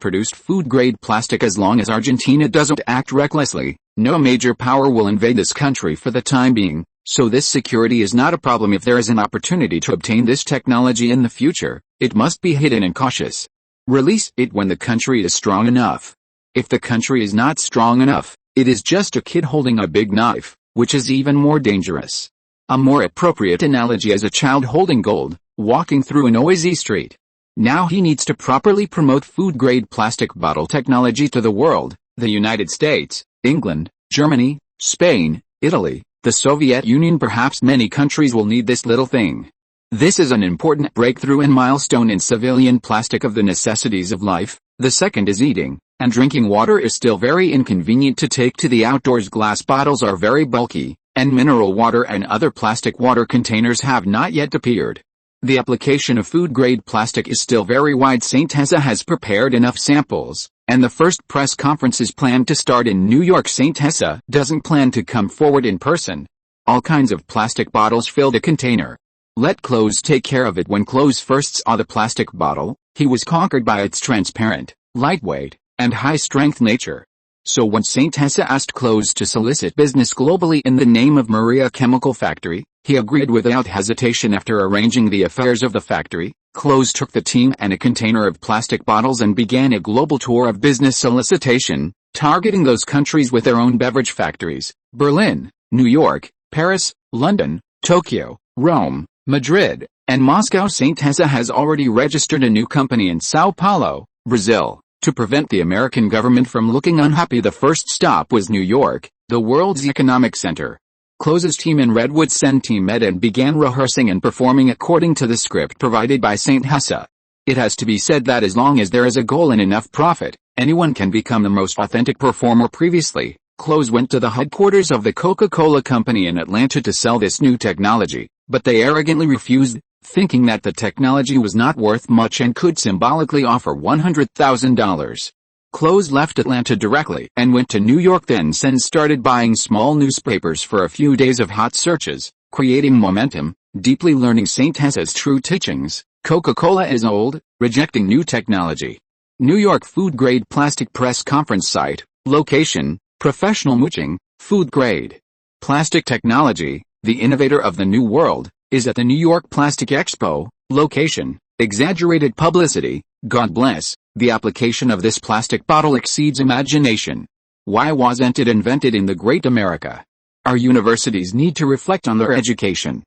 produced food-grade plastic. As long as Argentina doesn't act recklessly, no major power will invade this country for the time being, so this security is not a problem. If there is an opportunity to obtain this technology in the future, it must be hidden and cautious. Release it when the country is strong enough. If the country is not strong enough, it is just a kid holding a big knife, which is even more dangerous. A more appropriate analogy is a child holding gold, walking through a noisy street. Now he needs to properly promote food-grade plastic bottle technology to the world. The United States, England, Germany, Spain, Italy, the Soviet Union, perhaps many countries will need this little thing. This is an important breakthrough and milestone in civilian plastic of the necessities of life. The second is eating, and drinking water is still very inconvenient to take to the outdoors. Glass bottles are very bulky, and mineral water and other plastic water containers have not yet appeared. The application of food-grade plastic is still very wide. St. Hessa has prepared enough samples, and the first press conference is planned to start in New York. St. Hessa doesn't plan to come forward in person. All kinds of plastic bottles filled a container. Let clothes take care of it. When clothes first saw the plastic bottle, he was conquered by its transparent, lightweight, and high-strength nature. So when St. Hessa asked clothes to solicit business globally in the name of Maria Chemical Factory, he agreed without hesitation. After arranging the affairs of the factory, Clothes took the team and a container of plastic bottles and began a global tour of business solicitation, targeting those countries with their own beverage factories: Berlin, New York, Paris, London, Tokyo, Rome, Madrid, and Moscow. St. Hessa has already registered a new company in Sao Paulo, Brazil, to prevent the American government from looking unhappy. The first stop was New York, the world's economic center. Close's team in Redwood Center met and began rehearsing and performing according to the script provided by St. Hessa. It has to be said that as long as there is a goal and enough profit, anyone can become the most authentic performer. Previously, Close went to the headquarters of the Coca-Cola Company in Atlanta to sell this new technology, but they arrogantly refused, thinking that the technology was not worth much and could symbolically offer $100,000. Close left Atlanta directly and went to New York, then started buying small newspapers for a few days of hot searches, creating momentum, deeply learning St. Hessa's true teachings. Coca-Cola is old, rejecting new technology. New York food grade plastic press conference site, location, professional mooching, food grade. Plastic technology, the innovator of the new world, is at the New York Plastic Expo, location, exaggerated publicity, God bless. The application of this plastic bottle exceeds imagination. Why wasn't it invented in the great America? Our universities need to reflect on their education.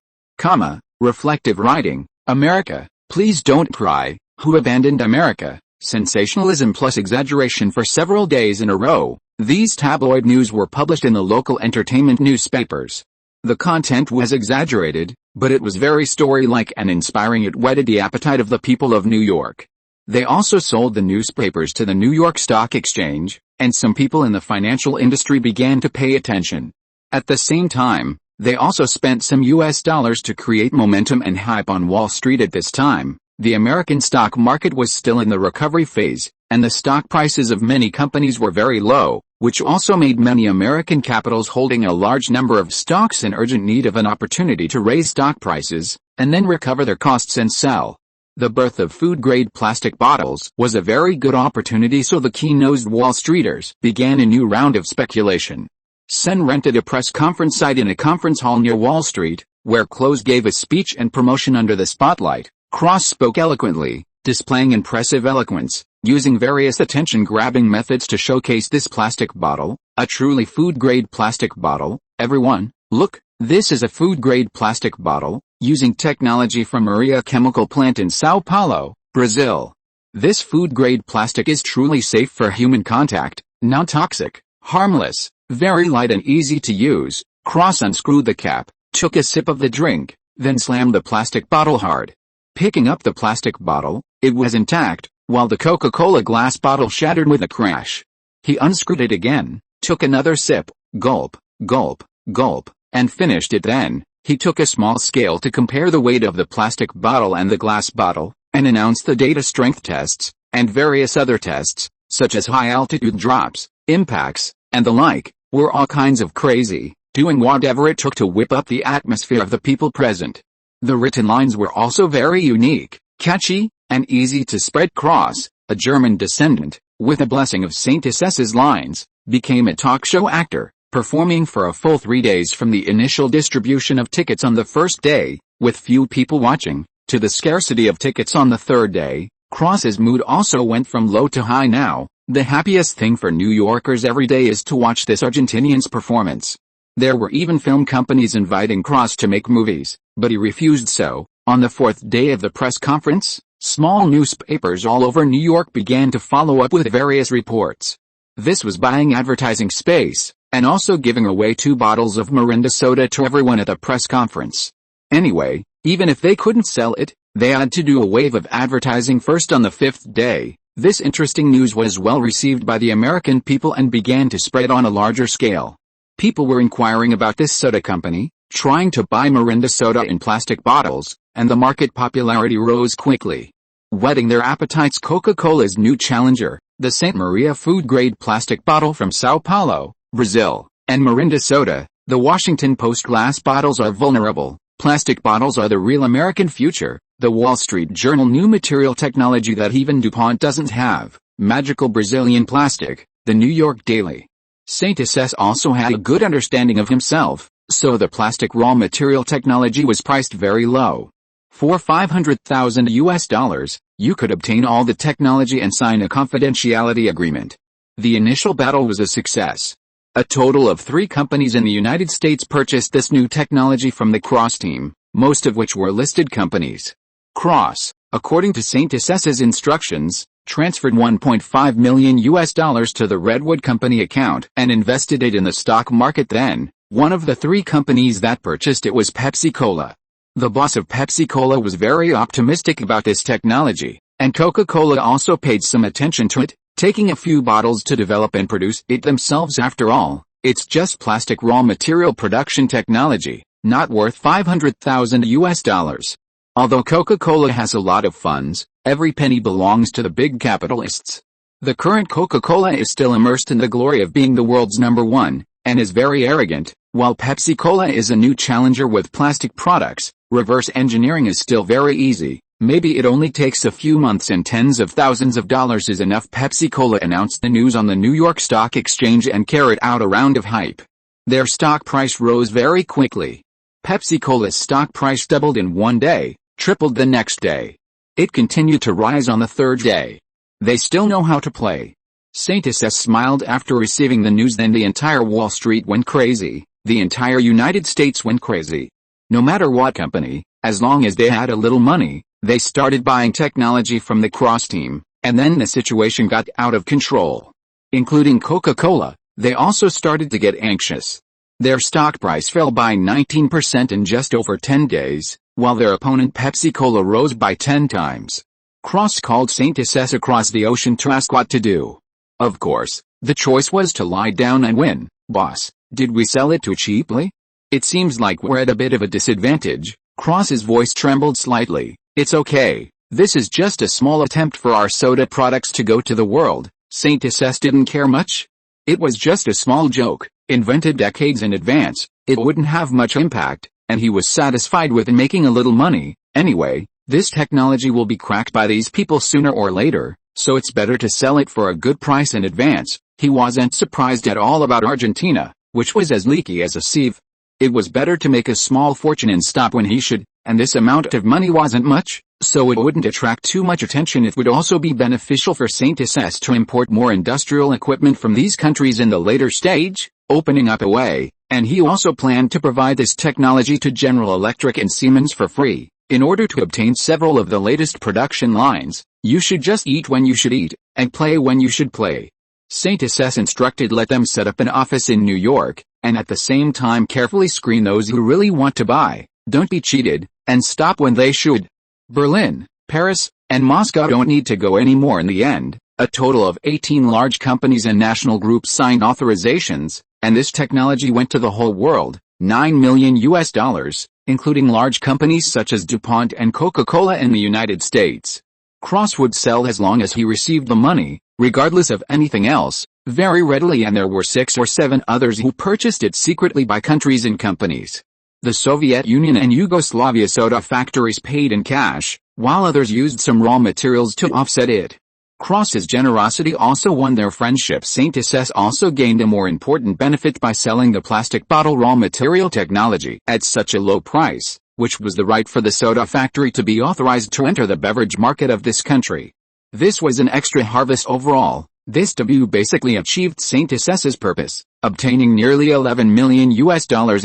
Reflective writing. America, please don't cry. Who abandoned America? Sensationalism plus exaggeration. For several days in a row, these tabloid news were published in the local entertainment newspapers. The content was exaggerated, but it was very story-like and inspiring. It whetted the appetite of the people of New York. They also sold the newspapers to the New York Stock Exchange, and some people in the financial industry began to pay attention. At the same time, they also spent some US dollars to create momentum and hype on Wall Street. At this time, the American stock market was still in the recovery phase, and the stock prices of many companies were very low, which also made many American capitals holding a large number of stocks in urgent need of an opportunity to raise stock prices, and then recover their costs and sell. The birth of food-grade plastic bottles was a very good opportunity, so the keen-nosed Wall Streeters began a new round of speculation. Sen rented a press conference site in a conference hall near Wall Street, where Close gave a speech and promotion under the spotlight. Cross spoke eloquently, displaying impressive eloquence, using various attention-grabbing methods to showcase this plastic bottle, a truly food-grade plastic bottle. Everyone, look, this is a food-grade plastic bottle, using technology from Maria chemical plant in Sao Paulo, Brazil. This food-grade plastic is truly safe for human contact, non-toxic, harmless, very light and easy to use. Cross unscrewed the cap, took a sip of the drink, then slammed the plastic bottle hard. Picking up the plastic bottle, it was intact, while the Coca-Cola glass bottle shattered with a crash. He unscrewed it again, took another sip, gulp, gulp, gulp, and finished it. Then, he took a small scale to compare the weight of the plastic bottle and the glass bottle, and announced the data strength tests, and various other tests, such as high-altitude drops, impacts, and the like, were all kinds of crazy, doing whatever it took to whip up the atmosphere of the people present. The written lines were also very unique, catchy, and easy to spread. Cross, a German descendant, with a blessing of Saint Assess's lines, became a talk show actor, performing for a full 3 days from the initial distribution of tickets on the first day, with few people watching, to the scarcity of tickets on the third day. Cross's mood also went from low to high now. The happiest thing for New Yorkers every day is to watch this Argentinian's performance. There were even film companies inviting Cross to make movies, but he refused. So, on the fourth day of the press conference, small newspapers all over New York began to follow up with various reports. This was buying advertising space, and also giving away 2 bottles of Mirinda soda to everyone at the press conference. Anyway, even if they couldn't sell it, they had to do a wave of advertising first on the 5th day. This interesting news was well received by the American people and began to spread on a larger scale. People were inquiring about this soda company, trying to buy Mirinda soda in plastic bottles, and the market popularity rose quickly. Whetting their appetites, Coca-Cola's new challenger, the St. Maria food-grade plastic bottle from Sao Paulo, Brazil, and Mirinda soda, the Washington Post glass bottles are vulnerable. Plastic bottles are the real American future. The Wall Street Journal new material technology that even DuPont doesn't have. Magical Brazilian plastic. The New York Daily. Saint Assess also had a good understanding of himself, so the plastic raw material technology was priced very low. For $500,000, you could obtain all the technology and sign a confidentiality agreement. The initial battle was a success. A total of 3 companies in the United States purchased this new technology from the Cross team, most of which were listed companies. Cross, according to Saint Assess's instructions, transferred $1.5 million to the Redwood Company account and invested it in the stock market. Then, one of the 3 companies that purchased it was Pepsi-Cola. The boss of Pepsi-Cola was very optimistic about this technology, and Coca-Cola also paid some attention to it, taking a few bottles to develop and produce it themselves. After all, it's just plastic raw material production technology, not worth $500,000. Although Coca-Cola has a lot of funds, every penny belongs to the big capitalists. The current Coca-Cola is still immersed in the glory of being the world's #1, and is very arrogant, while Pepsi-Cola is a new challenger with plastic products. Reverse engineering is still very easy. Maybe it only takes a few months and tens of thousands of dollars is enough. Pepsi-Cola announced the news on the New York Stock Exchange and carried out a round of hype. Their stock price rose very quickly. Pepsi-Cola's stock price doubled in one day, tripled the next day. It continued to rise on the third day. They still know how to play. Saint Assess smiled after receiving the news. Then the entire Wall Street went crazy. The entire United States went crazy. No matter what company, as long as they had a little money, they started buying technology from the Cross team, and then the situation got out of control. Including Coca-Cola, they also started to get anxious. Their stock price fell by 19% in just over 10 days, while their opponent Pepsi-Cola rose by 10 times. Cross called Saint-SS across the ocean to ask what to do. Of course, the choice was to lie down and win. Boss, did we sell it too cheaply? It seems like we're at a bit of a disadvantage. Cross's voice trembled slightly. It's okay. This is just a small attempt for our soda products to go to the world. Saint-SS didn't care much. It was just a small joke, invented decades in advance. It wouldn't have much impact, and he was satisfied with making a little money. Anyway, this technology will be cracked by these people sooner or later, so it's better to sell it for a good price in advance. He wasn't surprised at all about Argentina, which was as leaky as a sieve. It was better to make a small fortune and stop when he should, and this amount of money wasn't much, so it wouldn't attract too much attention. It would also be beneficial for Saint-SS to import more industrial equipment from these countries in the later stage, opening up a way, and he also planned to provide this technology to General Electric and Siemens for free. In order to obtain several of the latest production lines, you should just eat when you should eat, and play when you should play. Saint-SS instructed let them set up an office in New York, and at the same time carefully screen those who really want to buy, don't be cheated, and stop when they should. Berlin, Paris, and Moscow don't need to go anymore in the end. A total of 18 large companies and national groups signed authorizations, and this technology went to the whole world, $9 million, including large companies such as DuPont and Coca-Cola in the United States. Cross would sell as long as he received the money, regardless of anything else, very readily, and there were 6 or 7 others who purchased it secretly by countries and companies. The Soviet Union and Yugoslavia soda factories paid in cash, while others used some raw materials to offset it. Cross's generosity also won their friendship. Saint-SS also gained a more important benefit by selling the plastic bottle raw material technology at such a low price, which was the right for the soda factory to be authorized to enter the beverage market of this country. This was an extra harvest overall. This debut basically achieved Saint-SS's purpose, obtaining nearly $11 million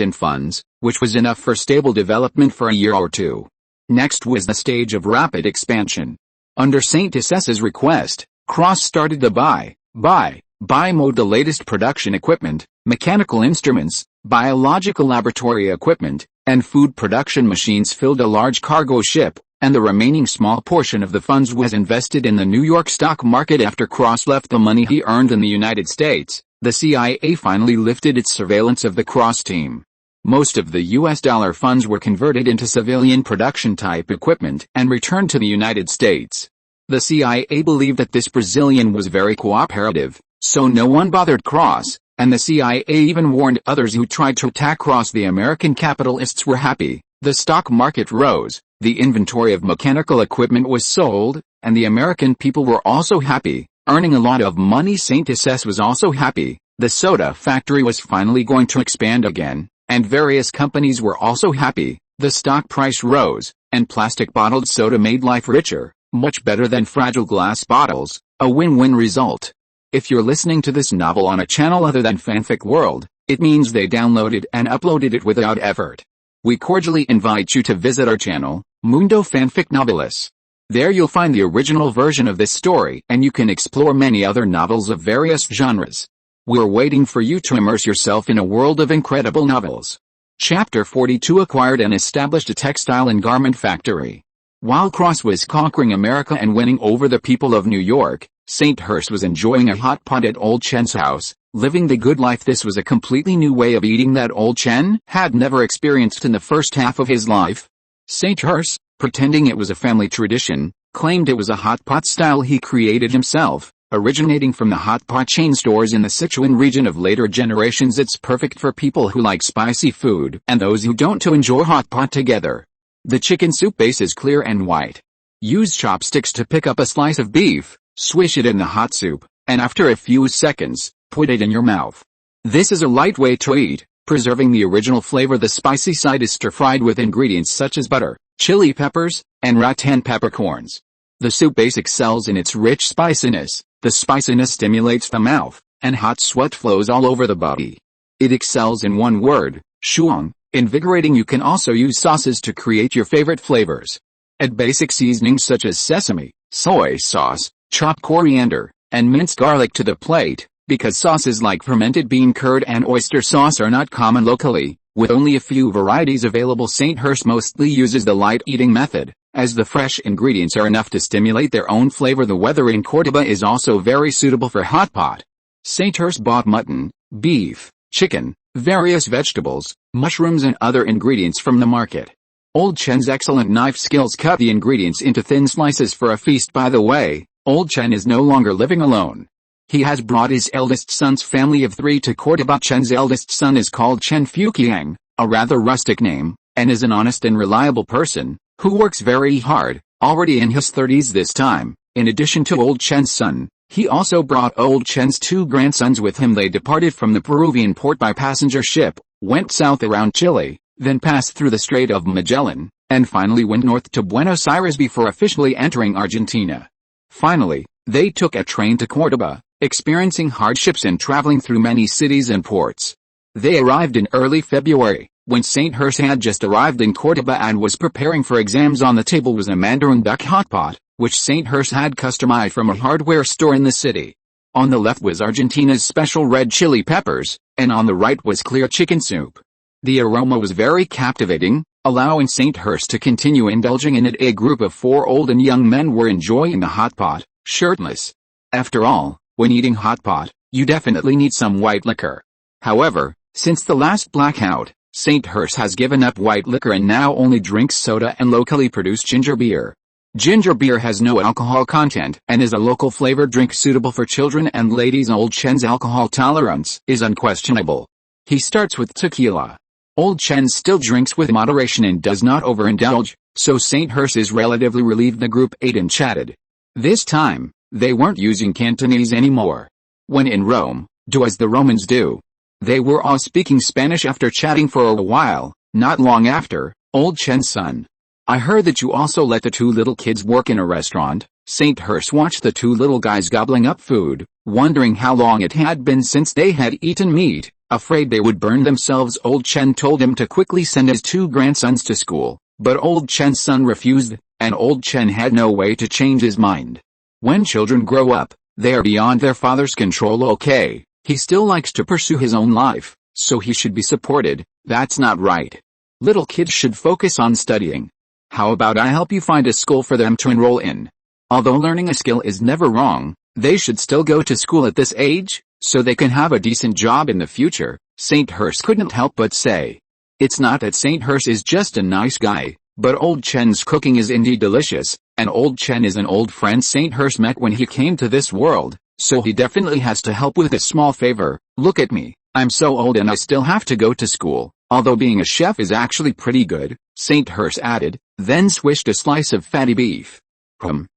in funds, which was enough for stable development for a year or two. Next was the stage of rapid expansion. Under Saint-SS's request, Cross started the buy mode. The latest production equipment, mechanical instruments, biological laboratory equipment, and food production machines filled a large cargo ship, and the remaining small portion of the funds was invested in the New York stock market. After Cross left the money he earned in the United States, the CIA finally lifted its surveillance of the Cross team. Most of the US dollar funds were converted into civilian production-type equipment and returned to the United States. The CIA believed that this Brazilian was very cooperative, so no one bothered Cross, and the CIA even warned others who tried to attack Cross. The American capitalists were happy, the stock market rose, the inventory of mechanical equipment was sold, and the American people were also happy, earning a lot of money. Saint-SS was also happy, the soda factory was finally going to expand again. And various companies were also happy. The stock price rose, and plastic bottled soda made life richer, much better than fragile glass bottles, a win-win result. If you're listening to this novel on a channel other than Fanfic World, it means they downloaded and uploaded it without effort. We cordially invite you to visit our channel, Mundo Fanfic Novelis. There you'll find the original version of this story, and you can explore many other novels of various genres. We're waiting for you to immerse yourself in a world of incredible novels. Chapter 42 acquired and established a textile and garment factory. While Cross was conquering America and winning over the people of New York, Saint-SS was enjoying a hot pot at Old Chen's house, living the good life. This was a completely new way of eating that Old Chen had never experienced in the first half of his life. Saint-SS, pretending it was a family tradition, claimed it was a hot pot style he created himself. Originating from the hot pot chain stores in the Sichuan region of later generations. It's perfect for people who like spicy food and those who don't to enjoy hot pot together. The chicken soup base is clear and white. Use chopsticks to pick up a slice of beef, swish it in the hot soup, and after a few seconds, put it in your mouth. This is a light way to eat, preserving the original flavor. The spicy side is stir-fried with ingredients such as butter, chili peppers, and rattan peppercorns. The soup base excels in its rich spiciness. The spiciness stimulates the mouth, and hot sweat flows all over the body. It excels in one word, shuang, invigorating. You can also use sauces to create your favorite flavors. Add basic seasonings such as sesame, soy sauce, chopped coriander, and minced garlic to the plate, because sauces like fermented bean curd and oyster sauce are not common locally. With only a few varieties available, Saint-SS mostly uses the light eating method, As the fresh ingredients are enough to stimulate their own flavor, the weather in Córdoba is also very suitable for hot pot. Saint Hurst bought mutton, beef, chicken, various vegetables, mushrooms and other ingredients from the market. Old Chen's excellent knife skills cut the ingredients into thin slices for a feast. By the way, Old Chen is no longer living alone. He has brought his eldest son's family of 3 to Córdoba. Chen's eldest son is called Chen Fuqiang, a rather rustic name, and is an honest and reliable person, who works very hard, already in his 30s this time. In addition to Old Chen's son, he also brought Old Chen's 2 grandsons with him. They departed from the Peruvian port by passenger ship, went south around Chile, then passed through the Strait of Magellan, and finally went north to Buenos Aires before officially entering Argentina. Finally, they took a train to Córdoba, experiencing hardships and traveling through many cities and ports. They arrived in early February, when Saint Hurst had just arrived in Córdoba and was preparing for exams. On the table was a mandarin duck hot pot, which Saint Hurst had customized from a hardware store in the city. On the left was Argentina's special red chili peppers, and on the right was clear chicken soup. The aroma was very captivating, allowing Saint Hurst to continue indulging in it. A group of 4 old and young men were enjoying the hot pot, shirtless. After all, when eating hot pot, you definitely need some white liquor. However, since the last blackout, Saint Hurst has given up white liquor and now only drinks soda and locally produced ginger beer. Ginger beer has no alcohol content and is a local flavored drink suitable for children and ladies. Old Chen's alcohol tolerance is unquestionable. He starts with tequila. Old Chen still drinks with moderation and does not overindulge, so Saint Hurst is relatively relieved. The group ate and chatted. This time, they weren't using Cantonese anymore. When in Rome, do as the Romans do. They were all speaking Spanish. After chatting for a while, not long after, Old Chen's son, "I heard that you also let the 2 little kids work in a restaurant." Saint Hurst watched the 2 little guys gobbling up food, wondering how long it had been since they had eaten meat. Afraid they would burn themselves, Old Chen told him to quickly send his 2 grandsons to school, but Old Chen's son refused, and Old Chen had no way to change his mind. When children grow up, they are beyond their father's control. Okay, he still likes to pursue his own life, so he should be supported. That's not right. Little kids should focus on studying. How about I help you find a school for them to enroll in? Although learning a skill is never wrong, they should still go to school at this age, so they can have a decent job in the future, Saint Hurst couldn't help but say. It's not that Saint Hurst is just a nice guy, but Old Chen's cooking is indeed delicious, and Old Chen is an old friend Saint Hurst met when he came to this world, so he definitely has to help with a small favor. Look at me, I'm so old and I still have to go to school, although being a chef is actually pretty good, Saint Hurst added, then swished a slice of fatty beef.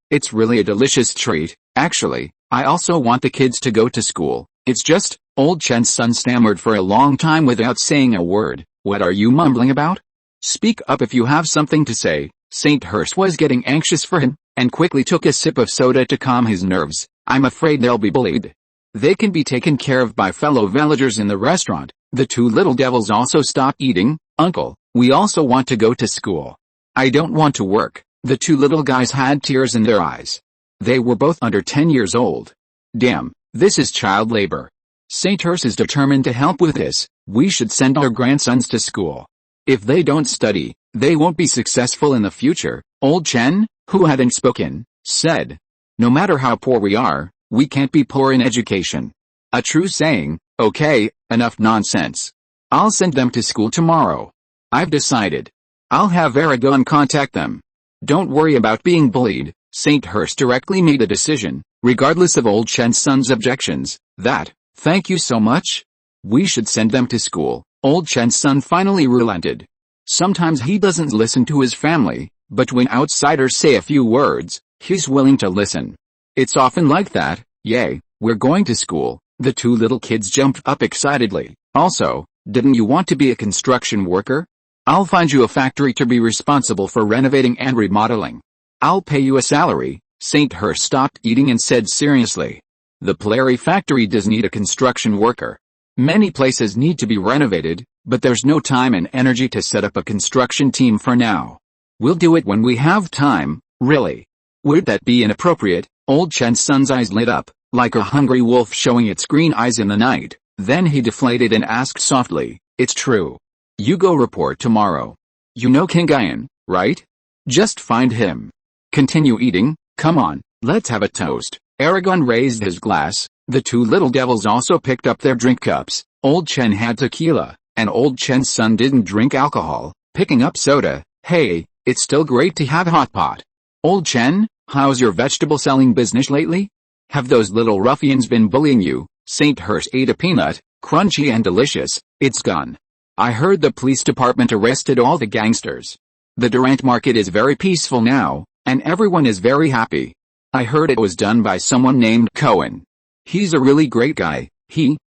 It's really a delicious treat. Actually, I also want the kids to go to school. It's just, Old Chen's son stammered for a long time without saying a word. What are you mumbling about? Speak up if you have something to say. Saint Hurst was getting anxious for him, and quickly took a sip of soda to calm his nerves. I'm afraid they'll be bullied. They can be taken care of by fellow villagers in the restaurant. The 2 little devils also stopped eating. Uncle, we also want to go to school. I don't want to work. The 2 little guys had tears in their eyes. They were both under 10 years old. Damn. This is child labor. Saint Hurst is determined to help with this. We should send our grandsons to school. If they don't study, they won't be successful in the future. Old Chen, who hadn't spoken, said, "No matter how poor we are, we can't be poor in education." A true saying. Okay, enough nonsense. I'll send them to school tomorrow. I've decided. I'll have Aragon contact them. Don't worry about being bullied. Saint Hurst directly made a decision, regardless of Old Chen's son's objections, that, "Thank you so much. We should send them to school." Old Chen's son finally relented. Sometimes he doesn't listen to his family, but when outsiders say a few words, he's willing to listen. It's often like that. Yay, we're going to school. The 2 little kids jumped up excitedly. Also, didn't you want to be a construction worker? I'll find you a factory to be responsible for renovating and remodeling. I'll pay you a salary. Saint Hurst stopped eating and said seriously. The Polari factory does need a construction worker. Many places need to be renovated, but there's no time and energy to set up a construction team for now. We'll do it when we have time. Really? Would that be inappropriate? Old Chen's son's eyes lit up, like a hungry wolf showing its green eyes in the night. Then he deflated and asked softly, "It's true. You go report tomorrow. You know Kingayan, right? Just find him. Continue eating, come on, let's have a toast. Aragon raised his glass. The two little devils also picked up their drink cups. Old Chen had tequila, and Old Chen's son didn't drink alcohol, picking up soda. Hey, it's still great to have hot pot. Old Chen, how's your vegetable selling business lately? Have those little ruffians been bullying you? Saint Hurst ate a peanut, crunchy and delicious. It's gone. I heard the police department arrested all the gangsters. The Durant market is very peaceful now, and everyone is very happy. I heard it was done by someone named Cohen. He's a really great guy.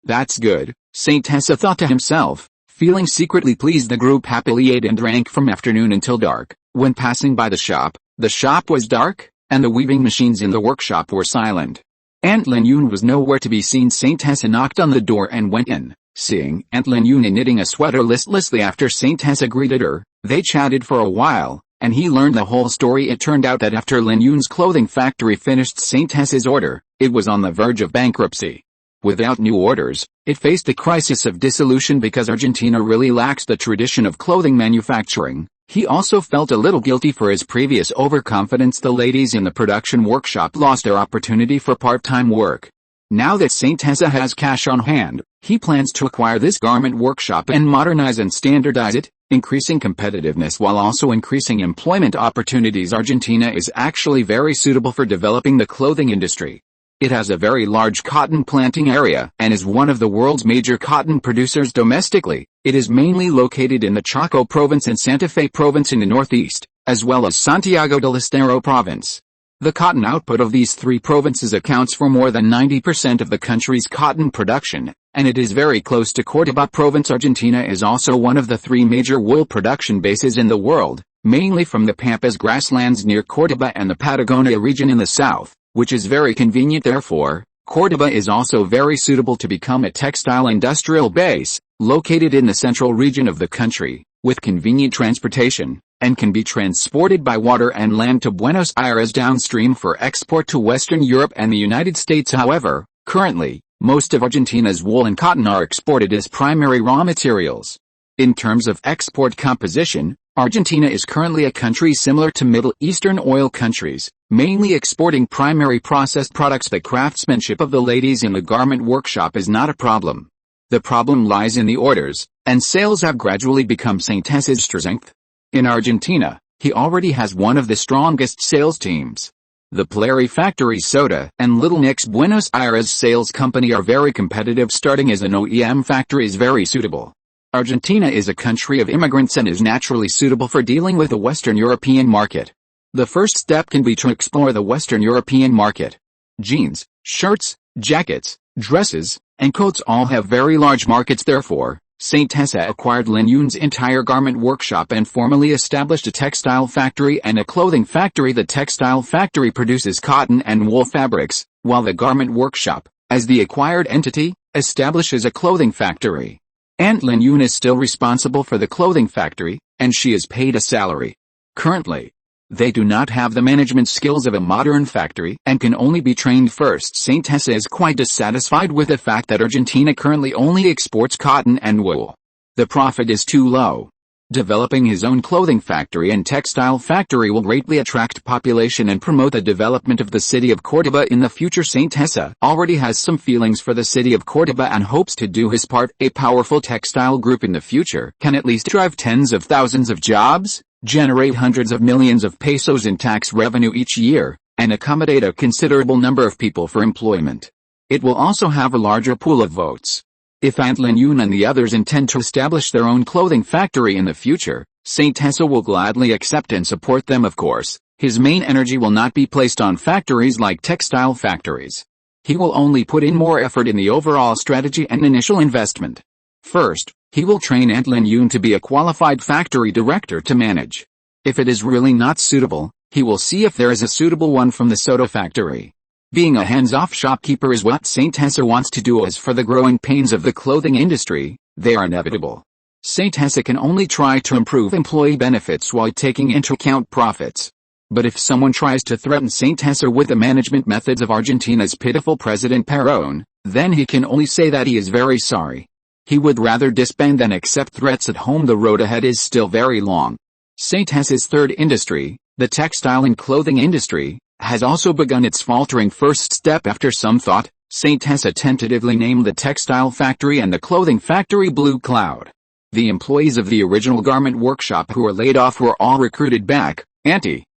That's good, Saint Tessa thought to himself. Feeling secretly pleased, the group happily ate and drank from afternoon until dark. When passing by the shop was dark, and the weaving machines in the workshop were silent. Aunt Lin Yun was nowhere to be seen. Saint Tessa knocked on the door and went in. Seeing Aunt Lin Yun knitting a sweater listlessly after Saint Tessa greeted her, they chatted for a while, and he learned the whole story. It turned out that after Lin Yun's clothing factory finished Saint Tessa's order, it was on the verge of bankruptcy. Without new orders, it faced a crisis of dissolution because Argentina really lacks the tradition of clothing manufacturing. He also felt a little guilty for his previous overconfidence. The ladies in the production workshop lost their opportunity for part-time work. Now that Saint Tessa has cash on hand, he plans to acquire this garment workshop and modernize and standardize it, increasing competitiveness while also increasing employment opportunities. Argentina is actually very suitable for developing the clothing industry. It has a very large cotton planting area and is one of the world's major cotton producers domestically. It is mainly located in the Chaco province and Santa Fe province in the northeast, as well as Santiago del Estero province. The cotton output of these three provinces accounts for more than 90% of the country's cotton production, and it is very close to Córdoba province. Argentina is also one of the three major wool production bases in the world, mainly from the Pampas grasslands near Córdoba and the Patagonia region in the south, which is very convenient. Therefore, Córdoba is also very suitable to become a textile industrial base, located in the central region of the country, with convenient transportation, and can be transported by water and land to Buenos Aires downstream for export to Western Europe and the United States. However, currently, most of Argentina's wool and cotton are exported as primary raw materials. In terms of export composition, Argentina is currently a country similar to Middle Eastern oil countries, mainly exporting primary processed products. The craftsmanship of the ladies in the garment workshop is not a problem. The problem lies in the orders, and sales have gradually become Saint Tessa's strength. In Argentina, he already has one of the strongest sales teams. The Polari Factory Soda and Little Nick's Buenos Aires sales company are very competitive. Starting as an OEM factory is very suitable. Argentina is a country of immigrants and is naturally suitable for dealing with the Western European market. The first step can be to explore the Western European market. Jeans, shirts, jackets, dresses, and coats all have very large markets. Therefore, Saint Tessa acquired Lin Yun's entire garment workshop and formally established a textile factory and a clothing factory. The textile factory produces cotton and wool fabrics, while the garment workshop, as the acquired entity, establishes a clothing factory. Aunt Lin Yun is still responsible for the clothing factory, and she is paid a salary. Currently, they do not have the management skills of a modern factory and can only be trained first. Saint Tessa is quite dissatisfied with the fact that Argentina currently only exports cotton and wool. The profit is too low. Developing his own clothing factory and textile factory will greatly attract population and promote the development of the city of Córdoba in the future. Saint Tessa already has some feelings for the city of Córdoba and hopes to do his part. A powerful textile group in the future can at least drive tens of thousands of jobs, generate hundreds of millions of pesos in tax revenue each year, and accommodate a considerable number of people for employment. It will also have a larger pool of votes. If Aunt Lin Yun and the others intend to establish their own clothing factory in the future, Saint Tessa will gladly accept and support them. Of course, his main energy will not be placed on factories like textile factories. He will only put in more effort in the overall strategy and initial investment. First, he will train Aunt Lin Yun to be a qualified factory director to manage. If it is really not suitable, he will see if there is a suitable one from the soda factory. Being a hands-off shopkeeper is what Saint Tessa wants to do. As for the growing pains of the clothing industry, they are inevitable. Saint Tessa can only try to improve employee benefits while taking into account profits. But if someone tries to threaten Saint Tessa with the management methods of Argentina's pitiful President Perón, then he can only say that he is very sorry. He would rather disband than accept threats at home. The road ahead is still very long. Saint Hesse's third industry, the textile and clothing industry, has also begun its faltering first step after some thought. Saint Hesse tentatively named the textile factory and the clothing factory Blue Cloud. The employees of the original garment workshop who were laid off were all recruited back.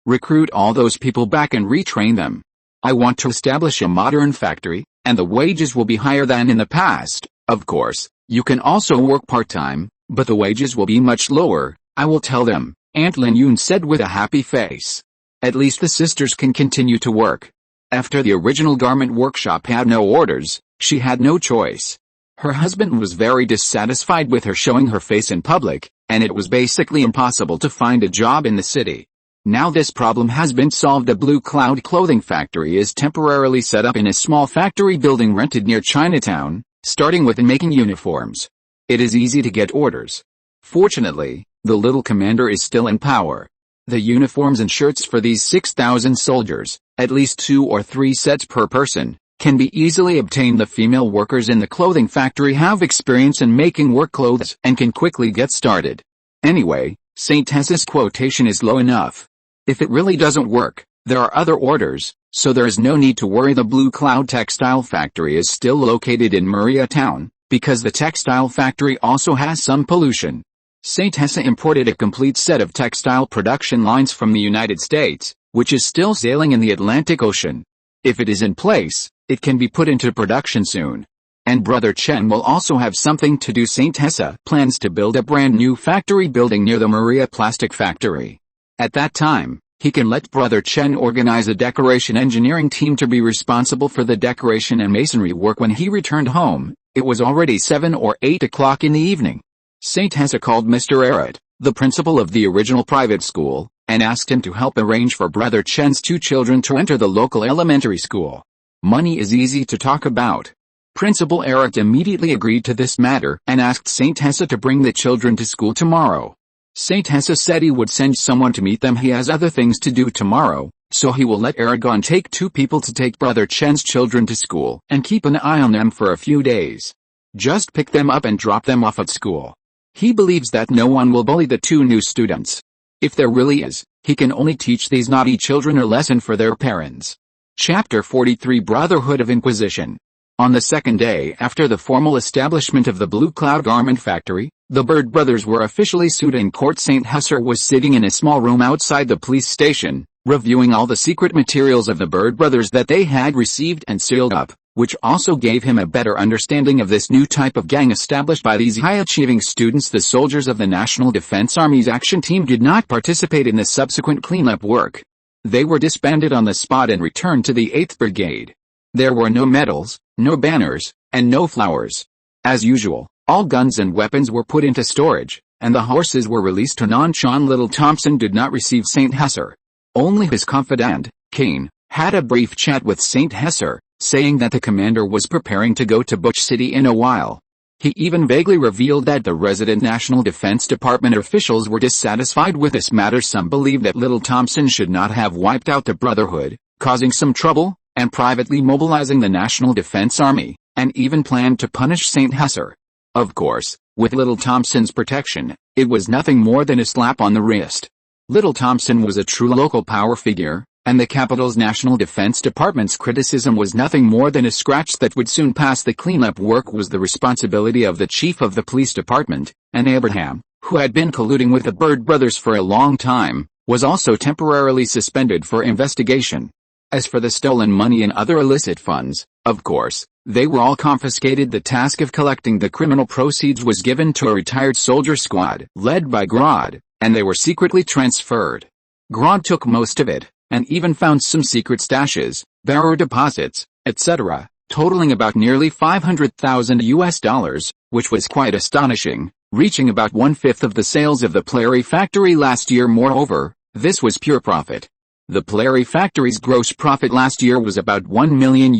Recruit all those people back and retrain them. I want to establish a modern factory, and the wages will be higher than in the past. Of course, you can also work part-time, but the wages will be much lower, I will tell them, Aunt Lin Yun said with a happy face. At least the sisters can continue to work. After the original garment workshop had no orders, she had no choice. Her husband was very dissatisfied with her showing her face in public, and it was basically impossible to find a job in the city. Now this problem has been solved. A Blue Cloud clothing factory is temporarily set up in a small factory building rented near Chinatown, starting with making uniforms. It is easy to get orders. Fortunately, the little commander is still in power. The uniforms and shirts for these 6,000 soldiers, at least 2 or 3 sets per person, can be easily obtained. The female workers in the clothing factory have experience in making work clothes and can quickly get started. Anyway, Saint Hesse's quotation is low enough. If it really doesn't work, there are other orders, so there is no need to worry. The Blue Cloud textile factory is still located in Maria Town, because the textile factory also has some pollution. Saint Hesse imported a complete set of textile production lines from the United States, which is still sailing in the Atlantic Ocean. If it is in place, it can be put into production soon. And Brother Chen will also have something to do. Saint Hesse plans to build a brand new factory building near the Maria Plastic Factory. At that time, he can let Brother Chen organize a decoration engineering team to be responsible for the decoration and masonry work. When he returned home, it was already 7 or 8 o'clock in the evening. Saint Hesse called Mr. Arrett, the principal of the original private school, and asked him to help arrange for Brother Chen's 2 children to enter the local elementary school. Money is easy to talk about. Principal Arrett immediately agreed to this matter and asked Saint Hesse to bring the children to school tomorrow. Saint Hesse said he would send someone to meet them. He has other things to do tomorrow, so he will let Aragon take 2 people to take Brother Chen's children to school and keep an eye on them for a few days. Just pick them up and drop them off at school. He believes that no one will bully the 2 new students. If there really is, he can only teach these naughty children a lesson for their parents. Chapter 43 Brotherhood of Inquisition. On the second day after the formal establishment of the Blue Cloud Garment Factory, the Bird brothers were officially sued in court. Saint Hesse was sitting in a small room outside the police station, reviewing all the secret materials of the Bird brothers that they had received and sealed up, which also gave him a better understanding of this new type of gang established by these high-achieving students. The soldiers of the National Defense Army's action team did not participate in the subsequent cleanup work. They were disbanded on the spot and returned to the 8th Brigade. There were no medals, no banners, and no flowers. As usual, all guns and weapons were put into storage, and the horses were released to Nanshan. Little Thompson did not receive Saint Hesse. Only his confidant, Kane, had a brief chat with Saint Hesse, saying that the commander was preparing to go to Butch City in a while. He even vaguely revealed that the resident National Defense Department officials were dissatisfied with this matter. Some believed that Little Thompson should not have wiped out the Brotherhood, causing some trouble, and privately mobilizing the National Defense Army, and even planned to punish Saint Hesse. Of course, with Little Thompson's protection, it was nothing more than a slap on the wrist. Little Thompson was a true local power figure, and the capital's National Defense Department's criticism was nothing more than a scratch that would soon pass. The cleanup work was the responsibility of the chief of the police department, and Abraham, who had been colluding with the Bird brothers for a long time, was also temporarily suspended for investigation. As for the stolen money and other illicit funds, of course, they were all confiscated. The task of collecting the criminal proceeds was given to a retired soldier squad led by Grodd, and they were secretly transferred. Grodd took most of it, and even found some secret stashes, bearer deposits, etc., totaling about nearly $500,000, which was quite astonishing, reaching about 1/5 of the sales of the Plary factory last year. Moreover, this was pure profit. The Plary factory's gross profit last year was about $1 million,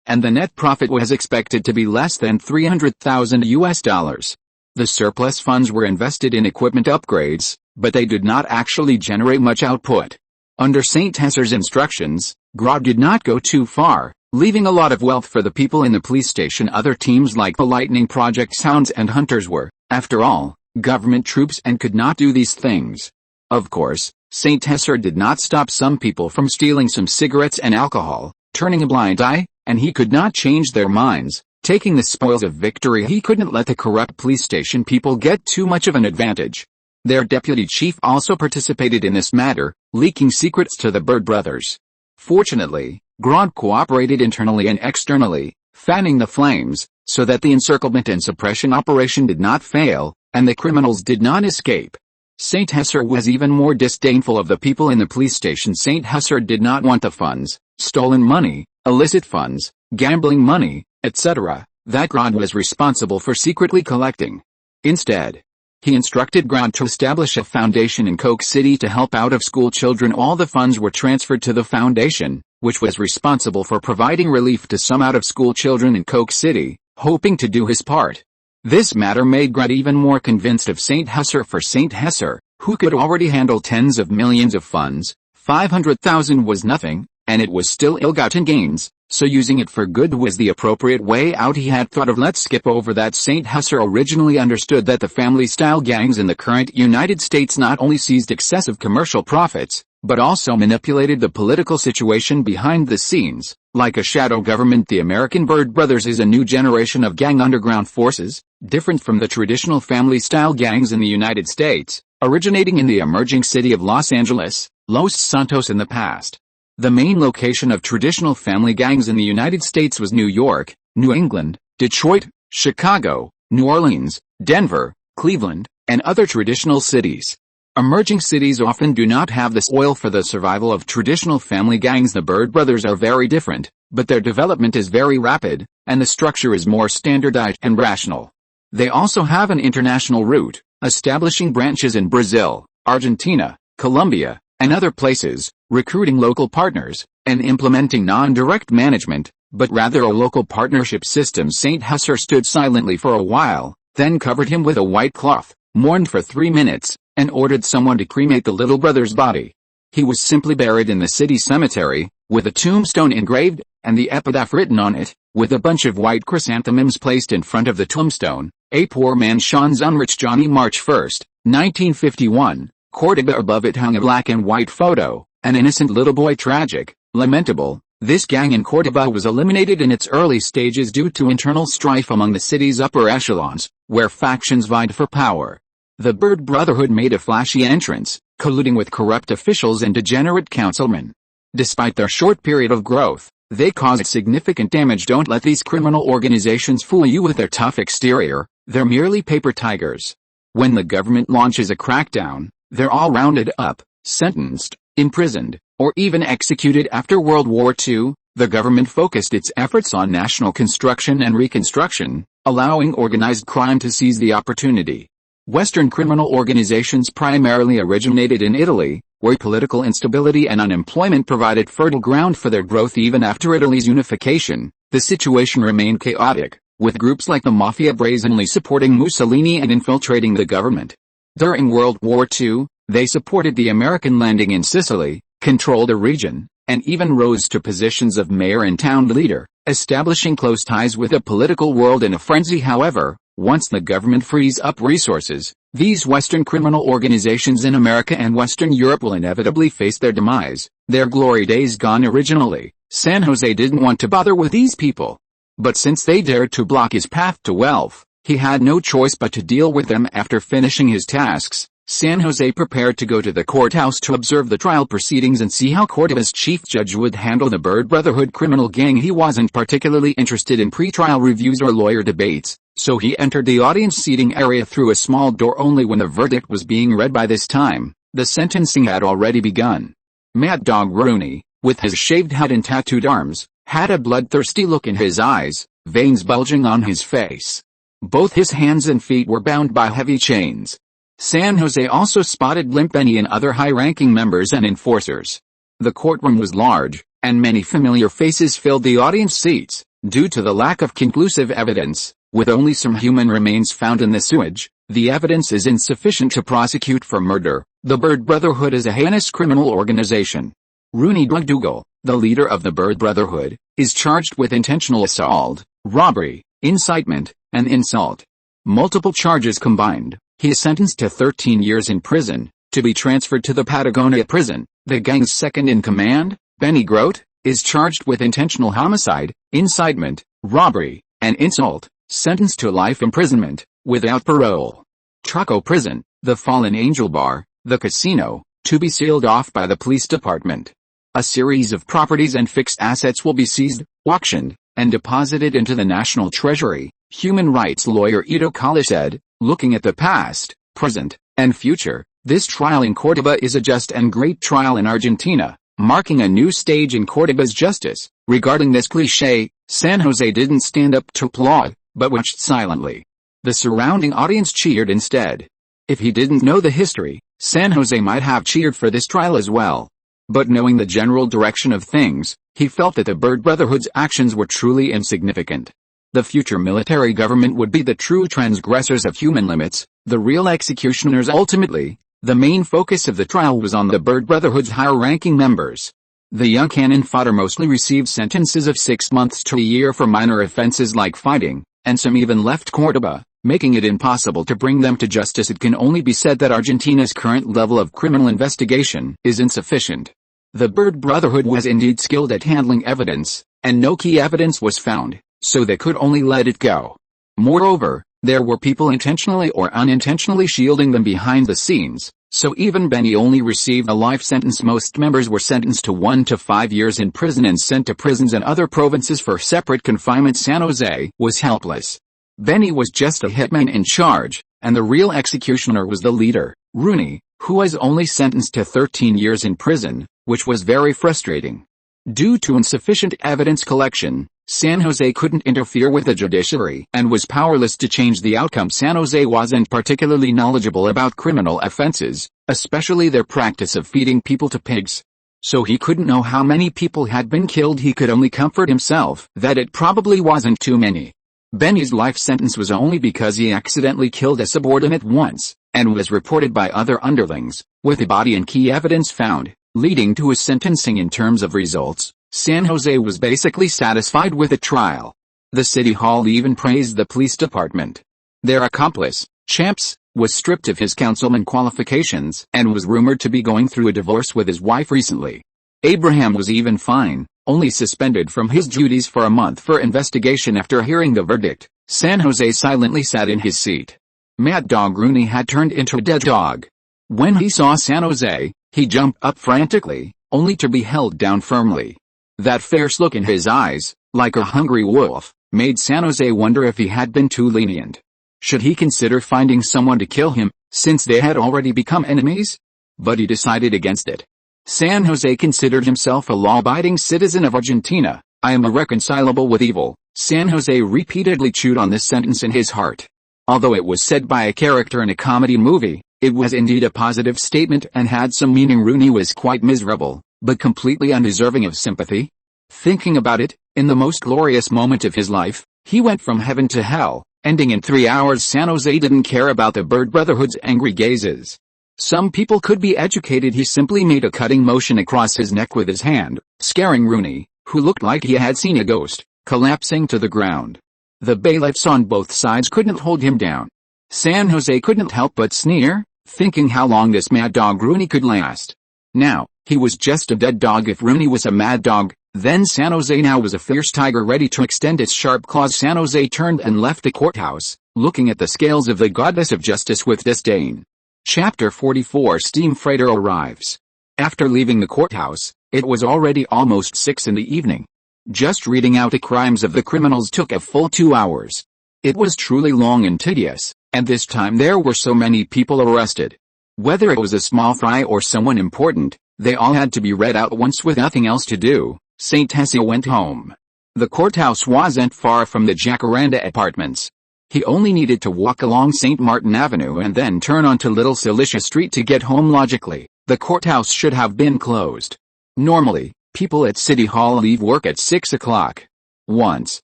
and the net profit was expected to be less than $300,000. The surplus funds were invested in equipment upgrades, but they did not actually generate much output. Under Saint Hesse's instructions, Grodd did not go too far, leaving a lot of wealth for the people in the police station. Other teams like the Lightning Project Sounds and Hunters were, after all, government troops and could not do these things. Of course, Saint Hesser did not stop some people from stealing some cigarettes and alcohol, turning a blind eye, and he could not change their minds. Taking the spoils of victory, he couldn't let the corrupt police station people get too much of an advantage. Their deputy chief also participated in this matter, leaking secrets to the Bird brothers. Fortunately, Grant cooperated internally and externally, fanning the flames, so that the encirclement and suppression operation did not fail, and the criminals did not escape. Saint Hesser was even more disdainful of the people in the police station. Saint Hesser did not want the funds, stolen money, illicit funds, gambling money, etc., that Grant was responsible for secretly collecting. Instead, he instructed Grant to establish a foundation in Coke City to help out-of-school children. All the funds were transferred to the foundation, which was responsible for providing relief to some out-of-school children in Coke City, hoping to do his part. This matter made Grant even more convinced of Saint Hesser. For Saint Hesser, who could already handle tens of millions of funds, 500,000 was nothing, and it was still ill-gotten gains, so using it for good was the appropriate way out. He had thought of let's skip over that. Saint Hesser originally understood that the family-style gangs in the current United States not only seized excessive commercial profits, but also manipulated the political situation behind the scenes. Like a shadow government, the American Bird Brothers is a new generation of gang underground forces, different from the traditional family-style gangs in the United States, originating in the emerging city of Los Angeles, Los Santos in the past. The main location of traditional family gangs in the United States was New York, New England, Detroit, Chicago, New Orleans, Denver, Cleveland, and other traditional cities. Emerging cities often do not have the soil for the survival of traditional family gangs. The Bird Brothers are very different, but their development is very rapid, and the structure is more standardized and rational. They also have an international route, establishing branches in Brazil, Argentina, Colombia, and other places, recruiting local partners, and implementing non-direct management, but rather a local partnership system. Saint Hesser stood silently for a while, then covered him with a white cloth, mourned for 3 minutes, and ordered someone to cremate the little brother's body. He was simply buried in the city cemetery, with a tombstone engraved, and the epitaph written on it, with a bunch of white chrysanthemums placed in front of the tombstone. A poor man shines unrich Johnny, March 1, 1951, Cordoba. Above it hung a black and white photo, an innocent little boy. Tragic, lamentable. This gang in Cordoba was eliminated in its early stages due to internal strife among the city's upper echelons, where factions vied for power. The Bird Brotherhood made a flashy entrance, colluding with corrupt officials and degenerate councilmen. Despite their short period of growth, they caused significant damage. Don't let these criminal organizations fool you with their tough exterior. They're merely paper tigers. When the government launches a crackdown, they're all rounded up, sentenced, imprisoned, or even executed. After World War II, the government focused its efforts on national construction and reconstruction, allowing organized crime to seize the opportunity. Western criminal organizations primarily originated in Italy, where political instability and unemployment provided fertile ground for their growth. Even after Italy's unification, the situation remained chaotic, with groups like the Mafia brazenly supporting Mussolini and infiltrating the government. During World War II, they supported the American landing in Sicily, controlled a region, and even rose to positions of mayor and town leader, establishing close ties with the political world in a frenzy. However, once the government frees up resources, these Western criminal organizations in America and Western Europe will inevitably face their demise, their glory days gone. Originally, San Jose didn't want to bother with these people. But since they dared to block his path to wealth, he had no choice but to deal with them. After finishing his tasks, San Jose prepared to go to the courthouse to observe the trial proceedings and see how Cordoba's chief judge would handle the Bird Brotherhood criminal gang. He wasn't particularly interested in pre-trial reviews or lawyer debates, so he entered the audience seating area through a small door only when the verdict was being read. By this time, the sentencing had already begun. Mad Dog Rooney, with his shaved head and tattooed arms, had a bloodthirsty look in his eyes, veins bulging on his face. Both his hands and feet were bound by heavy chains. San Jose also spotted Limp Benny and other high-ranking members and enforcers. The courtroom was large, and many familiar faces filled the audience seats. Due to the lack of conclusive evidence, with only some human remains found in the sewage, the evidence is insufficient to prosecute for murder. The Bird Brotherhood is a heinous criminal organization. Rooney Dougal, the leader of the Bird Brotherhood, is charged with intentional assault, robbery, incitement, and insult. Multiple charges combined. He is sentenced to 13 years in prison, to be transferred to the Patagonia prison. The gang's second-in-command, Benny Grote, is charged with intentional homicide, incitement, robbery, and insult, sentenced to life imprisonment, without parole. Truco Prison, the Fallen Angel Bar, the casino, to be sealed off by the police department. A series of properties and fixed assets will be seized, auctioned, and deposited into the national treasury, human rights lawyer Ito Cala said. Looking at the past, present, and future, this trial in Córdoba is a just and great trial in Argentina, marking a new stage in Córdoba's justice. Regarding this cliché, San Jose didn't stand up to applaud, but watched silently. The surrounding audience cheered instead. If he didn't know the history, San Jose might have cheered for this trial as well. But knowing the general direction of things, he felt that the Bird Brotherhood's actions were truly insignificant. The future military government would be the true transgressors of human limits, the real executioners ultimately. The main focus of the trial was on the Bird Brotherhood's higher-ranking members. The young cannon fodder mostly received sentences of 6 months to a year for minor offenses like fighting, and some even left Córdoba, making it impossible to bring them to justice. It can only be said that Argentina's current level of criminal investigation is insufficient. The Bird Brotherhood was indeed skilled at handling evidence, and no key evidence was found, so they could only let it go. Moreover, there were people intentionally or unintentionally shielding them behind the scenes, so even Benny only received a life sentence. Most members were sentenced to 1 to 5 years in prison and sent to prisons in other provinces for separate confinement. San Jose was helpless. Benny was just a hitman in charge, and the real executioner was the leader, Rooney, who was only sentenced to 13 years in prison, which was very frustrating. Due to insufficient evidence collection, San Jose couldn't interfere with the judiciary and was powerless to change the outcome. San Jose wasn't particularly knowledgeable about criminal offenses, especially their practice of feeding people to pigs. So he couldn't know how many people had been killed. He could only comfort himself that it probably wasn't too many. Benny's life sentence was only because he accidentally killed a subordinate once, and was reported by other underlings, with the body and key evidence found, leading to his sentencing. In terms of results, San Jose was basically satisfied with the trial. The city hall even praised the police department. Their accomplice, Champs, was stripped of his councilman qualifications and was rumored to be going through a divorce with his wife recently. Abraham was even fine, only suspended from his duties for a month for investigation. After hearing the verdict, San Jose silently sat in his seat. Mad Dog Rooney had turned into a dead dog. When he saw San Jose, he jumped up frantically, only to be held down firmly. That fierce look in his eyes, like a hungry wolf, made San Jose wonder if he had been too lenient. Should he consider finding someone to kill him, since they had already become enemies? But he decided against it. San Jose considered himself a law-abiding citizen of Argentina. I am irreconcilable with evil. San Jose repeatedly chewed on this sentence in his heart. Although it was said by a character in a comedy movie, it was indeed a positive statement and had some meaning. Rooney was quite miserable, but completely undeserving of sympathy. Thinking about it, in the most glorious moment of his life, he went from heaven to hell, ending in 3 hours. San Jose didn't care about the Bird Brotherhood's angry gazes. Some people could be educated. He simply made a cutting motion across his neck with his hand, scaring Rooney, who looked like he had seen a ghost, collapsing to the ground. The bailiffs on both sides couldn't hold him down. San Jose couldn't help but sneer, thinking how long this Mad Dog Rooney could last. Now, he was just a dead dog. If Rooney was a mad dog, then San Jose now was a fierce tiger ready to extend its sharp claws. San Jose turned and left the courthouse, looking at the scales of the goddess of justice with disdain. Chapter 44. Steam freighter arrives. After leaving the courthouse, it was already almost 6 in the evening. Just reading out the crimes of the criminals took a full 2 hours. It was truly long and tedious, and this time there were so many people arrested. Whether it was a small fry or someone important, they all had to be read out once. With nothing else to do, Saint Tessie went home. The courthouse wasn't far from the Jacaranda apartments. He only needed to walk along St. Martin Avenue and then turn onto Little Cilicia Street to get home. Logically, the courthouse should have been closed. Normally, people at City Hall leave work at 6 o'clock. Once,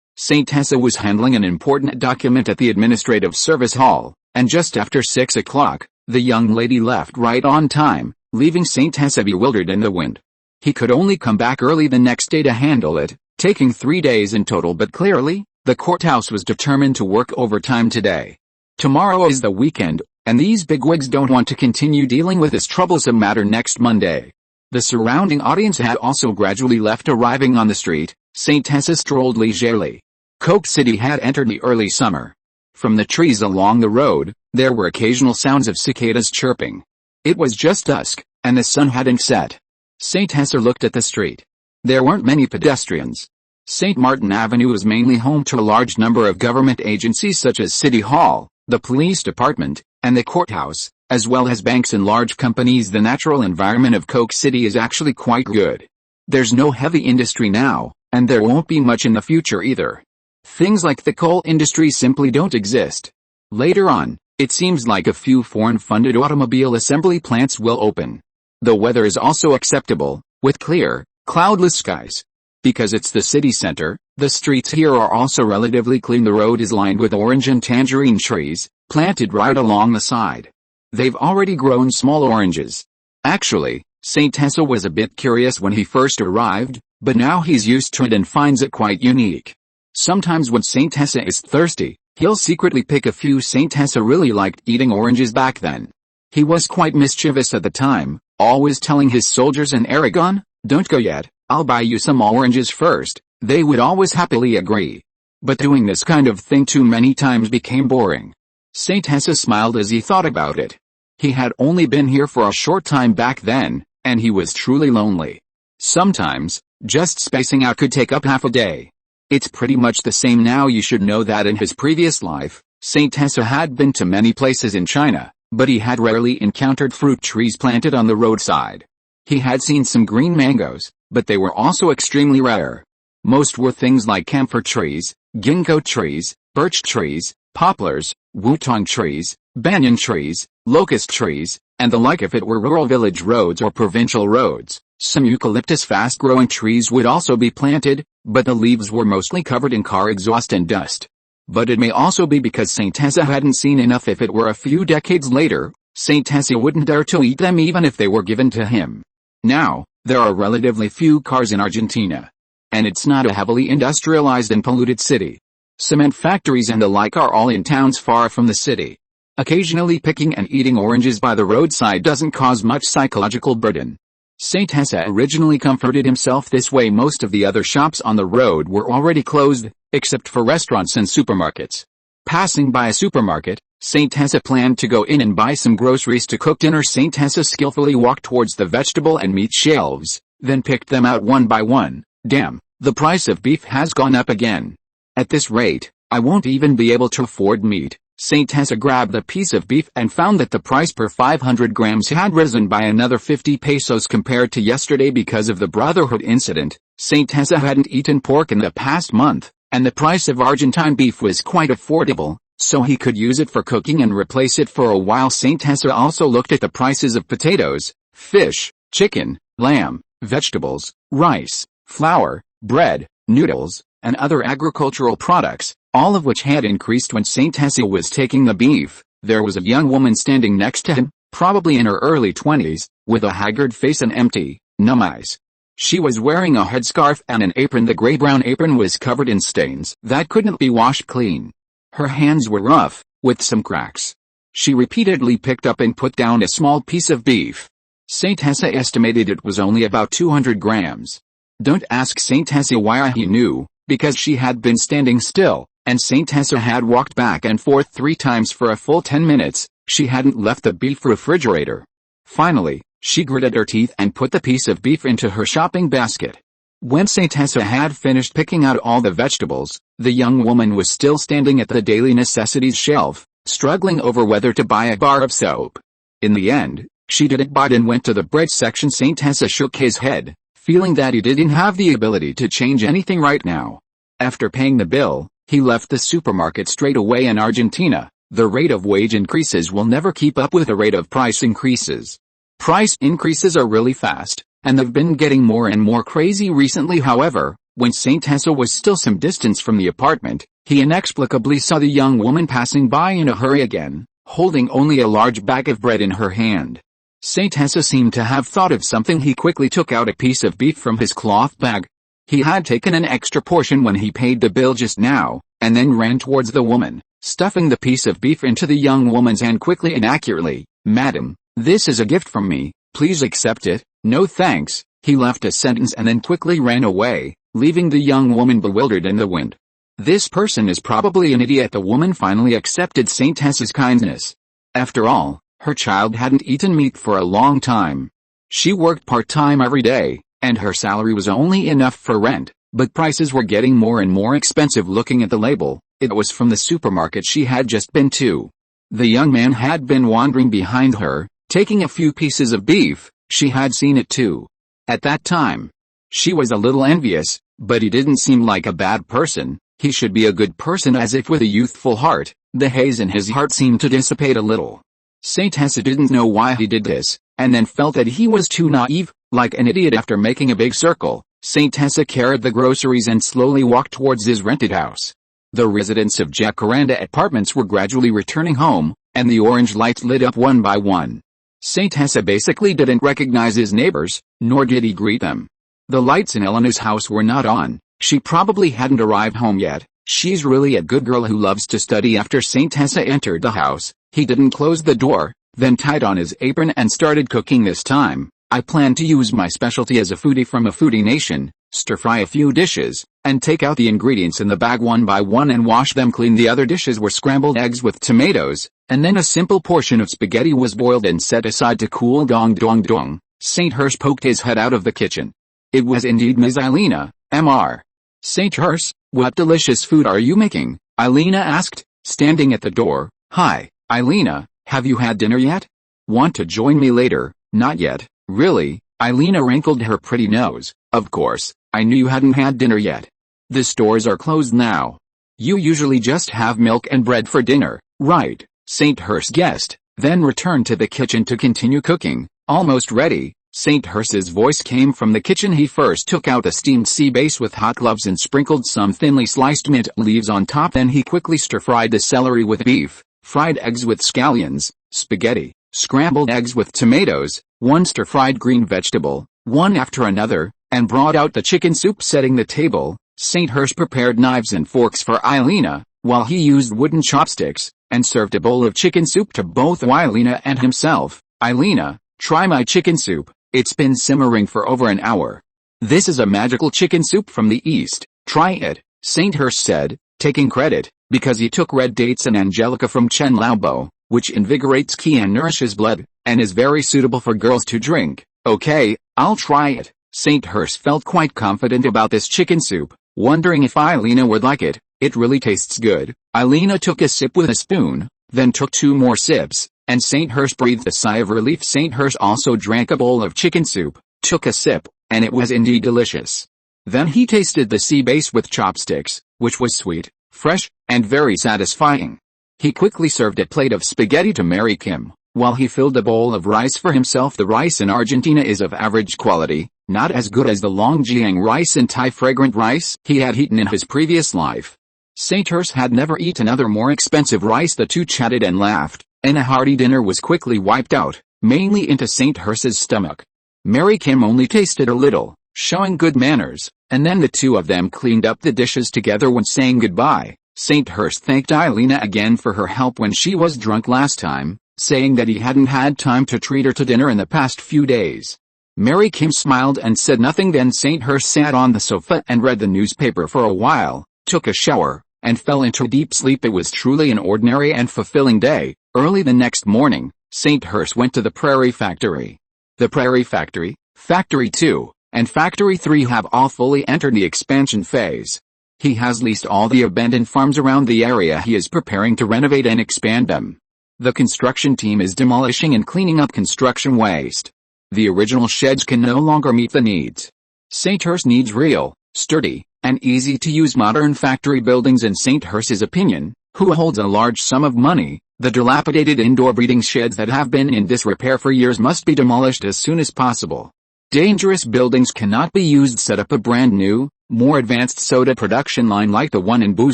St. Tessa was handling an important document at the Administrative Service Hall, and just after 6 o'clock, the young lady left right on time, leaving St. Tessa bewildered in the wind. He could only come back early the next day to handle it, taking 3 days in total. But clearly, the courthouse was determined to work overtime today. Tomorrow is the weekend, and these bigwigs don't want to continue dealing with this troublesome matter next Monday. The surrounding audience had also gradually left. Arriving on the street, Saint Tessa strolled leisurely. Coke City had entered the early summer. From the trees along the road, there were occasional sounds of cicadas chirping. It was just dusk, and the sun hadn't set. Saint Tessa looked at the street. There weren't many pedestrians. St. Martin Avenue was mainly home to a large number of government agencies such as City Hall, the police department, and the courthouse, as well as banks and large companies. The natural environment of Coke City is actually quite good. There's no heavy industry now, and there won't be much in the future either. Things like the coal industry simply don't exist. Later on, it seems like a few foreign-funded automobile assembly plants will open. The weather is also acceptable, with clear, cloudless skies. Because it's the city center, the streets here are also relatively clean. The road is lined with orange and tangerine trees, planted right along the side. They've already grown small oranges. Actually, Saint Tessa was a bit curious when he first arrived, but now he's used to it and finds it quite unique. Sometimes when Saint Tessa is thirsty, he'll secretly pick a few. Saint Tessa really liked eating oranges back then. He was quite mischievous at the time, always telling his soldiers in Aragon, "Don't go yet, I'll buy you some oranges first." They would always happily agree. But doing this kind of thing too many times became boring. Saint Tessa smiled as he thought about it. He had only been here for a short time back then, and he was truly lonely. Sometimes, just spacing out could take up half a day. It's pretty much the same now. You should know that in his previous life, Saint Tessa had been to many places in China, but he had rarely encountered fruit trees planted on the roadside. He had seen some green mangoes, but they were also extremely rare. Most were things like camphor trees, ginkgo trees, birch trees, poplars, wutong trees, banyan trees, locust trees, and the like. If it were rural village roads or provincial roads, some eucalyptus fast-growing trees would also be planted, but the leaves were mostly covered in car exhaust and dust. But it may also be because Saint Tessa hadn't seen enough. If it were a few decades later, Saint Tessa wouldn't dare to eat them even if they were given to him. Now, there are relatively few cars in Argentina. And it's not a heavily industrialized and polluted city. Cement factories and the like are all in towns far from the city. Occasionally picking and eating oranges by the roadside doesn't cause much psychological burden. Saint Tessa originally comforted himself this way. Most of the other shops on the road were already closed, except for restaurants and supermarkets. Passing by a supermarket, Saint Tessa planned to go in and buy some groceries to cook dinner. Saint Tessa skillfully walked towards the vegetable and meat shelves, then picked them out one by one. Damn, the price of beef has gone up again. At this rate, I won't even be able to afford meat. Saint Tessa grabbed a piece of beef and found that the price per 500 grams had risen by another 50 pesos compared to yesterday because of the Brotherhood incident. Saint Tessa hadn't eaten pork in the past month, and the price of Argentine beef was quite affordable, so he could use it for cooking and replace it for a while. Saint Tessa also looked at the prices of potatoes, fish, chicken, lamb, vegetables, rice, flour, bread, noodles, and other agricultural products, all of which had increased when Saint Tessa was taking the beef. There was a young woman standing next to him, probably in her early 20s, with a haggard face and empty, numb eyes. She was wearing a headscarf and an apron. The gray-brown apron was covered in stains that couldn't be washed clean. Her hands were rough, with some cracks. She repeatedly picked up and put down a small piece of beef. Saint Tessa estimated it was only about 200 grams. Don't ask Saint Tessa why he knew, because she had been standing still, and Saint Tessa had walked back and forth 3 times for a full 10 minutes. She hadn't left the beef refrigerator. Finally, she gritted her teeth and put the piece of beef into her shopping basket. When Saint Tessa had finished picking out all the vegetables, the young woman was still standing at the daily necessities shelf, struggling over whether to buy a bar of soap. In the end, she didn't buy it and went to the bread section. Saint Tessa shook his head, feeling that he didn't have the ability to change anything right now. After paying the bill, he left the supermarket straight away. In Argentina, the rate of wage increases will never keep up with the rate of price increases. Price increases are really fast, and they've been getting more and more crazy recently. However, when Saint Tessa was still some distance from the apartment, he inexplicably saw the young woman passing by in a hurry again, holding only a large bag of bread in her hand. Saint Tessa seemed to have thought of something. He quickly took out a piece of beef from his cloth bag. He had taken an extra portion when he paid the bill just now, and then ran towards the woman, stuffing the piece of beef into the young woman's hand quickly and accurately. "Madam, this is a gift from me, please accept it." "No thanks." He left a sentence and then quickly ran away, leaving the young woman bewildered in the wind. "This person is probably an idiot." The woman finally accepted Saint Hess's kindness. After all, her child hadn't eaten meat for a long time. She worked part-time every day, and her salary was only enough for rent, but prices were getting more and more expensive. Looking at the label, it was from the supermarket she had just been to. The young man had been wandering behind her, taking a few pieces of beef. She had seen it too. At that time, she was a little envious, but he didn't seem like a bad person. He should be a good person. As if with a youthful heart, the haze in his heart seemed to dissipate a little. Saint Hesse didn't know why he did this, and then felt that he was too naive, like an idiot. After making a big circle, Saint Hesse carried the groceries and slowly walked towards his rented house. The residents of Jacaranda Apartments were gradually returning home, and the orange lights lit up one by one. Saint Hesse basically didn't recognize his neighbors, nor did he greet them. The lights in Eleanor's house were not on. She probably hadn't arrived home yet. She's really a good girl who loves to study. After Saint Hesse entered the house, he didn't close the door, then tied on his apron and started cooking. This time, "I plan to use my specialty as a foodie from a foodie nation, stir-fry a few dishes, and take out the ingredients in the bag one by one and wash them clean." The other dishes were scrambled eggs with tomatoes, and then a simple portion of spaghetti was boiled and set aside to cool. Dong dong dong. Saint Hesse poked his head out of the kitchen. It was indeed Ms. Elena, Mr. "Saint Hesse, what delicious food are you making?" Elena asked, standing at the door. "Hi, Elena, have you had dinner yet? Want to join me later?" "Not yet." "Really?" Elena wrinkled her pretty nose. "Of course, I knew you hadn't had dinner yet. The stores are closed now. You usually just have milk and bread for dinner, right?" Saint Hesse guessed, then returned to the kitchen to continue cooking. "Almost ready." Saint Hesse's voice came from the kitchen. He first took out the steamed sea base with hot gloves and sprinkled some thinly sliced mint leaves on top. Then he quickly stir-fried the celery with beef, fried eggs with scallions, spaghetti, scrambled eggs with tomatoes, one stir-fried green vegetable, one after another, and brought out the chicken soup. Setting the table, Saint Hesse prepared knives and forks for Elena, while he used wooden chopsticks, and served a bowl of chicken soup to both Elena and himself. "Elena, try my chicken soup. It's been simmering for over an hour. This is a magical chicken soup from the East. Try it," Saint Hesse said, taking credit, because he took red dates and angelica from Chen Laobo, which invigorates qi and nourishes blood, and is very suitable for girls to drink. "Okay, I'll try it." Saint Hesse felt quite confident about this chicken soup, wondering if Elena would like it. "It really tastes good." Elena took a sip with a spoon, then took 2 more sips, and Saint Hesse breathed a sigh of relief. Saint Hesse also drank a bowl of chicken soup, took a sip, and it was indeed delicious. Then he tasted the sea base with chopsticks, which was sweet, fresh, and very satisfying. He quickly served a plate of spaghetti to Mary Kim, while he filled a bowl of rice for himself. The rice in Argentina is of average quality, not as good as the Longjiang rice and Thai fragrant rice he had eaten in his previous life. Saint Hesse had never eaten other more expensive rice. The two chatted and laughed, and a hearty dinner was quickly wiped out, mainly into Saint Hesse's stomach. Mary Kim only tasted a little, showing good manners, and then the two of them cleaned up the dishes together. When saying goodbye, Saint Hesse thanked Elena again for her help when she was drunk last time, saying that he hadn't had time to treat her to dinner in the past few days. Mary Kim smiled and said nothing. Then Saint Hesse sat on the sofa and read the newspaper for a while, took a shower, and fell into deep sleep. It was truly an ordinary and fulfilling day. Early the next morning, Saint Hesse went to the Prairie Factory. The Prairie Factory, Factory 2, and Factory 3 have all fully entered the expansion phase. He has leased all the abandoned farms around the area. He is preparing to renovate and expand them. The construction team is demolishing and cleaning up construction waste. The original sheds can no longer meet the needs. Saint Hesse needs real, sturdy, and easy-to-use modern factory buildings. In Saint Hesse's opinion, who holds a large sum of money, the dilapidated indoor breeding sheds that have been in disrepair for years must be demolished as soon as possible. Dangerous buildings cannot be used. Set up a brand new, more advanced soda production line like the one in Boo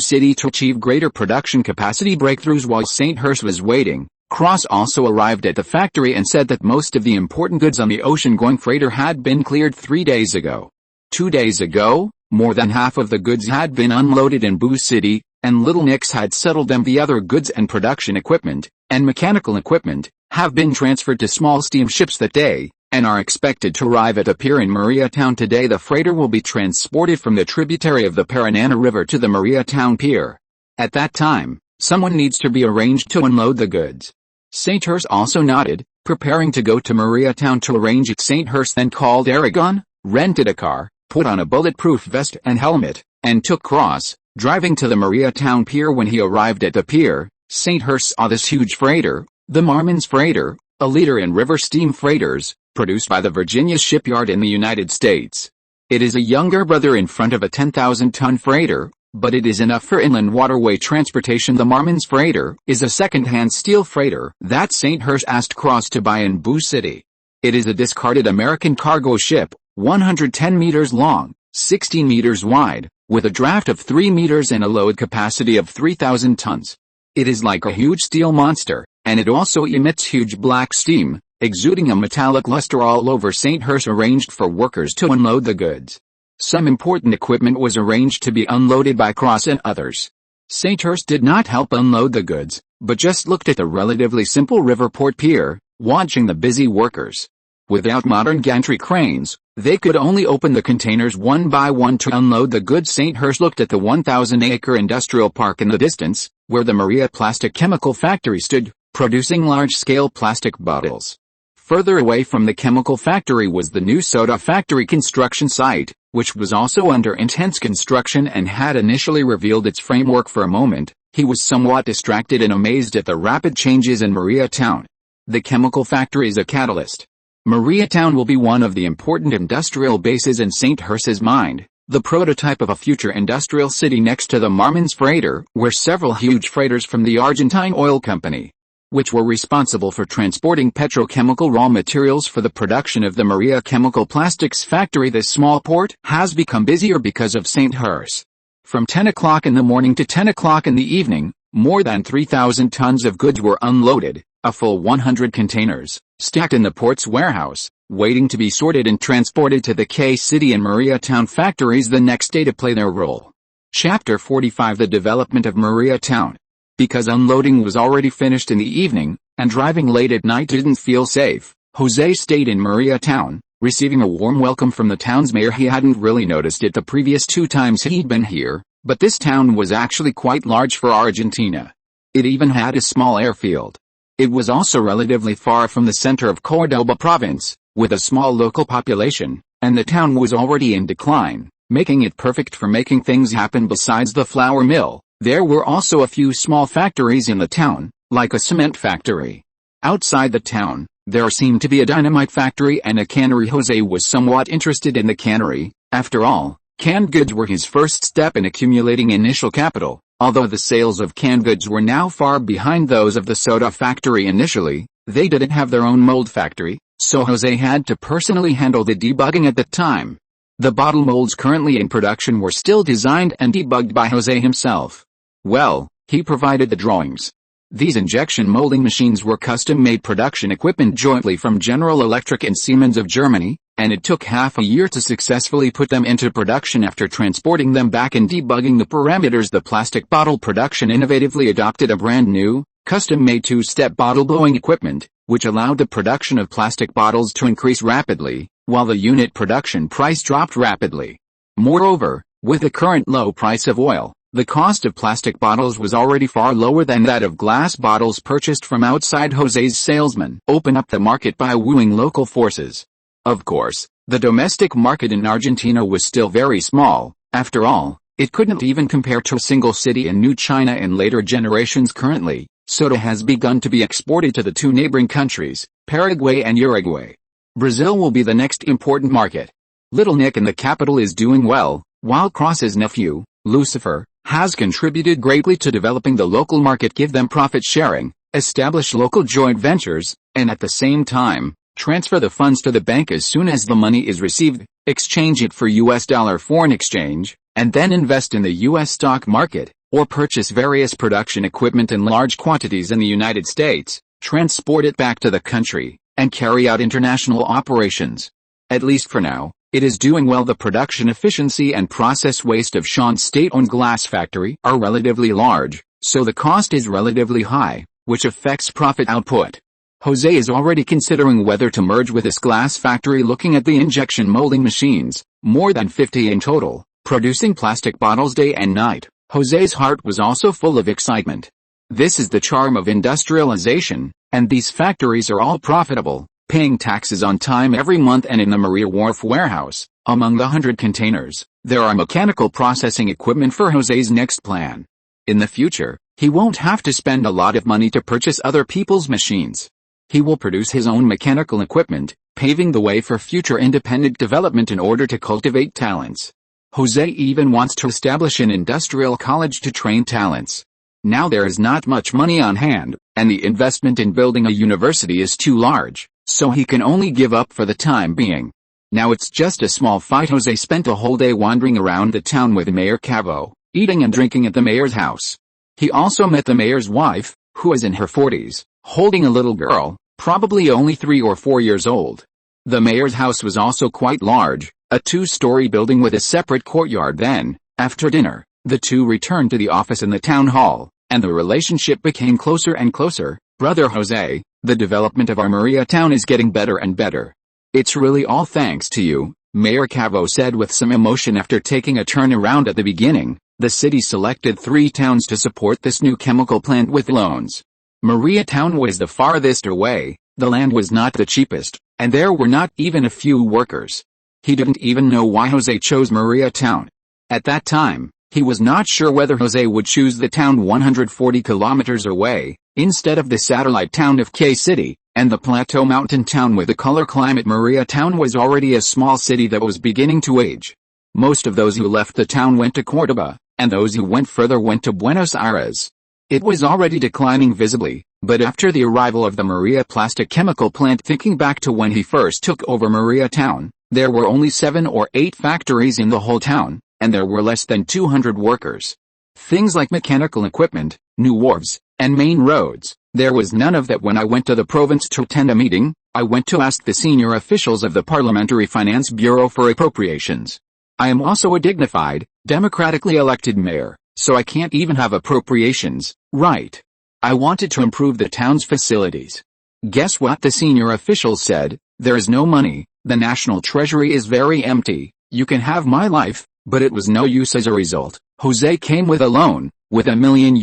City to achieve greater production capacity breakthroughs. While Saint Hesse was waiting, Cross also arrived at the factory and said that most of the important goods on the ocean-going freighter had been cleared 3 days ago. 2 days ago, more than half of the goods had been unloaded in Boo City, and Little Nick's had settled them. The other goods and production equipment, and mechanical equipment, have been transferred to small steamships that day, and are expected to arrive at a pier in Mariatown today. The freighter will be transported from the tributary of the Paraná River to the Mariatown pier. At that time, someone needs to be arranged to unload the goods. Sainthurst also nodded, preparing to go to Mariatown to arrange it. Sainthurst then called Aragon, rented a car, put on a bulletproof vest and helmet, and took cross, driving to the Mariatown pier. When he arrived at the pier, Sainthurst saw this huge freighter, the Marmins freighter, a leader in river steam freighters, produced by the Virginia shipyard in the United States. It is a younger brother in front of a 10,000-ton freighter, but it is enough for inland waterway transportation. The Marmins freighter is a second-hand steel freighter that Sainthurst asked Cross to buy in Boo City. It is a discarded American cargo ship, 110 meters long, 16 meters wide, with a draft of 3 meters and a load capacity of 3,000 tons. It is like a huge steel monster, and it also emits huge black steam, exuding a metallic luster all over. Sainthurst arranged for workers to unload the goods. Some important equipment was arranged to be unloaded by Cross and others. Sainthurst did not help unload the goods, but just looked at the relatively simple riverport pier, watching the busy workers. Without modern gantry cranes, they could only open the containers one by one to unload the goods. Sainthurst looked at the 1,000-acre industrial park in the distance, where the Maria Plastic Chemical Factory stood, producing large-scale plastic bottles. Further away from the chemical factory was the new soda factory construction site, which was also under intense construction and had initially revealed its framework. For a moment, he was somewhat distracted and amazed at the rapid changes in Mariatown. The chemical factory is a catalyst. Mariatown will be one of the important industrial bases in Sainthurst's mind, the prototype of a future industrial city next to the Marmins freighter, where several huge freighters from the Argentine oil company, which were responsible for transporting petrochemical raw materials for the production of the Maria Chemical Plastics Factory. This small port has become busier because of Sainthurst. From 10 o'clock in the morning to 10 o'clock in the evening, more than 3,000 tons of goods were unloaded, a full 100 containers, stacked in the port's warehouse, waiting to be sorted and transported to the Decay City and Mariatown factories the next day to play their role. Chapter 45: The development of Mariatown. Because unloading was already finished in the evening, and driving late at night didn't feel safe, José stayed in Mariatown, receiving a warm welcome from the town's mayor. He hadn't really noticed it the previous 2 times he'd been here, but this town was actually quite large for Argentina. It even had a small airfield. It was also relatively far from the center of Córdoba province, with a small local population, and the town was already in decline, making it perfect for making things happen. Besides the flour mill, there were also a few small factories in the town, like a cement factory. Outside the town, there seemed to be a dynamite factory and a cannery. José was somewhat interested in the cannery. After all, canned goods were his first step in accumulating initial capital. Although the sales of canned goods were now far behind those of the soda factory initially, they didn't have their own mold factory, so José had to personally handle the debugging at the time. The bottle molds currently in production were still designed and debugged by José himself. Well, he provided the drawings. These injection molding machines were custom-made production equipment jointly from General Electric and Siemens of Germany, and it took half a year to successfully put them into production. After transporting them back and debugging the parameters, the plastic bottle production innovatively adopted a brand new, custom-made 2-step bottle blowing equipment, which allowed the production of plastic bottles to increase rapidly, while the unit production price dropped rapidly. Moreover, with the current low price of oil, the cost of plastic bottles was already far lower than that of glass bottles purchased from outside. José's salesmen opened up the market by wooing local forces. Of course, the domestic market in Argentina was still very small. After all, it couldn't even compare to a single city in New China in later generations. Currently, soda has begun to be exported to the 2 neighboring countries, Paraguay and Uruguay. Brazil will be the next important market. Little Nick in the capital is doing well, while Cross's nephew, Lucifer, has contributed greatly to developing the local market. Give them profit sharing, establish local joint ventures, and at the same time, transfer the funds to the bank as soon as the money is received, exchange it for US dollar foreign exchange, and then invest in the US stock market, or purchase various production equipment in large quantities in the United States, transport it back to the country, and carry out international operations. At least for now, It is doing well. The production efficiency and process waste of Sean's state-owned glass factory are relatively large, so the cost is relatively high, which affects profit output. José is already considering whether to merge with this glass factory, looking at the injection molding machines, more than 50 in total, producing plastic bottles day and night. José's heart was also full of excitement. This is the charm of industrialization, and these factories are all profitable, paying taxes on time every month. And in the Maria Wharf warehouse, among the 100 containers, there are mechanical processing equipment for José's next plan. In the future, he won't have to spend a lot of money to purchase other people's machines. He will produce his own mechanical equipment, paving the way for future independent development in order to cultivate talents. José even wants to establish an industrial college to train talents. Now there is not much money on hand, and the investment in building a university is too large, so he can only give up for the time being. Now it's just a small fight. José spent a whole day wandering around the town with Mayor Cavo, eating and drinking at the mayor's house. He also met the mayor's wife, who is in her 40s, holding a little girl, probably only 3 or 4 years old. The mayor's house was also quite large, a 2-story building with a separate courtyard. Then, after dinner, the two returned to the office in the town hall, and the relationship became closer and closer. Brother José, the development of our Maria town is getting better and better. It's really all thanks to you, Mayor Cavo said with some emotion after taking a turn around. At the beginning, the city selected 3 towns to support this new chemical plant with loans. Maria town was the farthest away, the land was not the cheapest, and there were not even a few workers. He didn't even know why José chose Maria town. At that time, he was not sure whether José would choose the town 140 kilometers away, instead of the satellite town of K City, and the plateau mountain town with a color climate. Maria town was already a small city that was beginning to age. Most of those who left the town went to Córdoba, and those who went further went to Buenos Aires. It was already declining visibly, but after the arrival of the Maria plastic chemical plant, thinking back to when he first took over Maria town, there were only 7 or 8 factories in the whole town, and there were less than 200 workers. Things like mechanical equipment, new wharves, and main roads, there was none of that. When I went to the province to attend a meeting, I went to ask the senior officials of the Parliamentary Finance Bureau for appropriations. I am also a dignified, democratically elected mayor, so I can't even have appropriations, right? I wanted to improve the town's facilities. Guess what the senior officials said? There is no money, the national treasury is very empty, you can have my life, but it was no use. As a result, José came with a loan, with $1 million.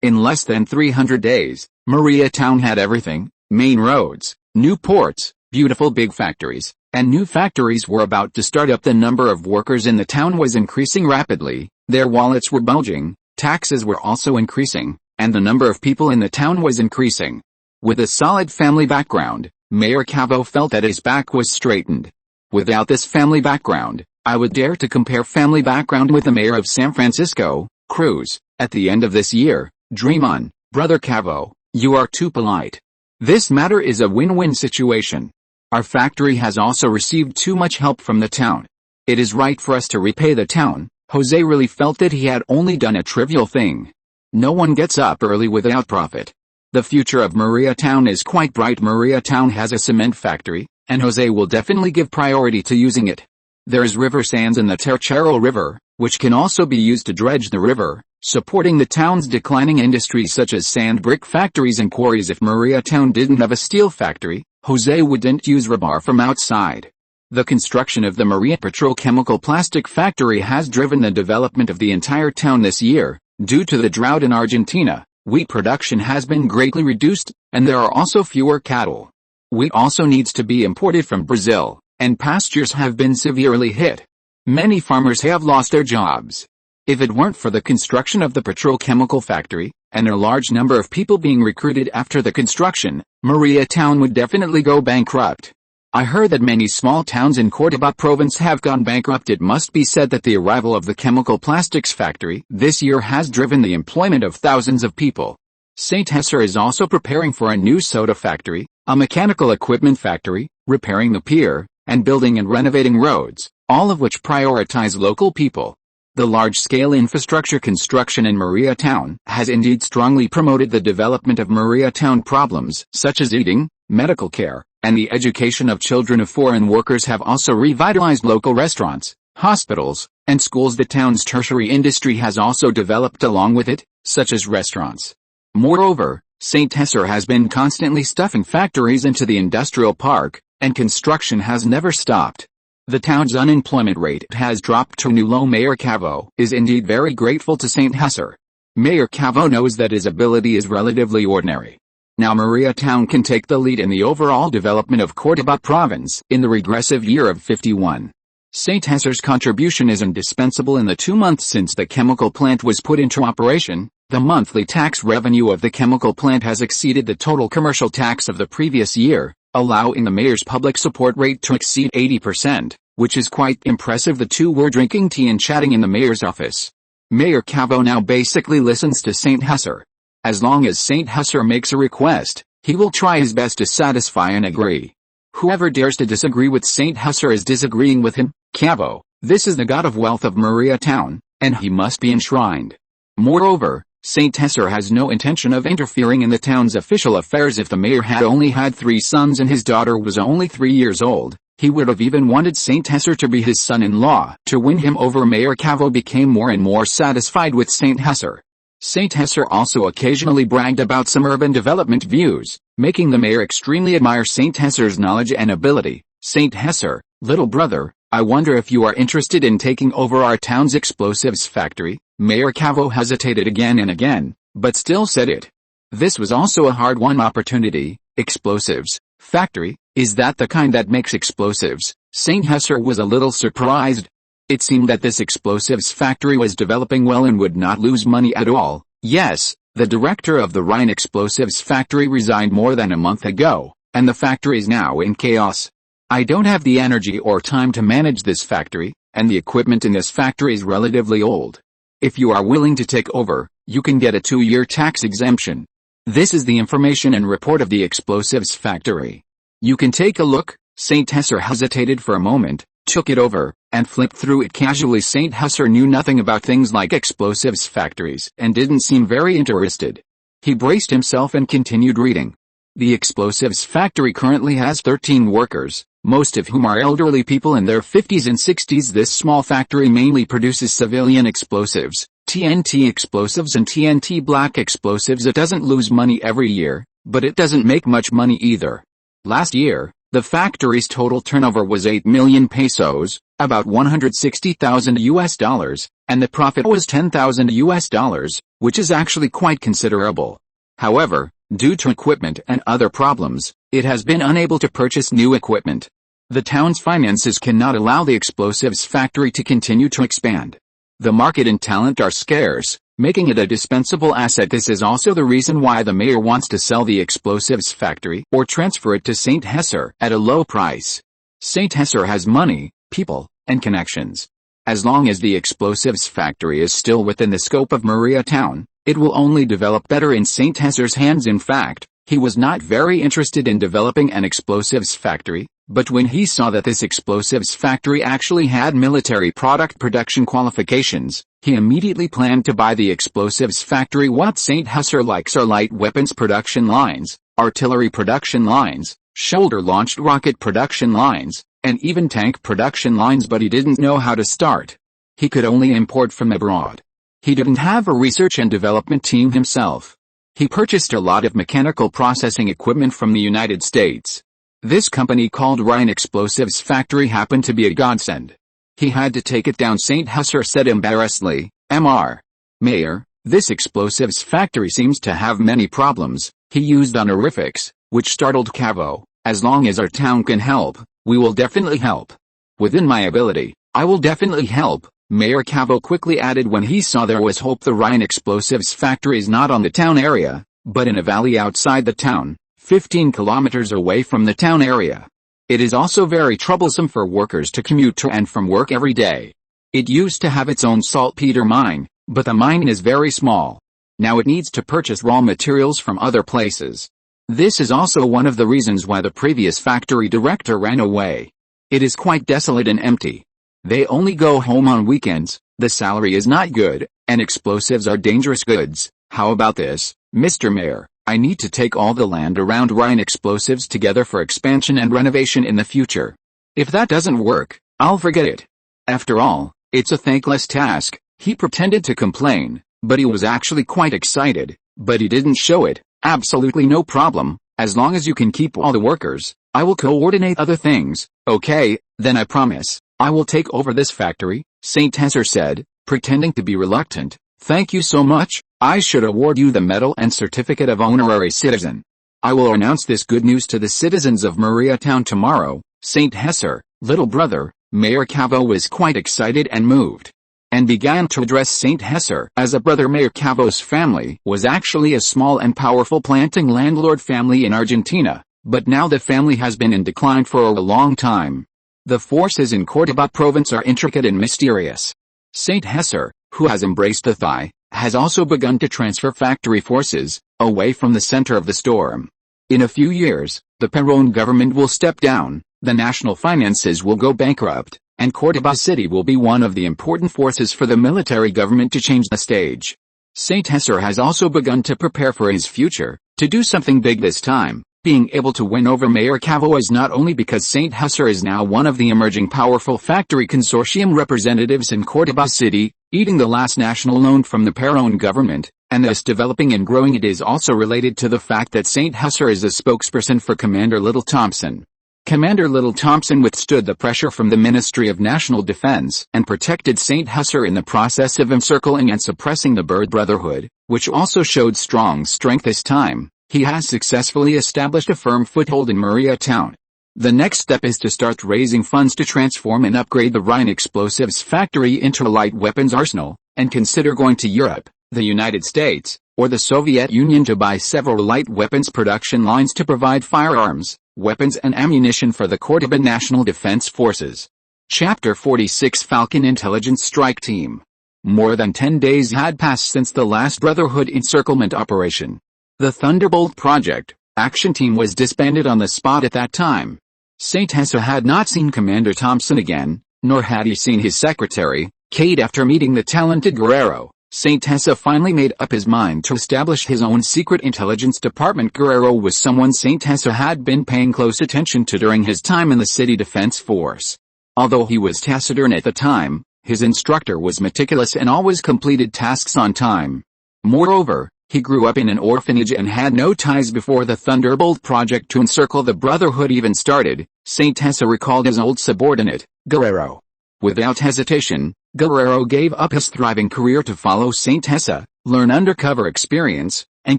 In less than 300 days, Maria town had everything: main roads, new ports, beautiful big factories, and new factories were about to start up. The number of workers in the town was increasing rapidly, their wallets were bulging, taxes were also increasing, and the number of people in the town was increasing. With a solid family background, Mayor Cavo felt that his back was straightened. Without this family background, I would dare to compare family background with the mayor of San Francisco, Cruz. At the end of this year, dream on, Brother Cavo, you are too polite. This matter is a win-win situation. Our factory has also received too much help from the town. It is right for us to repay the town. José really felt that he had only done a trivial thing. No one gets up early without profit. The future of Maria town is quite bright. Maria town has a cement factory, and José will definitely give priority to using it. There is river sands in the Tercero River, which can also be used to dredge the river, supporting the town's declining industries such as sand brick factories and quarries. If Maria town didn't have a steel factory, José wouldn't use rebar from outside. The construction of the Maria petrochemical plastic factory has driven the development of the entire town this year. Due to the drought in Argentina, wheat production has been greatly reduced, and there are also fewer cattle. Wheat also needs to be imported from Brazil, and pastures have been severely hit. Many farmers have lost their jobs. If it weren't for the construction of the petrochemical factory, and a large number of people being recruited after the construction, Maria town would definitely go bankrupt. I heard that many small towns in Córdoba province have gone bankrupt. It must be said that the arrival of the chemical plastics factory this year has driven the employment of thousands of people. Saint Hesser is also preparing for a new soda factory, a mechanical equipment factory, repairing the pier, and building and renovating roads, all of which prioritize local people. The large-scale infrastructure construction in Maria town has indeed strongly promoted the development of Maria town. Problems such as eating, medical care, and the education of children of foreign workers have also revitalized local restaurants, hospitals, and schools. The town's tertiary industry has also developed along with it, such as restaurants. Moreover, St. Hesser has been constantly stuffing factories into the industrial park, and construction has never stopped. The town's unemployment rate has dropped to new low. Mayor Cavo is indeed very grateful to St. Hesser. Mayor Cavo knows that his ability is relatively ordinary. Now Maria Town can take the lead in the overall development of Córdoba province in the regressive year of 51. St. Hesser's contribution is indispensable. In the 2 months since the chemical plant was put into operation, the monthly tax revenue of the chemical plant has exceeded the total commercial tax of the previous year, allowing the mayor's public support rate to exceed 80%, which is quite impressive. The two were drinking tea and chatting in the mayor's office. Mayor Cavo now basically listens to St. Hesser. As long as St. Hesser makes a request, he will try his best to satisfy and agree. Whoever dares to disagree with St. Hesser is disagreeing with him. Cavo, this is the god of wealth of Maria Town, and he must be enshrined. Moreover, St. Hesser has no intention of interfering in the town's official affairs. If the mayor had only had 3 sons and his daughter was only 3 years old, he would have even wanted St. Hesser to be his son-in-law. To win him over, Mayor Cavo became more and more satisfied with St. Hesser. St. Hesser also occasionally bragged about some urban development views, making the mayor extremely admire St. Hesser's knowledge and ability. St. Hesser, little brother, I wonder if you are interested in taking over our town's explosives factory. Mayor Cavo hesitated again and again, but still said it. This was also a hard-won opportunity. Explosives factory, is that the kind that makes explosives? St. Hesser was a little surprised. It seemed that this explosives factory was developing well and would not lose money at all. Yes, the director of the Rhine explosives factory resigned more than a month ago, and the factory is now in chaos. I don't have the energy or time to manage this factory, and the equipment in this factory is relatively old. If you are willing to take over, you can get a 2-year tax exemption. This is the information and report of the explosives factory. You can take a look. St. Hesser hesitated for a moment, took it over, and flipped through it casually. St. Hesser knew nothing about things like explosives factories and didn't seem very interested. He braced himself and continued reading. The explosives factory currently has 13 workers, most of whom are elderly people in their 50s and 60s. This small factory mainly produces civilian explosives, TNT explosives and TNT black explosives. It doesn't lose money every year, but it doesn't make much money either. Last year, the factory's total turnover was 8 million pesos, about $160,000, and the profit was $10,000, which is actually quite considerable. However, due to equipment and other problems, it has been unable to purchase new equipment. The town's finances cannot allow the explosives factory to continue to expand. The market and talent are scarce, making it a dispensable asset. This is also the reason why the mayor wants to sell the explosives factory or transfer it to St. Hesser at a low price. St. Hesser has money, people, and connections. As long as the explosives factory is still within the scope of Maria Town, it will only develop better in St. Hesser's hands. In fact, he was not very interested in developing an explosives factory, but when he saw that this explosives factory actually had military product production qualifications, he immediately planned to buy the explosives factory. What St. Hesser likes are light weapons production lines, artillery production lines, shoulder-launched rocket production lines, and even tank production lines, but he didn't know how to start. He could only import from abroad. He didn't have a research and development team himself. He purchased a lot of mechanical processing equipment from the United States. This company called Rhine Explosives Factory happened to be a godsend. He had to take it down. St. Hesser said embarrassedly, "Mr. Mayor, this explosives factory seems to have many problems." He used honorifics, which startled Cavo. "As long as our town can help, we will definitely help. Within my ability, I will definitely help," Mayor Cavo quickly added when he saw there was hope. The Rhine Explosives Factory is not on the town area, but in a valley outside the town, 15 kilometers away from the town area. It is also very troublesome for workers to commute to and from work every day. It used to have its own saltpeter mine, but the mine is very small. Now it needs to purchase raw materials from other places. This is also one of the reasons why the previous factory director ran away. It is quite desolate and empty. They only go home on weekends, the salary is not good, and explosives are dangerous goods. How about this, Mr. Mayor? I need to take all the land around Rhine explosives together for expansion and renovation in the future. If that doesn't work, I'll forget it. After all, it's a thankless task." He pretended to complain, but he was actually quite excited, but he didn't show it. "Absolutely no problem, as long as you can keep all the workers. I will coordinate other things." "Okay, then I promise, I will take over this factory," Saint Hesser said, pretending to be reluctant. "Thank you so much. I should award you the medal and certificate of honorary citizen. I will announce this good news to the citizens of Maria Town tomorrow." Saint Hesser, little brother, Mayor Cavo, was quite excited and moved, and began to address Saint Hesser as a brother. Mayor Cavo's family was actually a small and powerful planting landlord family in Argentina, but now the family has been in decline for a long time. The forces in Córdoba province are intricate and mysterious. Saint Hesser, who has embraced the Thai, has also begun to transfer factory forces away from the center of the storm. In a few years, the Perón government will step down, the national finances will go bankrupt, and Córdoba City will be one of the important forces for the military government to change the stage. Saint Hesser has also begun to prepare for his future, to do something big this time. Being able to win over Mayor Cavo is not only because Saint Hesser is now one of the emerging powerful factory consortium representatives in Córdoba City, eating the last national loan from the Perón government, and thus developing and growing. It is also related to the fact that Saint Hesser is a spokesperson for Commander Little Thompson. Commander Little Thompson withstood the pressure from the Ministry of National Defense and protected Saint Hesser in the process of encircling and suppressing the Bird Brotherhood, which also showed strong strength this time. He has successfully established a firm foothold in Maria Town. The next step is to start raising funds to transform and upgrade the Rhine explosives factory into a light weapons arsenal, and consider going to Europe, the United States, or the Soviet Union to buy several light weapons production lines to provide firearms, weapons and ammunition for the Córdoba National Defense Forces. Chapter 46: Falcon Intelligence Strike Team. More than 10 days had passed since the last Brotherhood encirclement operation. The Thunderbolt Project action team was disbanded on the spot at that time. Saint Hesser had not seen Commander Thompson again, nor had he seen his secretary, Kate. After meeting the talented Guerrero, Saint Hesser finally made up his mind to establish his own secret intelligence department. Guerrero was someone Saint Hesser had been paying close attention to during his time in the city defense force. Although he was taciturn at the time, his instructor was meticulous and always completed tasks on time. Moreover, he grew up in an orphanage and had no ties before the Thunderbolt Project to encircle the Brotherhood even started. Saint Hesser recalled his old subordinate, Guerrero. Without hesitation, Guerrero gave up his thriving career to follow Saint Hesser, learn undercover experience, and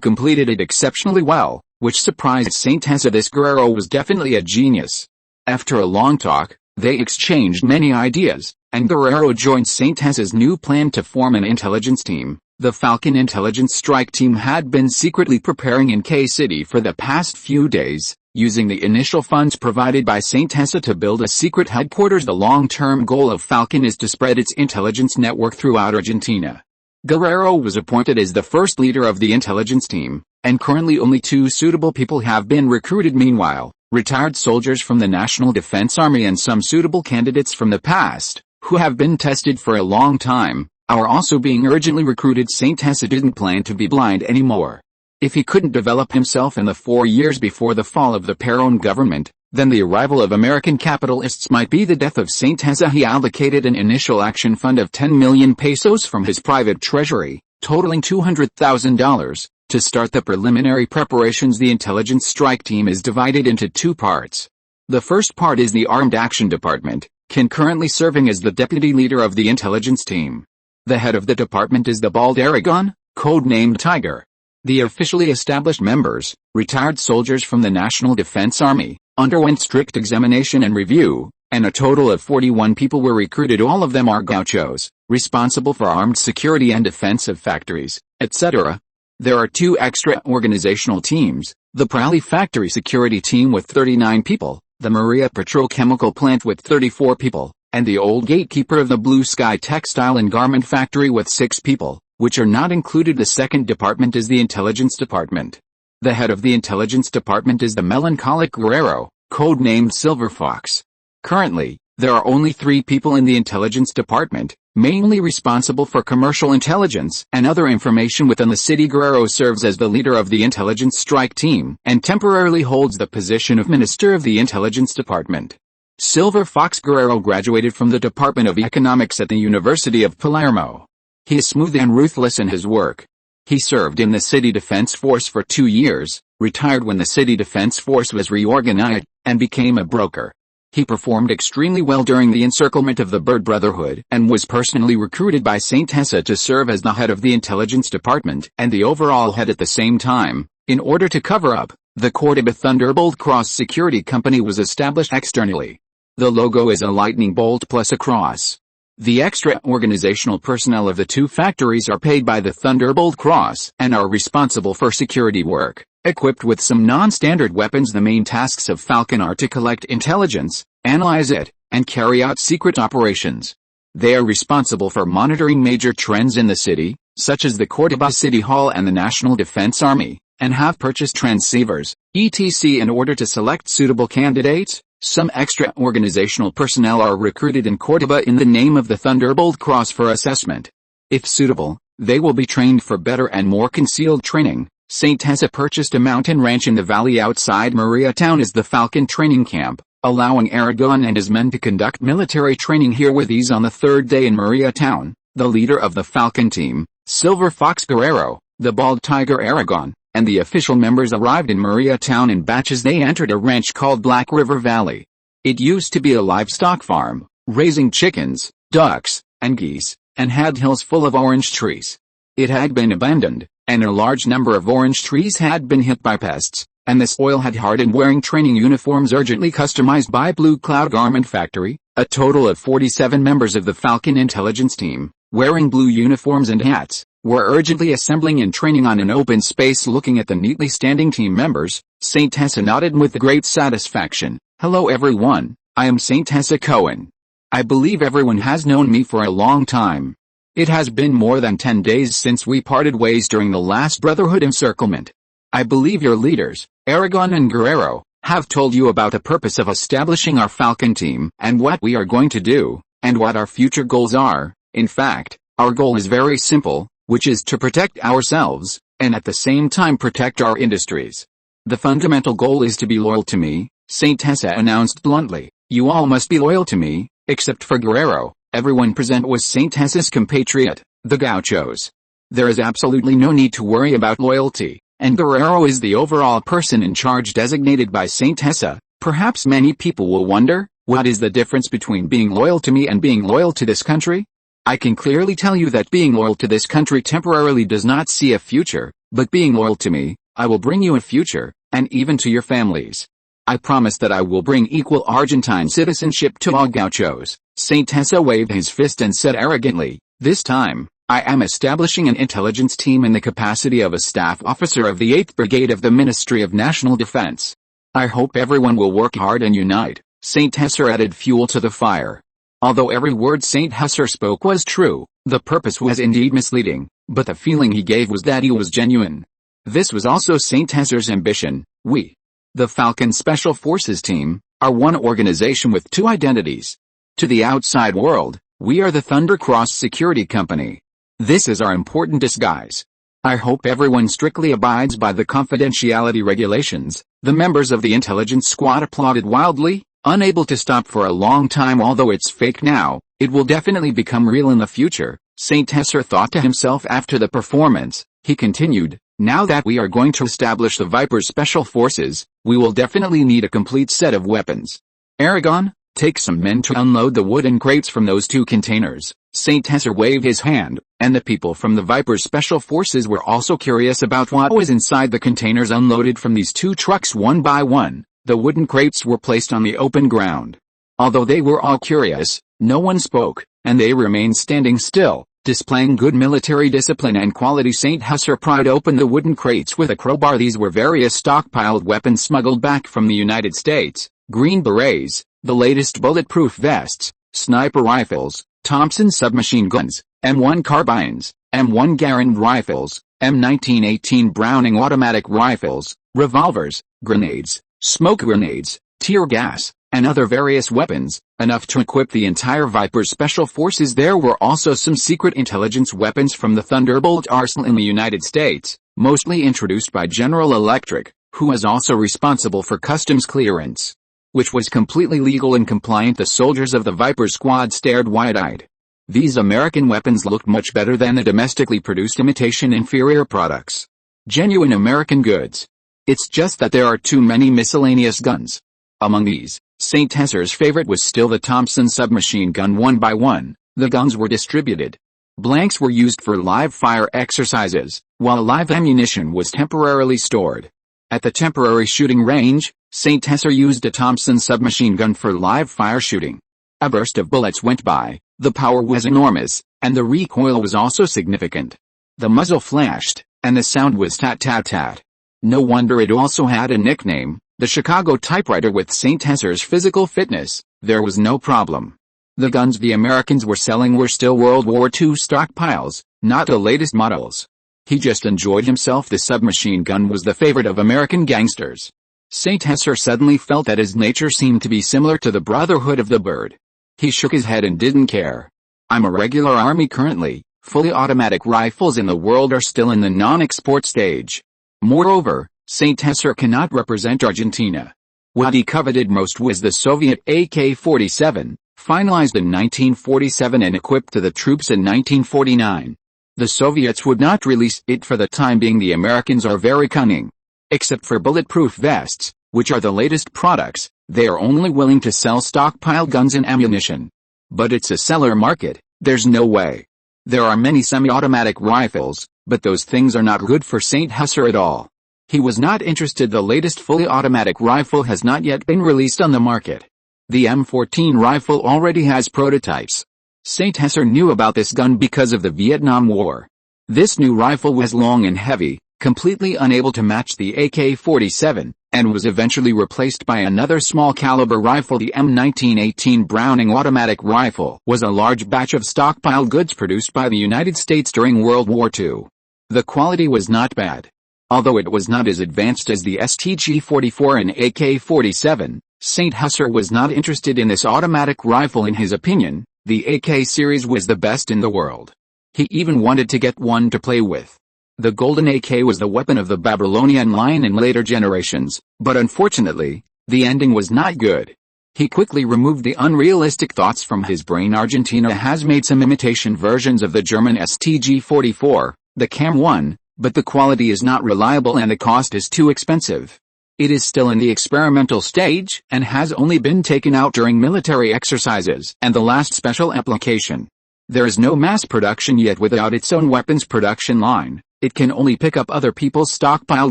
completed it exceptionally well, which surprised Saint Hesser. This Guerrero was definitely a genius. After a long talk, they exchanged many ideas, and Guerrero joined Saint Hesser's new plan to form an intelligence team. The Falcon Intelligence Strike Team had been secretly preparing in K-City for the past few days, using the initial funds provided by Saint Hesser to build a secret headquarters. The long-term goal of Falcon is to spread its intelligence network throughout Argentina. Guerrero was appointed as the first leader of the intelligence team, and currently only 2 suitable people have been recruited. Meanwhile, retired soldiers from the National Defense Army and some suitable candidates from the past, who have been tested for a long time, are also being urgently recruited. Saint Hesser didn't plan to be blind anymore. If he couldn't develop himself in the 4 years before the fall of the Perón government, then the arrival of American capitalists might be the death of Saint Hesser. He allocated an initial action fund of 10 million pesos from his private treasury, totaling $200,000, to start the preliminary preparations. The intelligence strike team is divided into 2 parts. The first part is the Armed Action Department, concurrently serving as the deputy leader of the intelligence team. The head of the department is the Bald Aragon, codenamed Tiger. The officially established members, retired soldiers from the National Defense Army, underwent strict examination and review, and a total of 41 people were recruited. All of them are gauchos, responsible for armed security and defense of factories, etc. There are 2 extra organizational teams, the Prali Factory Security Team with 39 people, the Maria Petrochemical Plant with 34 people, and the Old Gatekeeper of the Blue Sky Textile and Garment Factory with 6 people, which are not included. The second department is the Intelligence Department. The head of the Intelligence Department is the melancholic Guerrero, codenamed Silver Fox. Currently, There are only 3 people in the intelligence department, mainly responsible for commercial intelligence and other information within the city. Guerrero serves as the leader of the intelligence strike team and temporarily holds the position of Minister of the Intelligence Department. Silver Fox Guerrero graduated from the Department of Economics at the University of Palermo. He is smooth and ruthless in his work. He served in the City Defense Force for 2 years, retired when the City Defense Force was reorganized, and became a broker. He performed extremely well during the encirclement of the Bird Brotherhood and was personally recruited by Saint Tessa to serve as the head of the intelligence department and the overall head at the same time. In order to cover up, the Cordoba Thunderbolt Cross Security Company was established externally. The logo is a lightning bolt plus a cross. The extra organizational personnel of the 2 factories are paid by the Thunderbolt Cross and are responsible for security work. Equipped with some non-standard weapons, the main tasks of Falcon are to collect intelligence, analyze it, and carry out secret operations. They are responsible for monitoring major trends in the city, such as the Cordoba City Hall and the National Defense Army, and have purchased transceivers, etc. in order to select suitable candidates. Some extra organizational personnel are recruited in Cordoba in the name of the Thunderbolt Cross for assessment. If suitable, they will be trained for better and more concealed training. Saint Tessa purchased a mountain ranch in the valley outside Maria Town as the Falcon training camp, allowing Aragon and his men to conduct military training here with ease. On the 3rd day in Maria Town, the leader of the Falcon team, Silver Fox Guerrero, the Bald Tiger Aragon, and the official members arrived in Maria Town in batches. They entered a ranch called Black River Valley. It used to be a livestock farm, raising chickens, ducks, and geese, and had hills full of orange trees. It had been abandoned, and a large number of orange trees had been hit by pests, and the soil had hardened. Wearing training uniforms urgently customized by Blue Cloud Garment Factory, a total of 47 members of the Falcon intelligence team, wearing blue uniforms and hats, were urgently assembling and training on an open space. Looking at the neatly standing team members, Saint Tessa nodded with great satisfaction. "Hello everyone, I am Saint Tessa Cohen. I believe everyone has known me for a long time. It has been more than 10 days since we parted ways during the last Brotherhood encirclement. I believe your leaders, Aragon and Guerrero, have told you about the purpose of establishing our Falcon team and what we are going to do, and what our future goals are. In fact, our goal is very simple, which is to protect ourselves, and at the same time protect our industries. The fundamental goal is to be loyal to me," Saint Tessa announced bluntly. "You all must be loyal to me, except for Guerrero." Everyone present was Saint Tessa's compatriot, the Gauchos. There is absolutely no need to worry about loyalty, and Guerrero is the overall person in charge designated by Saint Tessa. Perhaps many people will wonder, what is the difference between being loyal to me and being loyal to this country? I can clearly tell you that being loyal to this country temporarily does not see a future, but being loyal to me, I will bring you a future, and even to your families. I promise that I will bring equal Argentine citizenship to all Gauchos." Saint Tessa waved his fist and said arrogantly, "This time, I am establishing an intelligence team in the capacity of a staff officer of the 8th Brigade of the Ministry of National Defense. I hope everyone will work hard and unite." Saint Tessa added fuel to the fire. Although every word Saint Tessa spoke was true, the purpose was indeed misleading, but the feeling he gave was that he was genuine. This was also Saint Tessa's ambition. "We, the Falcon Special Forces team, are one organization with 2 identities. To the outside world, we are the Thunder Cross Security Company. This is our important disguise. I hope everyone strictly abides by the confidentiality regulations." The members of the intelligence squad applauded wildly, unable to stop for a long time. "Although it's fake now, it will definitely become real in the future," Saint Tessa thought to himself after the performance. He continued, "Now that we are going to establish the Viper Special Forces, we will definitely need a complete set of weapons. Aragon, take some men to unload the wooden crates from those 2 containers." Saint Tessa waved his hand, and the people from the Viper Special Forces were also curious about what was inside the containers unloaded from these 2 trucks. One by one, the wooden crates were placed on the open ground. Although they were all curious, no one spoke, and they remained standing still, displaying good military discipline and quality. Saint Tessa pried open the wooden crates with a crowbar. These were various stockpiled weapons smuggled back from the United States: Green Berets, the latest bulletproof vests, sniper rifles, Thompson submachine guns, M1 carbines, M1 Garand rifles, M1918 Browning automatic rifles, revolvers, grenades, smoke grenades, tear gas, and other various weapons, enough to equip the entire Viper's special forces. There were also some secret intelligence weapons from the Thunderbolt arsenal in the United States, mostly introduced by General Electric, who was also responsible for customs clearance, which was completely legal and compliant. The soldiers of the Viper squad stared wide-eyed. These American weapons looked much better than the domestically produced imitation inferior products. Genuine American goods. It's just that there are too many miscellaneous guns. Among these, St. Hesser's favorite was still the Thompson submachine gun. One by one, the guns were distributed. Blanks were used for live fire exercises, while live ammunition was temporarily stored. At the temporary shooting range, St. Hesser used a Thompson submachine gun for live fire shooting. A burst of bullets went by, the power was enormous, and the recoil was also significant. The muzzle flashed, and the sound was tat-tat-tat. No wonder it also had a nickname, the Chicago typewriter. With St. Hesser's physical fitness, there was no problem. The guns the Americans were selling were still World War II stockpiles, not the latest models. He just enjoyed himself. The submachine gun was the favorite of American gangsters. St. Hesser suddenly felt that his nature seemed to be similar to the Brotherhood of the Bird. He shook his head and didn't care. I'm a regular army currently. Fully automatic rifles in the world are still in the non-export stage. Moreover, St. Hesser cannot represent Argentina. What he coveted most was the Soviet AK-47, finalized in 1947 and equipped to the troops in 1949. The Soviets would not release it for the time being. The Americans are very cunning. Except for bulletproof vests, which are the latest products, they are only willing to sell stockpile guns and ammunition. But it's a seller market, there's no way. There are many semi-automatic rifles, but those things are not good for St. Hesser at all. He was not interested. The latest fully automatic rifle has not yet been released on the market. The M14 rifle already has prototypes. St. Hesser knew about this gun because of the Vietnam War. This new rifle was long and heavy, completely unable to match the AK-47, and was eventually replaced by another small caliber rifle. The M1918 Browning automatic rifle was a large batch of stockpile goods produced by the United States during World War II. The quality was not bad. Although it was not as advanced as the STG-44 and AK-47, St. Hesser was not interested in this automatic rifle. In his opinion, the AK series was the best in the world. He even wanted to get one to play with. The Golden AK was the weapon of the Babylonian line in later generations, but unfortunately, the ending was not good. He quickly removed the unrealistic thoughts from his brain. Argentina has made some imitation versions of the German STG-44, the CAM-1, but the quality is not reliable and the cost is too expensive. It is still in the experimental stage and has only been taken out during military exercises and the last special application. There is no mass production yet. Without its own weapons production line, it can only pick up other people's stockpile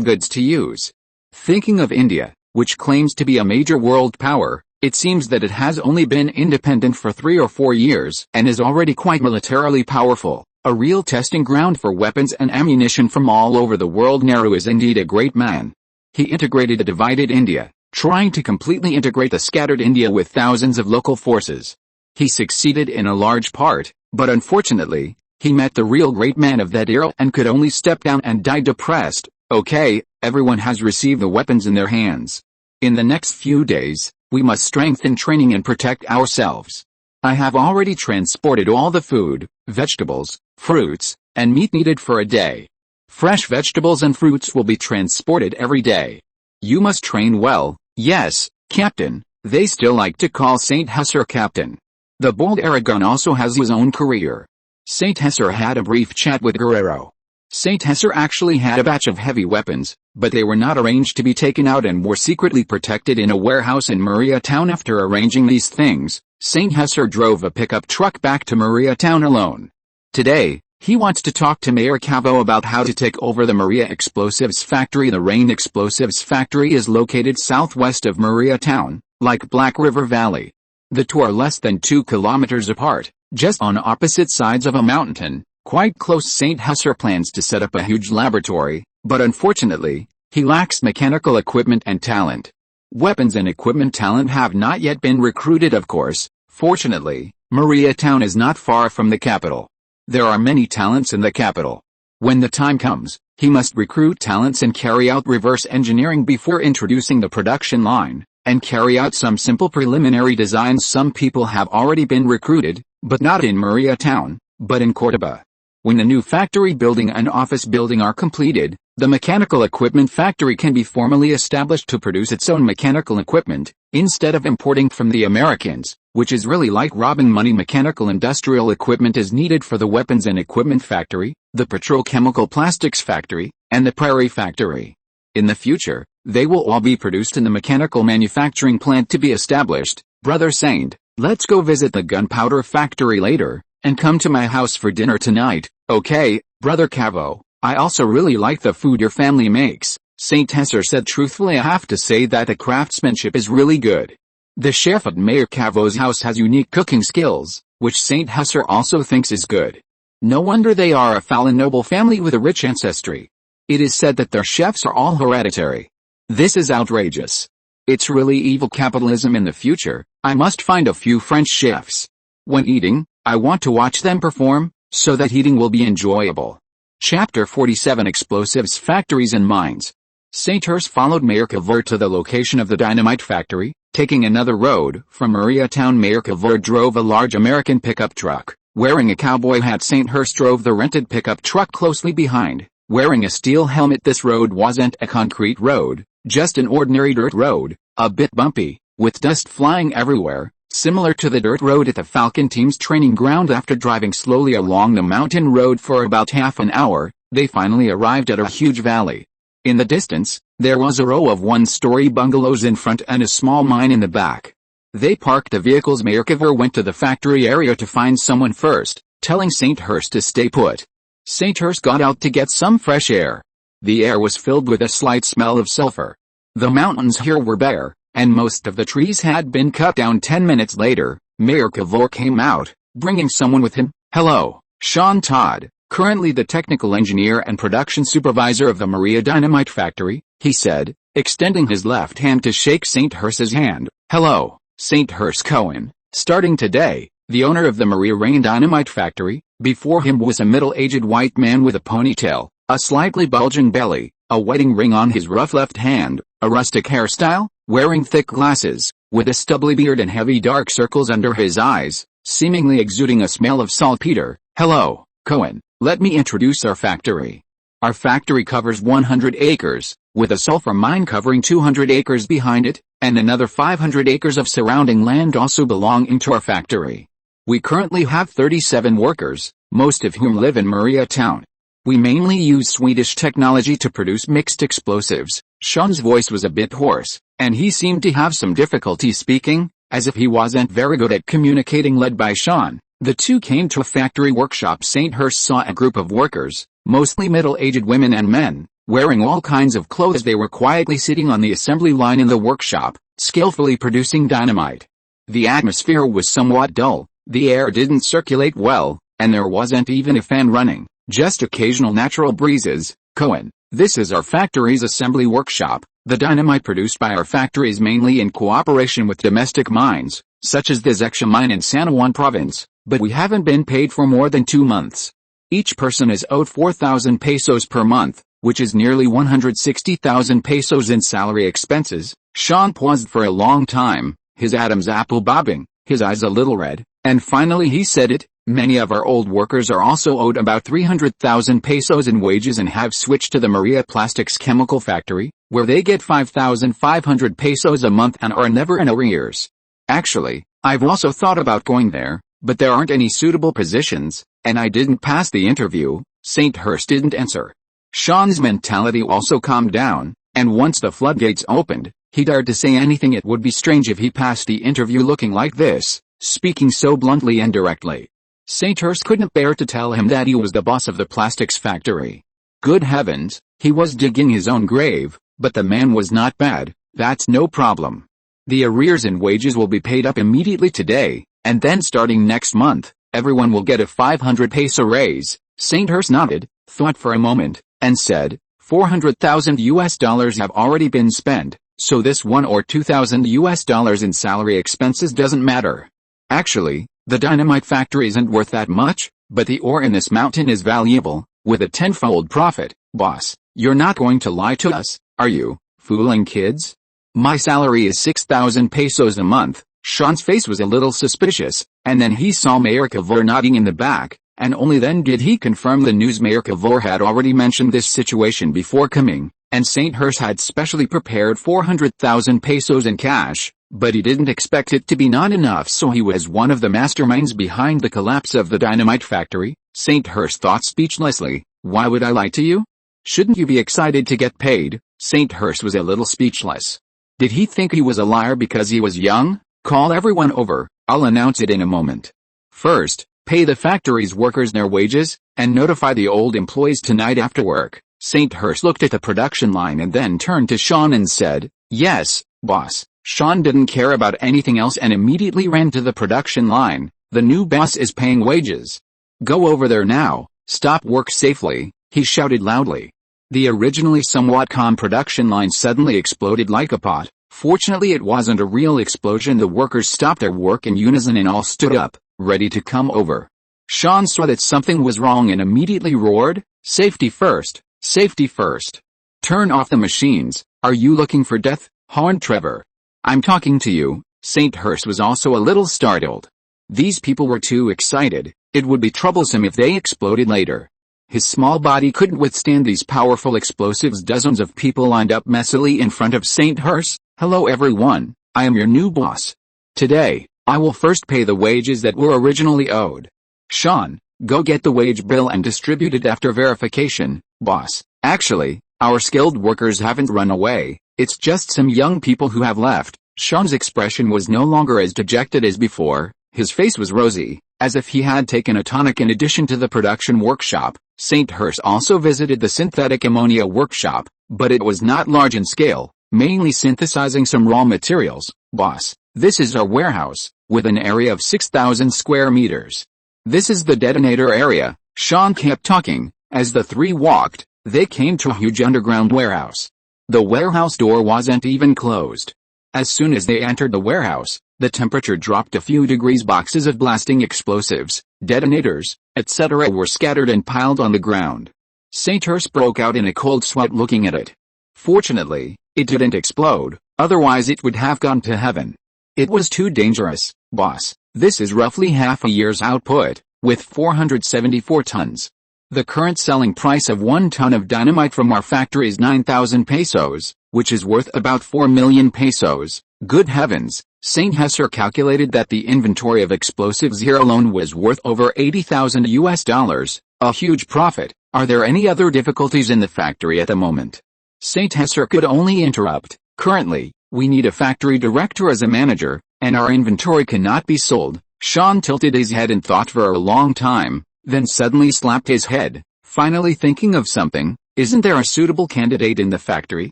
goods to use. Thinking of India, which claims to be a major world power, it seems that it has only been independent for 3 or 4 years and is already quite militarily powerful. A real testing ground for weapons and ammunition from all over the world. Nehru is indeed a great man. He integrated a divided India, trying to completely integrate the scattered India with thousands of local forces. He succeeded in a large part, but unfortunately, he met the real great man of that era and could only step down and die depressed. Okay, everyone has received the weapons in their hands. In the next few days, we must strengthen training and protect ourselves. I have already transported all the food, vegetables, fruits, and meat needed for a day. Fresh vegetables and fruits will be transported every day. You must train well. Yes, Captain. They still like to call St. Hesser Captain. The bold Aragon also has his own career. St. Hesser had a brief chat with Guerrero. St. Hesser actually had a batch of heavy weapons, but they were not arranged to be taken out and were secretly protected in a warehouse in Maria Town. After arranging these things, St. Hesser drove a pickup truck back to Maria Town alone. Today, he wants to talk to Mayor Cavo about how to take over the Maria Explosives Factory. The Rain Explosives Factory is located southwest of Maria Town, like Black River Valley. The two are less than 2 kilometers apart, just on opposite sides of a mountain, quite close. St. Hesser plans to set up a huge laboratory, but unfortunately, he lacks mechanical equipment and talent. Weapons and equipment talent have not yet been recruited, of course. Fortunately, Maria Town is not far from the capital. There are many talents in the capital. When the time comes, he must recruit talents and carry out reverse engineering before introducing the production line, and carry out some simple preliminary designs. Some people have already been recruited, but not in Maria Town, but in Cordoba. When the new factory building and office building are completed, the mechanical equipment factory can be formally established to produce its own mechanical equipment, instead of importing from the Americans, which is really like robbing money. Mechanical industrial equipment is needed for the weapons and equipment factory, the petrochemical plastics factory, and the prairie factory. In the future, they will all be produced in the mechanical manufacturing plant to be established. Brother Saint, let's go visit the gunpowder factory later, and come to my house for dinner tonight, okay, Brother Cavo? I also really like the food your family makes, Saint Hesser said. Truthfully, I have to say that the craftsmanship is really good. The chef at Mayor Cavo's house has unique cooking skills, which Saint Hesser also thinks is good. No wonder they are a Fallen noble family with a rich ancestry. It is said that their chefs are all hereditary. This is outrageous. It's really evil capitalism in the future. I must find a few French chefs. When eating, I want to watch them perform, so that eating will be enjoyable. Chapter 47: Explosives Factories and Mines. Saint Hurst followed Mayor Cavour to the location of the dynamite factory, taking another road. From Maria Town, Mayor Cavour drove a large American pickup truck. Wearing a cowboy hat, Saint Hurst drove the rented pickup truck closely behind, wearing a steel helmet. This road wasn't a concrete road, just an ordinary dirt road, a bit bumpy, with dust flying everywhere, similar to the dirt road at the Falcon team's training ground. After driving slowly along the mountain road for about half an hour, they finally arrived at a huge valley. In the distance, there was a row of one-story bungalows in front and a small mine in the back. They parked the vehicles. Mayor Cavour went to the factory area to find someone first, telling Saint Hurst to stay put. Saint Hurst got out to get some fresh air. The air was filled with a slight smell of sulfur. The mountains here were bare, and most of the trees had been cut down. 10 minutes later, Mayor Cavour came out, bringing someone with him. Hello, Sean Todd, currently the technical engineer and production supervisor of the Maria Dynamite Factory, he said, extending his left hand to shake Saint Hurst's hand. Hello, Saint Hurst Cohen. Starting today, the owner of the Maria Rain Dynamite Factory. Before him was a middle-aged white man with a ponytail, a slightly bulging belly, a wedding ring on his rough left hand, a rustic hairstyle, wearing thick glasses, with a stubbly beard and heavy dark circles under his eyes, seemingly exuding a smell of saltpeter. Hello, Cohen, let me introduce our factory. Our factory covers 100 acres, with a sulfur mine covering 200 acres behind it, and another 500 acres of surrounding land also belonging to our factory. We currently have 37 workers, most of whom live in Maria Town. We mainly use Swedish technology to produce mixed explosives. Sean's voice was a bit hoarse, and he seemed to have some difficulty speaking, as if he wasn't very good at communicating. Led by Sean, the two came to a factory workshop. Saint Hurst saw a group of workers, mostly middle-aged women and men, wearing all kinds of clothes. They were quietly sitting on the assembly line in the workshop, skillfully producing dynamite. The atmosphere was somewhat dull, the air didn't circulate well, and there wasn't even a fan running, just occasional natural breezes. Cohen, this is our factory's assembly workshop. The dynamite produced by our factory is mainly in cooperation with domestic mines, such as the Zexia mine in San Juan province, but we haven't been paid for more than 2 months. Each person is owed 4,000 pesos per month, which is nearly 160,000 pesos in salary expenses. Sean paused for a long time, his Adam's apple bobbing, his eyes a little red, and finally he said it. Many of our old workers are also owed about 300,000 pesos in wages and have switched to the Maria Plastics Chemical Factory, where they get 5,500 pesos a month and are never in arrears. Actually, I've also thought about going there, but there aren't any suitable positions, and I didn't pass the interview. Saint Hurst didn't answer. Sean's mentality also calmed down, and once the floodgates opened, he dared to say anything. It would be strange if he passed the interview looking like this, speaking so bluntly and directly. Saint Hurst couldn't bear to tell him that he was the boss of the plastics factory. Good heavens, he was digging his own grave, but the man was not bad. That's no problem. The arrears and wages will be paid up immediately today, and then starting next month, everyone will get a 500 peso raise. Saint Hurst nodded, thought for a moment, and said, 400,000 US dollars have already been spent, so this 1 or 2,000 US dollars in salary expenses doesn't matter. Actually, the dynamite factory isn't worth that much, but the ore in this mountain is valuable, with a tenfold profit. Boss, you're not going to lie to us, are you, fooling kids? My salary is 6,000 pesos a month. Sean's face was a little suspicious, and then he saw Mayor Cavor nodding in the back, and only then did he confirm the news. Mayor Cavor had already mentioned this situation before coming, and St. Hurst had specially prepared 400,000 pesos in cash, but he didn't expect it to be not enough, so he was one of the masterminds behind the collapse of the dynamite factory. St. Hurst thought speechlessly, "Why would I lie to you? Shouldn't you be excited to get paid?" St. Hurst was a little speechless. Did he think he was a liar because he was young? "Call everyone over, I'll announce it in a moment. First, pay the factory's workers their wages, and notify the old employees tonight after work." St. Hurst looked at the production line and then turned to Sean and said, "Yes, boss." Sean didn't care about anything else and immediately ran to the production line. "The new boss is paying wages. Go over there now, stop work safely," he shouted loudly. The originally somewhat calm production line suddenly exploded like a pot. Fortunately, it wasn't a real explosion. The workers stopped their work in unison and all stood up, ready to come over. Sean saw that something was wrong and immediately roared, "Safety first! Safety first! Turn off the machines! Are you looking for death?" horned Trevor. "I'm talking to you." St. Hurst was also a little startled. These people were too excited. It would be troublesome if they exploded later. His small body couldn't withstand these powerful explosives. Dozens of people lined up messily in front of St. Hurst. "Hello everyone, I am your new boss. Today, I will first pay the wages that were originally owed." "Sean, go get the wage bill and distribute it after verification, boss." "Actually, our skilled workers haven't run away, it's just some young people who have left." Sean's expression was no longer as dejected as before. His face was rosy, as if he had taken a tonic. In addition to the production workshop, St. Hurst also visited the synthetic ammonia workshop, but it was not large in scale, mainly synthesizing some raw materials. "Boss, this is our warehouse, with an area of 6,000 square meters. This is the detonator area." Sean kept talking. As the three walked, they came to a huge underground warehouse. The warehouse door wasn't even closed. As soon as they entered the warehouse, the temperature dropped a few degrees. Boxes of blasting explosives, detonators, etc. were scattered and piled on the ground. St. Hurst broke out in a cold sweat looking at it. Fortunately, it didn't explode, otherwise it would have gone to heaven. "It was too dangerous, boss. This is roughly half a year's output, with 474 tons. The current selling price of 1 ton of dynamite from our factory is 9,000 pesos, which is worth about 4 million pesos. Good heavens." St. Hurst calculated that the inventory of explosives here alone was worth over $80,000, a huge profit. "Are there any other difficulties in the factory at the moment?" St. Hurst could only interrupt. "Currently, we need a factory director as a manager, and our inventory cannot be sold." Sean tilted his head and thought for a long time, then suddenly slapped his head, finally thinking of something. "Isn't there a suitable candidate in the factory?"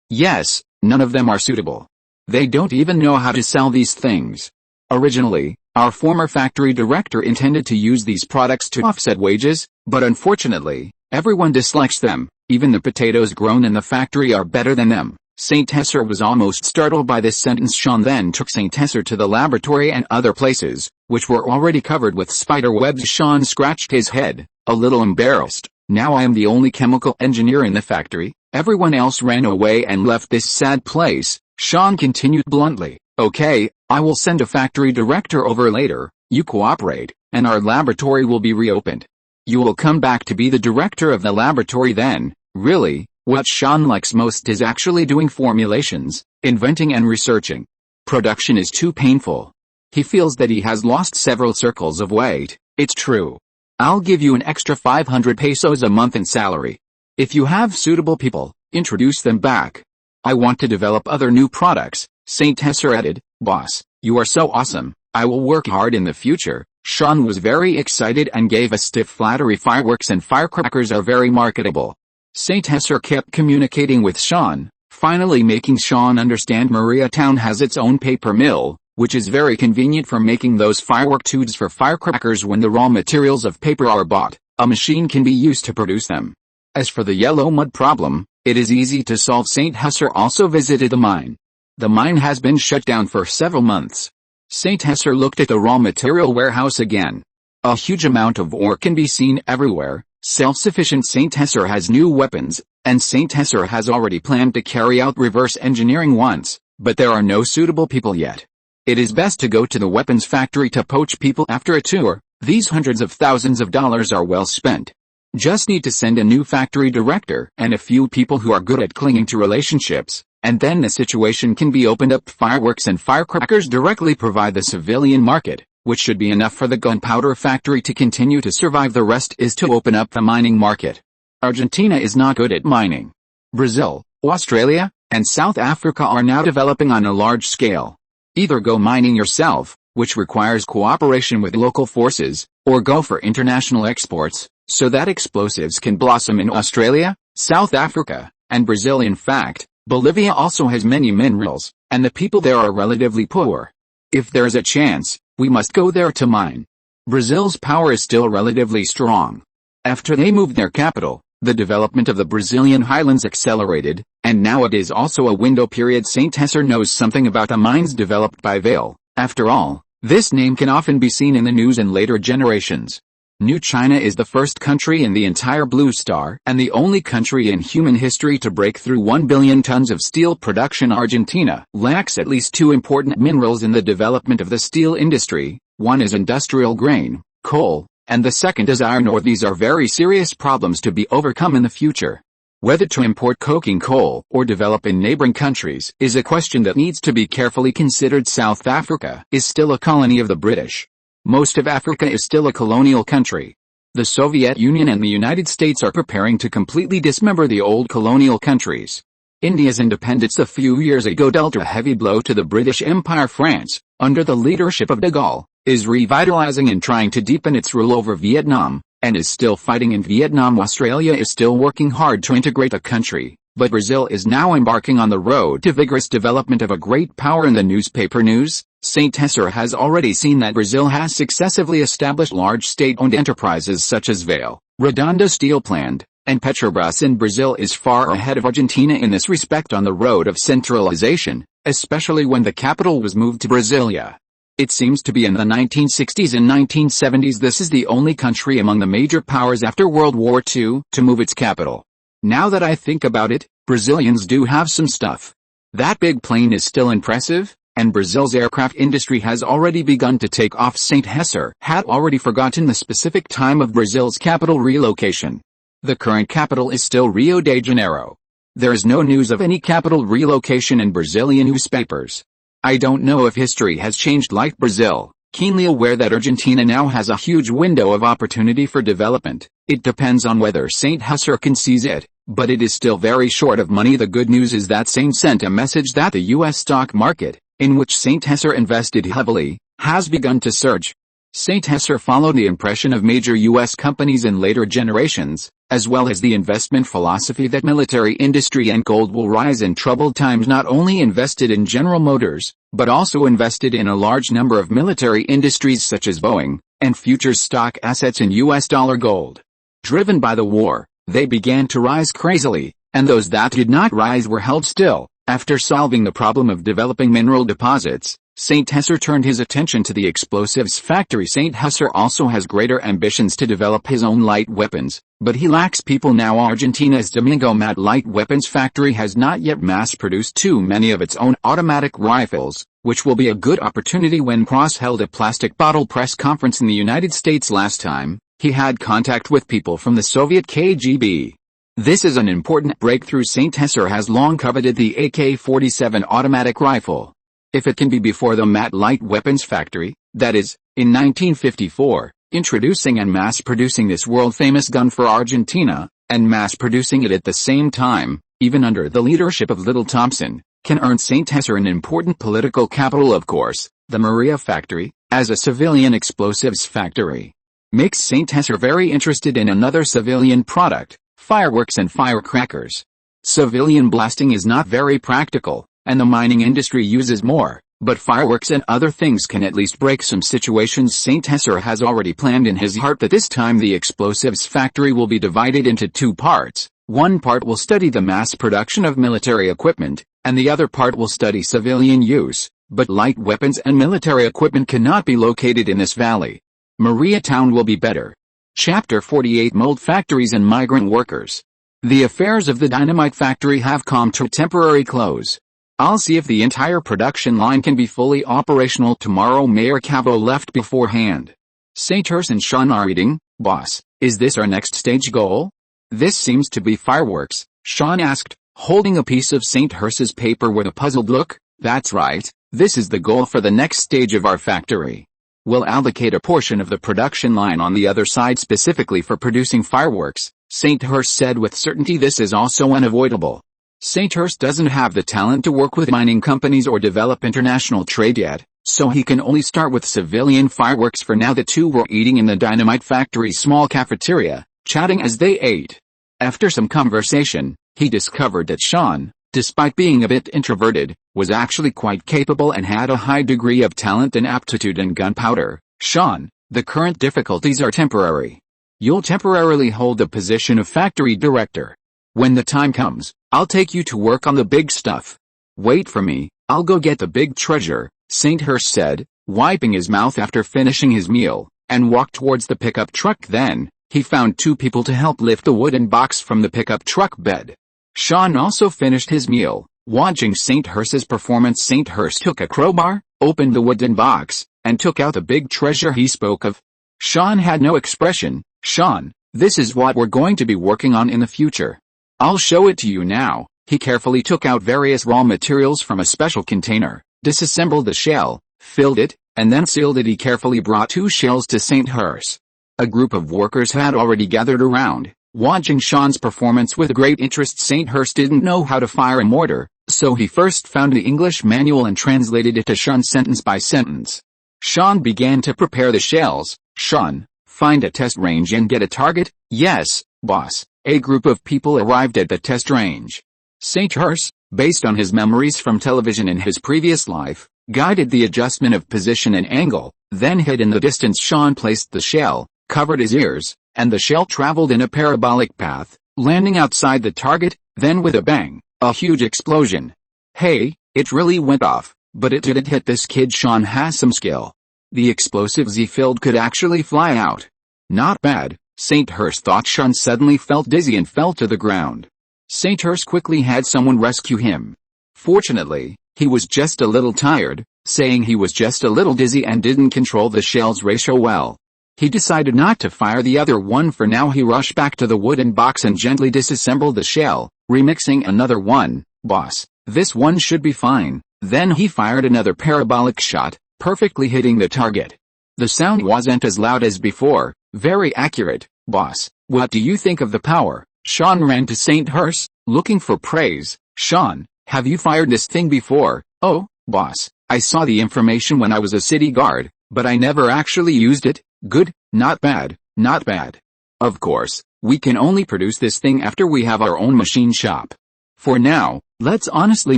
"Yes, none of them are suitable. They don't even know how to sell these things. Originally, our former factory director intended to use these products to offset wages, but unfortunately, everyone dislikes them. Even the potatoes grown in the factory are better than them." St. Hurst was almost startled by this sentence. Sean then took St. Hurst to the laboratory and other places, which were already covered with spider webs. Sean scratched his head, a little embarrassed. "Now I am the only chemical engineer in the factory. Everyone else ran away and left this sad place." Sean continued bluntly, "Okay, I will send a factory director over later. You cooperate, and our laboratory will be reopened. You will come back to be the director of the laboratory then." Really, what Sean likes most is actually doing formulations, inventing and researching. Production is too painful. He feels that he has lost several circles of weight. "It's true. I'll give you an extra 500 pesos a month in salary. If you have suitable people, introduce them back. I want to develop other new products." St. Hurst added, "Boss, you are so awesome. I will work hard in the future." Sean was very excited and gave a stiff flattery. "Fireworks and firecrackers are very marketable." St. Hurst kept communicating with Sean, finally making Sean understand Maria Town has its own paper mill, which is very convenient for making those firework tubes for firecrackers. When the raw materials of paper are bought, a machine can be used to produce them. As for the yellow mud problem, it is easy to solve. St. Hurst also visited the mine. The mine has been shut down for several months. St. Hurst looked at the raw material warehouse again. A huge amount of ore can be seen everywhere. Self-sufficient. St. Hurst has new weapons, and St. Hurst has already planned to carry out reverse engineering once but there are no suitable people yet. It is best to go to the weapons factory to poach people after a tour. These hundreds of thousands of dollars are well spent. Just need to send a new factory director and a few people who are good at clinging to relationships, and then the situation can be opened up. Fireworks and firecrackers directly provide the civilian market, which should be enough for the gunpowder factory to continue to survive. The rest is to open up the mining market. Argentina is not good at mining. Brazil, Australia, and South Africa are now developing on a large scale. Either go mining yourself, which requires cooperation with local forces, or go for international exports, so that explosives can blossom in Australia, South Africa, and Brazil. In fact, Bolivia also has many minerals, and the people there are relatively poor. If there is a chance, we must go there to mine. Brazil's power is still relatively strong. After they moved their capital, the development of the Brazilian highlands accelerated, and now it is also a window period. St. Hesser knows something about the mines developed by Vale. After all, this name can often be seen in the news in later generations. New China is the first country in the entire Blue Star and the only country in human history to break through 1 billion tons of steel production. Argentina lacks at least two important minerals in the development of the steel industry. One is industrial grain, coal, and the second is iron ore. These are very serious problems to be overcome in the future. Whether to import coking coal or develop in neighboring countries is a question that needs to be carefully considered. South Africa is still a colony of the British. Most of Africa is still a colonial country. The Soviet Union and the United States are preparing to completely dismember the old colonial countries. India's independence a few years ago dealt a heavy blow to the British Empire. France, under the leadership of de Gaulle, is revitalizing and trying to deepen its rule over Vietnam, and is still fighting in Vietnam. Australia is still working hard to integrate the country, but Brazil is now embarking on the road to vigorous development of a great power. In the newspaper news, St. Hesser has already seen that Brazil has successively established large state-owned enterprises such as Vale, Redondo Steel Plant, and Petrobras. In Brazil is far ahead of Argentina in this respect on the road of centralization, especially when the capital was moved to Brasilia. It seems to be in the 1960s and 1970s. This is the only country among the major powers after World War II to move its capital. Now that I think about it, Brazilians do have some stuff. That big plane is still impressive, and Brazil's aircraft industry has already begun to take off. St. Hesser had already forgotten the specific time of Brazil's capital relocation. The current capital is still Rio de Janeiro. There is no news of any capital relocation in Brazilian newspapers. I don't know if history has changed like Brazil, keenly aware that Argentina now has a huge window of opportunity for development. It depends on whether St. Hesser can seize it, but it is still very short of money. The good news is that St. sent a message that the U.S. stock market, in which St. Hesser invested heavily, has begun to surge. St. Hesser followed the impression of major U.S. companies in later generations, as well as the investment philosophy that military industry and gold will rise in troubled times. Not only invested in General Motors, but also invested in a large number of military industries such as Boeing, and futures stock assets in U.S. dollar gold. Driven by the war, they began to rise crazily, and those that did not rise were held still. After solving the problem of developing mineral deposits, St. Hesser turned his attention to the explosives factory. St. Hesser also has greater ambitions to develop his own light weapons, but he lacks people now. Argentina's Domingo Mat light weapons factory has not yet mass-produced too many of its own automatic rifles, which will be a good opportunity. When Cross held a plastic bottle press conference in the United States last time, he had contact with people from the Soviet KGB. This is an important breakthrough. St. Hesser has long coveted the AK-47 automatic rifle. If it can be before the Mat light weapons factory, that is, in 1954, introducing and mass-producing this world-famous gun for Argentina, and mass-producing it at the same time, even under the leadership of Little Thompson, can earn St. Hesser an important political capital. Of course, the Maria factory, as a civilian explosives factory, makes St. Hesser very interested in another civilian product, fireworks and firecrackers. Civilian blasting is not very practical, and the mining industry uses more, but fireworks and other things can at least break some situations. St. Hesser has already planned in his heart that this time the explosives factory will be divided into two parts. One part will study the mass production of military equipment, and the other part will study civilian use, but light weapons and military equipment cannot be located in this valley. Maria Town will be better. Chapter 48 Mold Factories and Migrant Workers. The affairs of the dynamite factory have come to a temporary close. I'll see if the entire production line can be fully operational tomorrow. Mayor Cavo left beforehand. St. Hurst and Sean are eating. Boss, is this our next stage goal? This seems to be fireworks, Sean asked, holding a piece of St. Hurst's paper with a puzzled look. That's right, this is the goal for the next stage of our factory. We'll allocate a portion of the production line on the other side specifically for producing fireworks, St. Hurst said with certainty. This is also unavoidable. St. Hurst doesn't have the talent to work with mining companies or develop international trade yet, so he can only start with civilian fireworks for now. The two were eating in the dynamite factory's small cafeteria, chatting as they ate. After some conversation, he discovered that Sean, despite being a bit introverted, was actually quite capable and had a high degree of talent and aptitude in gunpowder. Sean, the current difficulties are temporary. You'll temporarily hold the position of factory director. When the time comes, I'll take you to work on the big stuff. Wait for me, I'll go get the big treasure, St. Hurst said, wiping his mouth after finishing his meal, and walked towards the pickup truck. Then, he found two people to help lift the wooden box from the pickup truck bed. Sean also finished his meal. Watching St. Hurst's performance, St. Hurst took a crowbar, opened the wooden box, and took out the big treasure he spoke of. Sean had no expression. Sean, this is what we're going to be working on in the future. I'll show it to you now. He carefully took out various raw materials from a special container, disassembled the shell, filled it, and then sealed it. He carefully brought 2 shells to St. Hurst. A group of workers had already gathered around, watching Sean's performance with great interest. St. Hurst didn't know how to fire a mortar, so he first found the English manual and translated it to Sean sentence by sentence. Sean began to prepare the shells. Sean, find a test range and get a target. Yes, boss. A group of people arrived at the test range. St. Hurst, based on his memories from television in his previous life, guided the adjustment of position and angle, then hid in the distance. Sean placed the shell, covered his ears, and the shell traveled in a parabolic path, landing outside the target. Then with a bang, a huge explosion. Hey, it really went off, but it didn't hit this kid. Sean has some skill. The explosives he filled could actually fly out. Not bad, St. Hurst thought. Sean suddenly felt dizzy and fell to the ground. St. Hurst quickly had someone rescue him. Fortunately, he was just a little tired, saying he was just a little dizzy and didn't control the shell's ratio well. He decided not to fire the other one for now. He rushed back to the wooden box and gently disassembled the shell, remixing another one. Boss, this one should be fine. Then he fired another parabolic shot, perfectly hitting the target. The sound wasn't as loud as before. Very accurate, boss. What do you think of the power? Sean ran to St. Hurst, looking for praise. Sean, have you fired this thing before? Oh, boss, I saw the information when I was a city guard, but I never actually used it. Good, not bad, not bad. Of course, we can only produce this thing after we have our own machine shop. For now, let's honestly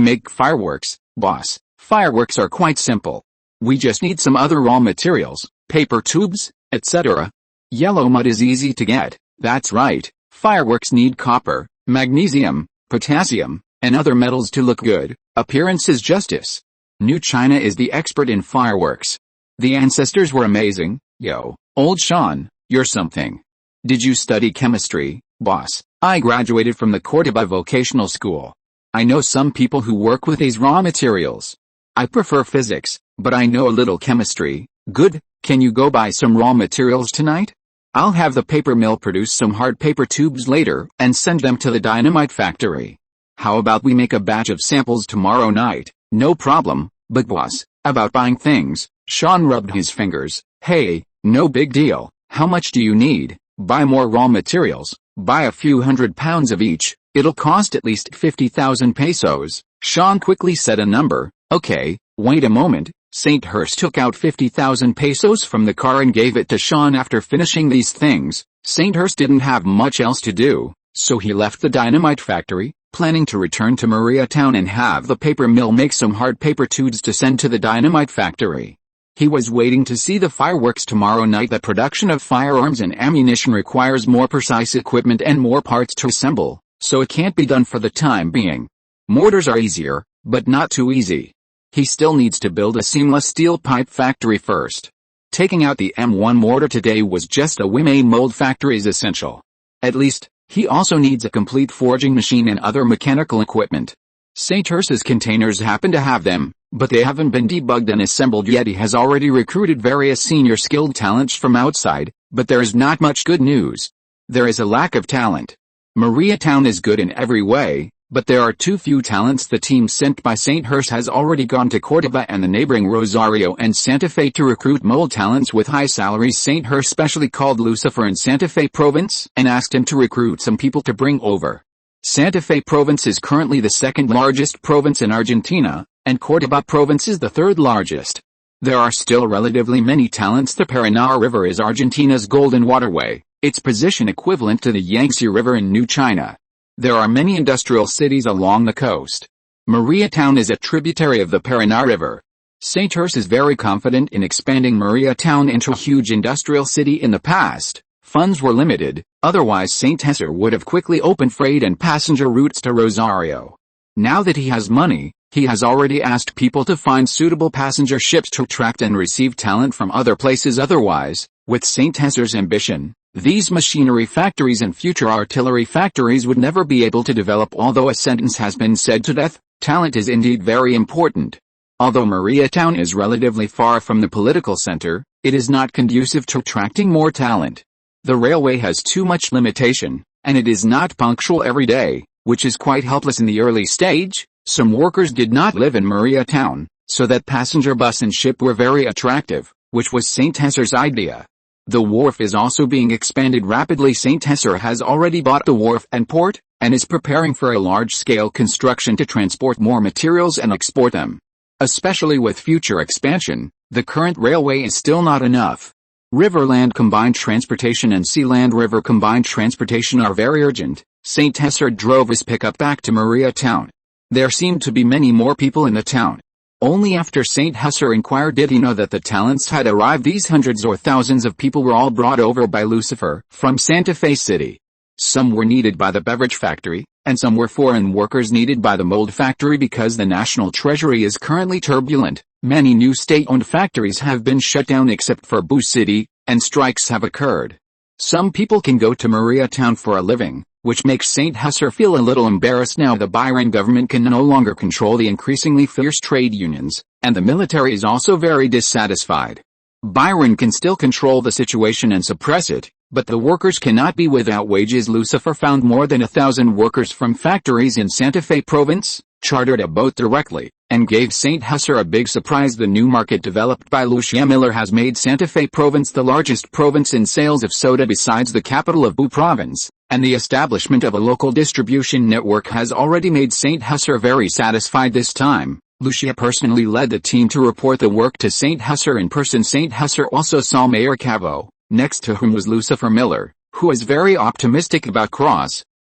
make fireworks, boss. Fireworks are quite simple. We just need some other raw materials, paper tubes, etc. Yellow mud is easy to get. That's right. Fireworks need copper, magnesium, potassium, and other metals to look good. Appearance is justice. New China is the expert in fireworks. The ancestors were amazing. Yo, old Sean, you're something. Did you study chemistry, boss? I graduated from the Cordoba Vocational School. I know some people who work with these raw materials. I prefer physics, but I know a little chemistry. Good, can you go buy some raw materials tonight? I'll have the paper mill produce some hard paper tubes later and send them to the dynamite factory. How about we make a batch of samples tomorrow night? No problem, but boss, about buying things, Sean rubbed his fingers. Hey, no big deal. How much do you need? Buy more raw materials, buy a few £100 of each. It'll cost at least 50,000 pesos. Sean quickly said a number. Okay, wait a moment. St. Hurst took out 50,000 pesos from the car and gave it to Sean. After finishing these things, St. Hurst didn't have much else to do, so he left the dynamite factory, planning to return to Maria Town and have the paper mill make some hard paper tubes to send to the dynamite factory. He was waiting to see the fireworks tomorrow night. The production of firearms and ammunition requires more precise equipment and more parts to assemble, so it can't be done for the time being. Mortars are easier, but not too easy. He still needs to build a seamless steel pipe factory first. Taking out the M1 mortar today was just a whim. A mold factory is essential. At least, he also needs a complete forging machine and other mechanical equipment. St. Ursa's containers happen to have them, but they haven't been debugged and assembled yet. He has already recruited various senior skilled talents from outside, but there is not much good news. There is a lack of talent. Mariatown is good in every way, but there are too few talents. The team sent by St. Ursa has already gone to Córdoba and the neighboring Rosario and Santa Fe to recruit mold talents with high salaries. St. Ursa specially called Lucifer in Santa Fe province and asked him to recruit some people to bring over. Santa Fe province is currently the second largest province in Argentina, and Córdoba province is the third largest. There are still relatively many talents. The Paraná River is Argentina's golden waterway, its position equivalent to the Yangtze River in New China. There are many industrial cities along the coast. Mariatown is a tributary of the Paraná River. St. Ursa is very confident in expanding Mariatown into a huge industrial city. In the past, funds were limited, otherwise St. Ursa would have quickly opened freight and passenger routes to Rosario. Now that he has money, he has already asked people to find suitable passenger ships to attract and receive talent from other places. Otherwise, with St. Ursa's ambition, these machinery factories and future artillery factories would never be able to develop. Although a sentence has been said to death, talent is indeed very important. Although Mariatown is relatively far from the political center, it is not conducive to attracting more talent. The railway has too much limitation, and it is not punctual every day, which is quite helpless in the early stage. Some workers did not live in Mariatown, so that passenger bus and ship were very attractive, which was St. Ursa's idea. The wharf is also being expanded rapidly. St. Ursa has already bought the wharf and port, and is preparing for a large-scale construction to transport more materials and export them. Especially with future expansion, the current railway is still not enough. River-land combined transportation and sea-land river combined transportation are very urgent. St. Ursa drove his pickup back to Mariatown. There seemed to be many more people in the town. Only after St. Ursa inquired did he know that the talents had arrived. These hundreds or thousands of people were all brought over by Lucifer from Santa Fe City. Some were needed by the beverage factory, and some were foreign workers needed by the mold factory. Because the national treasury is currently turbulent, many new state-owned factories have been shut down except for Boo City, and strikes have occurred. Some people can go to Mariatown for a living, which makes St. Ursa feel a little embarrassed now. The Byron government can no longer control the increasingly fierce trade unions, and the military is also very dissatisfied. Byron can still control the situation and suppress it, but the workers cannot be without wages. Lucifer found more than 1,000 workers from factories in Santa Fe province, chartered a boat directly, and gave St. Ursa a big surprise. The new market developed by Lucia Miller has made Santa Fe province the largest province in sales of soda besides the capital of Boo province, and the establishment of a local distribution network has already made St. Ursa very satisfied. This time, Lucia personally led the team to report the work to St. Ursa in person. St. Ursa also saw Mayor Cavo, next to whom was Lucifer Miller, who was very optimistic about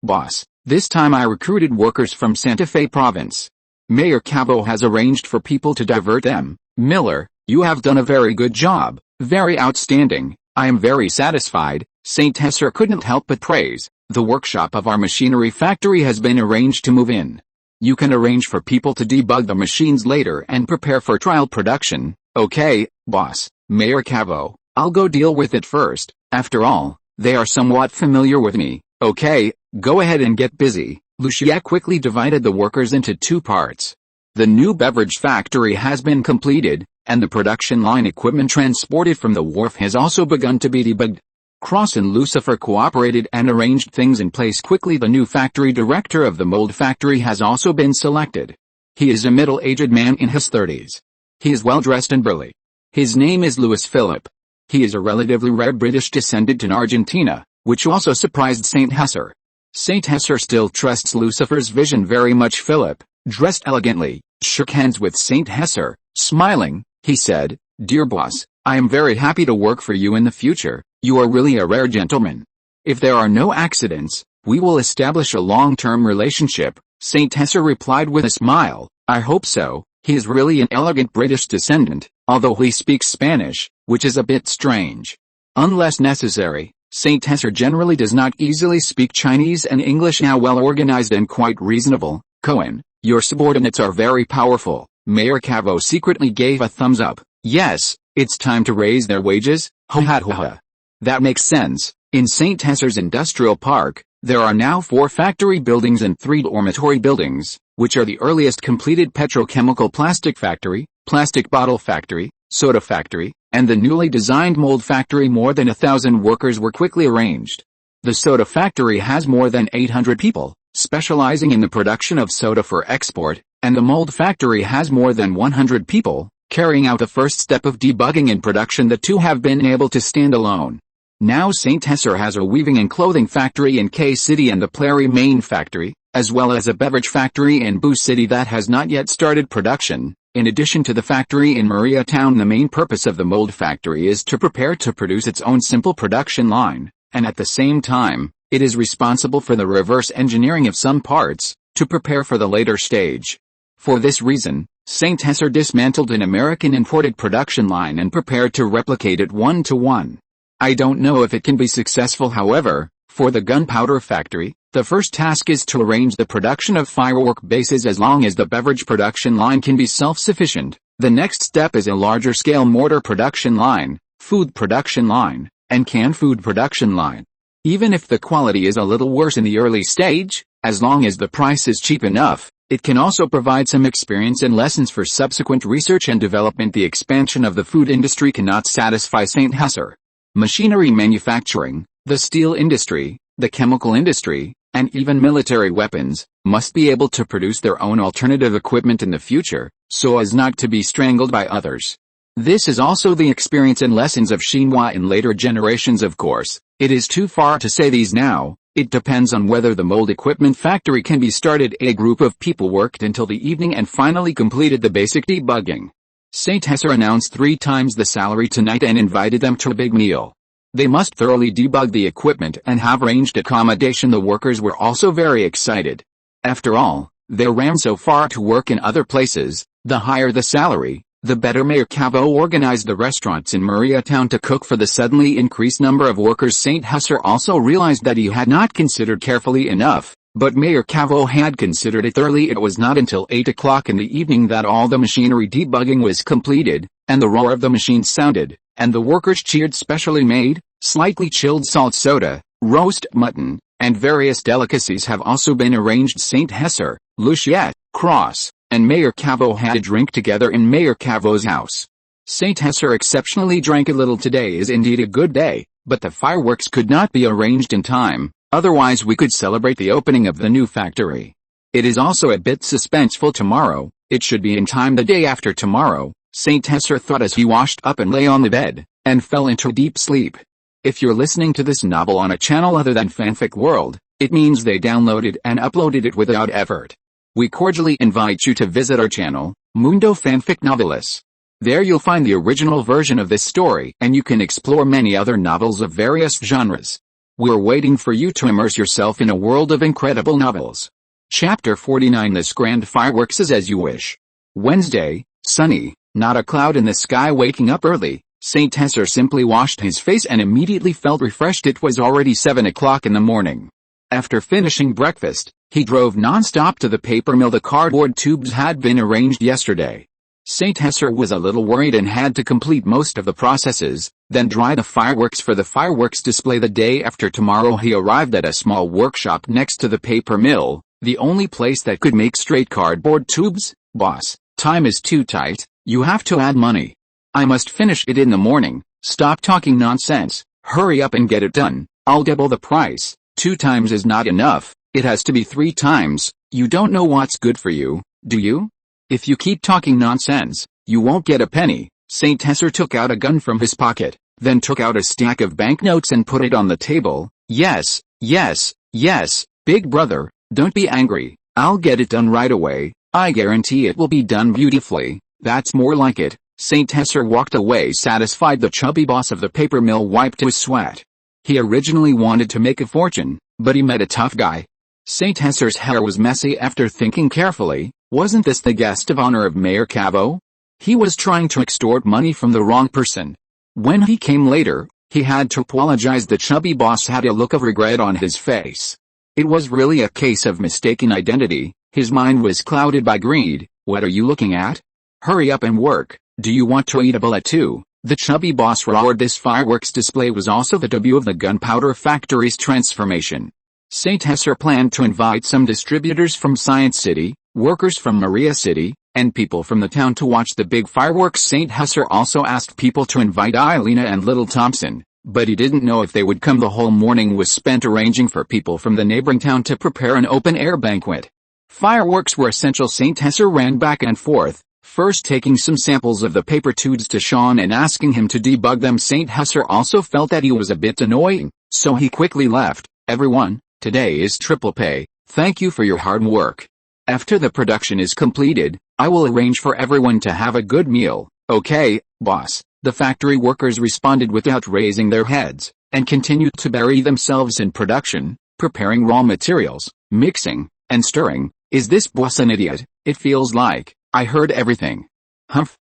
boss. This time I recruited workers from Santa Fe province. Mayor Cabo has arranged for people to divert them. Miller, you have done a very good job, very outstanding. I am very satisfied. St. Ursa couldn't help but praise. The workshop of our machinery factory has been arranged to move in. You can arrange for people to debug the machines later and prepare for trial production. Okay, boss. Mayor Cavo, I'll go deal with it first. After all, they are somewhat familiar with me. Okay, go ahead and get busy. Lucia quickly divided the workers into two parts. The new beverage factory has been completed, and the production line equipment transported from the wharf has also begun to be debugged. Cross and Lucifer cooperated and arranged things in place quickly. The new factory director of the mold factory has also been selected. He is a middle-aged man in his 30s. He is well-dressed and burly. His name is Louis Philip. He is a relatively rare British descendant in Argentina, which also surprised St. Ursa. St. Ursa still trusts Lucifer's vision very much. Philip, dressed elegantly, shook hands with St. Ursa. Smiling, he said, "Dear boss, I am very happy to work for you in the future. You are really a rare gentleman. If there are no accidents, we will establish a long-term relationship." St. Ursa replied with a smile, "I hope so." He is really an elegant British descendant, although he speaks Spanish, which is a bit strange. Unless necessary, St. Ursa generally does not easily speak Chinese and English. Now well organized and quite reasonable. Cohen, your subordinates are very powerful. Mayor Cavo secretly gave a thumbs up. Yes, it's time to raise their wages. Ho ha ho ha. That makes sense. In St. Ursa's industrial park, there are now 4 factory buildings and 3 dormitory buildings, which are the earliest completed petrochemical plastic factory, plastic bottle factory, soda factory, and the newly designed mold factory. More than 1,000 workers were quickly arranged. The soda factory has more than 800 people, specializing in the production of soda for export, and the mold factory has more than 100 people, carrying out the first step of debugging in production. The two have been able to stand alone. Now St. Hesser has a weaving and clothing factory in K City and the Plary Main factory, as well as a beverage factory in Boo City that has not yet started production. In addition to the factory in Maria Town, the main purpose of the mold factory is to prepare to produce its own simple production line, and at the same time, it is responsible for the reverse engineering of some parts, to prepare for the later stage. For this reason, St. Hesser dismantled an American imported production line and prepared to replicate it 1-to-1. I don't know if it can be successful. However, for the gunpowder factory, the first task is to arrange the production of firework bases. As long as the beverage production line can be self-sufficient, the next step is a larger-scale mortar production line, food production line, and canned food production line. Even if the quality is a little worse in the early stage, as long as the price is cheap enough, it can also provide some experience and lessons for subsequent research and development. The expansion of the food industry cannot satisfy St. Hesser. Machinery manufacturing, the steel industry, the chemical industry, and even military weapons, must be able to produce their own alternative equipment in the future, so as not to be strangled by others. This is also the experience and lessons of Xinhua in later generations. Of course, it is too far to say these now. It depends on whether the mold equipment factory can be started. A group of people worked until the evening and finally completed the basic debugging. St. Hesser announced 3 times the salary tonight and invited them to a big meal. They must thoroughly debug the equipment and have arranged accommodation. The workers were also very excited. After all, they ran so far to work in other places. The higher the salary, the better. Mayor Cavo organized the restaurants in Maria Town to cook for the suddenly increased number of workers. St. Hesser also realized that he had not considered carefully enough, but Mayor Cavo had considered it thoroughly. It was not until 8 o'clock in the evening that all the machinery debugging was completed, and the roar of the machines sounded, and the workers cheered. Specially made, slightly chilled salt soda, roast mutton, and various delicacies have also been arranged. St. Hesser, Luciette, Cross, and Mayor Cavo had a drink together in Mayor Cavo's house. St. Hesser exceptionally drank a little. Today is indeed a good day, but the fireworks could not be arranged in time, otherwise we could celebrate the opening of the new factory. It is also a bit suspenseful. Tomorrow, it should be in time. The day after tomorrow, St. Hesser thought as he washed up and lay on the bed, and fell into deep sleep. If you're listening to this novel on a channel other than Fanfic World, it means they downloaded and uploaded it without effort. We cordially invite you to visit our channel, Mundo Fanfic Novelis. There you'll find the original version of this story, and you can explore many other novels of various genres. We're waiting for you to immerse yourself in a world of incredible novels. Chapter 49. This grand fireworks is as you wish. Wednesday, sunny, not a cloud in the sky. Waking up early, St. Hesser simply washed his face and immediately felt refreshed. It was already 7 o'clock in the morning. After finishing breakfast, he drove non-stop to the paper mill. The cardboard tubes had been arranged yesterday. St. Hesser was a little worried and had to complete most of the processes, then dry the fireworks for the fireworks display the day after tomorrow. He arrived at a small workshop next to the paper mill, the only place that could make straight cardboard tubes. Boss, time is too tight, you have to add money. I must finish it in the morning. Stop talking nonsense, hurry up and get it done. I'll double the price. 2 times is not enough, it has to be 3 times. You don't know what's good for you, do you? If you keep talking nonsense, you won't get a penny. St. Hesser took out a gun from his pocket, then took out a stack of banknotes and put it on the table. Yes, yes, yes, big brother, don't be angry. I'll get it done right away. I guarantee it will be done beautifully. That's more like it. St. Hesser walked away satisfied. The chubby boss of the paper mill wiped his sweat. He originally wanted to make a fortune, but he met a tough guy. St. Hesser's hair was messy. After thinking carefully, wasn't this the guest of honor of Mayor Cavo? He was trying to extort money from the wrong person. When he came later, he had to apologize. The chubby boss had a look of regret on his face. It was really a case of mistaken identity. His mind was clouded by greed. What are you looking at? Hurry up and work. Do you want to eat a bullet too? The chubby boss roared. This fireworks display was also the debut of the gunpowder factory's transformation. St. Hesser planned to invite some distributors from Science City, workers from Maria City, and people from the town to watch the big fireworks. St. Hesser also asked people to invite Elena and little Thompson, but he didn't know if they would come. The whole morning was spent arranging for people from the neighboring town to prepare an open-air banquet. Fireworks were essential. St. Hesser ran back and forth, first taking some samples of the paper tubes to Sean and asking him to debug them. St. Hesser also felt that he was a bit annoying, so he quickly left. Everyone, today is triple pay. Thank you for your hard work. After the production is completed, I will arrange for everyone to have a good meal. Okay, boss. The factory workers responded without raising their heads, and continued to bury themselves in production, preparing raw materials, mixing, and stirring. Is this boss an idiot? It feels like I heard everything. Humph,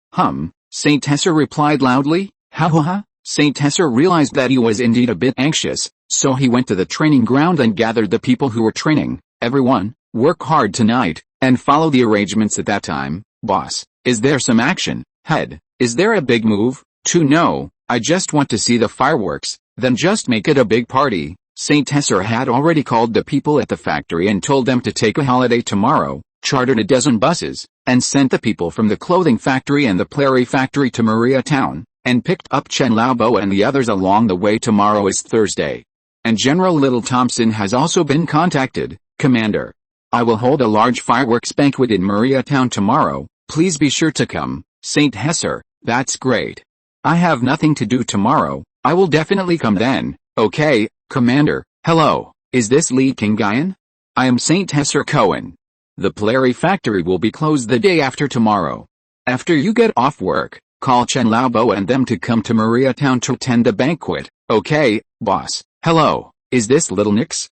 St. Hesser replied loudly. Ha. St. Hesser realized that he was indeed a bit anxious, so he went to the training ground and gathered the people who were training. Everyone, work hard tonight, and follow the arrangements at that time. Boss, is there some action? Head, is there a big move? No, I just want to see the fireworks, then just make it a big party. St. Hesser had already called the people at the factory and told them to take a holiday tomorrow, chartered a dozen buses, and sent the people from the clothing factory and the Plary factory to Maria Town, and picked up Chen Laobo and the others along the way. Tomorrow is Thursday. And General Little Thompson has also been contacted. Commander, I will hold a large fireworks banquet in Maria Town tomorrow, please be sure to come. St. Hesser, that's great. I have nothing to do tomorrow, I will definitely come then. Okay, Commander. Hello, is this Lee Kingayan? I am St. Hesser Cohen. The Plary factory will be closed the day after tomorrow. After you get off work, call Chen Laobo and them to come to Maria Town to attend the banquet. Okay, boss. Hello, is this Little Nix?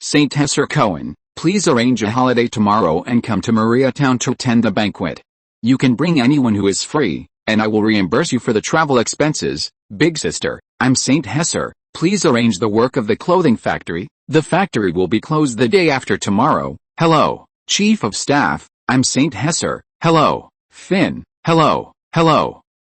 St. Hesser Cohen, please arrange a holiday tomorrow and come to Maria Town to attend the banquet. You can bring anyone who is free, and I will reimburse you for the travel expenses. Big sister, I'm St. Hesser, please arrange the work of the clothing factory. The factory will be closed the day after tomorrow. Hello, Chief of Staff, I'm St. Hesser. Hello, Finn. Hello.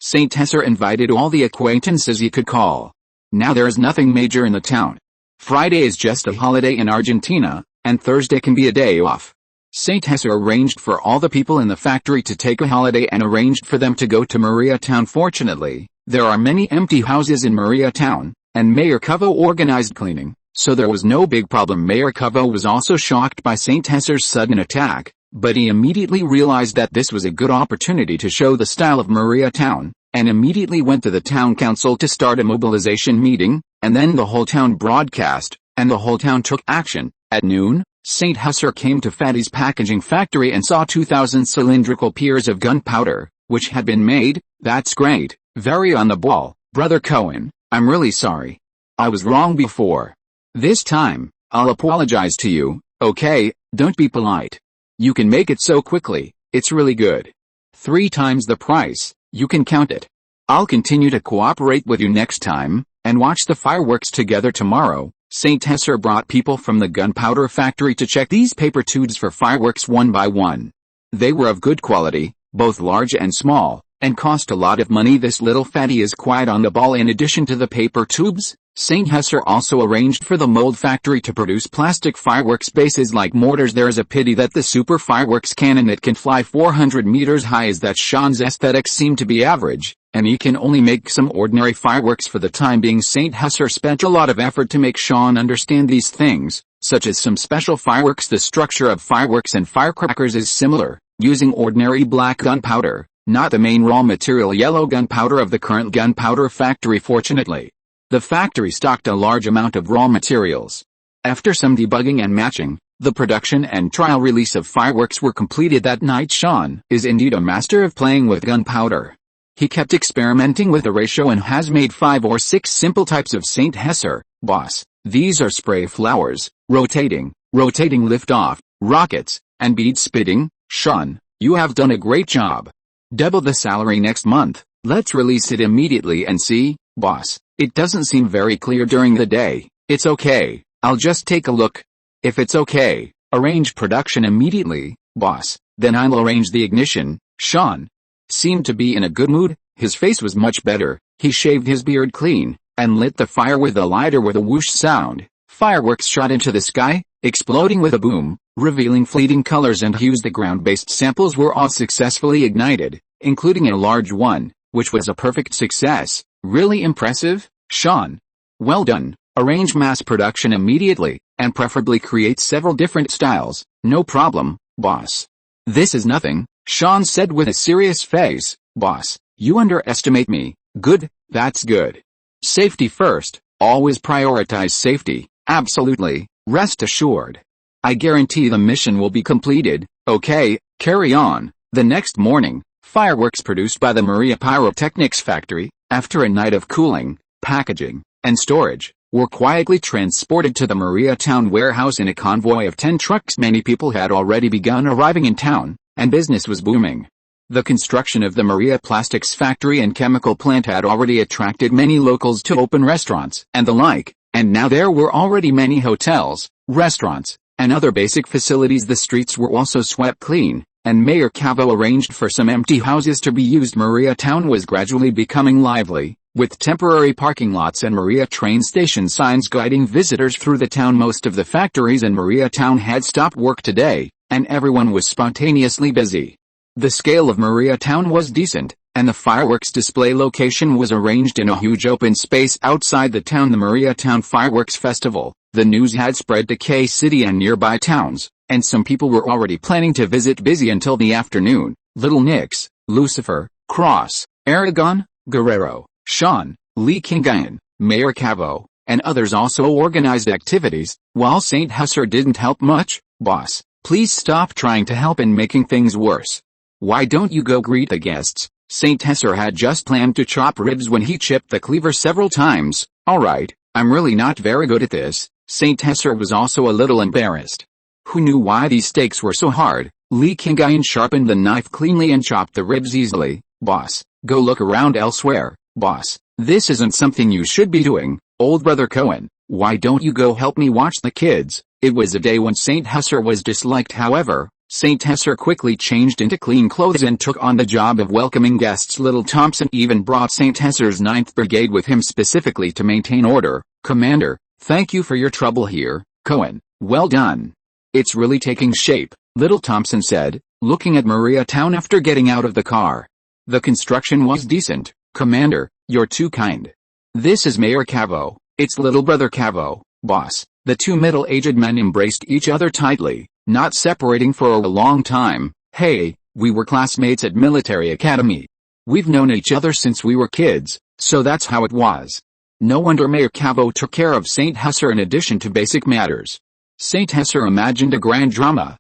St. Hesser invited all the acquaintances he could call. Now there is nothing major in the town. Friday is just a holiday in Argentina, and Thursday can be a day off. St. Hesser arranged for all the people in the factory to take a holiday and arranged for them to go to Maria Town. Fortunately, there are many empty houses in Maria Town, and Mayor Covo organized cleaning, so there was no big problem. Mayor Covo was also shocked by St. Hesser's sudden attack, but he immediately realized that this was a good opportunity to show the style of Maria Town, and immediately went to the town council to start a mobilization meeting, and then the whole town broadcast, and the whole town took action. At noon, St. Hesser came to Fatty's packaging factory and saw 2,000 cylindrical piers of gunpowder, which had been made. That's great, very on the ball, Brother Cohen. I'm really sorry. I was wrong before. This time, I'll apologize to you. Okay, don't be polite. You can make it so quickly, it's really good. 3 times the price, you can count it. I'll continue to cooperate with you next time, and watch the fireworks together tomorrow. St. Hesser brought people from the gunpowder factory to check these paper tubes for fireworks one by one. They were of good quality, both large and small, and cost a lot of money. This little fatty is quite on the ball. In addition to the paper tubes, St. Hesser also arranged for the mold factory to produce plastic fireworks bases like mortars. There is a pity that the super fireworks cannon that can fly 400 meters high is that Sean's aesthetics seem to be average, and he can only make some ordinary fireworks for the time being. St. Hesser spent a lot of effort to make Sean understand these things, such as some special fireworks. The structure of fireworks and firecrackers is similar, using ordinary black gunpowder, not the main raw material yellow gunpowder of the current gunpowder factory. Fortunately, the factory stocked a large amount of raw materials. After some debugging and matching, the production and trial release of fireworks were completed that night. Sean is indeed a master of playing with gunpowder. He kept experimenting with the ratio and has made 5 or 6 simple types of St. Hesser. Boss, these are spray flowers, rotating lift-off, rockets, and bead spitting. Sean, you have done a great job. Double the salary next month. Let's release it immediately and see. Boss, it doesn't seem very clear during the day. It's okay, I'll just take a look. If it's okay, arrange production immediately, boss, then I'll arrange the ignition. Sean seemed to be in a good mood. His face was much better. He shaved his beard clean, and lit the fire with a lighter with a whoosh sound. Fireworks shot into the sky, exploding with a boom, revealing fleeting colors and hues. The ground-based samples were all successfully ignited, including a large one, which was a perfect success. Really impressive, Sean. Well done. Arrange mass production immediately, and preferably create several different styles. No problem, boss. This is nothing, Sean said with a serious face. Boss, you underestimate me. Good, that's good. Safety first, always prioritize safety. Absolutely, rest assured. I guarantee the mission will be completed. Okay, carry on. The next morning, fireworks produced by the Maria Pyrotechnics factory, after a night of cooling, packaging, and storage, were quietly transported to the Maria town warehouse in a convoy of 10 trucks. Many people had already begun arriving in town, and business was booming. The construction of the Maria Plastics factory and chemical plant had already attracted many locals to open restaurants and the like, and now there were already many hotels, restaurants, and other basic facilities. The streets were also swept clean, and Mayor Cavo arranged for some empty houses to be used. Maria town was gradually becoming lively, with temporary parking lots and Maria train station signs guiding visitors through the town. Most of the factories in Maria town had stopped work today, and everyone was spontaneously busy. The scale of Maria town was decent, and the fireworks display location was arranged in a huge open space outside the town. The Maria Town Fireworks Festival. The news had spread to Decay City and nearby towns, and some people were already planning to visit. Busy until the afternoon. Little Nix, Lucifer, Cross, Aragon, Guerrero, Sean, Lee Kingayan, Mayor Cavo, and others also organized activities. While St. Husser didn't help much. Boss, please stop trying to help and making things worse. Why don't you go greet the guests? St. Husser had just planned to chop ribs when he chipped the cleaver several times. Alright, I'm really not very good at this. St. Husser was also a little embarrassed. Who knew why these steaks were so hard? Lee Kingayan sharpened the knife cleanly and chopped the ribs easily. Boss, go look around elsewhere. Boss, this isn't something you should be doing. Old brother Cohen, why don't you go help me watch the kids? It was a day when St. Husser was disliked. However, St. Husser quickly changed into clean clothes and took on the job of welcoming guests. Little Thompson even brought St. Husser's 9th Brigade with him specifically to maintain order. Commander, thank you for your trouble here, Cohen. Well done. It's really taking shape, Little Thompson said, looking at Maria Town after getting out of the car. The construction was decent, Commander, you're too kind. This is Mayor Cavo, it's little brother Cavo, boss. The two middle-aged men embraced each other tightly, not separating for a long time. Hey, we were classmates at military academy. We've known each other since we were kids, so that's how it was. No wonder Mayor Cavo took care of St. Husser in addition to basic matters. St. Husser imagined a grand drama.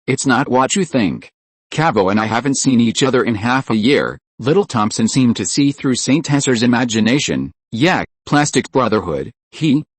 It's not what you think. Cavo and I haven't seen each other in half a year. Little Thompson seemed to see through St. Husser's imagination. Yeah, plastic brotherhood.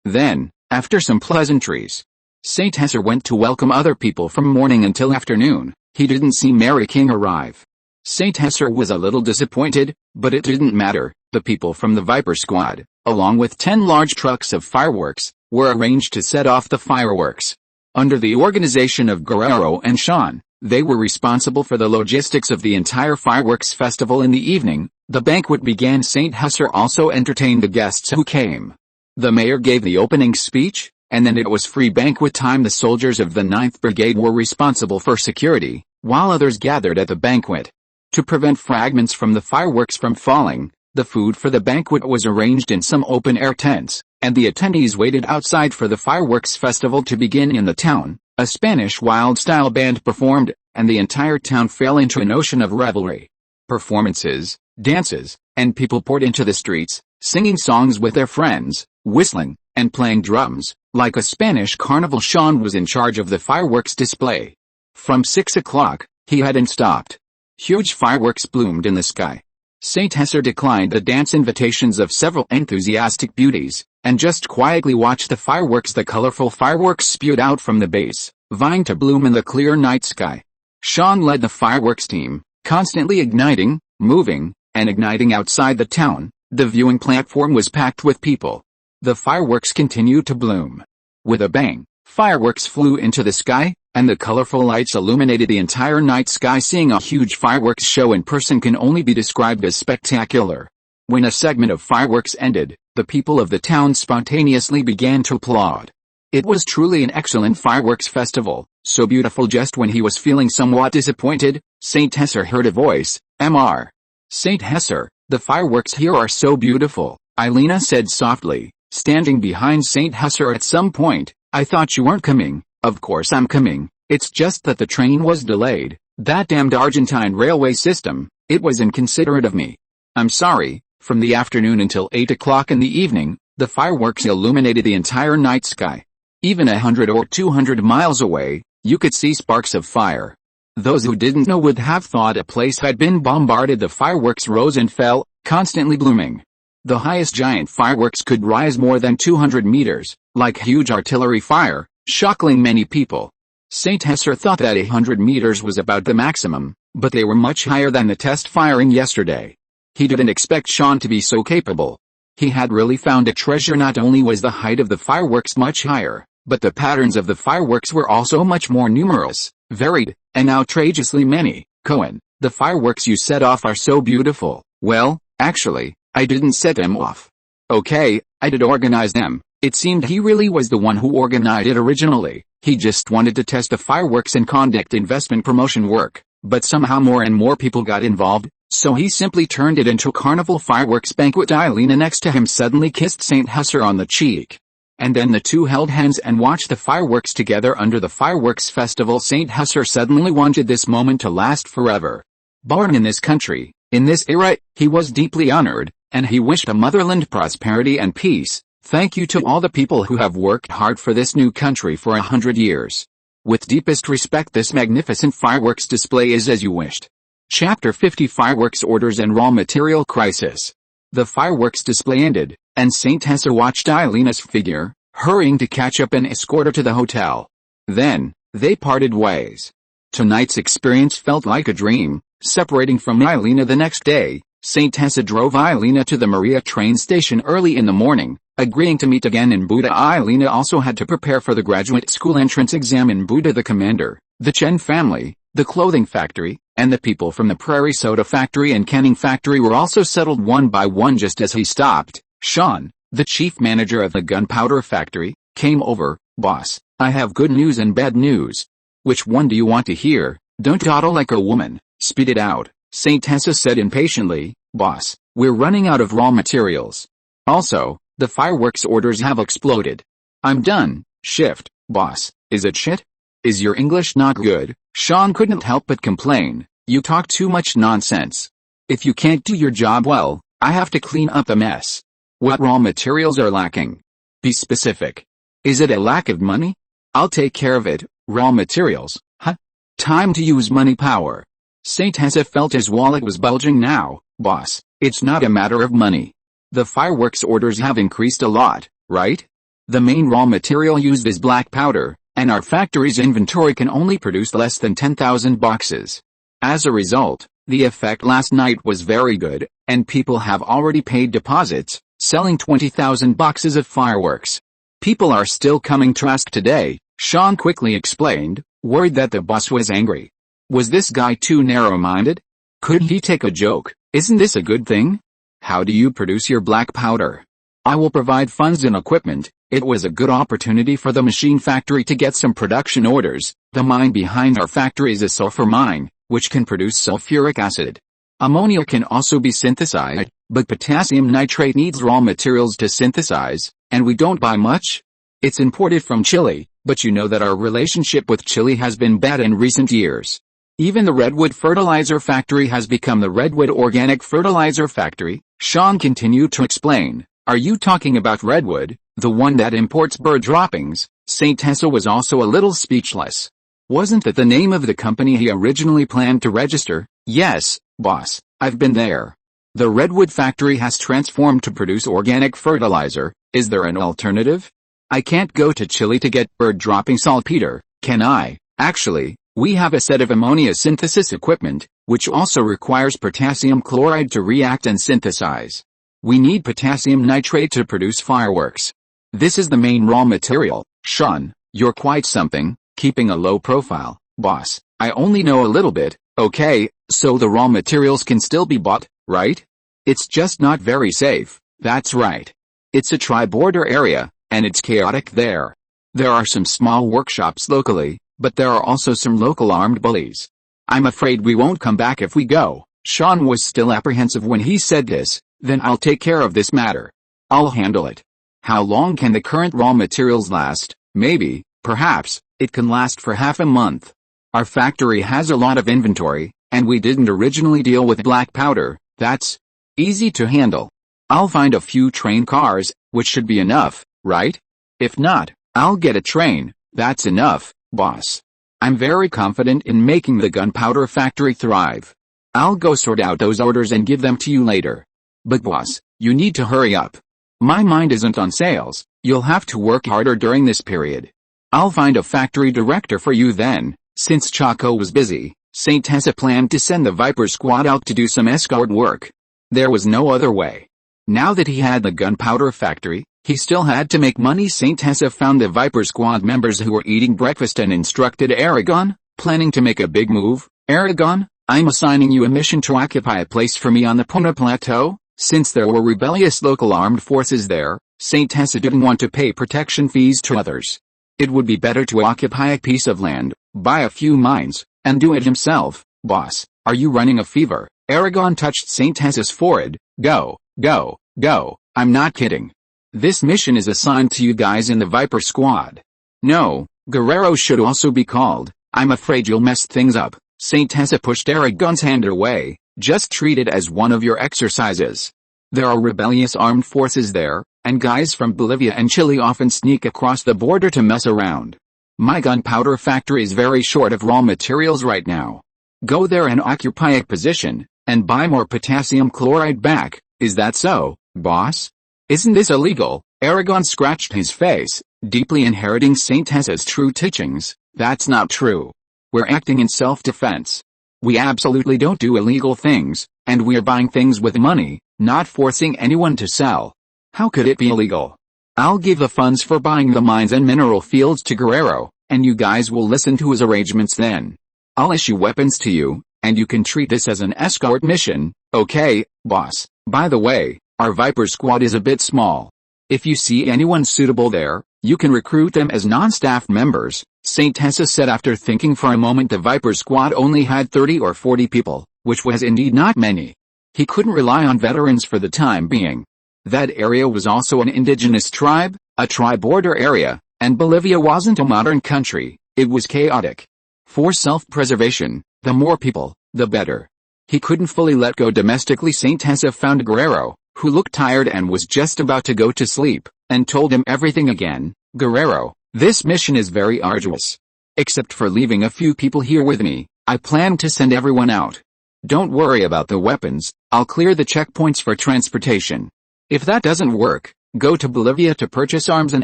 Then, after some pleasantries, St. Husser went to welcome other people from morning until afternoon. He didn't see Mary King arrive. St. Husser was a little disappointed, but it didn't matter. The people from the Viper Squad, along with 10 large trucks of fireworks, were arranged to set off the fireworks. Under the organization of Guerrero and Sean, they were responsible for the logistics of the entire fireworks festival. In the evening, the banquet began. St. Husser also entertained the guests who came. The mayor gave the opening speech, and then it was free banquet time. The soldiers of the 9th Brigade were responsible for security, while others gathered at the banquet. To prevent fragments from the fireworks from falling, the food for the banquet was arranged in some open-air tents, and the attendees waited outside for the fireworks festival to begin. In the town, a Spanish wild-style band performed, and the entire town fell into an ocean of revelry. Performances, dances, and people poured into the streets, singing songs with their friends, whistling, and playing drums. Like a Spanish carnival, Sean was in charge of the fireworks display. From 6 o'clock, he hadn't stopped. Huge fireworks bloomed in the sky. St. Husser declined the dance invitations of several enthusiastic beauties, and just quietly watched the fireworks. The colorful fireworks spewed out from the base, vying to bloom in the clear night sky. Sean led the fireworks team, constantly igniting, moving, and igniting outside the town. The viewing platform was packed with people. The fireworks continued to bloom. With a bang, fireworks flew into the sky, and the colorful lights illuminated the entire night sky. Seeing a huge fireworks show in person can only be described as spectacular. When a segment of fireworks ended, the people of the town spontaneously began to applaud. It was truly an excellent fireworks festival, so beautiful. Just when he was feeling somewhat disappointed, Saint Hesser heard a voice. Mr. Saint Hesser, the fireworks here are so beautiful, Eilina said softly, standing behind Saint Hesser at some point. I thought you weren't coming. Of course I'm coming, it's just that the train was delayed. That damned Argentine railway system, it was inconsiderate of me. I'm sorry. From the afternoon until 8 o'clock in the evening, the fireworks illuminated the entire night sky. Even 100 or 200 miles away, you could see sparks of fire. Those who didn't know would have thought a place had been bombarded. The fireworks rose and fell, constantly blooming. The highest giant fireworks could rise more than 200 meters, like huge artillery fire, shocking many people. Saint Hesser thought that 100 meters was about the maximum, but they were much higher than the test firing yesterday. He didn't expect Sean to be so capable. He had really found a treasure. Not only was the height of the fireworks much higher, but the patterns of the fireworks were also much more numerous, varied, and outrageously many. Cohen, the fireworks you set off are so beautiful. Well, actually, I didn't set them off. Okay, I did organize them. It seemed he really was the one who organized it originally. He just wanted to test the fireworks and conduct investment promotion work, but somehow more and more people got involved, so he simply turned it into a carnival fireworks banquet. Eilina next to him suddenly kissed Saint Hesser on the cheek. And then the two held hands and watched the fireworks together under the fireworks festival. Saint Hesser suddenly wanted this moment to last forever. Born in this country, in this era, he was deeply honored, and he wished a motherland prosperity and peace. Thank you to all the people who have worked hard for this new country for 100 years. With deepest respect, this magnificent fireworks display is as you wished. Chapter 50 Fireworks Orders and Raw Material Crisis. The fireworks display ended, and Saint Hesser watched Eilina's figure, hurrying to catch up and escort her to the hotel. Then, they parted ways. Tonight's experience felt like a dream. Separating from Eilina the next day, Saint Hesser drove Eilina to the Maria train station early in the morning, agreeing to meet again in Buda. Eilina also had to prepare for the graduate school entrance exam in Buda. The commander, the Chen family, the clothing factory, and the people from the Prairie Soda factory and canning factory were also settled one by one. Just as he stopped, Sean, the chief manager of the gunpowder factory, came over. Boss, I have good news and bad news. Which one do you want to hear? Don't dawdle like a woman, spit it out, Saint Hesser said impatiently. Boss, we're running out of raw materials. Also, the fireworks orders have exploded. I'm done. Shift, boss. Is it shit? Is your English not good? Sean couldn't help but complain. You talk too much nonsense. If you can't do your job well, I have to clean up the mess. What raw materials are lacking? Be specific. Is it a lack of money? I'll take care of it. Raw materials, huh? Time to use money power. Saint Hesser felt his wallet was bulging now. Boss, it's not a matter of money. The fireworks orders have increased a lot, right? The main raw material used is black powder, and our factory's inventory can only produce less than 10,000 boxes. As a result, the effect last night was very good, and people have already paid deposits, selling 20,000 boxes of fireworks. People are still coming to ask today, Sean quickly explained, worried that the boss was angry. Was this guy too narrow-minded? Could he take a joke? Isn't this a good thing? How do you produce your black powder? I will provide funds and equipment. It was a good opportunity for the machine factory to get some production orders. The mine behind our factory is a sulfur mine, which can produce sulfuric acid. Ammonia can also be synthesized, but potassium nitrate needs raw materials to synthesize, and we don't buy much. It's imported from Chile, but you know that our relationship with Chile has been bad in recent years. Even the Redwood Fertilizer Factory has become the Redwood Organic Fertilizer Factory. Sean continued to explain. Are you talking about Redwood, the one that imports bird droppings? Saint Hesser was also a little speechless. Wasn't that the name of the company he originally planned to register? Yes, boss, I've been there. The Redwood factory has transformed to produce organic fertilizer. Is there an alternative? I can't go to Chile to get bird dropping saltpeter, can I? Actually, we have a set of ammonia synthesis equipment, which also requires potassium chloride to react and synthesize. We need potassium nitrate to produce fireworks. This is the main raw material. Sean, you're quite something, keeping a low profile. Boss, I only know a little bit. Okay, so the raw materials can still be bought, right? It's just not very safe. That's right. It's a tri-border area, and it's chaotic there. There are some small workshops locally, but there are also some local armed bullies. I'm afraid we won't come back if we go. Sean was still apprehensive when he said this. Then I'll take care of this matter. I'll handle it. How long can the current raw materials last? Maybe, perhaps, it can last for half a month. Our factory has a lot of inventory, and we didn't originally deal with black powder. That's easy to handle. I'll find a few train cars, which should be enough, right? If not, I'll get a train. That's enough, boss. I'm very confident in making the gunpowder factory thrive. I'll go sort out those orders and give them to you later. But boss, you need to hurry up. My mind isn't on sales. You'll have to work harder during this period. I'll find a factory director for you then. Since Chaco was busy, Saint Tessa planned to send the Viper squad out to do some escort work. There was no other way. Now that he had the gunpowder factory, he still had to make money. Saint Tessa found the Viper squad members who were eating breakfast and instructed Aragon, planning to make a big move. Aragon, I'm assigning you a mission to occupy a place for me on the Puna Plateau. Since there were rebellious local armed forces there, Saint Tessa didn't want to pay protection fees to others. It would be better to occupy a piece of land, buy a few mines, and do it himself. Boss, are you running a fever? Aragon touched Saint Tessa's forehead. Go, go, go, I'm not kidding. This mission is assigned to you guys in the Viper squad. No, Guerrero should also be called. I'm afraid you'll mess things up. Saint Tessa pushed Aragon's hand away. Just treat it as one of your exercises. There are rebellious armed forces there, and guys from Bolivia and Chile often sneak across the border to mess around. My gunpowder factory is very short of raw materials right now. Go there and occupy a position, and buy more potassium chloride back. Is that so, boss? Isn't this illegal? Aragon scratched his face, deeply inheriting Saint Tessa's true teachings. That's not true. We're acting in self-defense. We absolutely don't do illegal things, and we're buying things with money, not forcing anyone to sell. How could it be illegal? I'll give the funds for buying the mines and mineral fields to Guerrero, and you guys will listen to his arrangements then. I'll issue weapons to you, and you can treat this as an escort mission. Okay, boss. By the way, our Viper squad is a bit small. If you see anyone suitable there, you can recruit them as non-staff members. Saint Tessa said after thinking for a moment. The Viper squad only had 30 or 40 people, which was indeed not many. He couldn't rely on veterans for the time being. That area was also an indigenous tribe, a tri-border area, and Bolivia wasn't a modern country, it was chaotic. For self-preservation, the more people, the better. He couldn't fully let go domestically. Saint Tessa found Guerrero, who looked tired and was just about to go to sleep, and told him everything again. Guerrero, this mission is very arduous. Except for leaving a few people here with me, I plan to send everyone out. Don't worry about the weapons, I'll clear the checkpoints for transportation. If that doesn't work, go to Bolivia to purchase arms and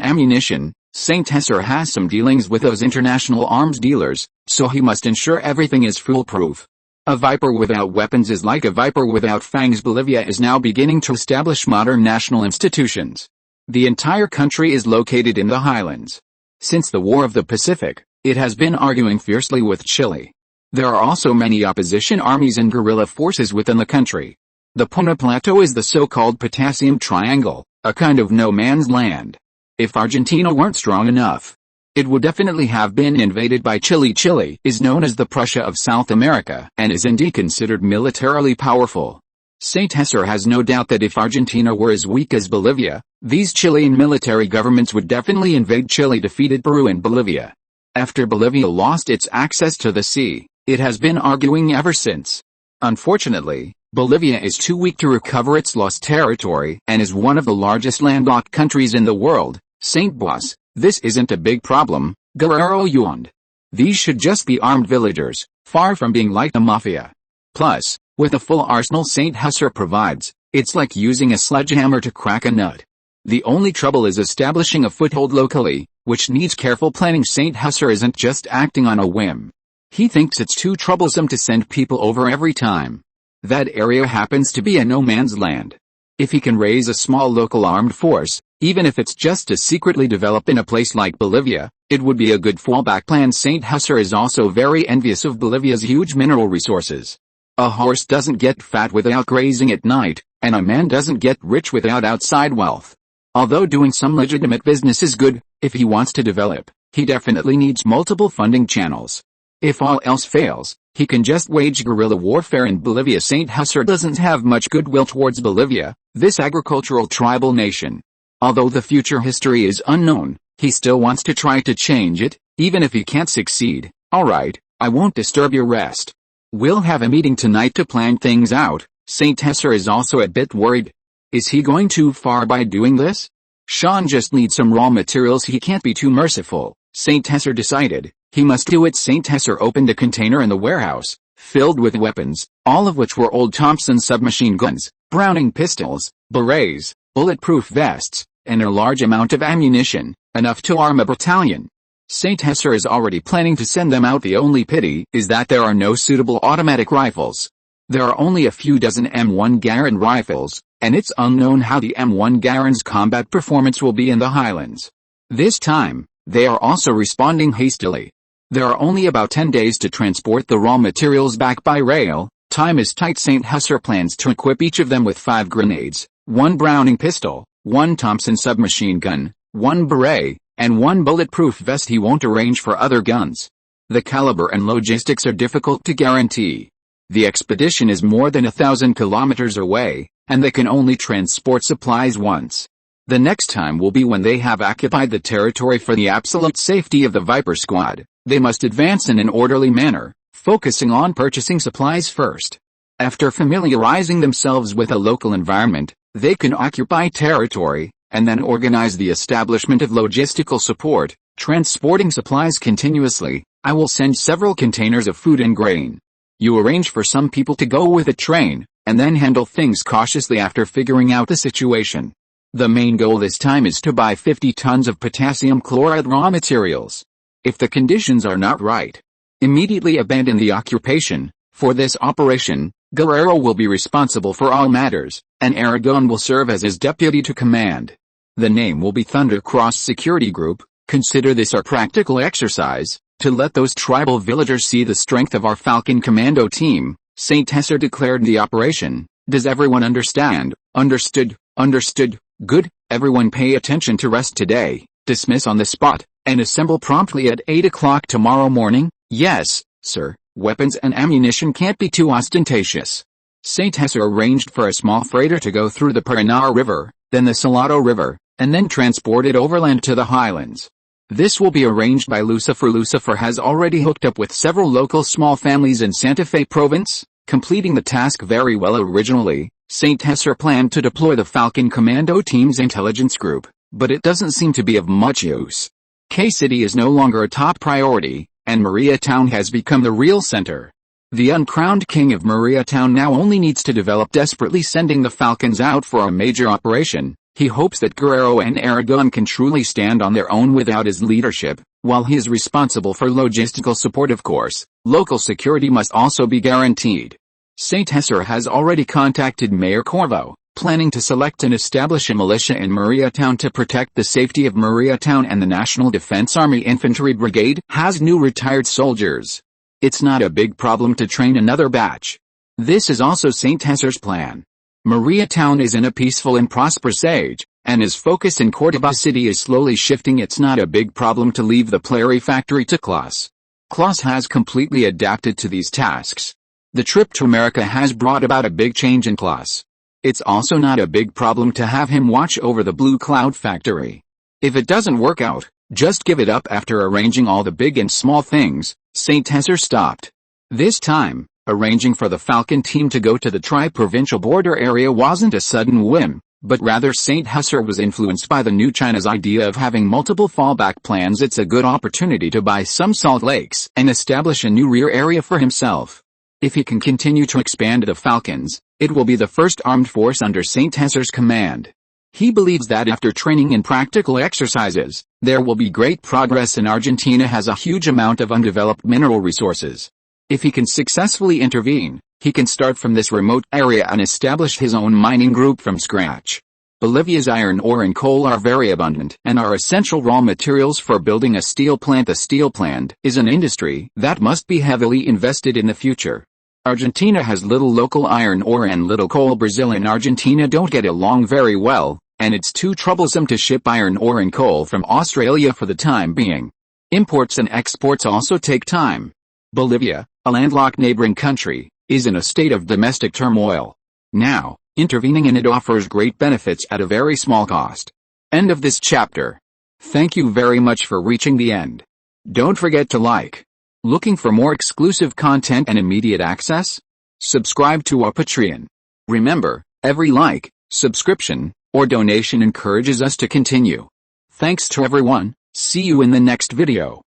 ammunition. Saint Tessa has some dealings with those international arms dealers, so he must ensure everything is foolproof. A viper without weapons is like a viper without fangs. Bolivia is now beginning to establish modern national institutions. The entire country is located in the highlands. Since the War of the Pacific, it has been arguing fiercely with Chile. There are also many opposition armies and guerrilla forces within the country. The Puna Plateau is the so-called Potassium Triangle, a kind of no man's land. If Argentina weren't strong enough, it would definitely have been invaded by Chile. Chile is known as the Prussia of South America and is indeed considered militarily powerful. Saint Tessa has no doubt that if Argentina were as weak as Bolivia, these Chilean military governments would definitely invade. Chile defeated Peru and Bolivia. After Bolivia lost its access to the sea, it has been arguing ever since. Unfortunately, Bolivia is too weak to recover its lost territory and is one of the largest landlocked countries in the world. Saint Boss, this isn't a big problem, Guerrero yawned. These should just be armed villagers, far from being like the mafia. Plus, with the full arsenal Saint Tessa provides, it's like using a sledgehammer to crack a nut. The only trouble is establishing a foothold locally, which needs careful planning. Saint Tessa isn't just acting on a whim. He thinks it's too troublesome to send people over every time. That area happens to be a no man's land. If he can raise a small local armed force, even if it's just to secretly develop in a place like Bolivia, it would be a good fallback plan. Saint Tessa is also very envious of Bolivia's huge mineral resources. A horse doesn't get fat without grazing at night, and a man doesn't get rich without outside wealth. Although doing some legitimate business is good, if he wants to develop, he definitely needs multiple funding channels. If all else fails, he can just wage guerrilla warfare in Bolivia. Saint Husser doesn't have much goodwill towards Bolivia, this agricultural tribal nation. Although the future history is unknown, he still wants to try to change it, even if he can't succeed. Alright, I won't disturb your rest. We'll have a meeting tonight to plan things out. Saint Husser is also a bit worried. Is he going too far by doing this? Sean just needs some raw materials. He can't be too merciful, Saint Husser decided. He must do it. Saint Husser opened a container in the warehouse, filled with weapons, all of which were old Thompson submachine guns, Browning pistols, berets, bulletproof vests, and a large amount of ammunition, enough to arm a battalion. Saint Husser is already planning to send them out. The only pity is that there are no suitable automatic rifles. There are only a few dozen M1 Garand rifles, and it's unknown how the M1 Garand's combat performance will be in the highlands. This time, they are also responding hastily. There are only about 10 days to transport the raw materials back by rail. Time is tight. Saint Husser plans to equip each of them with 5 grenades, 1 Browning pistol, 1 Thompson submachine gun, 1 beret, and 1 bulletproof vest. He won't arrange for other guns. The caliber and logistics are difficult to guarantee. The expedition is more than 1,000 kilometers away, and they can only transport supplies once. The next time will be when they have occupied the territory. For the absolute safety of the Viper squad, they must advance in an orderly manner, focusing on purchasing supplies first. After familiarizing themselves with a local environment, they can occupy territory, and then organize the establishment of logistical support, transporting supplies continuously. I will send several containers of food and grain. You arrange for some people to go with a train, and then handle things cautiously after figuring out the situation. The main goal this time is to buy 50 tons of potassium chloride raw materials. If the conditions are not right, immediately abandon the occupation. For this operation, Guerrero will be responsible for all matters, and Aragon will serve as his deputy to command. The name will be Thunder Cross Security Group. Consider this our practical exercise, to let those tribal villagers see the strength of our Falcon Commando team. Saint Husser declared the operation. Does everyone understand? Understood, understood. Good, everyone pay attention to rest today, dismiss on the spot, and assemble promptly at 8 o'clock tomorrow morning. Yes, sir. Weapons and ammunition can't be too ostentatious. Saint Husser arranged for a small freighter to go through the Paraná River, then the Salado River, and then transported overland to the highlands. This will be arranged by Lucifer. Lucifer has already hooked up with several local small families in Santa Fe province, completing the task very well. Originally, Saint Husser planned to deploy the Falcon Commando team's intelligence group, but it doesn't seem to be of much use. K-City is no longer a top priority, and Maria Town has become the real center. The uncrowned king of Maria Town now only needs to develop desperately, sending the Falcons out for a major operation. He hopes that Guerrero and Aragon can truly stand on their own without his leadership, while he is responsible for logistical support. Of course, local security must also be guaranteed. Saint Husser has already contacted Mayor Corvo, planning to select and establish a militia in Maria Town to protect the safety of Maria Town, and the National Defense Army Infantry Brigade has new retired soldiers. It's not a big problem to train another batch. This is also Saint Husser's plan. Maria Town is in a peaceful and prosperous age, and his focus in Cordoba City is slowly shifting. It's not a big problem to leave the Plary factory to Klaus. Klaus has completely adapted to these tasks. The trip to America has brought about a big change in Klaus. It's also not a big problem to have him watch over the Blue Cloud factory. If it doesn't work out, just give it up. After arranging all the big and small things, Saint Husser stopped. This time, arranging for the Falcon team to go to the tri-provincial border area wasn't a sudden whim, but rather Saint Husser was influenced by the new China's idea of having multiple fallback plans. It's a good opportunity to buy some salt lakes and establish a new rear area for himself. If he can continue to expand the Falcons, it will be the first armed force under Saint Husser's command. He believes that after training and practical exercises, there will be great progress, and Argentina has a huge amount of undeveloped mineral resources. If he can successfully intervene, he can start from this remote area and establish his own mining group from scratch. Bolivia's iron ore and coal are very abundant and are essential raw materials for building a steel plant. The steel plant is an industry that must be heavily invested in the future. Argentina has little local iron ore and little coal. Brazil and Argentina don't get along very well, and it's too troublesome to ship iron ore and coal from Australia for the time being. Imports and exports also take time. Bolivia, a landlocked neighboring country, is in a state of domestic turmoil. Now, intervening in it offers great benefits at a very small cost. End of this chapter. Thank you very much for reaching the end. Don't forget to like. Looking for more exclusive content and immediate access? Subscribe to our Patreon. Remember, every like, subscription, or donation encourages us to continue. Thanks to everyone. See you in the next video.